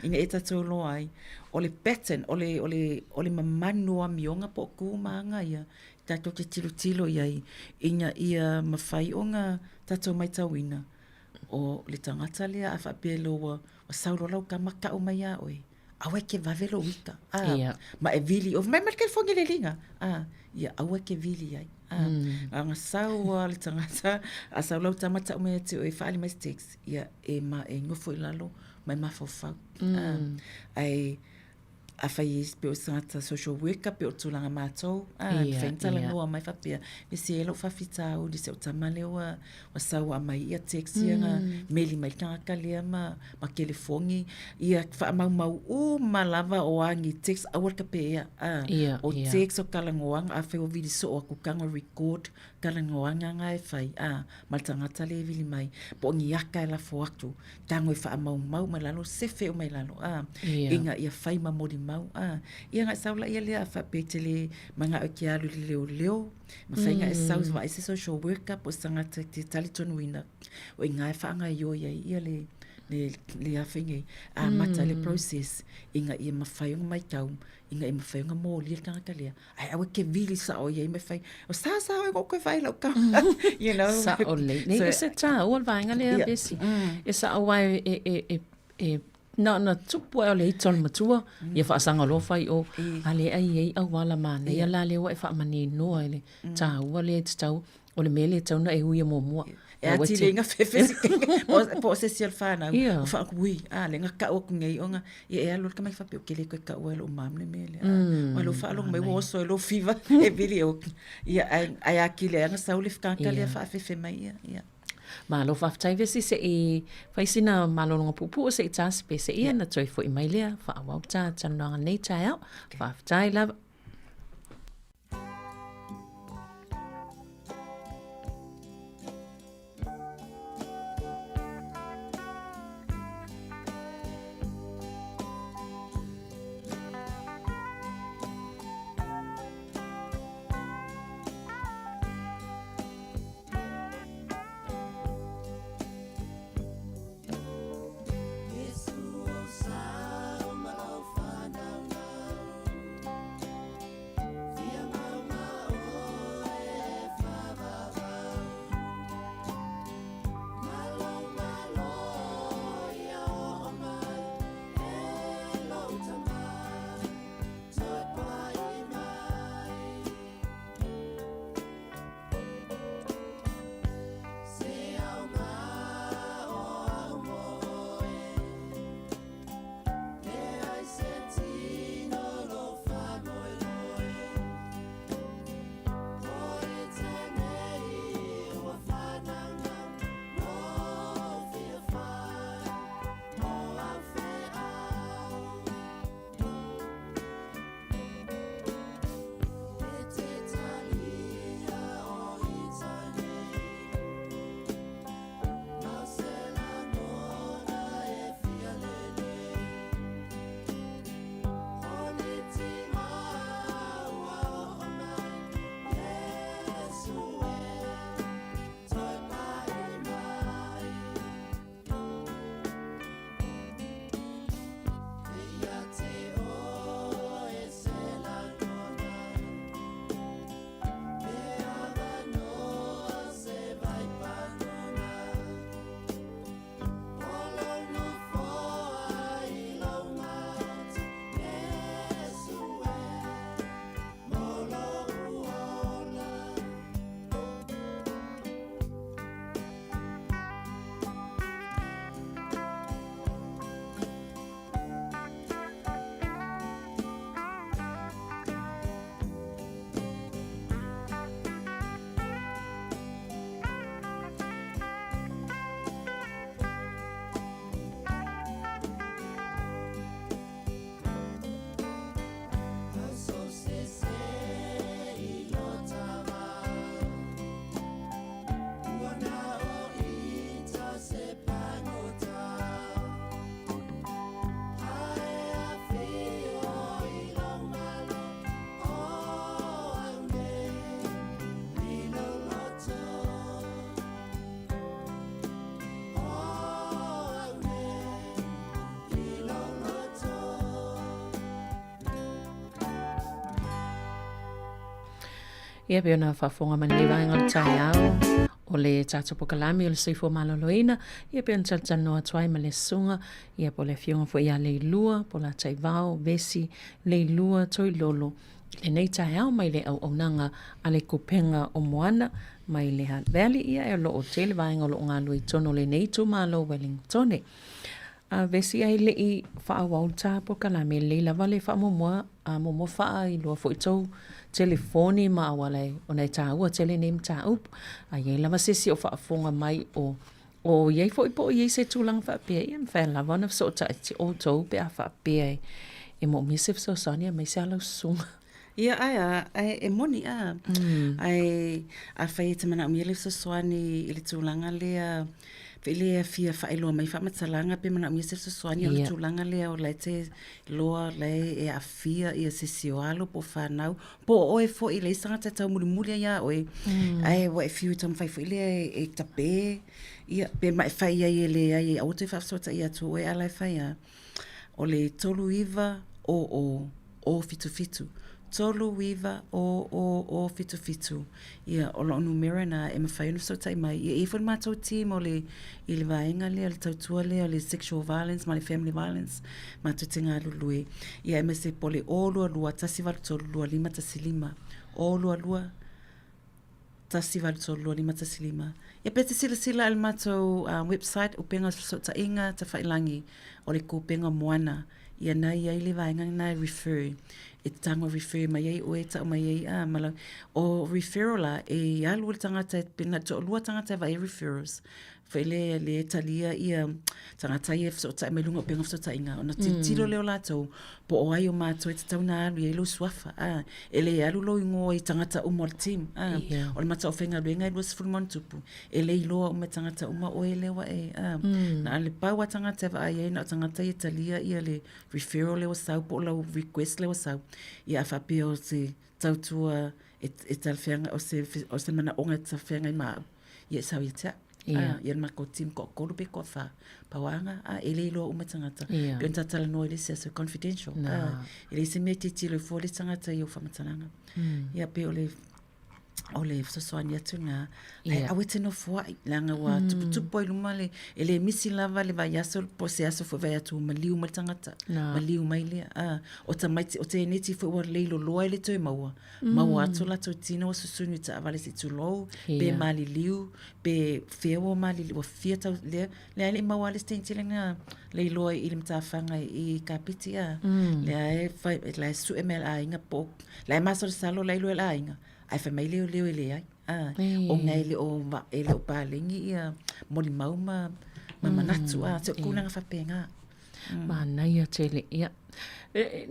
Ina e tato lo ai. Ole pattern, ole mamanu a mionga po ku maanga ia. Tato te tilo iai, inga ia mawhai o ngā tato mai tauina. O le tangata lea a whapelo o sauro lau ka maka o mai a oi. Awe ke vavelo wika. Ma e vili, o mai marike fongi le linga. Ia awe ke vili ai. Anga sau le tangata, a sau lau tamata o mai te o e whaali mai stakes. Ia e ma e ngofo i lalo, mai mafofau. Ai, a whai pe o sangata social worker pe o tūlanga mātou. Whaintala noa mai whapea. Me se elo whawhita o, ni se o tamale o a sau a mai ia teksi anga meli mai kanga lea ma kelefongi. Ia whaamau o malava o angi text awar ka pea. O text o kalangoanga a whai o vidi so o kukanga record kalangoanga nga e whai. Maltangata le vili mai. Po ngi aka e la fo atu. Tango e whaamau mai lalo sefe o mai lalo. Inga ia whai mamori mau. Ia ngai saula ia lea whapetele manga o ki alu leo. Ma whainga e sau wa ese social worker po sangata te talitonu ina. O inga e whaanga i ia le a whingi. Mata le process. Inga ia mawhaiunga mai tau. Inga ia mawhaiunga mō lia kangaka lea. Ai awe ke vili sa o ia i mawhai. O sa o ngō koe whai lau ka. You know. Sa o le. Nei se tā ua vainga lea besi. E sa o wai na tupu o le itol matua ia whaasanga lo whai o ale ai au wala mana ia la le wa e whaamani noa ele tā ua le tau o le mele tau na e hui a mua e ati le inga whewhi po se sial whanau o whaakui le nga ka o kungei o nga ia e alo ka mai whape o kele koe ka ua lo mamle mele wa lo whaalong mai woso e lo fiva e vili o ia ai aki le anga saule whakaka le whaafefe mai ia Malo whaftai vesi se i whaisina malolonga pupu o se i tāspe se ia na toi fo i mai lea whaawau tā tanonga nei tai au whaftai lava. Ia pe ona whafonga mani le vaenga le tai au. O le tata pokalami o le seifua maloloina. Ia pe ona talanoa tuai ma le sunga. Ia po le fionga fo ia le lua, po la tai vao, vesi, le lua, toi lolo. Le nei tai au mai le au aunanga a le kupenga o moana. Mai le Hutt Valley ia e lo o tele vaenga o lo ngā lui tono le nei tu malo Wellingtone. Vesi ai le i whaawauta po kalame le lava le whaamomoa a momo whaa i lua fo i tau telefoni ma awalai o nei tā ua tele nem tā up a iei lava sesi o whaafonga mai o iei fo i po iei se tūlang whaapea i an whae lava na so ta iti o tau pe a whaapea e mo misif so sania mai se alau sunga. Ia ai e moni ai a whai te mana umiele so soani i le tūlanga lea Vele fia whaeloa mai whamatalanga pe mana umiele so soani o le tūlanga lea o lai te loa lai e a fia i a sesio alo po whanau po oe fo i lei sanga te tau muri muri ia oe ai wa e fiu tam whai fo i lea e tape ia pe mai whai ia i le ai au te whafsota ia tu oe alai whai o le tolu iwa o fitu fitu tolu iwa o fitu fitu ia o lo numera na e mawhai unu so tai mai ia even mātou team o le i le vaenga lea le tautua lea le sexual violence ma le family violence mātou te ngā lulue ia e me se pole o lua tasi walu tolu lua lima tasi lima o lua tasi walu tolu lua lima tasi lima ia pe te sila al mātou website o penga so ta inga ta whailangi o le kōpenga moana ia nai ai le vaenga nai refer e tango refer mai ai o e tau mai ai mala o referral la e alu le tangata pena to lua tangata vai referrals fele le talia ia tangata ia so ta melunga penga so ta inga ona tilo le ola to po o ai o mato e tau na alu e lo swafa ele alu lo ingo i tangata o mol team o le mata o fenga luenga i was full montupu ele lo o me tangata uma o ele wa na le pawa tangata vai ai na tangata ia talia ia le referral le o sau po lo request le o sau ia fa pio se tautua e talfenga o se mana onga talfenga i ma ia sau ia ia ma ko tim ko pe ko fa pawanga ele lo o matangata pe tatala no ele se confidential ele se meti tilo fo le tangata yo fa matananga ia pe ole so soania tunga a wete no fo langa wa tu poi lumale ele misi lava le vai aso po se aso fo vai atu maliu matangata maliu mai le o ta mai o te neti fo wa le lo loa le toi maua atu la to tino o susunu ta vale se tu lo pe mali liu pe feo mali o fieta le le maua le stentelenga le loa i limta fanga i kapitia le ai fa le su ml inga po le maso salo le lo la inga ai fa mai leo ele ai o ngai le o ma ele o palingi ia moli mauma manatu se kunanga fa penga mana ia tele ia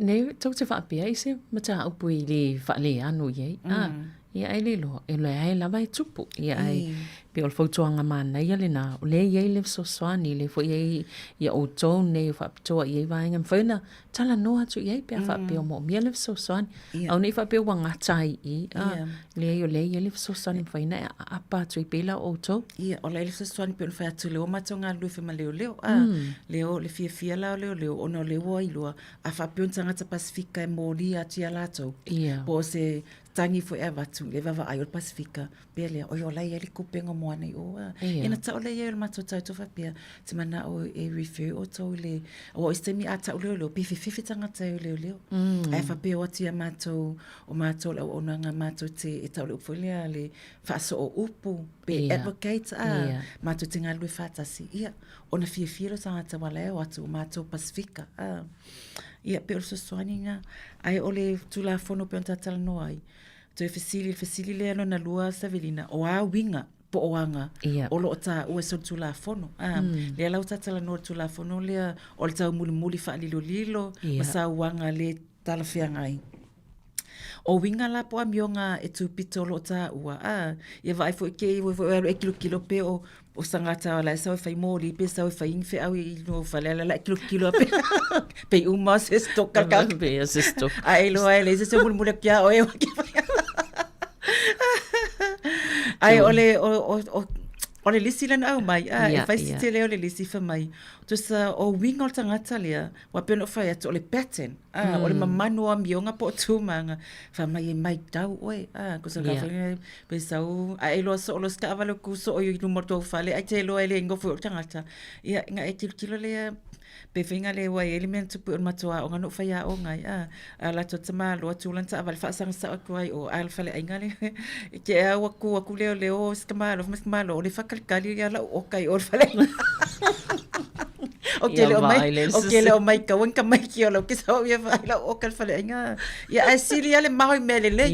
ne tok te fa pia ise mata upu i le fa le anu ye ia ai le lo e le ai la vai tupu ia ai pe o fotoanga mana ia le na o le ia le so swani le fo ia ia o to ne fa to ia vai ngam fena tala no atu ia pe fa pe o mo mia le so swani au nei fa pe wanga tai i le ia le so swani fena apa tu pe la o to ia o le so swani pe fa tu le o matonga lu fe ma leo le fia la leo ono le wo i lo a fa pe tanga ta Pasifika e mo li ati ala to po se tangi forever tu le vava ai o Pasifika pele o yo lai ele kupenga mo nei o ina ta ole ye mato ta to fa pia te mana o e refer o to le o istemi ata le pe fifi tanga ta le ai fa pe o ti mato o mato o nanga mato te e ta le folia le fa so o upu pe advocate mato tinga lu fa ta si ia ona fifi lo tanga ta wala o atu mato Pasifika ia pe o so soaninga ai ole tu la fono pe tala no ai to fesili le no na lua savelina o a winga po oanga o lo ta o so tu la fono le la tala no tu la fono le o ta muli fa lilo masa wanga le tala fianga ai o winga la po amionga e tu pitolo ta ua ia vai fo ke vo e kilo pe o sangata la sa fai mori pe sa fai infe au i no fale la kilo pe uma se sto kaka pe se sto ai lo ai le se mul kia o ai ole o O le lisi lana au mai, e whai si te leo le lisi wha mai. Tu sa o winga o tangata lea, wa pena o whai atu o le pattern, o le mamanu a mionga po tūmanga, wha mai e mai tau oe, ko sa ka whainga, pe sau, a e loa so o lo ska awalo ku so o yu numoto whale, ai te loa e le ngofu o tangata. Ia, nga e tilo lea, pe whinga le wai element tupu on matua o nganu whai a o ngai, a lato tama loa tūlanta awale whaasanga sa aku ai o al whale ai ngale, ke ea waku leo leo skamalo, o le whakalikali ia lau o kai o whale. O ke leo mai kawan ka mai ki o lau ke sao ia whai lau o kai whale inga. Ia ai siri ale maho i mele le.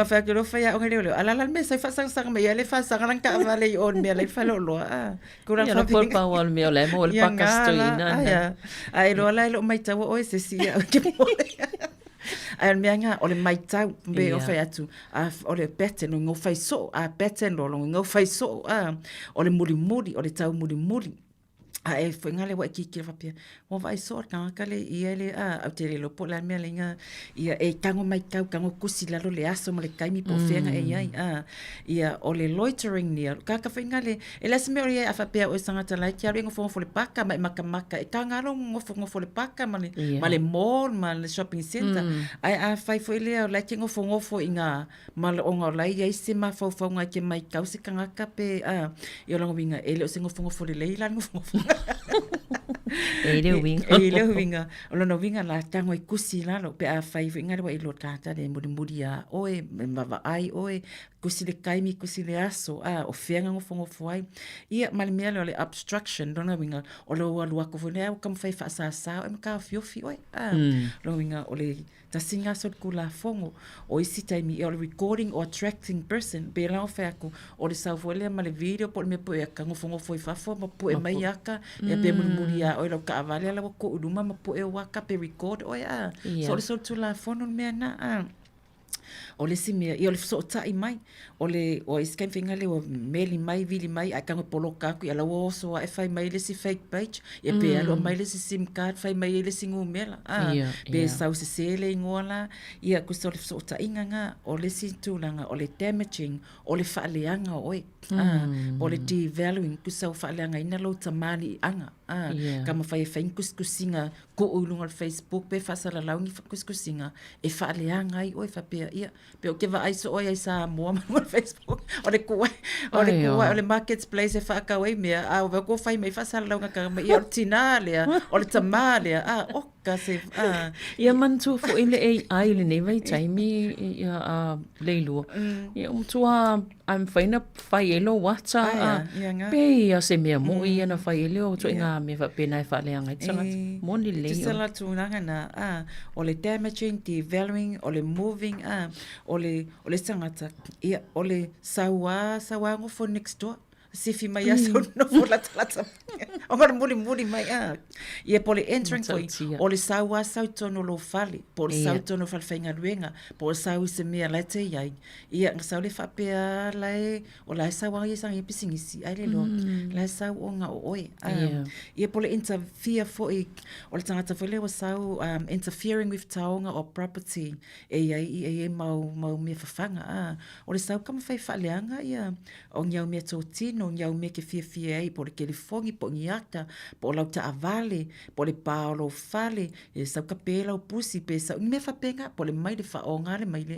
Whakiro whai a o ngai leo leo. Alala me sai whasang me ia le whasang lang ka wale i on me le whale o loa. Ia na polpa wal me o le mo o le pakasto ina. Ai loa lai lo mai tawa o e se si ia o ke mole. Ai mea nga o le mai tau me o fai atu o le pattern o ngau fai so a pattern lo ngau fai so o le muri o le tau muri a e foi ngale wa ki whapia o vai so ka le ia le au te le lopo la mea lenga ia e kango mai kau kango kusi lalo le aso ma le kaimi po whenga e iai ia o le loitering nia ka whai ngale e la semeo ia a whapia o sangata lai kia ringo fo le paka mai maka e ka ngalo ngofo le paka ma le mall ma le shopping center ai a whai foi lea o lai ke ngofo inga ma le onga o lai ia se ma fau ngai ke mai kau se kangaka pe i o lango winga e le o se ngofo le leila ngofo e leo winga o lona winga la tango i kusi lalo pe a whai winga rewa i lo tata le muri a oe mava ai oe kusi le kaimi kusi le aso o whenga ngofo ai ia mali mea leo le obstruction lona winga o lo alua ko vune au kam whai whaasasa o mka fiofi oe lona winga o le tasinga so kula fongo o isi taimi o le recording or attracting person pe lao whai aku o le sauwele ma le video po le me po e ka ngofo i whafo ma po e mai aka e pe muri a oi lau ka avale ala ko uduma ma po e waka pe record oi so le so tula fono mea na o le simia i o le so tai mai o iskan finga le o meli mai vili mai a kanga poloka ku ala o so e fai mai le si fake page e pe alo mai le si sim card fai mai le singu mela pe sau se sele ngola ia ku so le so tai nga o le si tulanga o le damaging o le faaleanga oi o le devaluing ku so faaleanga ina lo tamali anga kama fai kuskusinga ko ulunga Facebook pe fasala laungi kuskusinga e faaleanga ai oi fa pe ia pe o ke va ai so oi ai Sāmoa ma Facebook o le kuai o le marketplace e whaka wei mea a o ko fai mai fasala launga ka mai o tina lea o le tamale o ka se ia mantu fo ile ai le nei vai taimi ia a leilu ia tua am faina fai elo wata pe ia se mea mo ia na fai elo to inga me fa pena fa le anga tsanga moni le ia sala tunanga na o le damaging devaluing o le moving o le sangata ia o le sawa ngo for next door sifi mai aso no for la tala o ngara muri mai ia po le entering point o le sawa tono lo fale po le sau tono fal fainga luenga po le sau se mea la te iai ia ngasa le fa pea lai o la sawa ia sang episingisi ai le lo la sau o nga oi ia po le interfere fo o le tangata fo le o sau interfering with taonga or property e mau me fafanga o le sau kama fai faleanga ia o nyau me totino nyau me ke fia ai po le California po ngiata po lau ta avale po le paolo fale e sa kapela o pusi pe sa me fa penga po le mai de fa o ngale mai le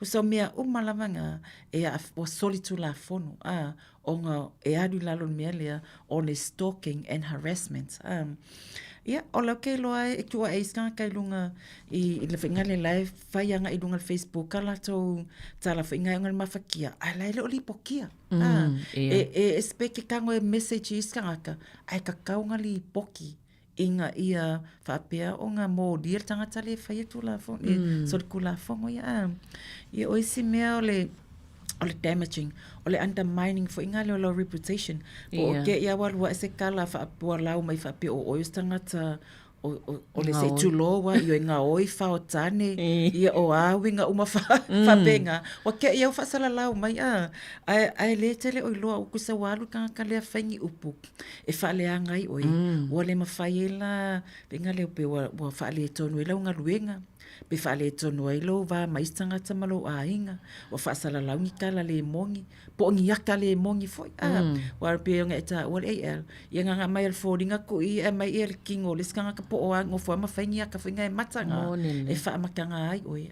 o so mea o malavanga e o solitu la fono o nga e adu lalo mea le o le stalking and harassment ia o lau ke loa e tua e iska kai lunga i le whainga le live whaianga i lunga Facebook ka lato tala whainga i ngal mafakia a lai le oli pokia e speke kango e message iska ngaka ai ka kaunga li poki inga ia whapea o ngā mō dir tangata le whaia tu la fong so le kula fongo ia oisi mea o le damaging, o le undermining fo inga leo reputation. O ke ia walua se kala whaapua lau mai whape o oius tangata o le se tuloa i o inga oi whao tane ia o awinga uma whapenga. Wa ke ia whasala lau mai ai le tele o iloa o kusa walu ka lea whaingi upu e whalea ngai oi. Wa le mawhaiela inga leo pe wa whaale tonu e lau ngā luenga. pe fa le tonu ai lo va mai tangata malo ainga o fa sala laungi kala le mongi po ngi yaka le mongi foi wa pe nga eta wal al ia nga mai al fodinga ko i mai el kingo le skanga ka po o ngo fo ma faingi ka fainga e matanga e fa makanga ai oi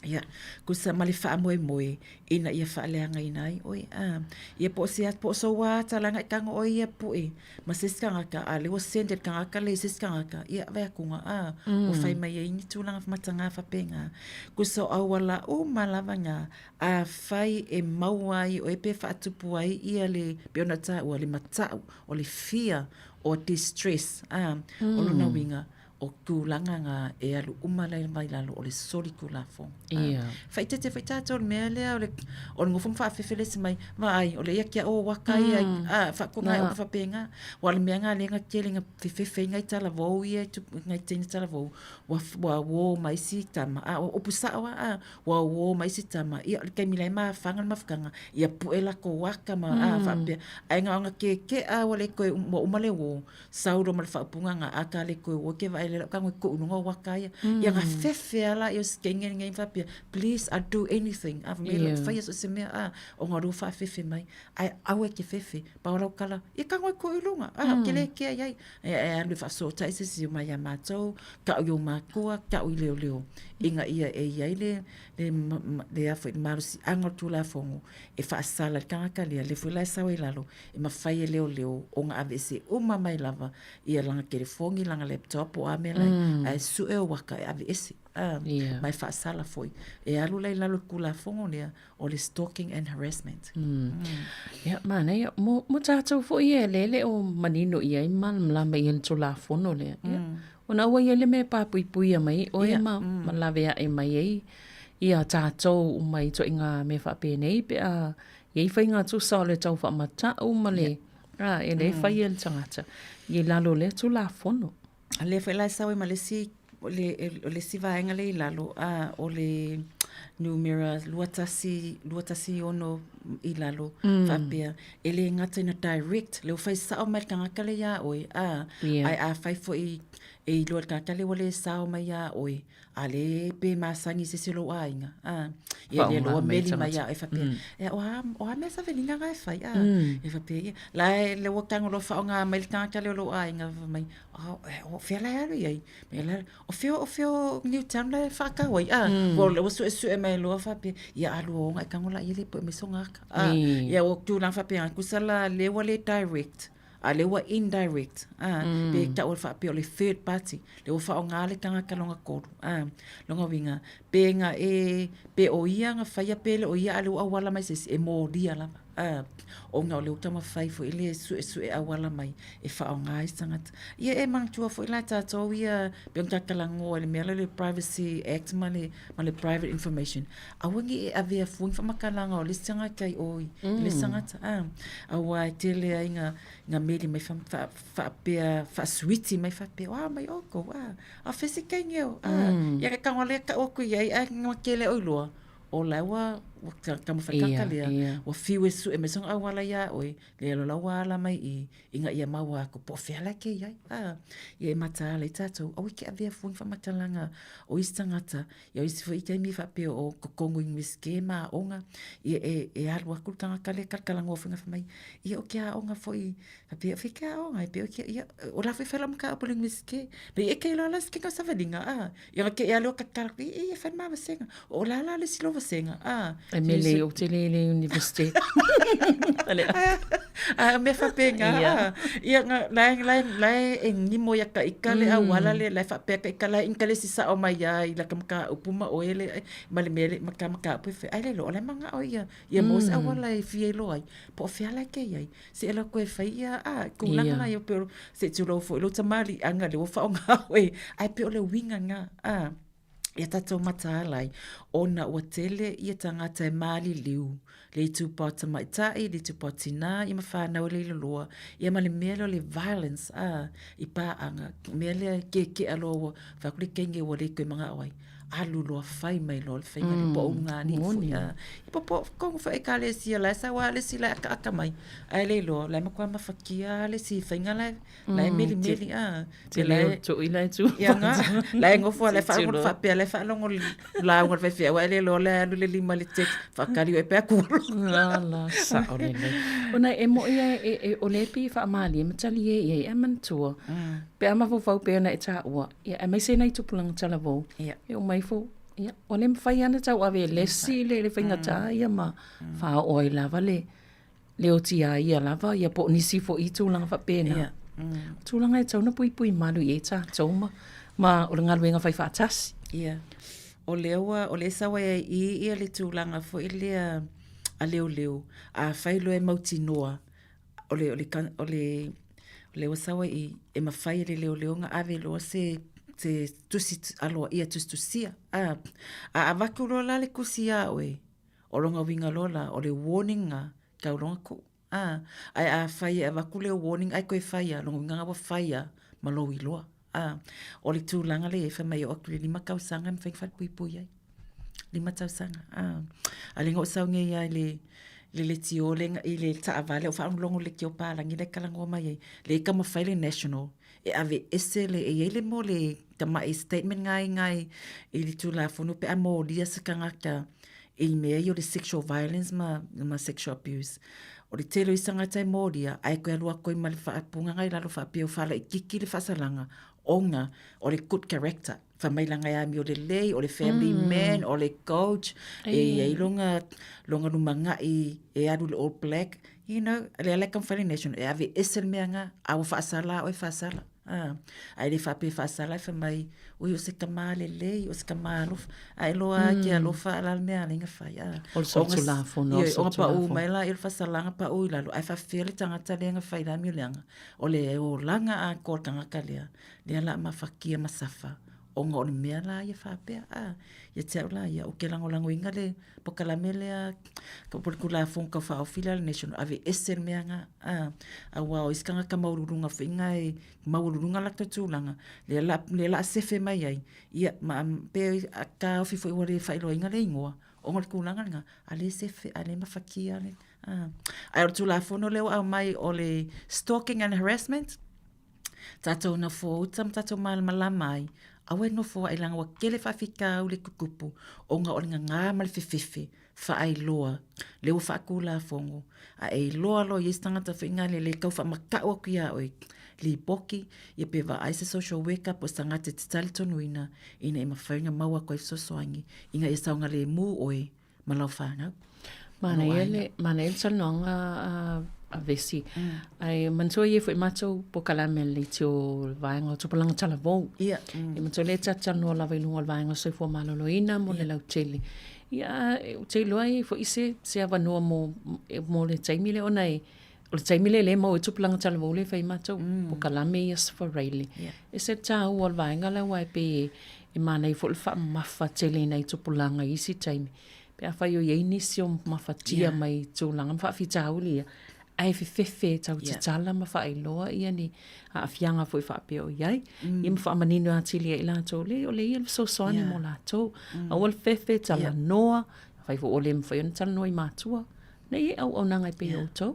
ia kusa mali fa moe ina ia fa le nga inai oi ia po se po so wa tala nga kanga oi ia po e masiskanga ka ale o sended kanga ka le siskanga ka ia va kunga o fai mai ni tulanga matanga fa penga kusa awala o malavanga a fai e mauai o e pe fa tupu ai ia le peonata o le mata o le fear o distress o lo na winga o kulanga nga e alu umala mai lalo o le soli kulafo fai te o le mea lea o le ngofum fa fefele se mai vai o le ia kia o wakai fa kunga o fa penga o le mea nga le nga kelinga fefefe ngai tala vou ia ngai tini tala vou wa wo mai si tama o pusa wa wo mai si tama ia le kai milai ma fanga ma fkanga ia puela ko waka ma fa pe ai nga ke o le ko mo umale wo sauro mal fa punga nga aka le ko wo ke vai le kango ko unga wakaya ia nga fefe ala yo skenge ngai fa pe please I do anything I've made like fire so se me o nga ru fa fefe mai ai awe ke fefe pa ora kala ia kango ko ilunga ke ke ai le fa so tai se si mai ma to ka yo ma ko ka o leo inga ia ai le afa maru si anga tu la fongo e fa sala kanga kalia le fula sa we lalo e ma fai leo o nga avese o mai lava ia langa ke fongi langa laptop o amela ai su e waka avese mai fa sala foi e alu lai lalo kula fongo ne o le stalking and harassment ya mana ya mo tato fo ia lele o manino ia man la mai en tula fono le ona wa ia le me pa pui mai o e ma lave e mai ai ia tato mai to inga me fa pe nei pe ia fa inga tu sa le tau fa mata o male e le fa ia tangata ia lalo le tula fono le fa la sa we malesi le si va enga le lalo o le numera luatasi ono i lalo fapia ele ngata na direct le fa sa o mal kanga kale ya oi ai fa fo e lo ka kale wale sa o mai ya oi ale pe masangi se lo ainga ia le lo meli mai ya e fapia o me sa velinga ga fa e fapia la le wo kanga lo fa nga mal kanga kale lo ainga mai o fe la ya ia o fe new town la fa ka oi wo le so e mai lo fapia ia alu nga kanga la ile pe me songa ia o tu la fapia ku sala le wale direct ale wa indirect pe ta o fa pe le third party le o fa o ngale kanga kalonga ko longa winga pe nga pe o ia nga fa ya pe le o ia ale o wala mai se e mo dia la o nga le utama fai fo ile su e awala mai e fa o ngai sangat ia e mang tua fo ila ta to ia pe nga kalango le mele le privacy act male private information awangi e avea fu fa makalanga o le sanga kai oi le sangat awa tele nga meli mai fa pe switi mai fa pe mai oko a fesi kengeo ia ka ngole ka oku ia ngakele oilo o lawa kamu fakakalia o fiwe su e mesong awala ya oi le lo wala mai inga ia mawa ko po fela ke ia ia mata le tato o ke avia fu fa matalanga o istangata ia isi fo ite mi fa pe o kongo ingiske ma onga ia alwa ku tanga kale kalanga fa mai ia o kia onga foi fa pe fika onga pe o kia ia o la fela mka po ingiske pe e ke lo las ke ka sa vedinga ia ke ia lo ka ia fa ma vasenga o la le silo vasenga Emile o te le university. Me fa penga. Ia lai ni mo ya ka ikale awala le lai fa pe ka ikala inkale si sa o mai ya ila kamka upuma o ele male mele makamka pe fe ai le lo le manga o ia mo sa awala e fie lo ai po fe ala ke ai se ela ko e fa ia ku la la yo pero se tu lo fo lo tamali anga le o fa nga we ai pe o le winga nga ia tatou matalai ona ua tele ia tangata e mali liu le tupa tamaitai le tupa tina ia mawhanau le iloa ia male mele le violence i pā anga mele ke aloa whakuri kenge wa le koe mga awai alu loa fai mai lo le whainga ni po unga ni fui. Po kongo whae ka le sia lai sa wa le si lai aka mai. Ai le lo, lai makua mawhakia le si whainga lai meli. Te leo tu i lai tu. Ia ngā, lai ngofua lai whaongo whapea, lai whaongo la unga le whewhia, wa le lo le alu le lima le tek, whakari o e pēa kuru. La, sa o le nei. Ona e mo ia o le pi whaamali, e matali e amantua. Pea mawhau pea na e tā ua. Ia, e mai se nei tupulanga tala vau. E o mai fo. Ia, o le mwhai ana tau awe lesi le whainga tā, ia ma wha oi lava le o tia ia lava, ia po nisi fo i tūlanga whapena. Tūlanga e tau na pui malu i e tā tau ma o le ngaluenga whai whaatasi. Ia, o le sawa i ia le tūlanga fo i lea a leo, a whailo e mauti noa, o le sawa i e mawhai le leo nga ave loa se tusi aloa ia tusia. A waku lola le kusia oe, o longa winga lola, o le warning nga, kau longa ku. Ai a whai a waku leo warning, ai koe whaia, longa winga ngawa whaia, malo i loa. O le tūlanga le e whamai o akule 5 kausanga, mwhai whai pui ai. 5 tausanga. A le ngau saunga ia le tio i le taawale o whaamulongo le kio pālangi le kalangoa mai ai. Le ika mawhai le national. E ave ese le e ele mo le tamai statement ngai i li tūla whunu pe a mo lia sa kangaka i mea i o le sexual violence ma sexual abuse. O le telo i sangatai mo lia ai koe alua koe ma le whaapunga ngai lalo whaapio whala i kiki le whasalanga onga o le good character. Whamailanga e ami o le lei, o le family man, o le coach, e longa lumanga e aru le all black. You know, le aleka mwhare nation, e ave esel mea ngā, awa whaasala o e whaasala. Ai le whape whaasala e whamai, ui o se kama le lei, o se kama alofa, ai loa ki alofa alal mea linga whai. O le sotu la fono, o nga pa u maila i le whaasalanga pa u ilalo, ai whawhia le tangata leanga whai la mi o leanga, o le o langa a kor kangaka lea, lea la ma whakia masafa. O ngā o mea la ia whapea. Ia te au la ia o ke lango inga le pokalame lea ka polikula whonka whaofila le national ave ese le mea ngā. A wao iskanga ka maururunga whinga e maururunga lakto tūlanga. Le la sefe mai ai. Ia ma pe a ka ofi fo iwa le whailo inga le ingoa. O ngā kulanga nga. A le sefe, a le mawhakia le. Ai o tūla whono leo au mai o le stalking and harassment. Tatou na fo utam tatou malama mai. Awe no fo ai langa wa kele whawhika le kukupu o ngā o ngā male whewhewhe wha ai loa leo whaakula whongo a e loa lo yes tangata whinga le kau wha makao kia oi li poki i pewa ai se social worker po tangata te tali tonuina ina e mawhainga maua koe sosoangi inga e saunga le mu oi malau whanau. Mana ele salonga a vesi. Ai mantua ia foi matou po kalame le tio vaenga tupulanga tala vou. Ia. E matou le tata no lava ilunga vaenga soi fo maloloina mo le lau tele. Ia o te loai fo ise se avanoa mo le taimile ona e o le taimile le mo e tupulanga tala vou le fai matou po kalame ia sfareili. E se tau o vaenga la wai pe e mana i fo le fa mafa tele nei tupulanga isi taimi. Pe a fai o iei nisi o mafatia mai tūlanga mawha fitau lia. Ai fefe tau te tala ma wha loa ia ni a fianga foi wha peo iai. Ia ma wha manino a tili e la tō le o le ia so soani mo la tō. A wal fefe tala noa. Whai fo o le mwhai ona tala noa i mātua. Nei e au nanga i peo tō.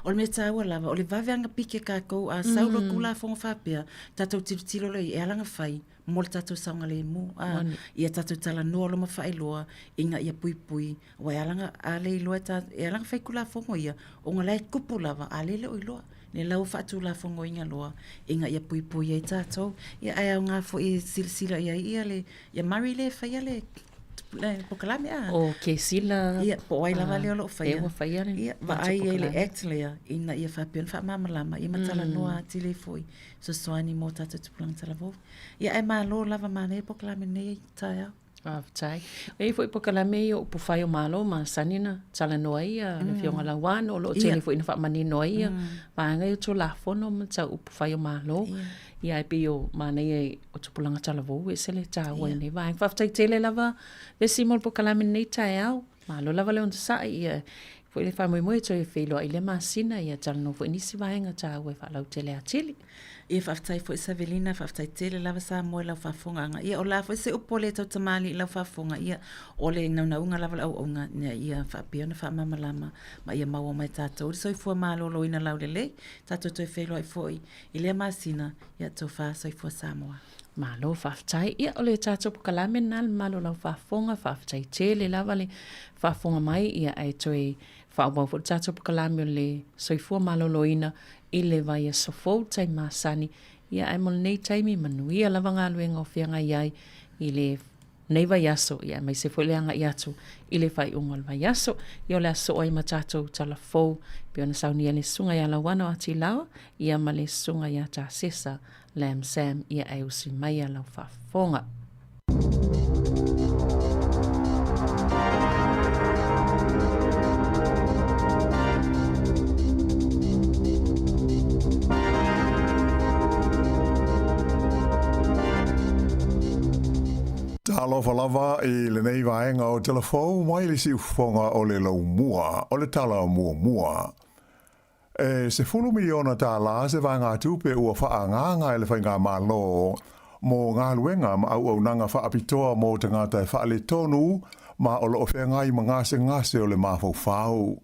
O le me tāua lava, o le waweanga pike kākou a saulo kula whonga whapea, tātou tiro loi e alanga whai, mo le tātou saunga le mu, ia tātou tala noa lo ma whai loa, inga ia pui, wa e alanga a le iloa, e alanga whai kula whongo ia, o ngā lai kupu lava, a le leo iloa, ne lau whatu la whongo inga loa, inga ia pui ia i tātou, ia ai au ngā fo i sila ia le, ia mari le whai le, po kalame o ke sila ia po ai lava le lo fai e wa fai ale ia va ai ele act le ina ia fa pion fa mama lama ia matala noa tile foi so soani mo tata tuplang tala vo ia e ma lo lava mane po kalame nei taia tai e foi po kalame o po fai o malo ma sanina tala noa ia le fionga la wan o lo tele foi na fa mani noa ia pa ngai to la fono ma ta o po fai o malo ia e pio mana e o tupulanga tala vou e sele tā ua nei vai. Whaftai tele lava, le simol po kalame nei tai au, malo lava leon sa ia Fo le fa mo tō whelo i le masina ia talano fo inisi vaenga tā ue whalau tele a tili. Ia whaftai fo Isavelina, whaftai tele lava Sāmoa lau whafonga. Ia o la fo se upole tau tamali lau whafonga. Ia o le naunga lava lau onga. Ia whapiona whamamalama. Ma ia maua mai tātou. Soi fua mālolo ina lau lele. Tātou toi whelo ai fo i le masina. Ia tō wha soi fua Sāmoa. Malo whaftai. Ia o le tātou pukalame nal malo lau whafonga. Whaftai tele lava le whafonga mai. Ia ai toi whaubau fo tātou pukalame o le soi fua mālolo ina. I le vai a sofou tai masani, ia ai mol nei taimi manuia lava ngā luenga o whianga iai, i le nei vai aso, ia mai se fo leanga i atu, i le vai ungol vai aso, i o le aso ai matatou tala fou, pe ona saunia le sunga ia lawana o ati lawa, ia ma le sunga ia ta sesa, lam sam, ia ai usi mai a lau whafonga. Alofa lava i le nei vaenga o telefou mai le siufonga o le lau mua, o le tala mua. Se 10 miliona tā la se vanga tupe ua whaanganga e le whainga malo mo ngā luenga ma au nanga whaapitoa mo te ngata e whaale tonu ma o lo whengai ma ngase o le mafau whau.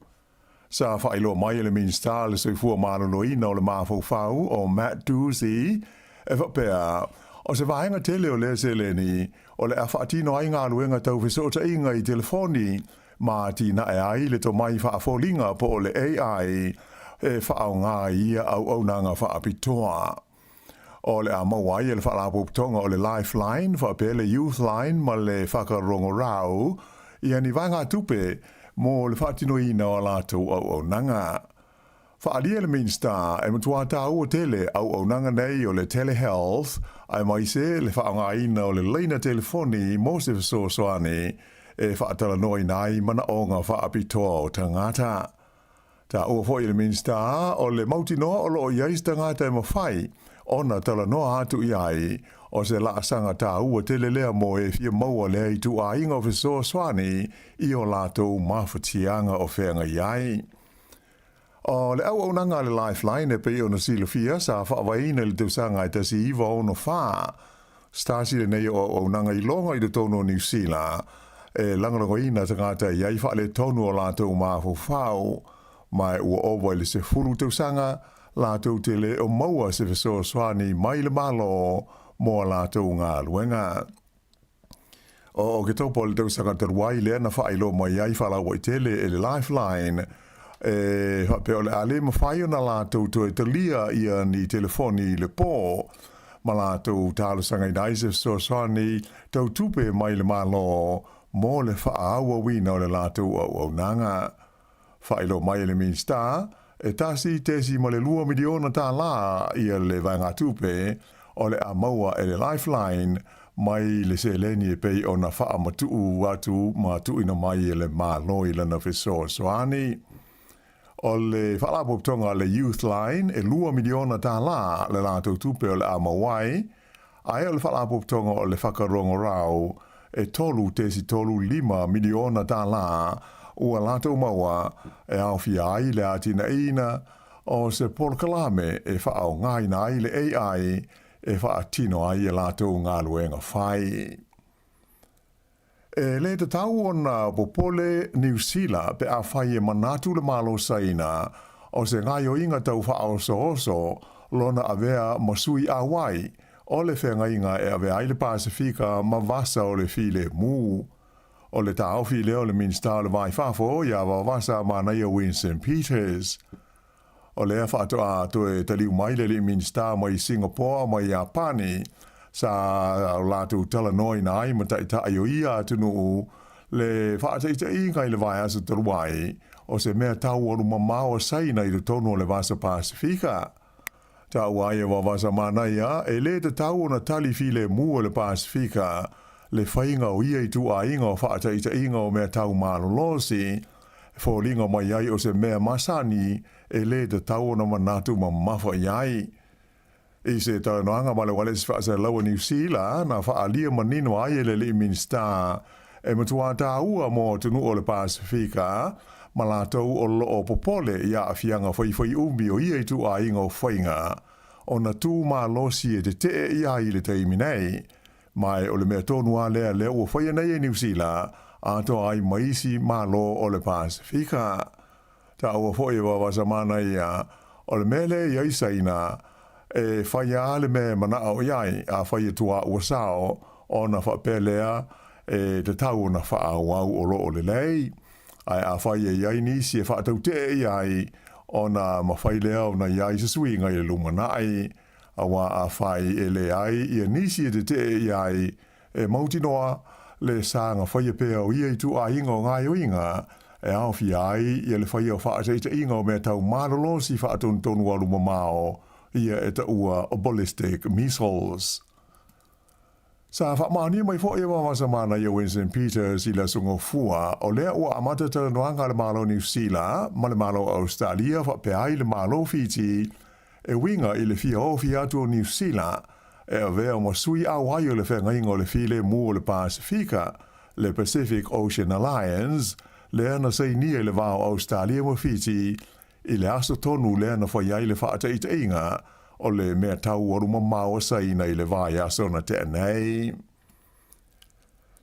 Sa whailo mai le minsta le soifua maloloina o le mafau whau o Matt Doozy e whapea o se vaenga tele o le seleni o le awhaatino ai ngā luenga tau whisota inga i telefoni ma tina e ai le to mai whaafolinga po o le AI e whaau ngā ia au nanga whaapitoa. O le a mawai e le whaalapuputonga o le Lifeline, whaapele Youth Line ma le whakarongo rau i ani vanga tupe mo le whaatino ina o lātou au nanga. Whaalia le minsta e mutua tau o tele au nanga nei o le telehealth ai mai se le whaanga ina o le leina telefoni mo se soani e whaatala noi nai mana o ngā whaapitoa o tangata. Ta ua fo i le minsta o le mautinoa o lo iais tangata e mawhai ona tala noa atu iai o se laasanga ta ua tele lea mo e fia maua lea i tu a inga o soani i o lātou mawhatianga o whenga iai. O le au nanga le Lifeline e pei o na silofia sa whaawaina le teusanga i tasi iwa o no wha. Stasi le nei o nanga i longa i le tono New Zealand. E langarango ina tangata i ai wha le tonu o lātou mafu whau. Mai ua owa le se furu teusanga, lātou te le o maua se fesoa swani mai le malo mo lātou ngā luenga. O ke taupo le teusanga taruai lea na whailo mai ai whalawa i tele e le Lifeline. Pe o le ale mawhai o na lātou to e talia ia ni telefoni le pō. Ma lātou tālo sanga i naise soani tau tupe mai le malo mo le whaaua wina o le lātou au nanga. Whailo mai le minsta e tasi tesi ma le 2 miliona tā la ia le vanga tupe o le a maua e le Lifeline mai le se leni e pei o na wha matuu atu matu ina mai e le malo i lana fesoa soani. O le whaalapotonga le Youth Line e 2 miliona tā la le lātou tupe o le Amawai, ai o le whaalapotonga o le whakarongo rau e tolu 5 miliona tā la ua lātou maua e awhia ai le atina ina o se porkalame e whaau ngaina ai le AI e whaatino ai e lātou ngā luenga whai. E le te tau o na popole New Zealand pe a whai e manatu le malo saina o se ngai o inga tau whaau so lona avea masui awai o le whenga inga e avea ai le Pasifika ma vasa o le file mu. O le tau file o le minsta le vai fafo ia wa vasa mana ia Winston Peters. O le whaatoa to e taliu mai le minsta mai Singapore mai Japani sa lātou tala noi nai ma taita ayo ia tunu le whaataita i ngai le vai asa taruai o se mea tau anu mamao saina i le tono le vasa Pasifika. Tau ai e wa vasa mana ia e le te tau na tali file mu o le Pasifika le whainga o ia i tu a inga o whaataita inga o mea tau malolosi fōlinga mai ai o se mea masani e le te tau na manatu ma mafa iai. I se tau noanga ma le wale se whaasa laua New Zealand na whaalia manino ai e le li minsta E matua tā ua mo tunu o le Pasifika, ma lātou o loo popole ia a fianga whai umi o ia i tu a inga o whainga, o na tū mā losi e te ia i le teimi nei, mai o le mea tōnua lea leo o whaia nei e New Zealand, ato ai maisi mā lo o le Pasifika. Ta ua whoi wa wasamana ia, o le mele ia isaina, e whaia le me mana au iai, a whaia tua ua sao, o na whapelea, e te tau na whaawau o lo o le lei, ai a whaia iai nisi e whaatau te iai, o na mawhai leo na iai sasui ngai le lumanai, awa a whai e le ai, ia nisi e te iai, e mautinoa, le sanga whaia pēa o ia i tu a inga o ngai o inga, e au fi ai, ia le whaia o whaatau inga o mea tau maralo si whaatun tonu alu mamao, ia e ta ua o ballistic missiles. Sa whaamania mai fo ewa masamana ia Winston Peters i la sungo fua, o lea ua amata tala noanga le malo New Zealand, ma le malo Australia, whapea le malo Fiji, e winga i le fia o fia atu o New Zealand, e a vea o masui au hai o le whengainga o le file mu o le Pasifika, le Pacific Ocean Alliance, lea na sei nia le vao Australia mo Fiji, i le aso tonu lea na whaiai le whaata i te inga, o le mea tau o ruma maua saina i le vai aso na te anei.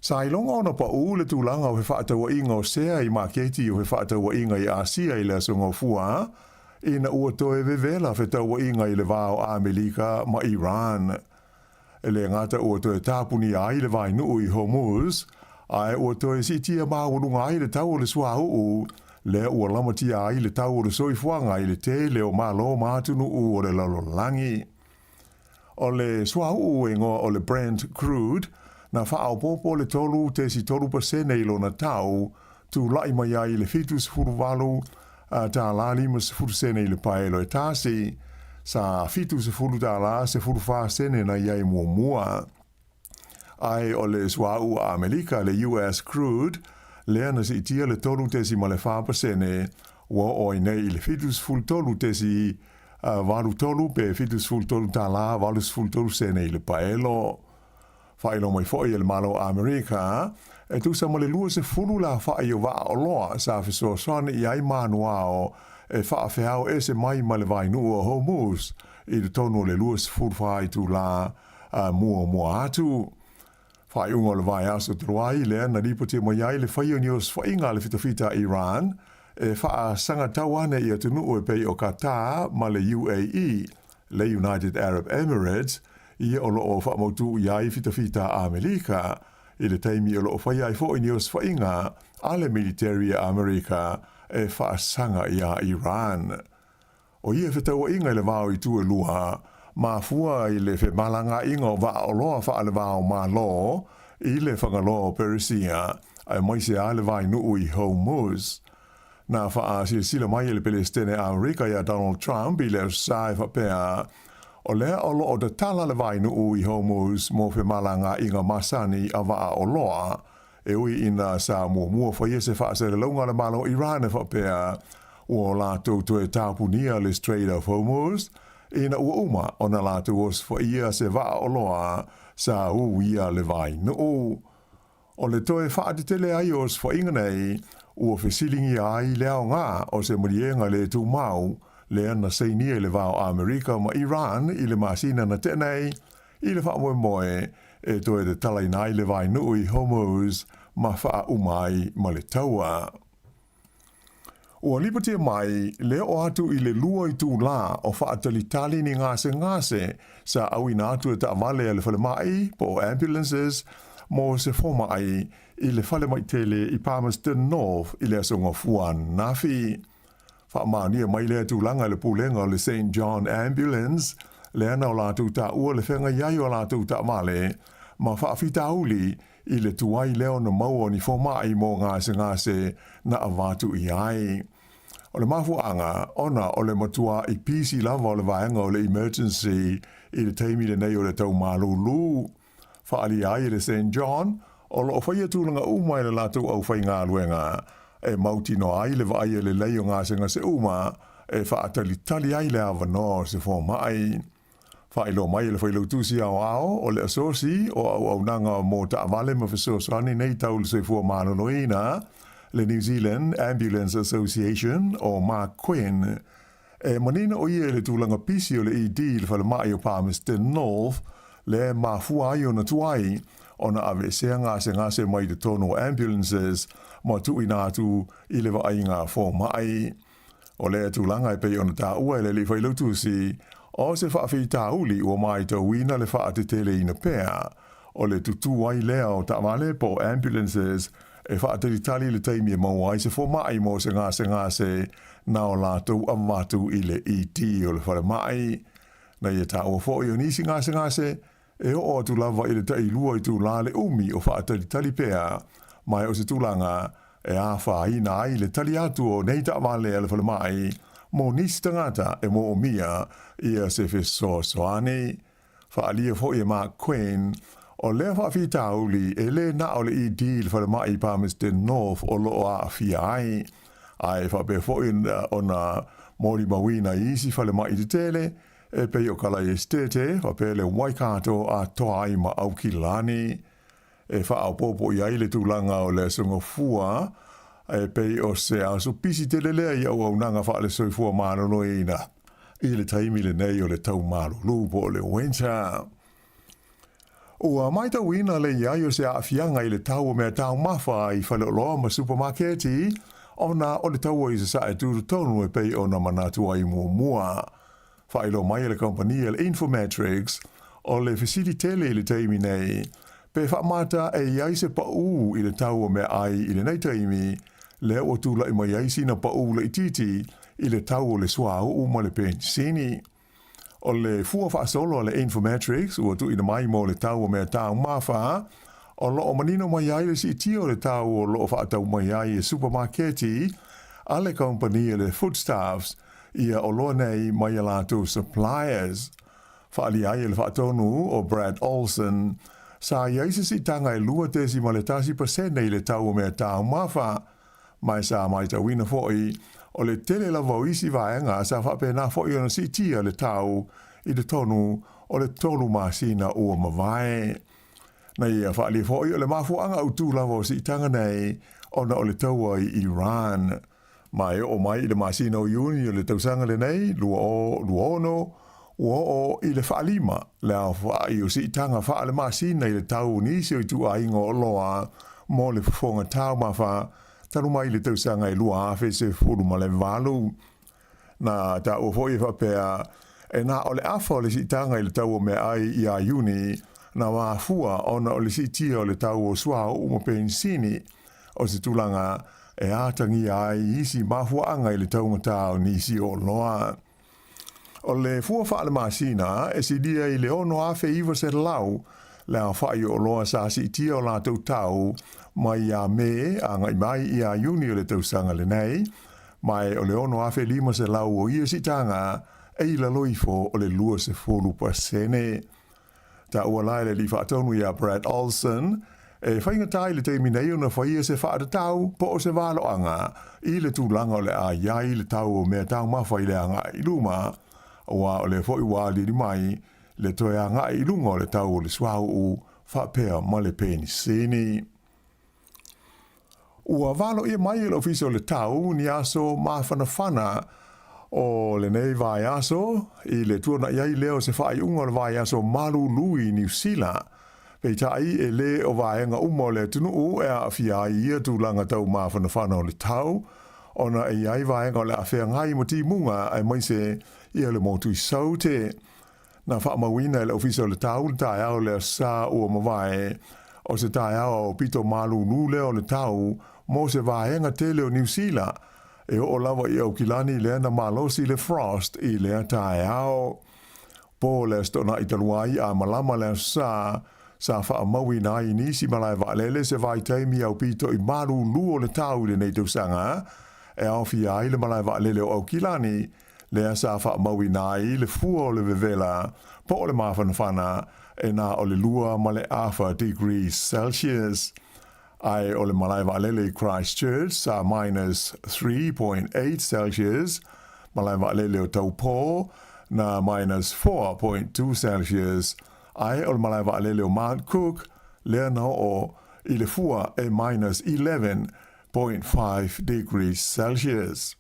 Sa ilonga ona pa u le tūlanga o he whaatau inga o sea i maketi o he whaatau inga i Asia i le asunga fua, ina ua toe vevela whetau inga i le vao Amerika ma Iran. E le ngata ua toe tāpuni ai le vai nuu i Hormuz, ai ua toe sitia māurunga ai le tau o le sua uu, le ua lamatia ai le tau o le soifuanga i le te leo malo mātunu o le lalolangi. O le sua uu ingo o le Brent crude, na whaau popo le tolu te si tolu pasene ilo na tau, tu lai mai ai le fitus furuvalu, tā lali ma se furu sene i le paelo e tāsi, sa fitu se furu tā la se furu wha sene na iai mua. Ai o le sua uu a Amerika le US crude, lea na si itia le tolu tesi ma le whapa sene, wa oi nei le fitus ful tolu tesi valu tolu pe fitus ful tolu tā la valus ful tolu sene i le paelo. Whaelo mai fo i le malo Amerika, e tu sa ma le lua se fulu la whae o waa o loa sa fiso soane i ai manuao e wha whiau e se mai ma le vai nua o Hormuz i le tonu le lua se fulu whae tu la mua atu. Whae unga le vai aso truai lea na ripoti mai ai le whaio nios whainga le fitafita Iran e wha sanga tawane i atu nuu e pei o Qatar ma le UAE, le United Arab Emirates, i o loo wha mautu i ai fitafita Amerika, i le taimi o loo whai ai fo i nios whainga a le military a Amerika e wha sanga i a Iran. O ia whitaua inga i le vāo i tue lua, ma fua i le whe malanga inga o vā o loa wha le vāo ma lo, i le whangaloa Perisia, ai maise a le vai nuu i Hormuz. Na wha a sila mai le Palestine Amerika i a Donald Trump i le sai whapea, o lea o loo da tala le vai nuu i Hormuz mo whe malanga inga masani a vā o loa, e ui ina Sāmoa mua whaia se wha se le launga le malo Iran e whapea, ua lātou tue tāpunia le Strait of Hormuz, ina ua uma o na lātou os whaia se vā o loa sa uia le vai nuu. O le toe whaatitele ai os whainga nei, ua whesilingi ai leo ngā o se murienga le tū mau, le ana seinia le vāo Amerika ma Iran i le masina na tenei, i le wha moe e toe de talai nai le vai nui Hormuz ma wha umai ma le taua. Ua lipatia mai, leo atu i le lua i tū la o wha tali ni ngase sa awina atu e ta vale le whale mai po ambulances mo se foma ai i le whale mai tele i Palmerston North i le asonga fuan nafi. Whaamania mai lea tūlanga le pūlenga le St. John Ambulance, le ana o lātou ta ua le whenga iai o lātou ta male, ma whaafita uli i le tuai leo na maua ni fomai mo ngase na avatu i ai. O le mafuanga, ona o le matua i pisi lava o le vaenga o le emergency i le teimi le nei o le tau malulu. Whaali ai le St. John, o lo whaia tūlanga umai le lātou au whai ngā luenga, e mauti no ai le vai le leo ngase se uma e whaatali ai le avano se fō mai. Whailo mai le whailo tusi ao o le asosi o au nanga mo ta vale ma fiso soani nei tau le soifua mānonoina le New Zealand Ambulance Association o Mark Quinn manina o ia le tūlanga pisi o le ED le whale mai o Palmerston North le mafua ai o na tuai o na ave sea ngase mai de tono ambulances ma tu inatu i le vainga fo mai o le tūlanga e pei o na tā ua le whailo tusi o se whaafi tāuli o mai tau wina le whaate tele ina pēr o le tutu ai lea o ta vale po ambulances e whaateri tali le taimi e mau ai se fo mai mo se ngase na o lātou amatu i le ET o le whare mai na ia tā ua fo i o nisi ngase e o tu lava i le tai lua i tu la le umi o whaateri tali pēr mai o se tūlanga e a whaina ai le tali atu o nei ta vale le whare mai mo nisi tangata e mo o mia ia se feso soani. Whaalia fo i Mark Quinn o lea whaafi tauli e le na o le ED le whare mai Palmerston North o loo a fia ai. Ai whape fo i o na mori mawina isi whare mai te tele e pei o kala i stete whape le waikato a toa ai ma au ki lani. E wha au popo i aile tūlanga o le sunga fua e pei o se a so pisi tele lea i au nanga wha le soifua mānono ina. I le taimi le nei o le tau maru lupo o le winter. Ua mai tau ina le iai o se a fianga i le tau o mea tau mawha i whale loa ma supermarketi o na o le tau i se sa e tūru tonu e pei o na manatua i mua. Whailo mai le kompania le Infometrics o le fisiti tele i le taimi nei. Pe whamata e iai se pau i le tau o mea ai i le nei taimi le o tūla i mai ai sina pau le ititi i le tau o le suau o ma le pensini. O le fua whaasolo le Infometrics ua tu ina mai mo le tau o mea tau mawha o lo o manino mai ai le si tio le tau o lo o whaatau mai ai e supermarketi a le kompania le foodstuffs ia o lo nei mai alato suppliers. Whaali ai le whaatonu o Brad Olsen sa iai se si tanga e lua tesi ma le tasi pasene i le tau o mea tau mawha mai sa mai tawina foi o le tele la voisi vaenga sa whape na foi ona si tia le tau i le tonu o le tolu masina ua mawai. Na ia whaali foi o le mafuanga utu la voisi tanga nei ona o le taua i Iran. Mai o mai i le masina o Iuni o le tausanga le nei lua ono ua o i le whaalima le a whaai o si tanga whaale masina i le tau nisi o i tu a ingo o loa mo le whafonga tau mawha tanu mai le tausanga i lua afe se furu ma le valu. Na ta ua foi whapea e na o le afa o le si tanga i le tau o me ai i a Iuni na wafua ona o le si tia o le tau o sua o mo pensini o se tulanga e atangi ai isi mafuanga i le taungata o nisi o loa. O le fua whaale masina e si dia i le ono afe iwa se lau le a whai o loa sa si tia o la tau tau mai a me a ngai mai i a Iuni o le tausanga le nei mai o le ono afe lima se lau o ia si tanga e i la loifo o le lua se folu pasene. Ta ua lai le li whaatonu i a Brad Olsen e whaingatai le teimi nei o na whaia se whaata tau po o se waloanga i le tūlanga o le a iai le tau o mea tau mawhai le anga i luma ua o le fwoi wali ni mai le toe anga i lunga o le tau o le swau u whapea ma le peni sini. Ua valo ia mai le ofisio le tau ni aso mawhanawhana o le nei vai aso i le tuana iai leo se whai unga le vai aso malu lui New Zealand. Pei tai e le o vaenga umo le tunu u e a fia ia tūlanga tau mawhanawhana o le tau ona e iai vaenga o le awhea ngai mo ti munga ai mai se ia le motu i saute. Na whaamawina e le ofisio le tau le tae au le sa ua mawae o se tae au o pito malu nule o le tau mo se vaenga tele o New Zealand e o lava i au kilani le ana malosi le frost i le tae au. Po le stona i taluai a malama le sa whaamawina i nisi malai valele se vai taimi au pito i malu lu o le tau le nei tausanga e au fia i le malai valele o au kilani le sa whaamawina i le fua o le vevela po o le mawhanawhana e na o le lua ma le afa degrees Celsius. Ai o le malai valele Christchurch sa minus 3.8 Celsius, malai valele o Taupo na minus 4.2 Celsius. Ai o le malaiwa alele o Mount Cook, lea na o i le fua e minus 11.5 degrees Celsius.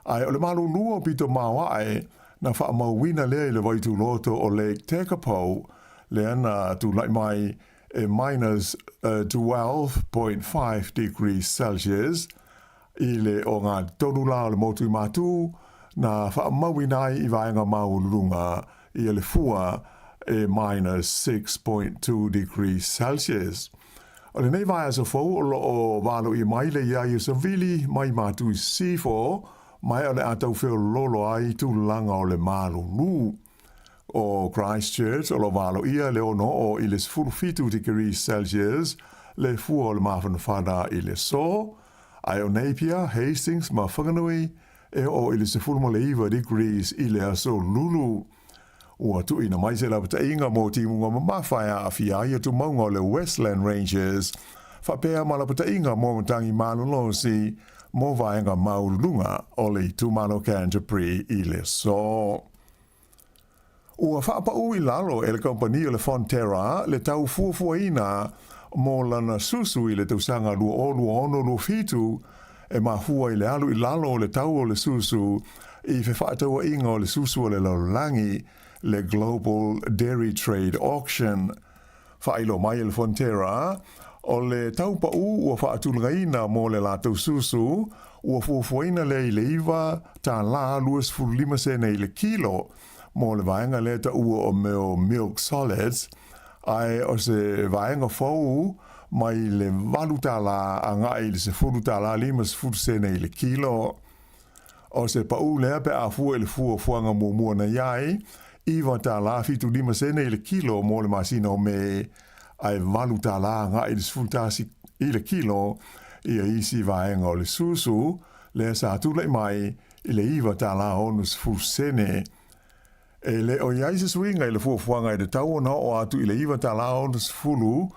Ai o le malulua pito mawa ai na wha mauwina lea i le waitu loto o Lake Tekapo, lea na tu lai mai e minus 12.5 degrees Celsius. I le o ngā tonu la o le motu i mātū, na wha mauwinai i vaenga maulunga i le fua e minus 6.2 degrees Celsius. O le nei vai aso fau o lo o walo i mai le iai o savili mai mātū i sifo, mai o le atau whio lolo ai tu langa o le malulu. O Christchurch o lo walo ia le ono o i le 45 degrees Celsius, le fua o le mawhana whana i le so, ai o Napier, Hastings, ma whanganui, e o i le 41 degrees i le aso lulu. Ua tu ina mai se la pata inga mo timunga mamawhaia a fiai tu maunga le Westland Rangers, whapea ma la pata inga mo matangi malulosi, mo vaenga maulunga o le tumano Canterbury i le so. Ua whaapa ui lalo e le kompani o le Fonterra, le tau fuafuaina mo lana susu i le tausanga lua ono lua fitu, e mahua i le alu i lalo o le tau o le susu, i whewhaataua inga o le susu o le laulangi, le Global Dairy Trade Auction. Whailo mai le Fonterra, o le taupa ua whaatulungaina mo le lātou susu, ua fuafuaina le i le iwa, tā la luas fulima sene i le kilo, mo le vaenga le ta ua o meo milk solids, ai o se vaenga fau mai le walu tā la a ngai le se furu tā la lima se furu sene i le kilo. O se pa u lea pe a fua i le fuanga mua na iai, iwa tā la fitu lima sene i le kilo mo le masina o me ai walu tā la nga i le sfultasi i le kilo i a isi vaenga o le susu le sa tula mai i le iwa tā la onu sful sene e le o iai se swinga i le fuanga i le tau na o atu i le iwa tā la onu sfulu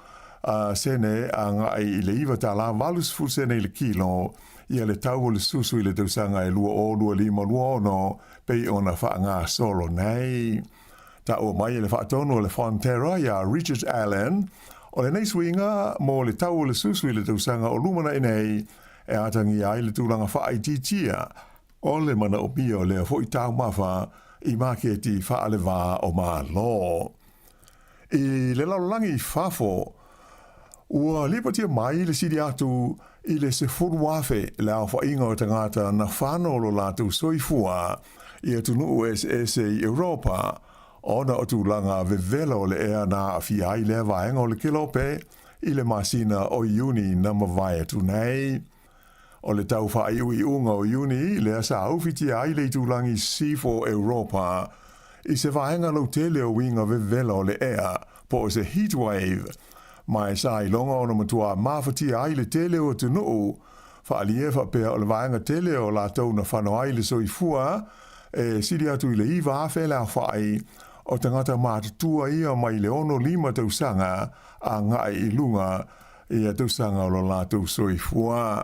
sene a nga i le iwa tā la walu sful sene i le kilo i le tau o le susu i le tausanga e lua o lua lima lua ono pei ona wha ngā solo nei. Ta o mai le whaatono o le Fonterra ia Richard Allen, o le nei swinga mo le tau o le susu i le tausanga o lumana i nei e atangi ai le tūlanga wha ai titia o le mana o pia o le fo i tau mawha i maketi wha ale wā o mā lo. I le laulangi whafo, ua lipatia mai le sidi atu i le se furuafe le au whainga o tangata na whanolo lātou soifua i atu nuu SS i Europa, ona o tūlanga vevela o le ea na a fiai le vaenga o le kilope i le masina o iuni na mawai atu nei. O le tau whai ui unga o iuni le asa aufiti ai le tūlangi sifo Europa i se vaenga lo tele o winga vevela o le ea po o se heatwave. Mai sai longa ona matua mawhati ai le tele o te nuu, whaalie whapea o le vaenga tele o la tau na whanau ai le soifua, e siri atu i le iwa awhela whai, o tangata mātutua ia mai le ono lima tausanga a ngai i lunga i a tausanga o la tau soifua.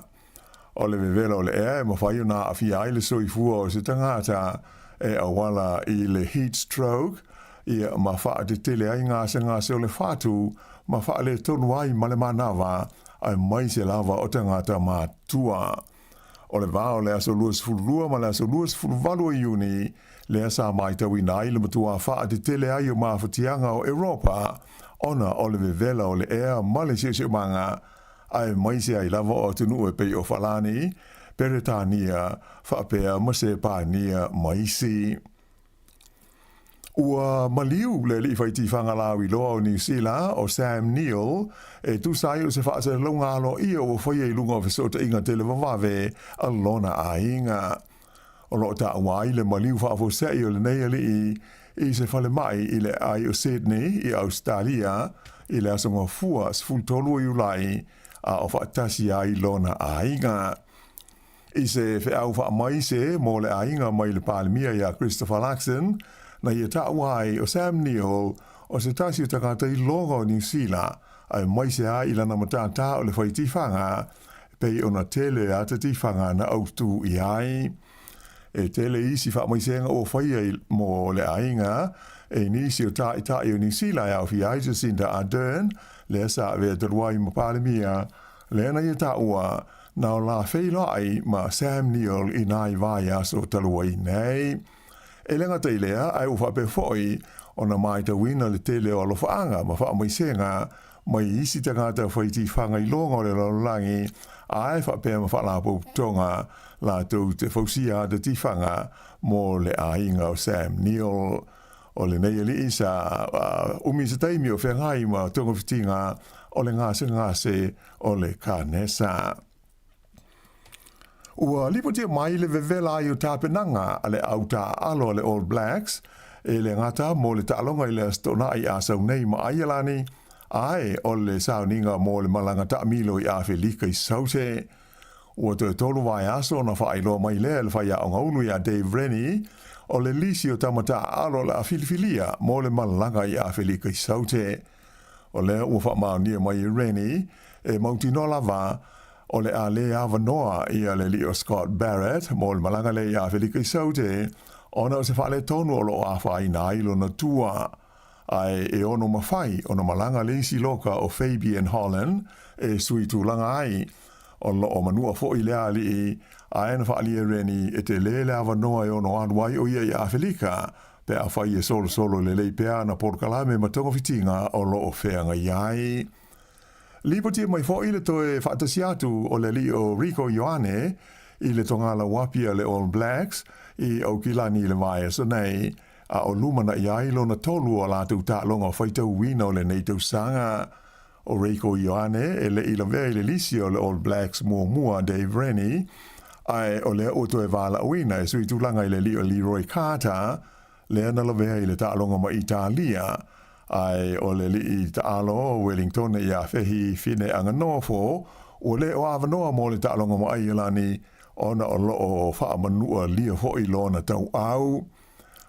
O le vevela o le ea e mawhai o na awhi ai le soifua o se tangata e awala i le heat stroke, i a mawha te tele ai ngase o le whatu, ma whaale tonu ai male manawa ai mai se lava o tangata mātua. O le vāo le aso luas fulurua ma le aso luas fuluvalu i uni le asa mai tau inai le matua wha te tele ai o mawhatianga o Europa ona o le vevela o le ea ma le se manga ai mai se ai lava o tunu e pei o whalani peretania whapea ma se pānia maisi. Ua maliu le li whaiti whangalawi loa o New Zealand o Sam Neill e tu sai o se whaasa longa alo ia o whaia i lunga o fesota inga tele wawawe a lona a inga. O lo ta awai le maliu whaafo sei o le nei ali i se whale mai i le ai o Sydney i Australia i le asonga fua sfultolu i ulai a o whaatasi ai lona a inga. I se whaau wha mai se mo le a inga mai le palimia i a Christopher Luxon na ia ta'awai o Sam Neill o se tasi o takata i longa o New Zealand ai mai se a i lana matata o le whaitifanga pei ona tele a te tifanga na autu i ai. e tele isi wha mai senga o whaia mo le ainga, e nisi o ta i o nisila au fi ai Jacinda Ardern, le sa vea taruai ma palemia, le na i ta ua, na o la wheilo ai ma Sam Neill i nai vai aso taruai nei. E lenga te lea, ai uwha pe foi, o na mai ta wina le tele o lo whaanga, ma wha mai senga, mai isi te ngata whaiti whanga i longa o le lalolangi, ai wha pe ma wha la pou tonga, la tau te fausia de tifanga mo le ainga o Sam Neill. O le nei li isa umi sa taimi o whengai ma tonga fitinga o le ngase o le kanesa. Ua lipo tia mai le vevela i o tāpenanga a le auta alo le All Blacks e le ngata mo le ta'alonga i le astona i asau nei ma aialani ai o le sauninga mo le malanga ta'amilo i Awhelika i saute. Ua te tolu vai aso na whailo mai le whai a ongaunu i a Dave Rennie o le lisi o tamata alo la afilifilia mo le malanga i Awhelika i saute. O le ua whamaunia mai i Rennie e mautinola va o le a le avanoa i a le Leo Scott Barrett mo le malanga le i Awhelika i saute ona o se whale tonu o lo a whai na ilo na tua. Ai e ono mawhai o na malanga le isi loka o Fabian Holland e sui tūlanga ai. O lo o manua fo i lea li i a ena whaali e reni e te le avanoa e ono anuai o ia i Awhelika pe a whai e solo le lei pea na porkalame ma tonga fitinga o lo o wheanga iai. Lipotia mai fo i le toe whaatasiatu o le li o Rico Ioane i le tongala wapia le All Blacks i au kilani le vai so nei a o lumana iai lo na tolu o la tu ta longa whaitau wina o le nei tau sanga. O Rico Ioane e le ila vea i le lisi o le All Blacks mua Dave Rennie ai o le o toe vala wina e sui tūlanga i le li o Leroy Carter le ana la vea i le ta longa ma Italia ai o le li i ta alo o Wellington i a whehi fine anga nofo o le o avanoa mo le ta longa ma Aialani ona o lo o wha manua lia hoi lo na tau au.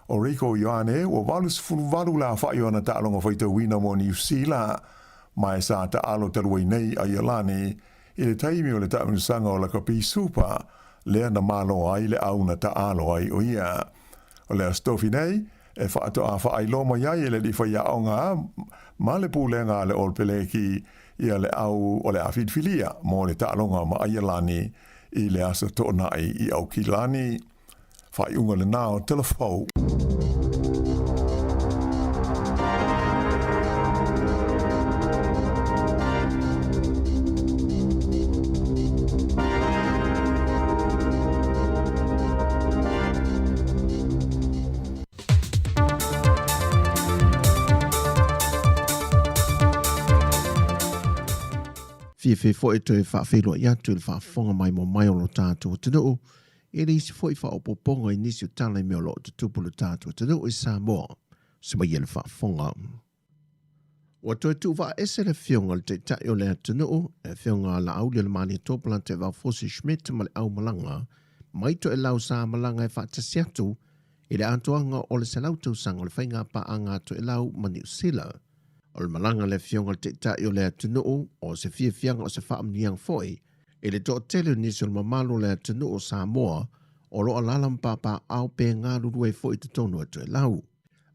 O Rico Ioane o valus fulu la wha i ona ta longa whaita wina mo New Zealand mai sa ta alo taruai nei a Ialani i le taimi o le taʻamanusanga o la kapi supa lea na malo ai le auna ta alo ai o ia. O le astofi nei e whaato a whaailo mai ai e le li whaiaonga ma le pūlenga le olpeleki ia le au o le awhidfilia mo le taʻalonga ma a Ialani i le asa toʻanai i au kilani. Whaiunga le nao telefou. Fie fo e te whaafelo i atu le whaafonga mai mo mai o lo tātua tanu. E le isi fo i whaopoponga i nisi o tala i mea lo te tupu lo tātua tanu i Sāmoa. Se mai e le whaafonga. Wa toi tu wa ese le fionga le te tai o le tanu e fionga la au le mani topala te wa fosi Schmidt ma le au malanga. Mai to e lau sa malanga e whaatasiatu i le atoanga o le salautu sanga le whainga pa anga to e lau ma New Zealand. O le malanga le fionga te tai o le atunuu o se fianga o se whaamniang foi e le to tele nisi o le mamalo le atunuu o Sāmoa o lo alalam papa au pe ngā rurue foi te tonu atu e lau.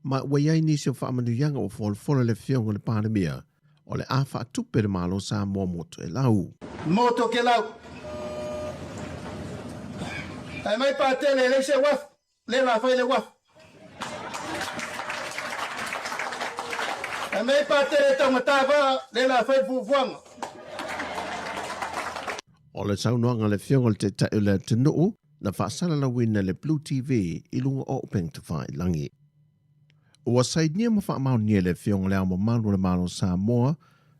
Ma waiai nisi o whaamanuyanga o folfola le fionga le pandemia o le awha tupe le malo Sāmoa moto e lau. Moto ke lau. Ai mai pātele le se waf, le la whai le waf. E mei pātere tau matawa, le la whai fufuanga. O le saunoanga le fionga te tai le tunuu, na whaasala la wina le Blue TV i lunga o peng te whai langi. Ua saidnia ma whaamau nia le fionga le ama malu le malo Sāmoa,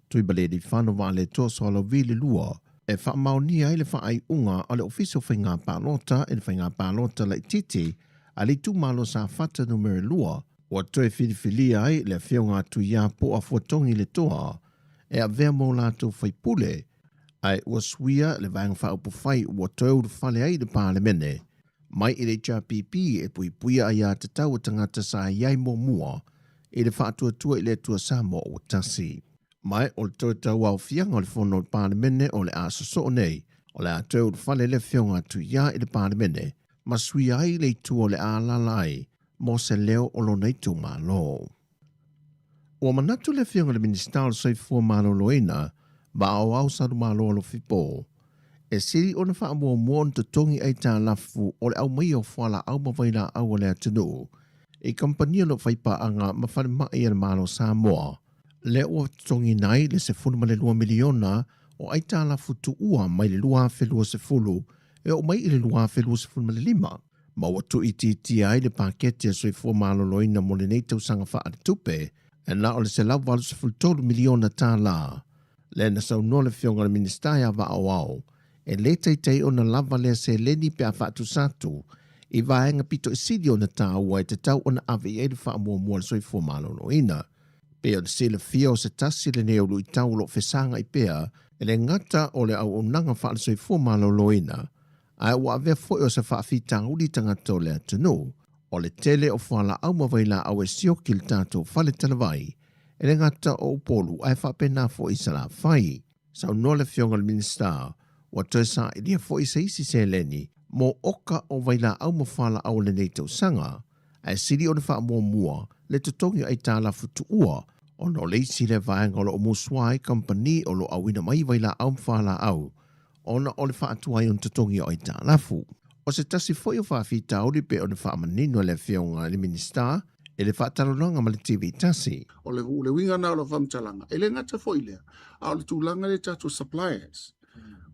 tui bale di whanua le toso ala vili lua, e whaamau nia i le whaai unga o le ofiso whainga pālota e le whainga pālota le titi, a li tu malo sa whata numere lua, o toe whiriwhilia ai le whionga tu ia po a fuatongi le toa, e a vea mō lātou whaipule, ai ua suia le vang whaupu whai ua toe uru whale ai le pālemene, mai i le JPP e puipuia ai a te tau o tangata sa iai mō mua, i le whaatua tua i le tua Sāmoa o tasi. Mai o le toe tau au whianga o le whono le pālemene o le aso so nei, o le a toe uru whale le whionga tu ia i le pālemene, ma sui ai le tu o le alalai mo se leo o lo nei tu malo. O manatu le fionga le minister soi fua malo loina ba au saru malo lo fipo. E siri o na wha mua mua on te tongi ai tā lafu o le au mai o whala au mawaina au o le atunu. E kampania no whaipa anga ma whare mai e malo Sāmoa. Le ua tongi nai le se funu ma le 2 miliona o ai tā lafu tu ua mai le lua whelua se fulu e o mai i le lua whelua se funu ma le 5. Ma ua tu iti ai le pakete a soi fua malo loina mo le nei tau sanga wha ati tupe e na o le se lau walu se fulu 12 miliona tā la. Le na sau no le fionga le ministaya wa au. E le teitei o na lava lea se leni pe a whaatu satu, i vaenga pito e sidi o na tā ua e te tau o na awe e le wha mua le soi fua malo no ina. Pe o se le fia o se tasi le neo lu i tau lo fesanga i pea, e le ngata o le au o nanga wha le soi fua malo no ina. Ai ua avea foi o se wha fita uli tangata o le atunu, o le tele o whala au mawaila au e sioki le tātou whale talavai, e le ngata o upolu ai wha pena fo i sala whai. Sau no le fionga le minister, wa toi sa i lia fo i se isi se leni, mo oka o waila au mawhala au le nei tau sanga, ai siri o le wha mua le tutongi ai tā la futu ua, o no leisi le vaenga o lo muswai company o lo awina mai waila au mawhala au, o na o le wha atuai on tutongi ai tā lafu. O se tasi foi o wha fita ori pe o le wha manino le fionga le minister, e le wha talonanga ma le TV tasi. O le winga na o le whamtalanga, e le ngata foi lea, a o le tūlanga le tatu suppliers,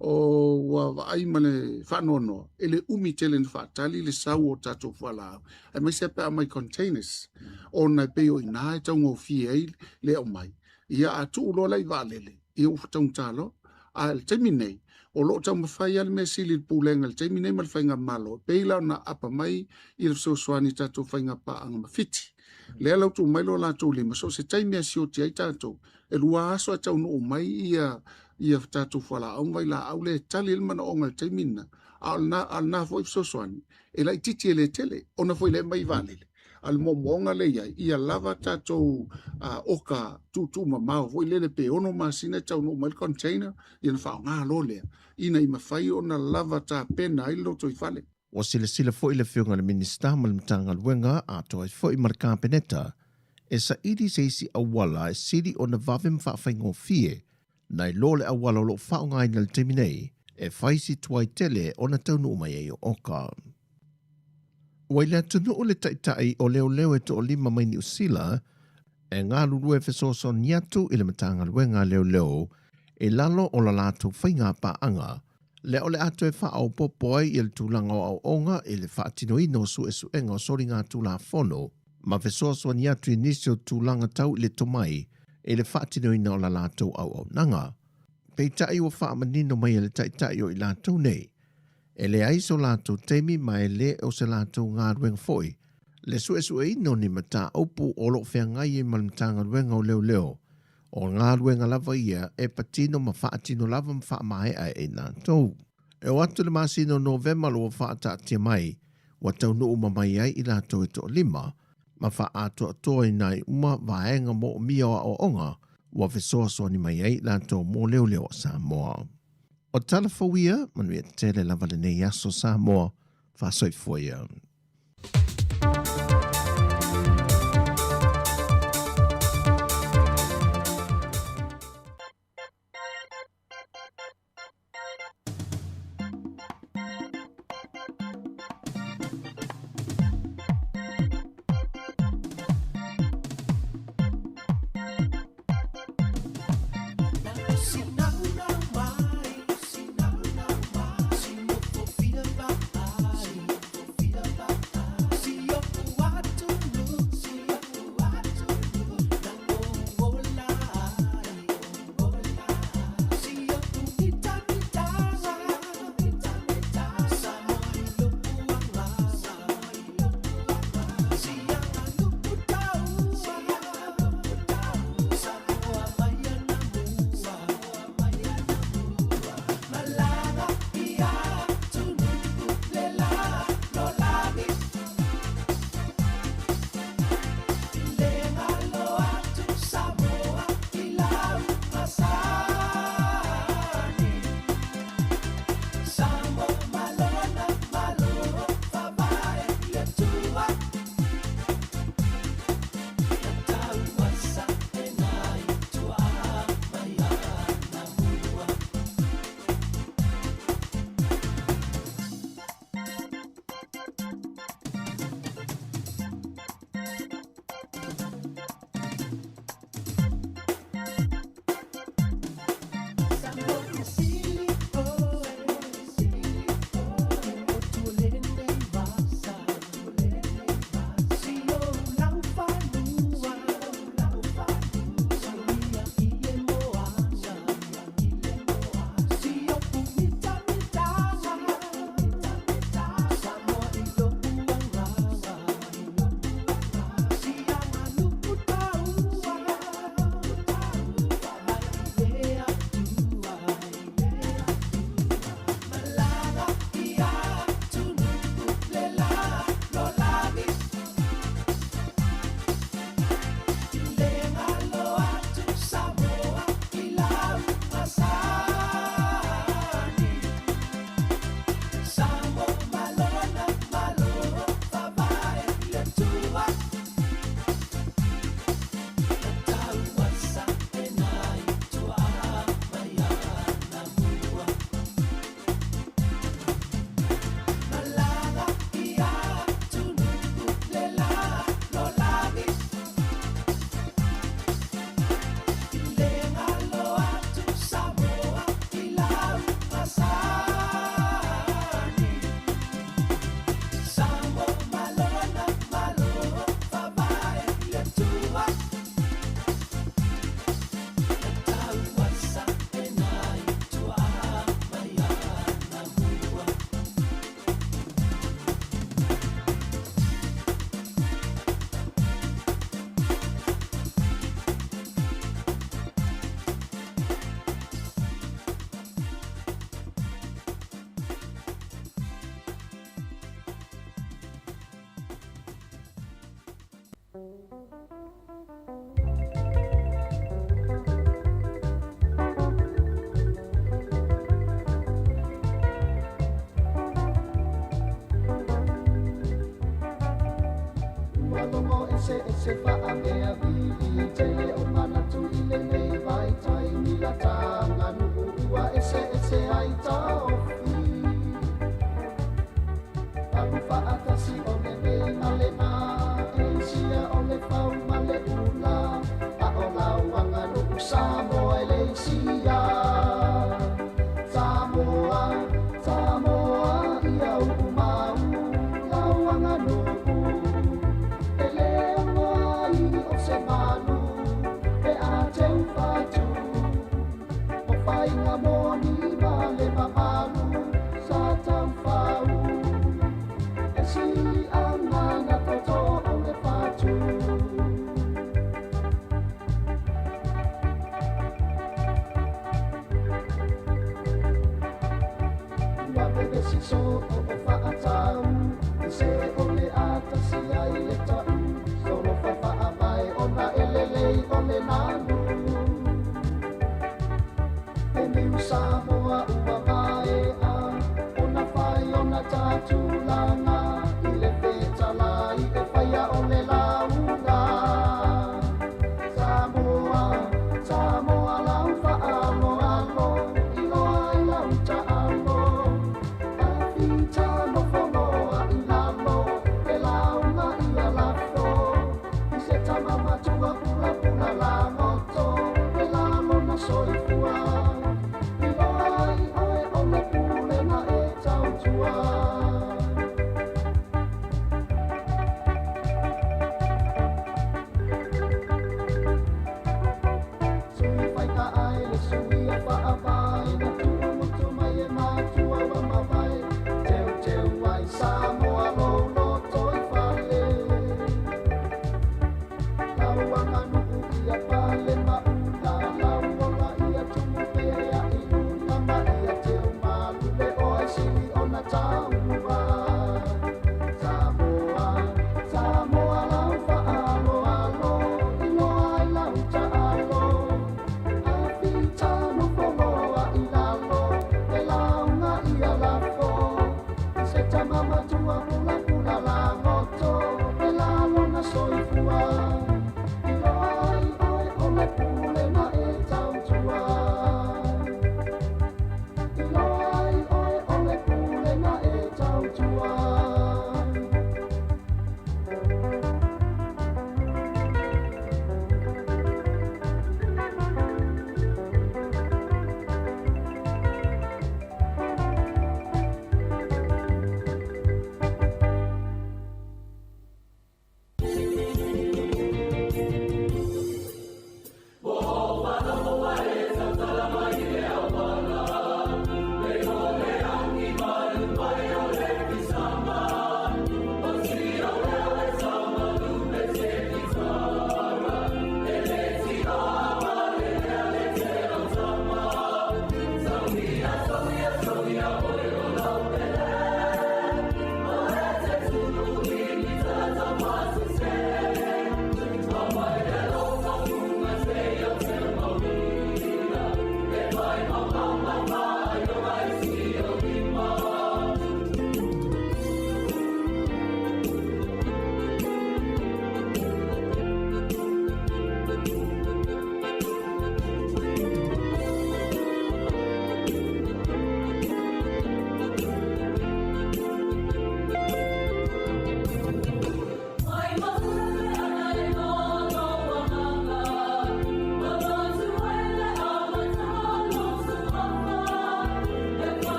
o wa ai mane whanono, e le umi tele ni whaatali le sau o tato whalao. E mai sepe a mai containers, o nai peo i nai taunga o fie ei le o mai. Ia a tu ulo lai waalele, i o taung talo, a le taimi nei, o lo tau mawhai ale mea sili pūlenga le taimi nei ma le whainga malo, peila na apa mai i le sosoani tato whainga pa anga mawhiti. Lea lau tu mai lo la tu lima, so se taimi a sioti ai tato, e lua aso a tau no mai ia tatu whala au mai la au le tali ilma na onga te mina al na foi sosoani e lai titi ele tele ona foi le mai valele al momonga le ia lava tatu oka tu mamao foi le pe ono masina tau no mai container ia fa nga lo le ina i mafai ona lava ta pena i lo toi fale o sila foi le fionga le minister mal mtanga luenga a toi foi marka peneta e sa idi seisi awala e siri ona vavem fa faingo fie nai lole awala lo whaungai na le teminei, e whaisi tuai tele o na taunu mai e o oka. Wai lea tunu o le taitai o leo e to o 5 mai ni usila, e ngā lulu e whesoso niatu i le matanga luenga leo, e lalo o la lato whainga pa anga, le o le ato e whaau popoi i le tūlanga o onga i le whaatino ino su e su enga o sori ngā tūla fono, ma whesoso niatu i nisi o tūlanga tau i le tomai, e le whaatino ina o la lātou au nanga. Pei tai o wha manino mai e le tai o i lātou nei. E le aiso lātou teimi mai le o se lātou ngā ruenga foi. Le su e ino ni mata opu o lo whea ngai e malimtanga ruenga o leo. O ngā ruenga lava ia e patino ma whaatino lava ma wha mai e lātou. E o atu le masino November lo whaata tia mai, wa tau nuu mamai ai i lātou e to 5, ma wha ato atoa i nai uma vaenga mo mia o onga, wa whesoa soa ni mai ei lanto mo leo Sāmoa. O talafawia, manuia tele lava le nei aso Sāmoa, wha soifoia. Sāmoa ua mai a ona whai ona tātulanga I le whetala I e whaia o le launga Sāmoa lau whaalo alo I loa I lau ta alo A whita no whonoa I lalo e launga I a lafo I se tamama tua pula pula la moto e lalo na soifua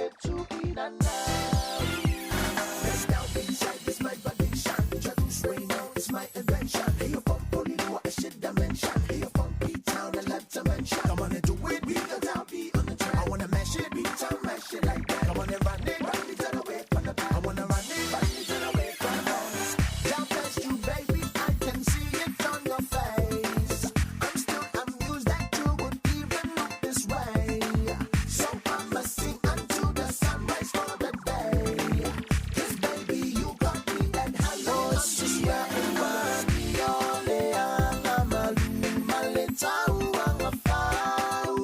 le tu ina now. Let's down inside this my addiction. Introduce right now, it's my invention. Hey, you're from Polynua, a shit dimension. Hey, you're from P-Town, a left dimension. Come on and do it, beat the town, be on the track. I wanna mash it, beat town, mash it like that. Come on and run it to the way from the back. I wanna run it to the way from the back. Down past you, baby, I can see it on your face. I'm still amused that you would even look this way. So I'ma sing until the sunrise for the day. 'Cause baby, you got me at hello. Sia uwani ole anga malu maleta uanga fau.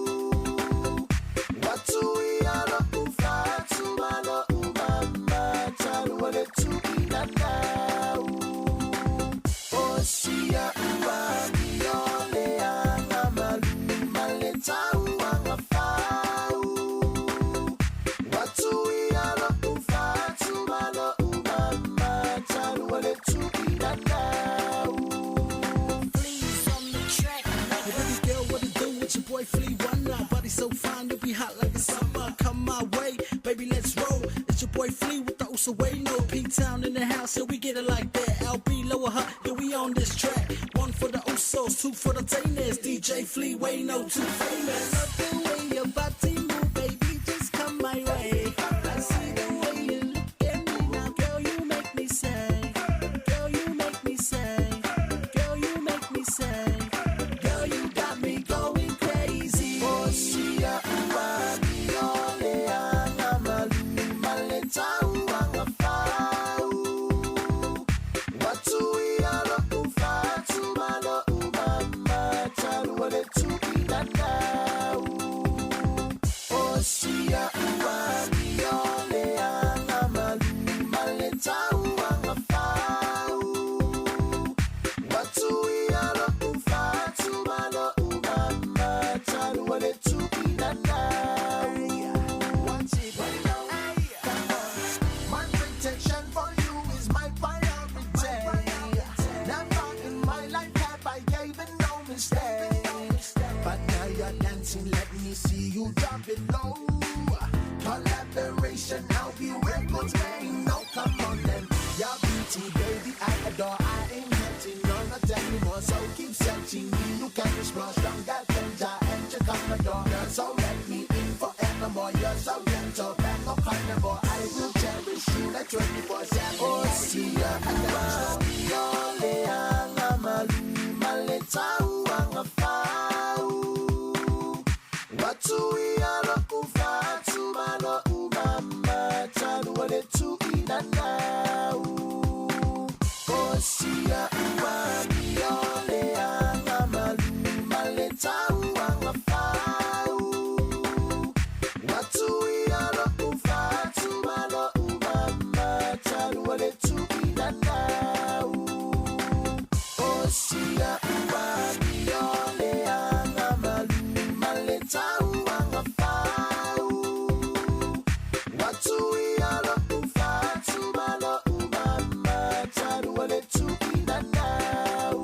Watu ialo kufatu malo umama talu wale tu inanau. Oh sia uwani ole anga malu maleta uanga fau. Watu ialo kufatu malo umama talu wale tu inanau. Fleas on the track. Hey, baby girl, what it do with your boy Flea Wonder? Body so fine, you'll be hot like the summer. Come my way, baby, let's roll. It's your boy Flea with the Usaway-No. P-Town in the house, yeah, we get it like that. LB, lower her, yeah, we on this track. One for the Usos, two for the Tainers. DJ Flea Way-No, too famous. Love the way your body move, baby, just come my way. I see the way you look at me now, girl, you make me say. Girl, you make me say. Girl, you make me say. Girl, you got me going crazy. Oh sia uwani ole anga malu maleta uanga fau. Watu ialo kufatu malo umama talu wale tu inanau. Oh sia uwani ole anga malu maleta uanga fau. Watu ialo kufatu malo umama talu wale tu inanau. Want it right now? Come on. My protection for you is my priority. Never in my life have I given no mistakes. But now you're dancing, let me see you drop it low. Collaboration, I'll be records, man. No, come on then. Your beauty, baby, I adore. I ain't getting none of them anymore. So keep searching me. You can explore stronger than Jah and Chakakador. Girl, so let me in forevermore. You're so gentle, back up on the board. I will cherish you like 24/7. Oh, see ya, ole anga malu maleta uanga fau. Watu ialo kufatu malo umama talu wale tu inanau. Oh sia uwani ole anga malu maleta uanga fau. Watu ialo kufatu malo umama talu wale tu inanau. Oh sia uwani ole anga malu maleta uanga fau. Watu ialo kufatu malo umama talu wale tu inanau.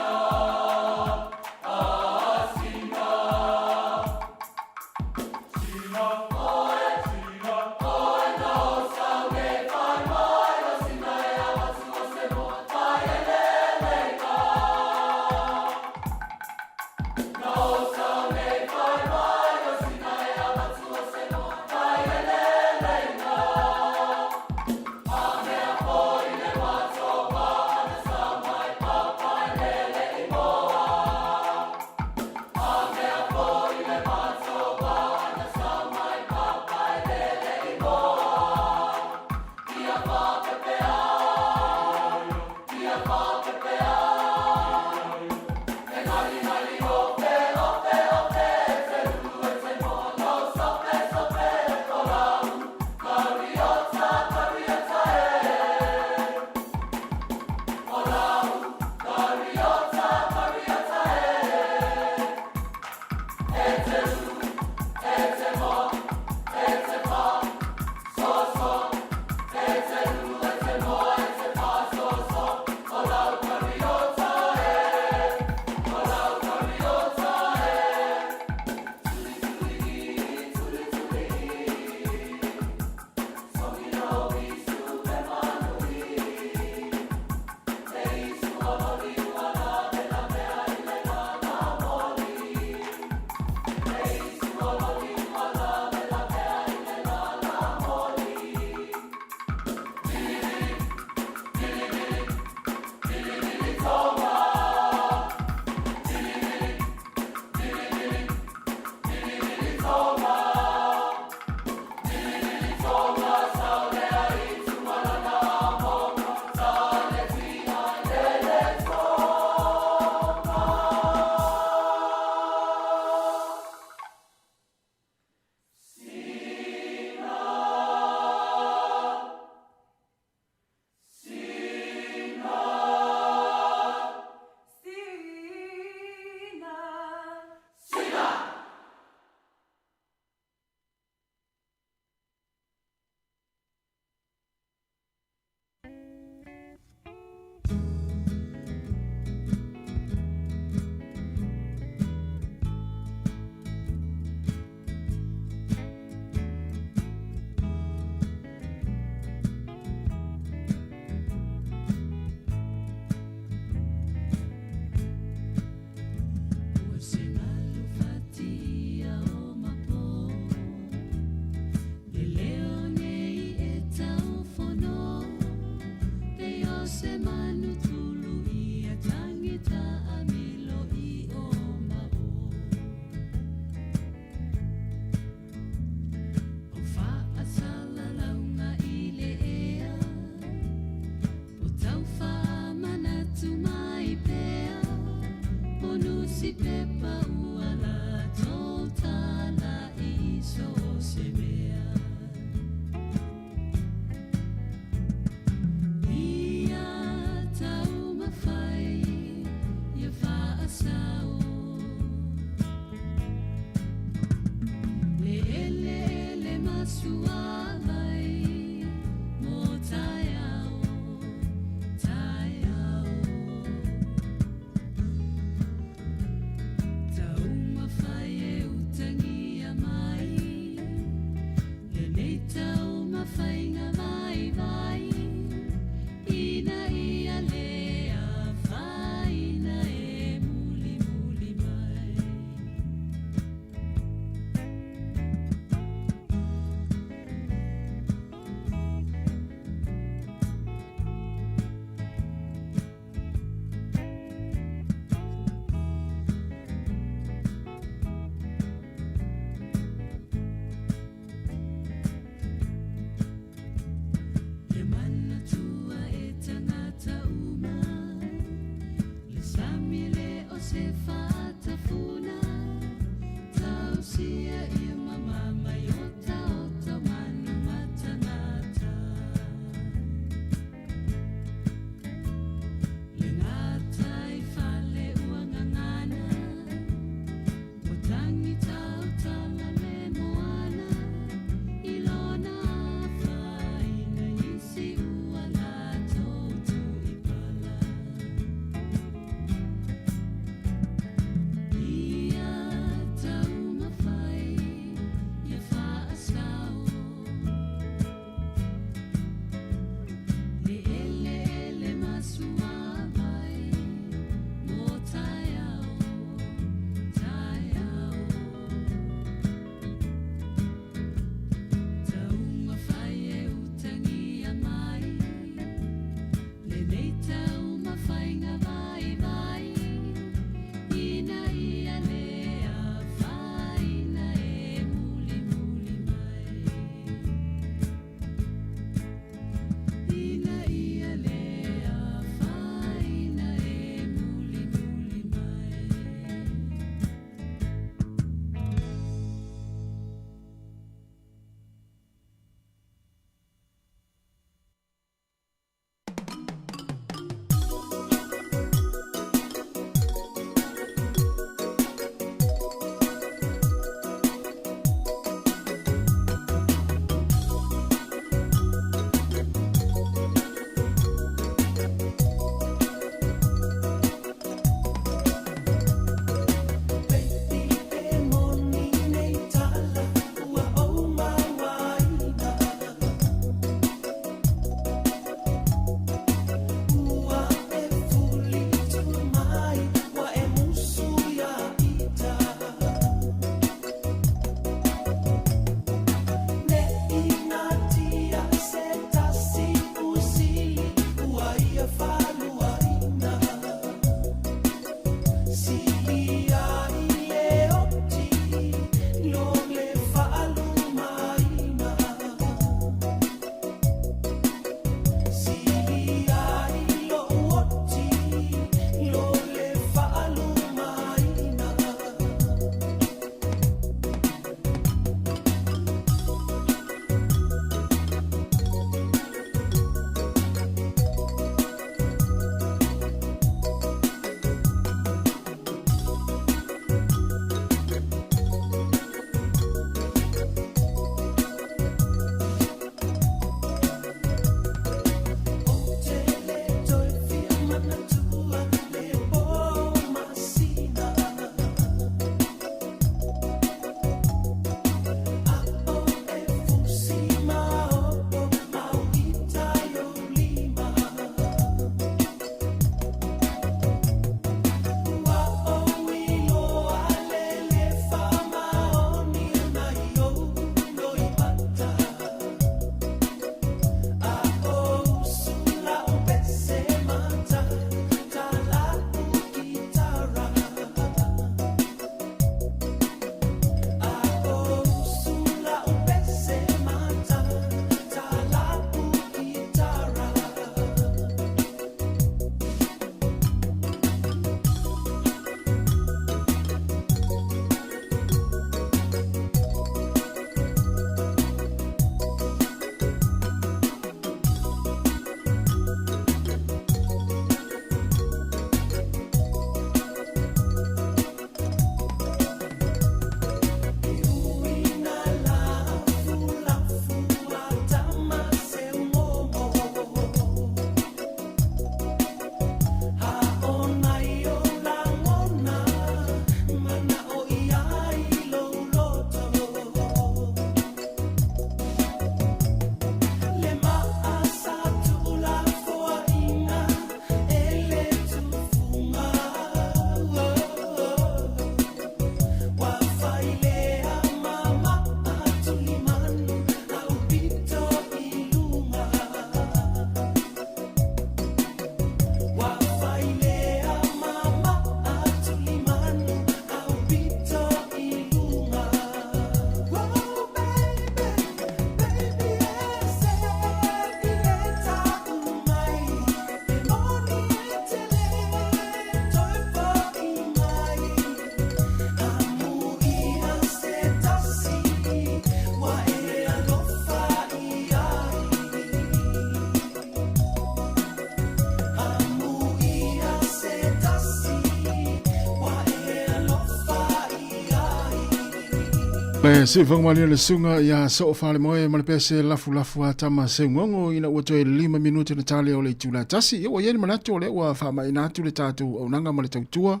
Pe se whangmani le sunga ia so whale moe ma le pese lafu a tama se ngongo ina ua toe 5 minute na tale o le tula tasi. Ia ua yeni manatu o le ua whama inatu le tātou au nanga ma le tautua.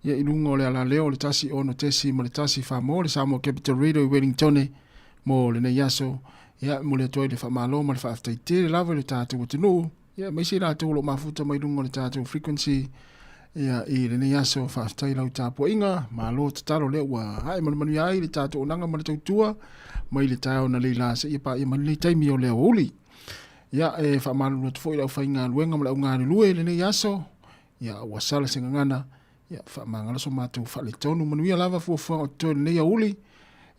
Ia ilunga o le ala leo le tasi ono tesi ma le tasi whamo le Sāmoa Capital Radio i Wellington mo le nei yaso. Ia mo le toe le whamalo ma le whaaftaite le lava le tātou o tinu. Ia meisi la tolo mafuta ma ilunga le tātou frequency. Ia i le nei aso whaaftai lau tāpua inga, ma lo tataro le ua hae manu ai le tātou nanga ma le tautua, mai le tāo na leila se ia pa ia manu le taimi o le auli. Ia e whaamalu na tufo i lau whainga luenga ma le au ngāre lue le nei aso, ia ua sala se ngangana, ia whaamangala so mātou whale tonu manu ia lava fuafua o tō le nei auli,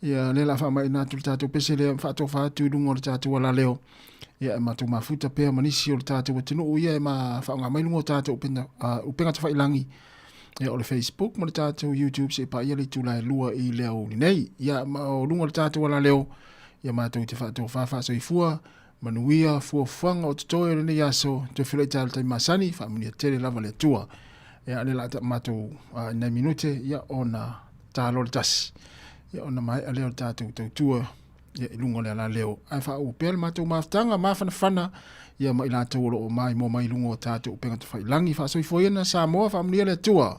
ia le la whaamai nātu le tātou pese le whaatou whaatu i lungo le tātou ala leo. Ia e mātou mafuta pēr manisi o le tātou e tinu ia e ma whaonga mai lungo tātou upenga ta whailangi ia o le Facebook mo le tātou YouTube se pa ia le tūlai lua i leo ni nei ia o lungo le tātou ala leo ia mātou te whaatou whawha so i fua manuia fua whanga o tutoe le nei aso te whilai tāle tai masani whamunia tere lava le tua ia le la mātou nei minute ia o na tālo le tasi ia o na mai a leo le tātou tautua ia ilunga le ala leo. Ai wha o pēr mātou maftanga, mawhana ia mai la tau o mai mo mai lungo o tātou penga te whailangi wha soi foiena Sāmoa wha amnia le tua.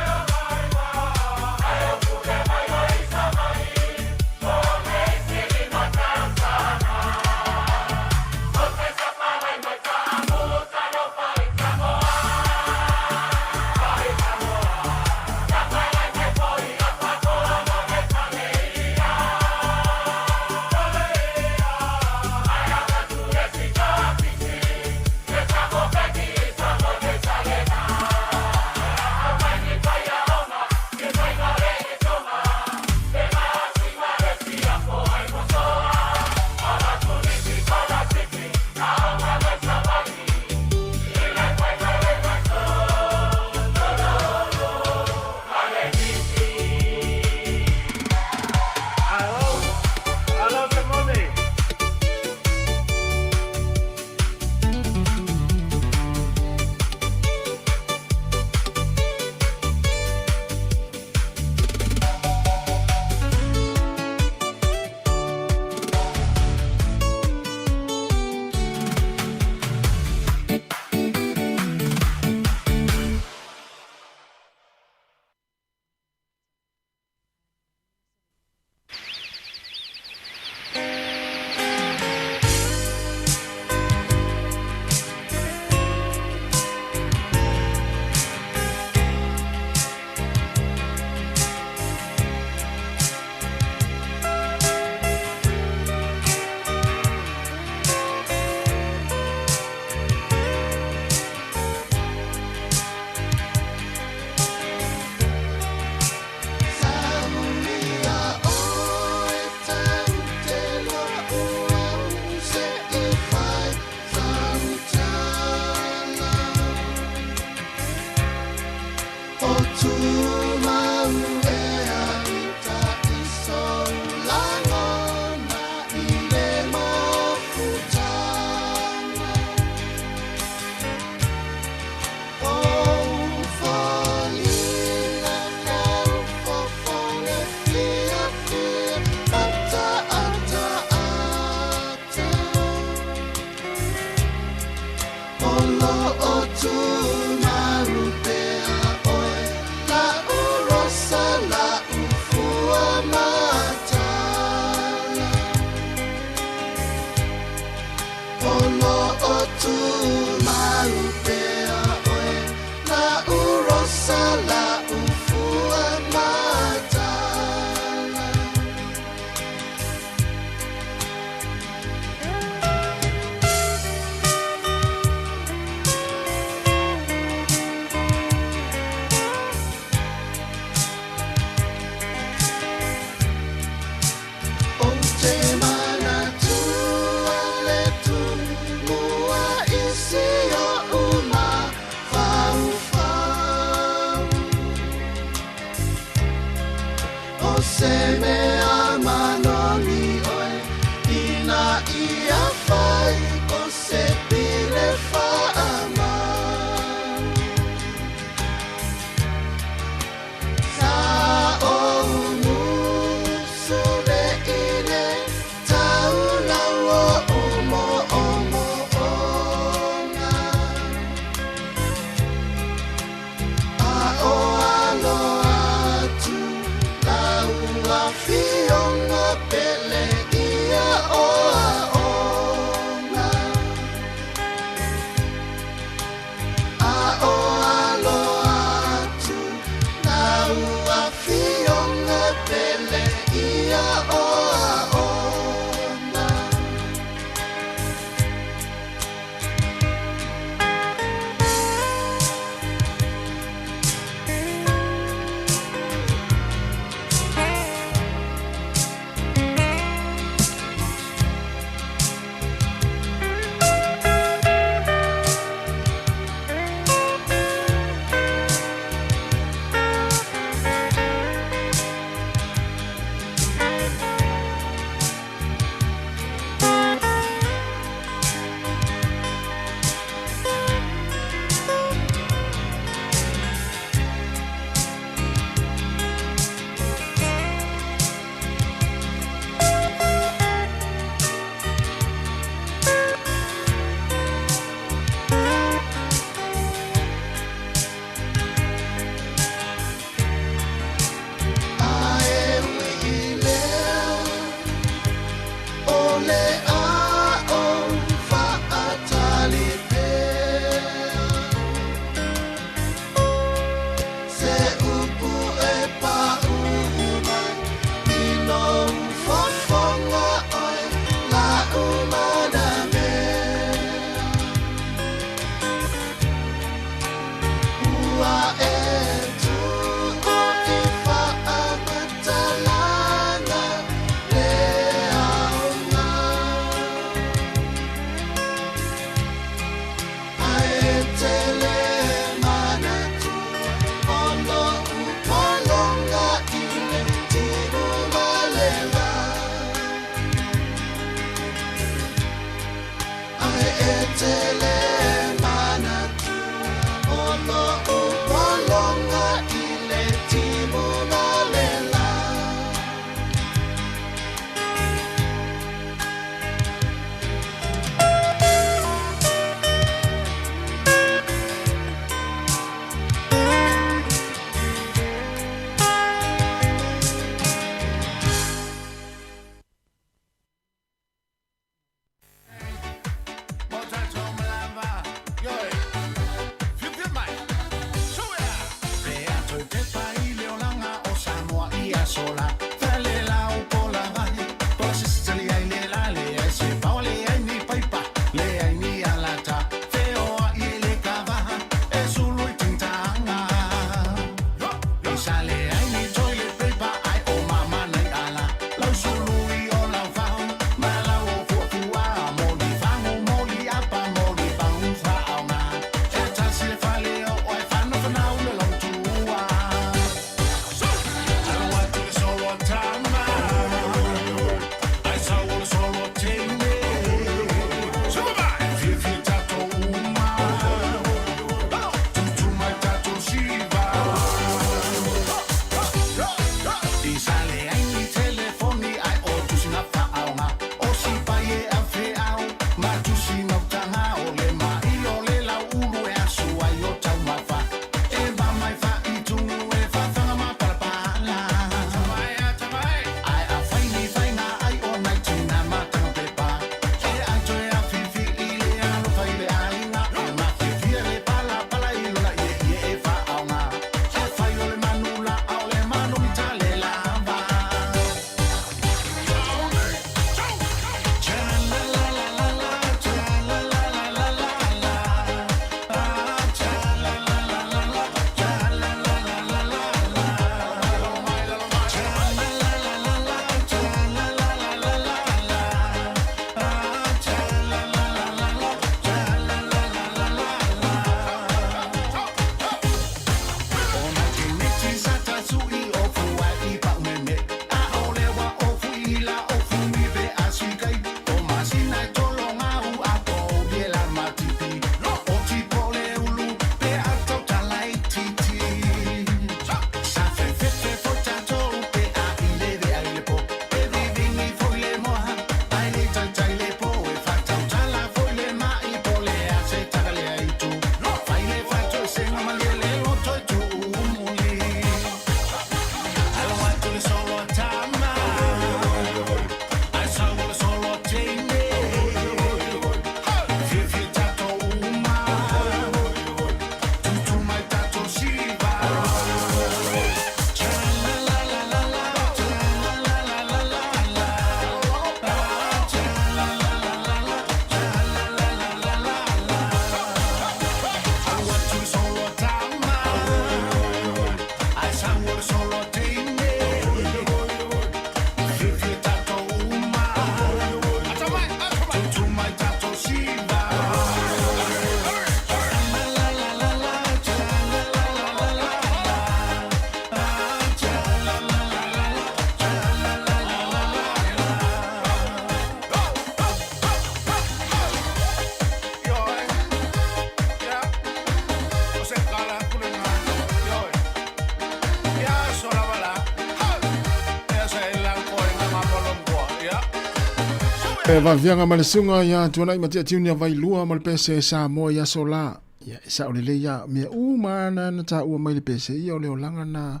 Va vianga malesunga ya tuana matia tiunia vai lua mal pese Sāmoa ya sola. Ya sa ole le ya me mana na ta u mai pese ya ole langa na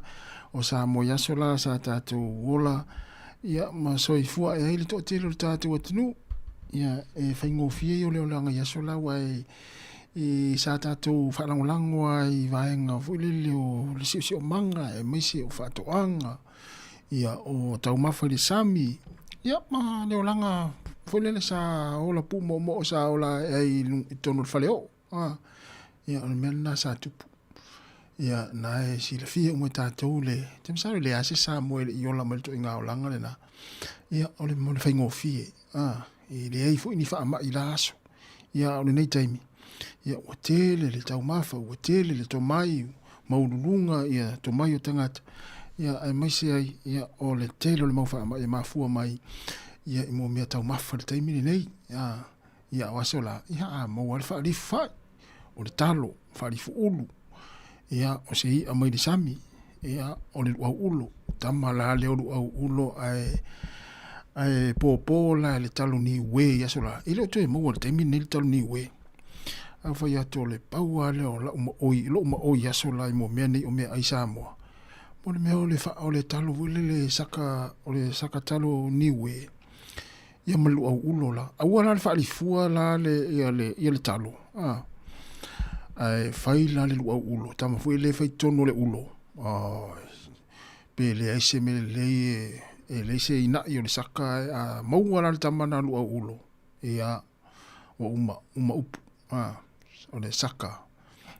o Sāmoa ya sola sa ta tu wola ya ma soifua ya ile to tilo ta tu tunu ya e faingo fie ole langa ya sola wai e sa ta tu falangolango ai vaenga fulile o le manga e misi o fatoanga ya o tau mafali sami ya ma le langa fulele sa ola pu mo sa ola ai tonu faleo ya o menna sa tu ya na e si le fie mo ta tu le tem sa le ase sa mo i ola mo to inga langa le na ya o le mo faingo fie e le ai fu ni fa ma ilaso ya o nei taimi ya o tele le tau mafa o tele le to mai maulunga ya to mai o tangata ya ai mai se ai ya o le tele le mau fa ma e mafua mai ya mo me tau mafa le taimi nei ya wasola ya mo wal fa li fa o le talo fa li fu ulu ya o se a mai de sami ya o le wa ulo tamala le o ulo ai po la le talo ni we ya sola ile to mo wal taimi nei talo ni we fa ya to le paua le o ya sola mo me nei o me ai Sāmoa mo le me o le fa o le talo le saka talo ni we ya malu au ulo la awala fa li fua la le le talo ai fai la le au ulo tama fu le fai tono le ulo pe le ai se me le se ina yo le saka mau wala tama na lu au ulo ya o uma upu o le saka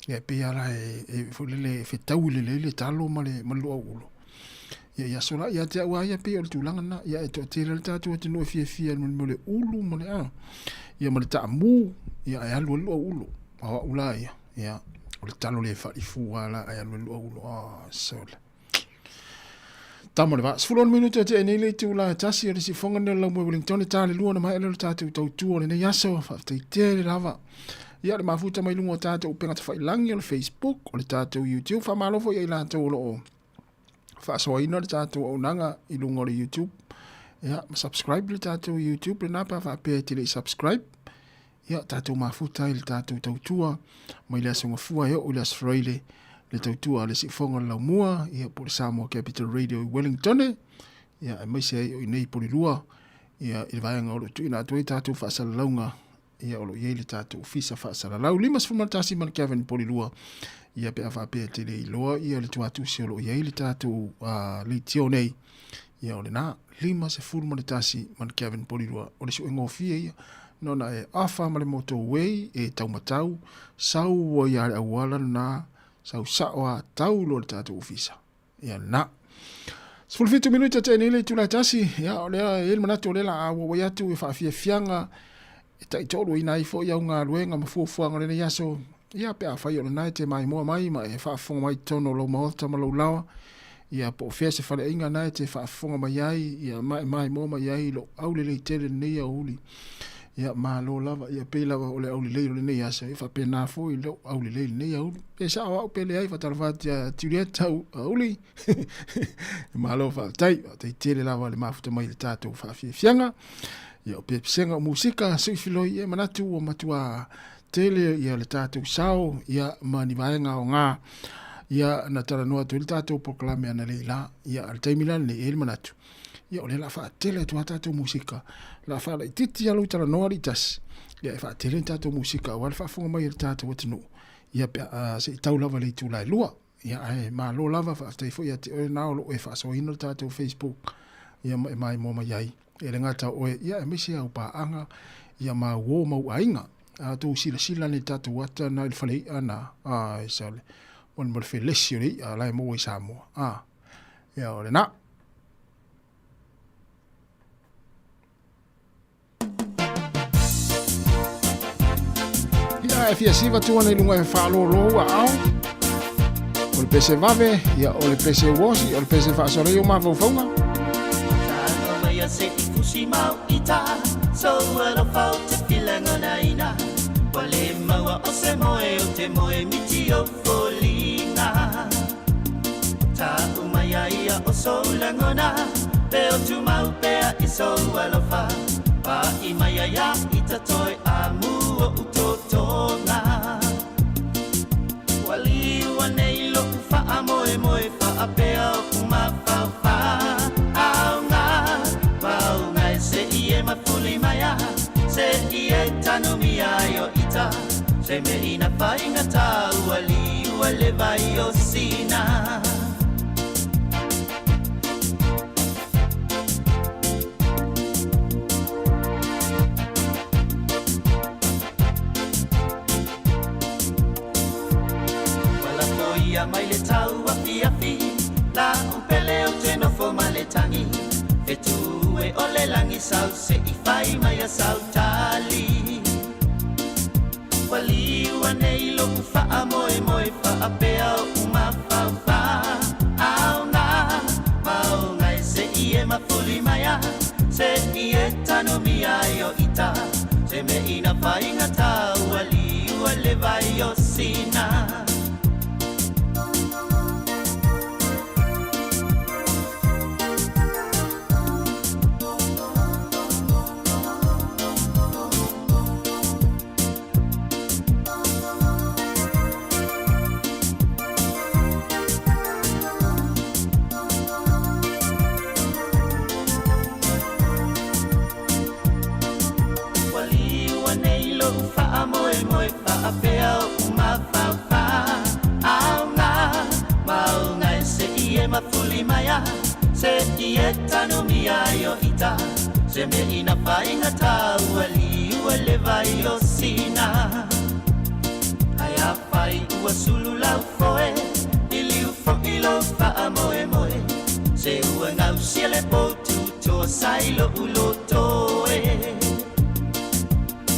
ya pe ala fu le fe tau le talo ma lu au ulo ya sola ya te wa ya pe o tulanga na ya to te le tatu te no fie no le ulu mo le ya mo le tamu ya ya lu ulu ula ya o le talo le fa fu ala ya lu ulu sola tamo le va sfulon minuto te nei le tu la tasi le si fonga no la mo Wellington ta le lu na mai le tatu tu le ya so fa te lava ya le mafuta mai lungo tatu pe ngata fa langi o le Facebook o le tatu YouTube fa malo fo ya la to lo fa so ina le tatu o nanga I lungo le YouTube ya subscribe le tatu YouTube le napa fa pe te le subscribe ya tatu mafuta le tatu tautua mai le so ngafua yo o le Australia le tautua le si fonga la mua ya por Sāmoa Capital Radio Wellington ya mai se o nei por lua ya il va ngolo tu ina tu tatu fa salonga ya o ye le tatu fisa fa salau limas fu matasi man Kevin por lua ia pe afa pe te le loa ia le tuatu se lo ia le tatu le tio nei ia o le na lima se furma le tasi man Kevin Polilua o le su ngofia ia no na e afa ma le motorway e tau matau sau o ia le awala na sau sawa tau lo le tatu ofisa ia na Sfulfitu minuta te nei le tula tasi ia o le il manatu le la awa ia tu e fa fia fianga e tai tolu ina I fo ia nga luenga mafuafuanga le yaso ia pe a fai o nai te mai moa mai ma e whaafonga mai tono lo maota ma lo lawa ia po fese whale inga nai te whaafonga mai ai ia mai moa mai ai lo aule le tere nei a uli ia ma lo lava ia pe lava o le aule le nei asa i whape na fo I lo aule le nei a uli pe sa au pe le ai whatalawhati a tiuria tau a uli ma lo whaatai te tere lava le mafuta mai le tātou whaafia fianga ia o pe pisenga o musika sui filoi e manatu o matua tele ia le tātou sao ia mani vaenga o ngā ia na tara noa tu le tātou proklame ana le la ia al taimilan le el manatu ia o le la wha tele tu tātou musika la wha la titi alu tara noa li tas ia e wha tele tātou musika o al wha funga mai le tātou atinu ia pe se tau lava le tu lai lua ia e ma lo lava wha teifo ia te oe nao lo e wha so ino le tātou Facebook ia mai mo mai ai e le ngata oe ia e misi au pa anga ia ma wo mau ainga a tu sila ni tatu wata na il fale ana sale on mo fe lesioni ala mo I Sāmoa ya ole na ya e fia siva tu ana lunga e fa lo au o pese vave ya o pese wosi o pese fa sore yo ma vo fonga ya se fusi mau ita so ala fa te filanga na ina wale maua o se moe o te moe miti o folina ta umaya ia o so langona pe o tu mau pe a iso alofa Pa imayaya itatoi amu o utotonga Wali wanei lo ufa amoe moe fa apea umafaufa Aunga Maunga se ie mafuli maya Se ie tanumia yo ita Se me ina fainga tau wali wale vai o sina Mai le tau afi afi La upele o te nofo ma le tangi Fetu e ole langi sau Se I fai mai a sau tali Wali wanei lo ufa a moe moe fa a pea o uma fau fa Aunga Maunga e se I e mafuli mai a Se I e tano mi ai o ita Se me ina fai ngata Wali wale vai o sina Se ieta no mi ayo ita Se me ina fainga tau wali wale vai o sina Aya fai ua sulu lau foe Ili ufo ilo fa amoe moe Se ua ngau siele potu to sailo ulo toe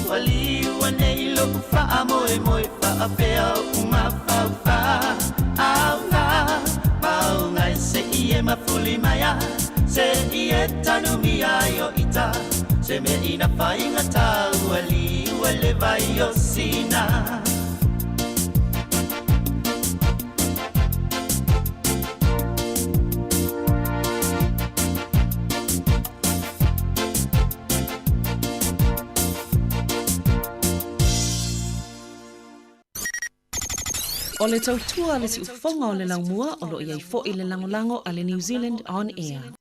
Wali wane ilo ufa amoe moe fa apea uma fau fa Aunga Maunga se ie mafuli maya Se ie tanu mi ayo ita Se me ina fainga tau wali wale vai o sina O le tautua le si ufonga o le laumua o lo iai fo i le langolango a le New Zealand On Air.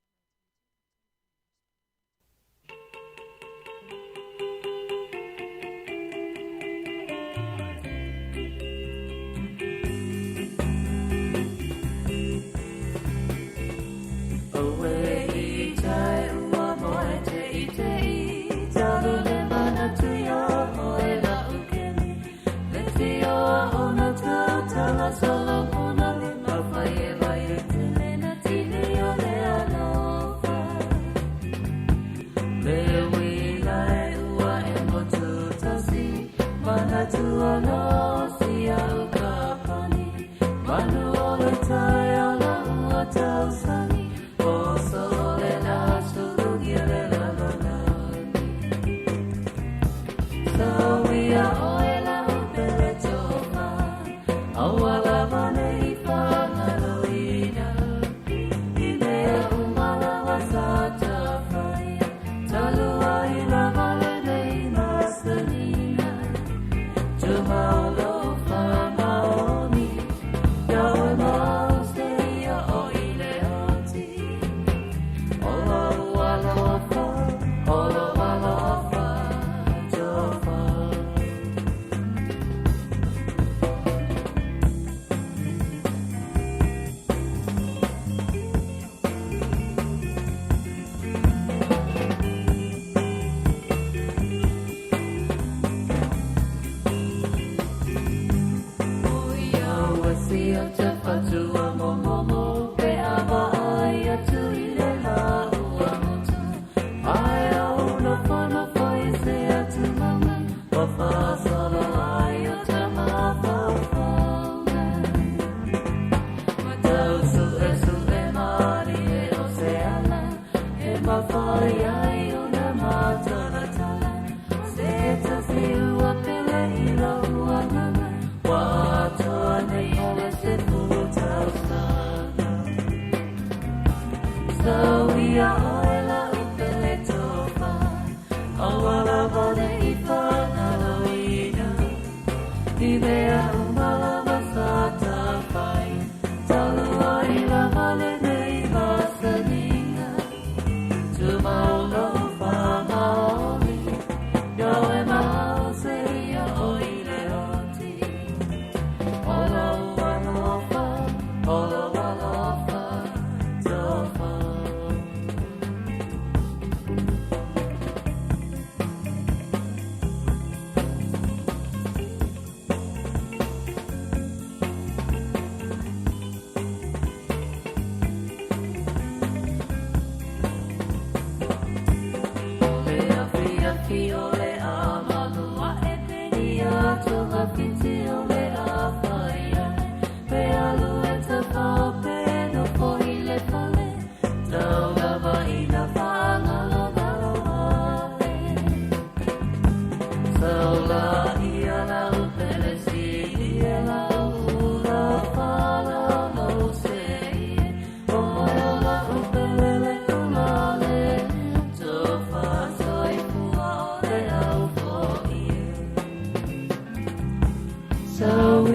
Tua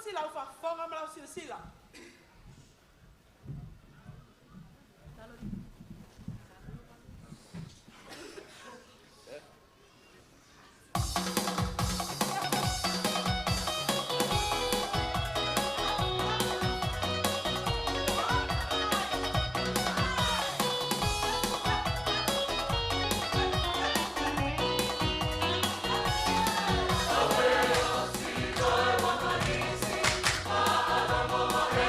sila o whafonga ma lau sila sila. Hey!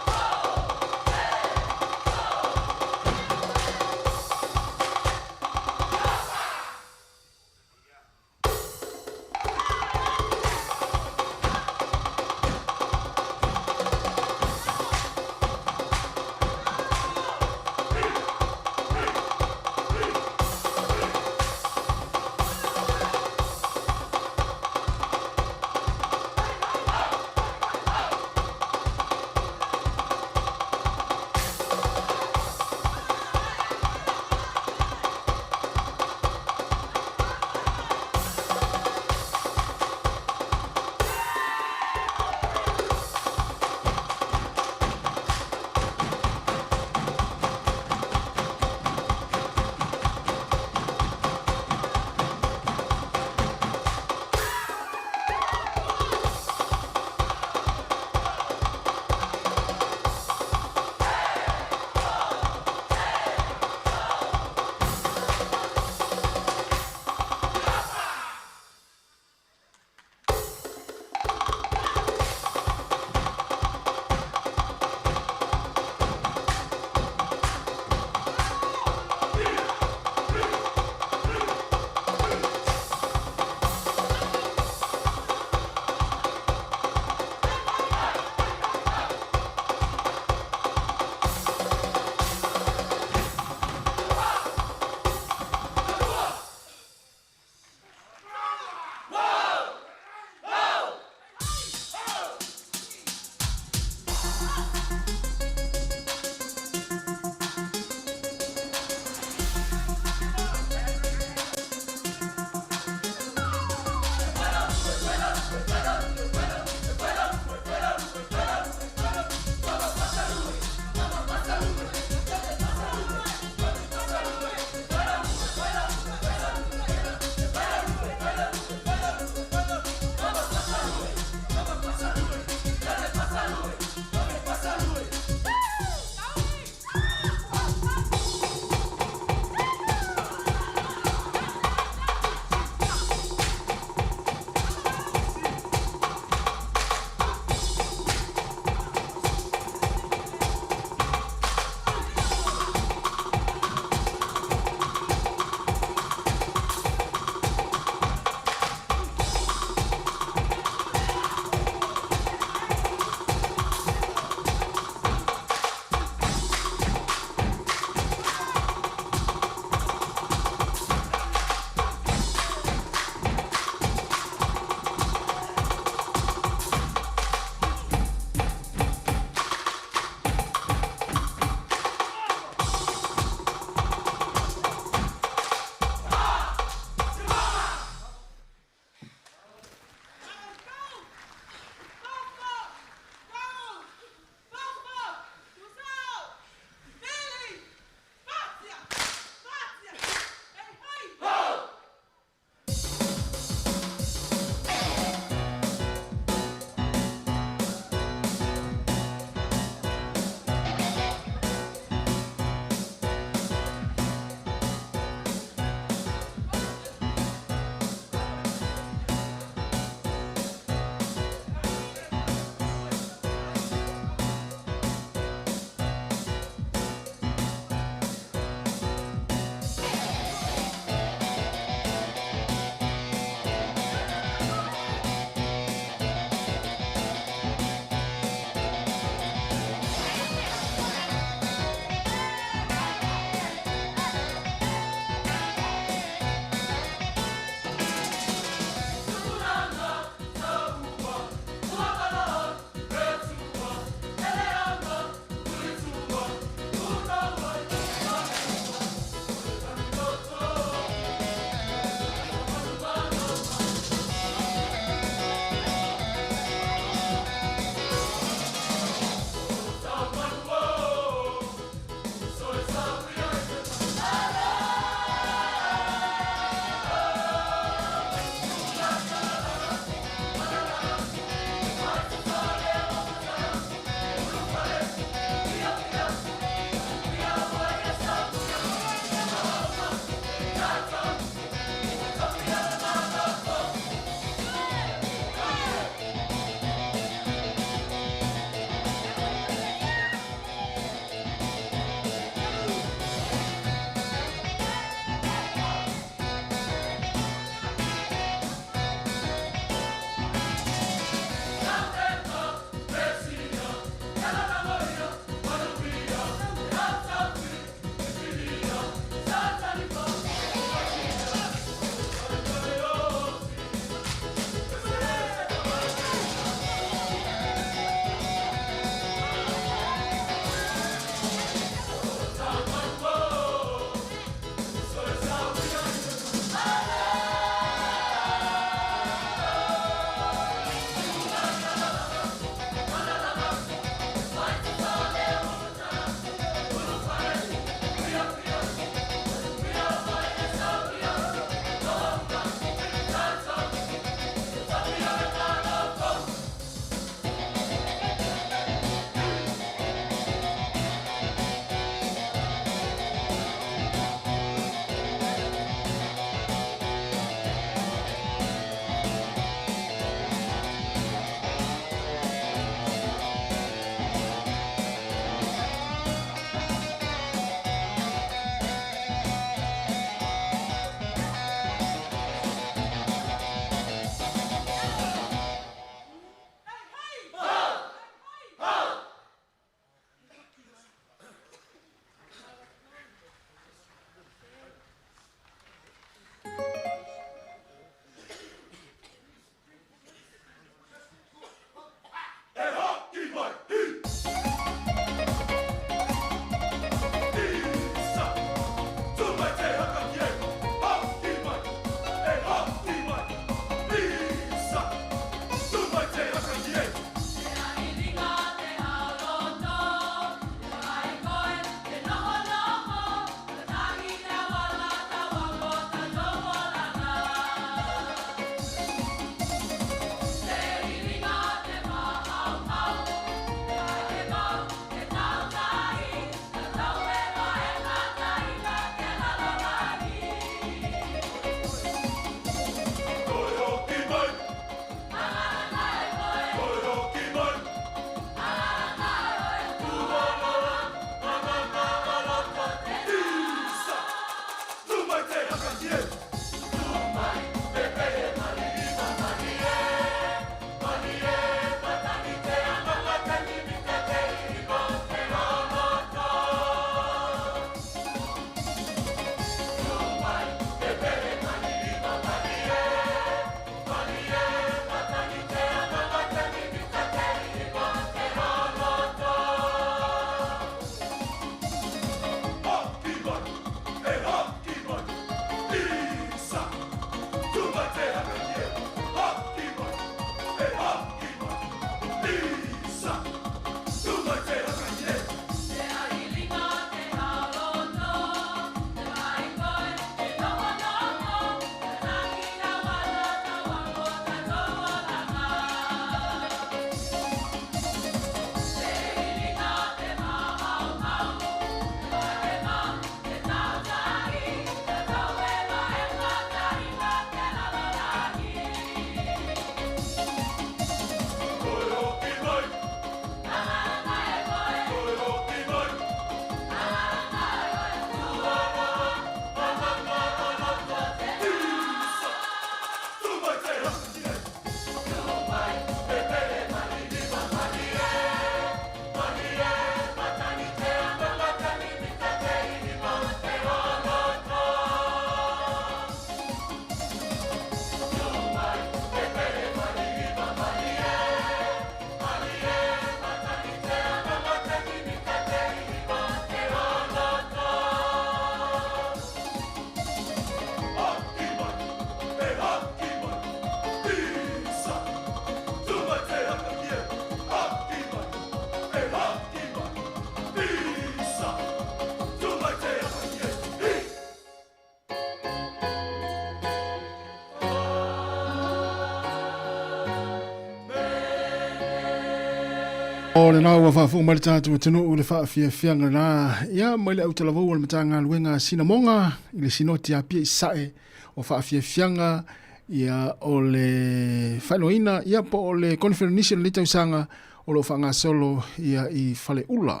O le nau wa whaafu mali tātua tunu o le whaafia whianga nā. Ia, mai le au talavau o le matanga luenga sinamonga, i le sinoti a pia i sae o whaafia whianga, ia o le whanoina, ia po o le conference le tausanga o lo whanga solo ia i whale ula.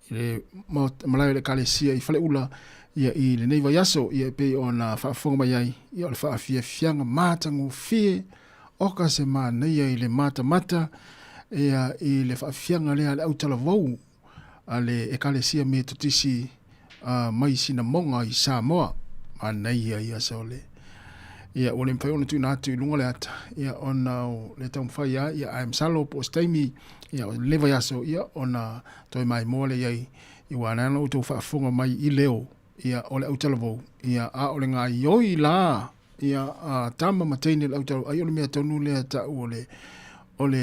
I le malai le kalesia i whale ula, ia i le neiva yaso, ia pe o na whaafonga mai ai, ia o le whaafia whianga mātangu fie, oka se mā neia i le mata, ia i le whaafianga lea le au talavau a le ekalesia me tutisi mai sinamonga i Sāmoa ma neia ia saole. Ia o le mwhai ona tūna atu i lunga le ata. Ia ona o le tau mwhai ia ai msalo po staimi ia o lewa yaso ia ona toi mai mole iai i wanana o tau whaafonga mai i leo ia o le au talavau. Ia a o le ngā ioi la ia tama mateine le au talavau. Ai o le mea tonu lea ta o le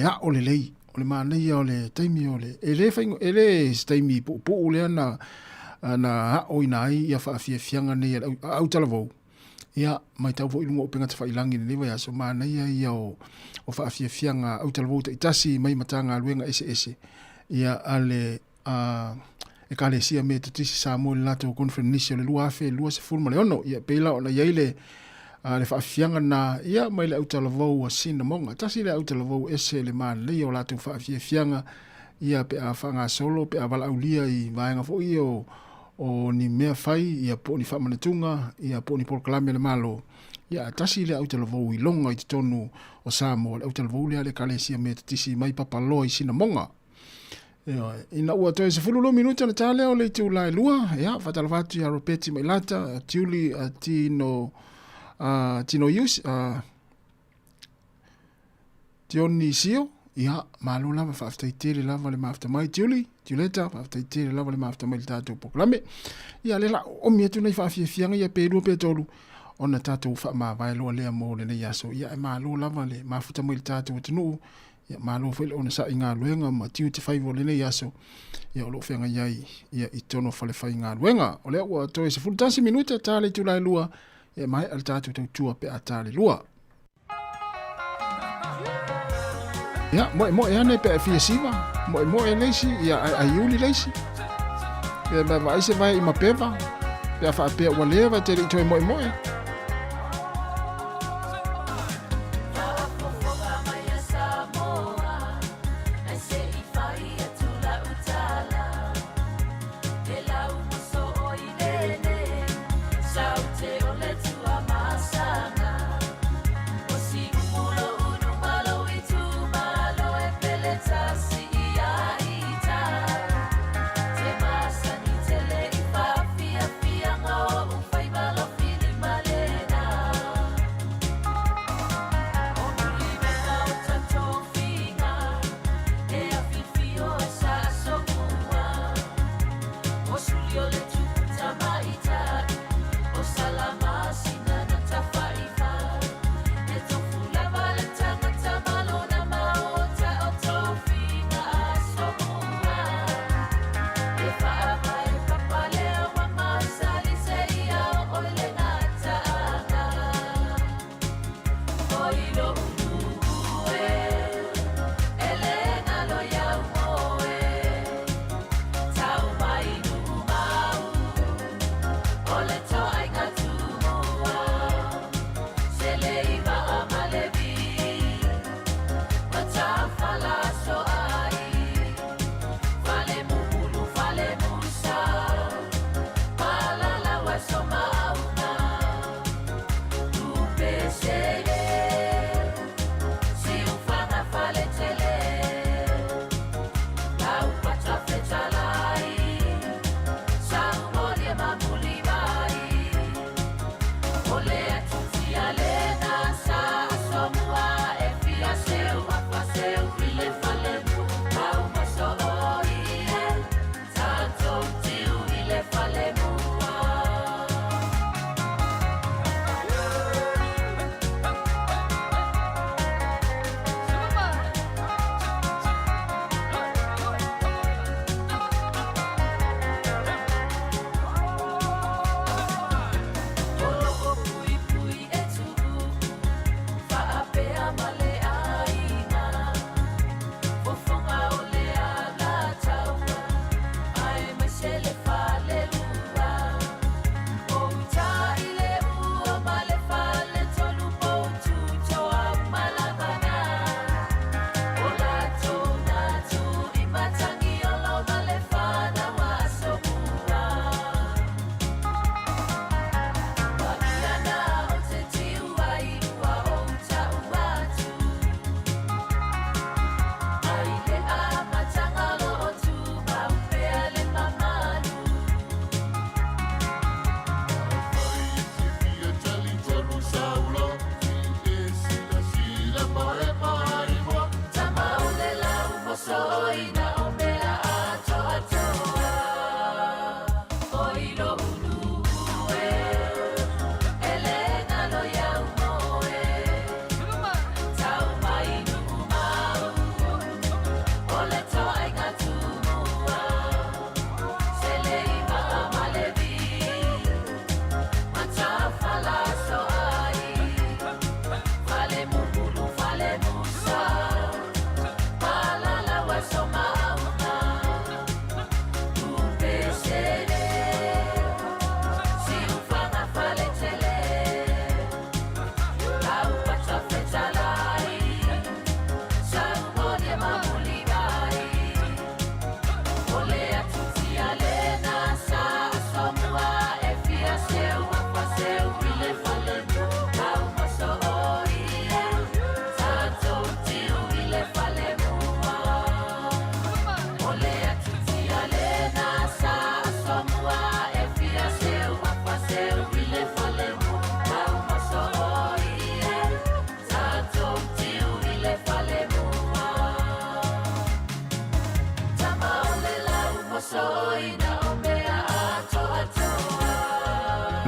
a o le lei. O le mānei o le taimi o le ele staimi po le na o inai ia whaafia fianga nei au talavau. Ia mai tau fo ilunga o penga te whailangi ni lewa ia so mānei ia o whaafia fianga au talavau ta itasi mai matanga luenga ese. Ia ale e kalesia me te tisi Sāmoa le lato konferenisi o le lua afe lua se fulma le ono. Ia peila o na iaile le whaafianga na ia mai le au talavau a sinamonga. Tasi le au talavau ese le mānei o lato whaafianga ia pe a whanga solo pe a wala aulia i vaenga fo i o ni mea whai ia po ni whamanatunga ia po ni polkalame le malo. Ia tasi le au talavau i longa i te tonu o Sāmoa le au talavau le kalesia me te tisi mai papalo i sinamonga. Ina ua toi se fululu minuta na tale o le tu lai lua. Ia whatalavatu ia ropeti mai lata tiuli tino use tioni sio ia malo lava whaaftaitele lava le maafta mai tiuleta whaaftaitele lava le maafta mai le tātou poklame ia lela omi atu nei whaafiafianga ia pērua pētolu ona tātou whaamawai loa lea mō le nei aso ia malo lava le maafuta mai le tātou atunu ia malo whele ona sa i ngā luenga ma tiu te whaivo le nei aso ia o lo whenga iai ia i tono whale whai ngā luenga o lea ua toi se fulutasi minuta tāle tūlai lua ia mai al tātou tau tua pe atale lua. Ia, moe ane pe a fia siva, moe leisi, ia aiuli leisi. Ia ma aise vai i mapeva, pe a wha pea ua lea vai te rei toi moe.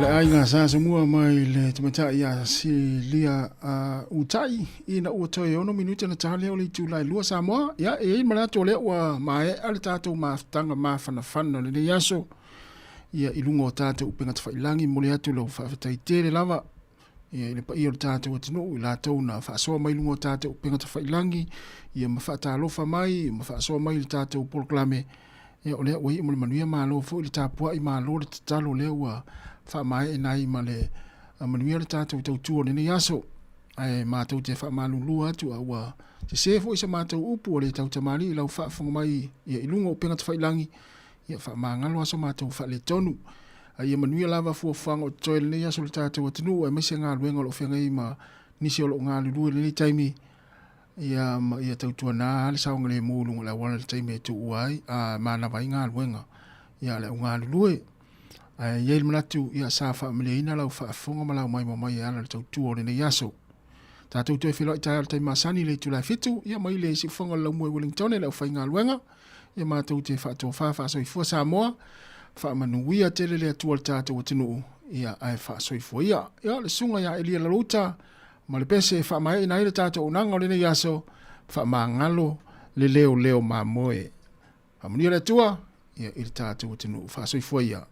Le ai ngā sā Sāmoa mai le tamata ia si lia utai ina ua toi ono minuta na tāle o le tūlai lua Sāmoa. Ia e mana tō lea ua mae ale tātou maafutanga mawhanawhana le ne yaso. Ia ilunga o tātou upenga tawhailangi mole atu lau whawhatai tere lava. Ia ile pa ia o tātou atino i lātou na whaasoa mai lunga o tātou upenga tawhailangi. Ia mawhaatalofa mai, mawhaasoa mai le tātou poloklame. Ia o lea ua i mole manuia mālo fo ili tāpua i mālo le tatalo lea ua fa mai nai male manuia le tātou tautua nene yaso ai mātou te wha malulu atu aua te sefo isa mātou upu o le tau tamari i lau wha whanga mai ia ilunga o penga te whailangi ia wha māngalo aso mātou wha le tonu ia manuia lava fua whanga o toi le yaso le tātou atinu ai mese ngā luenga lo whenga i ma nisi o lo ngā lulu le taimi ia tautua nā le saonga le mūlunga la wana le taimi e tu uai mana vai ngā luenga ia le ngā lulu ia il manatu ia sa fa meleina lau fa fonga malau mai mai ala tau tuo le yaso tātou te whilo i tāia tai masani le tūlai fitu ia mai le si fonga lau mue Wellington lau whainga luenga ia mātou te whaatua whaafasoi fua Sāmoa whaamanuia tele le atua le tātou atinu ia ai whaasoi fua ia le sunga ia elia laluta ma le pese whaamai ina ile tātou unanga o le yaso whaamangalo le leo ma moe whaamanuia le atua ia ile tātou atinu whaasoi fua ia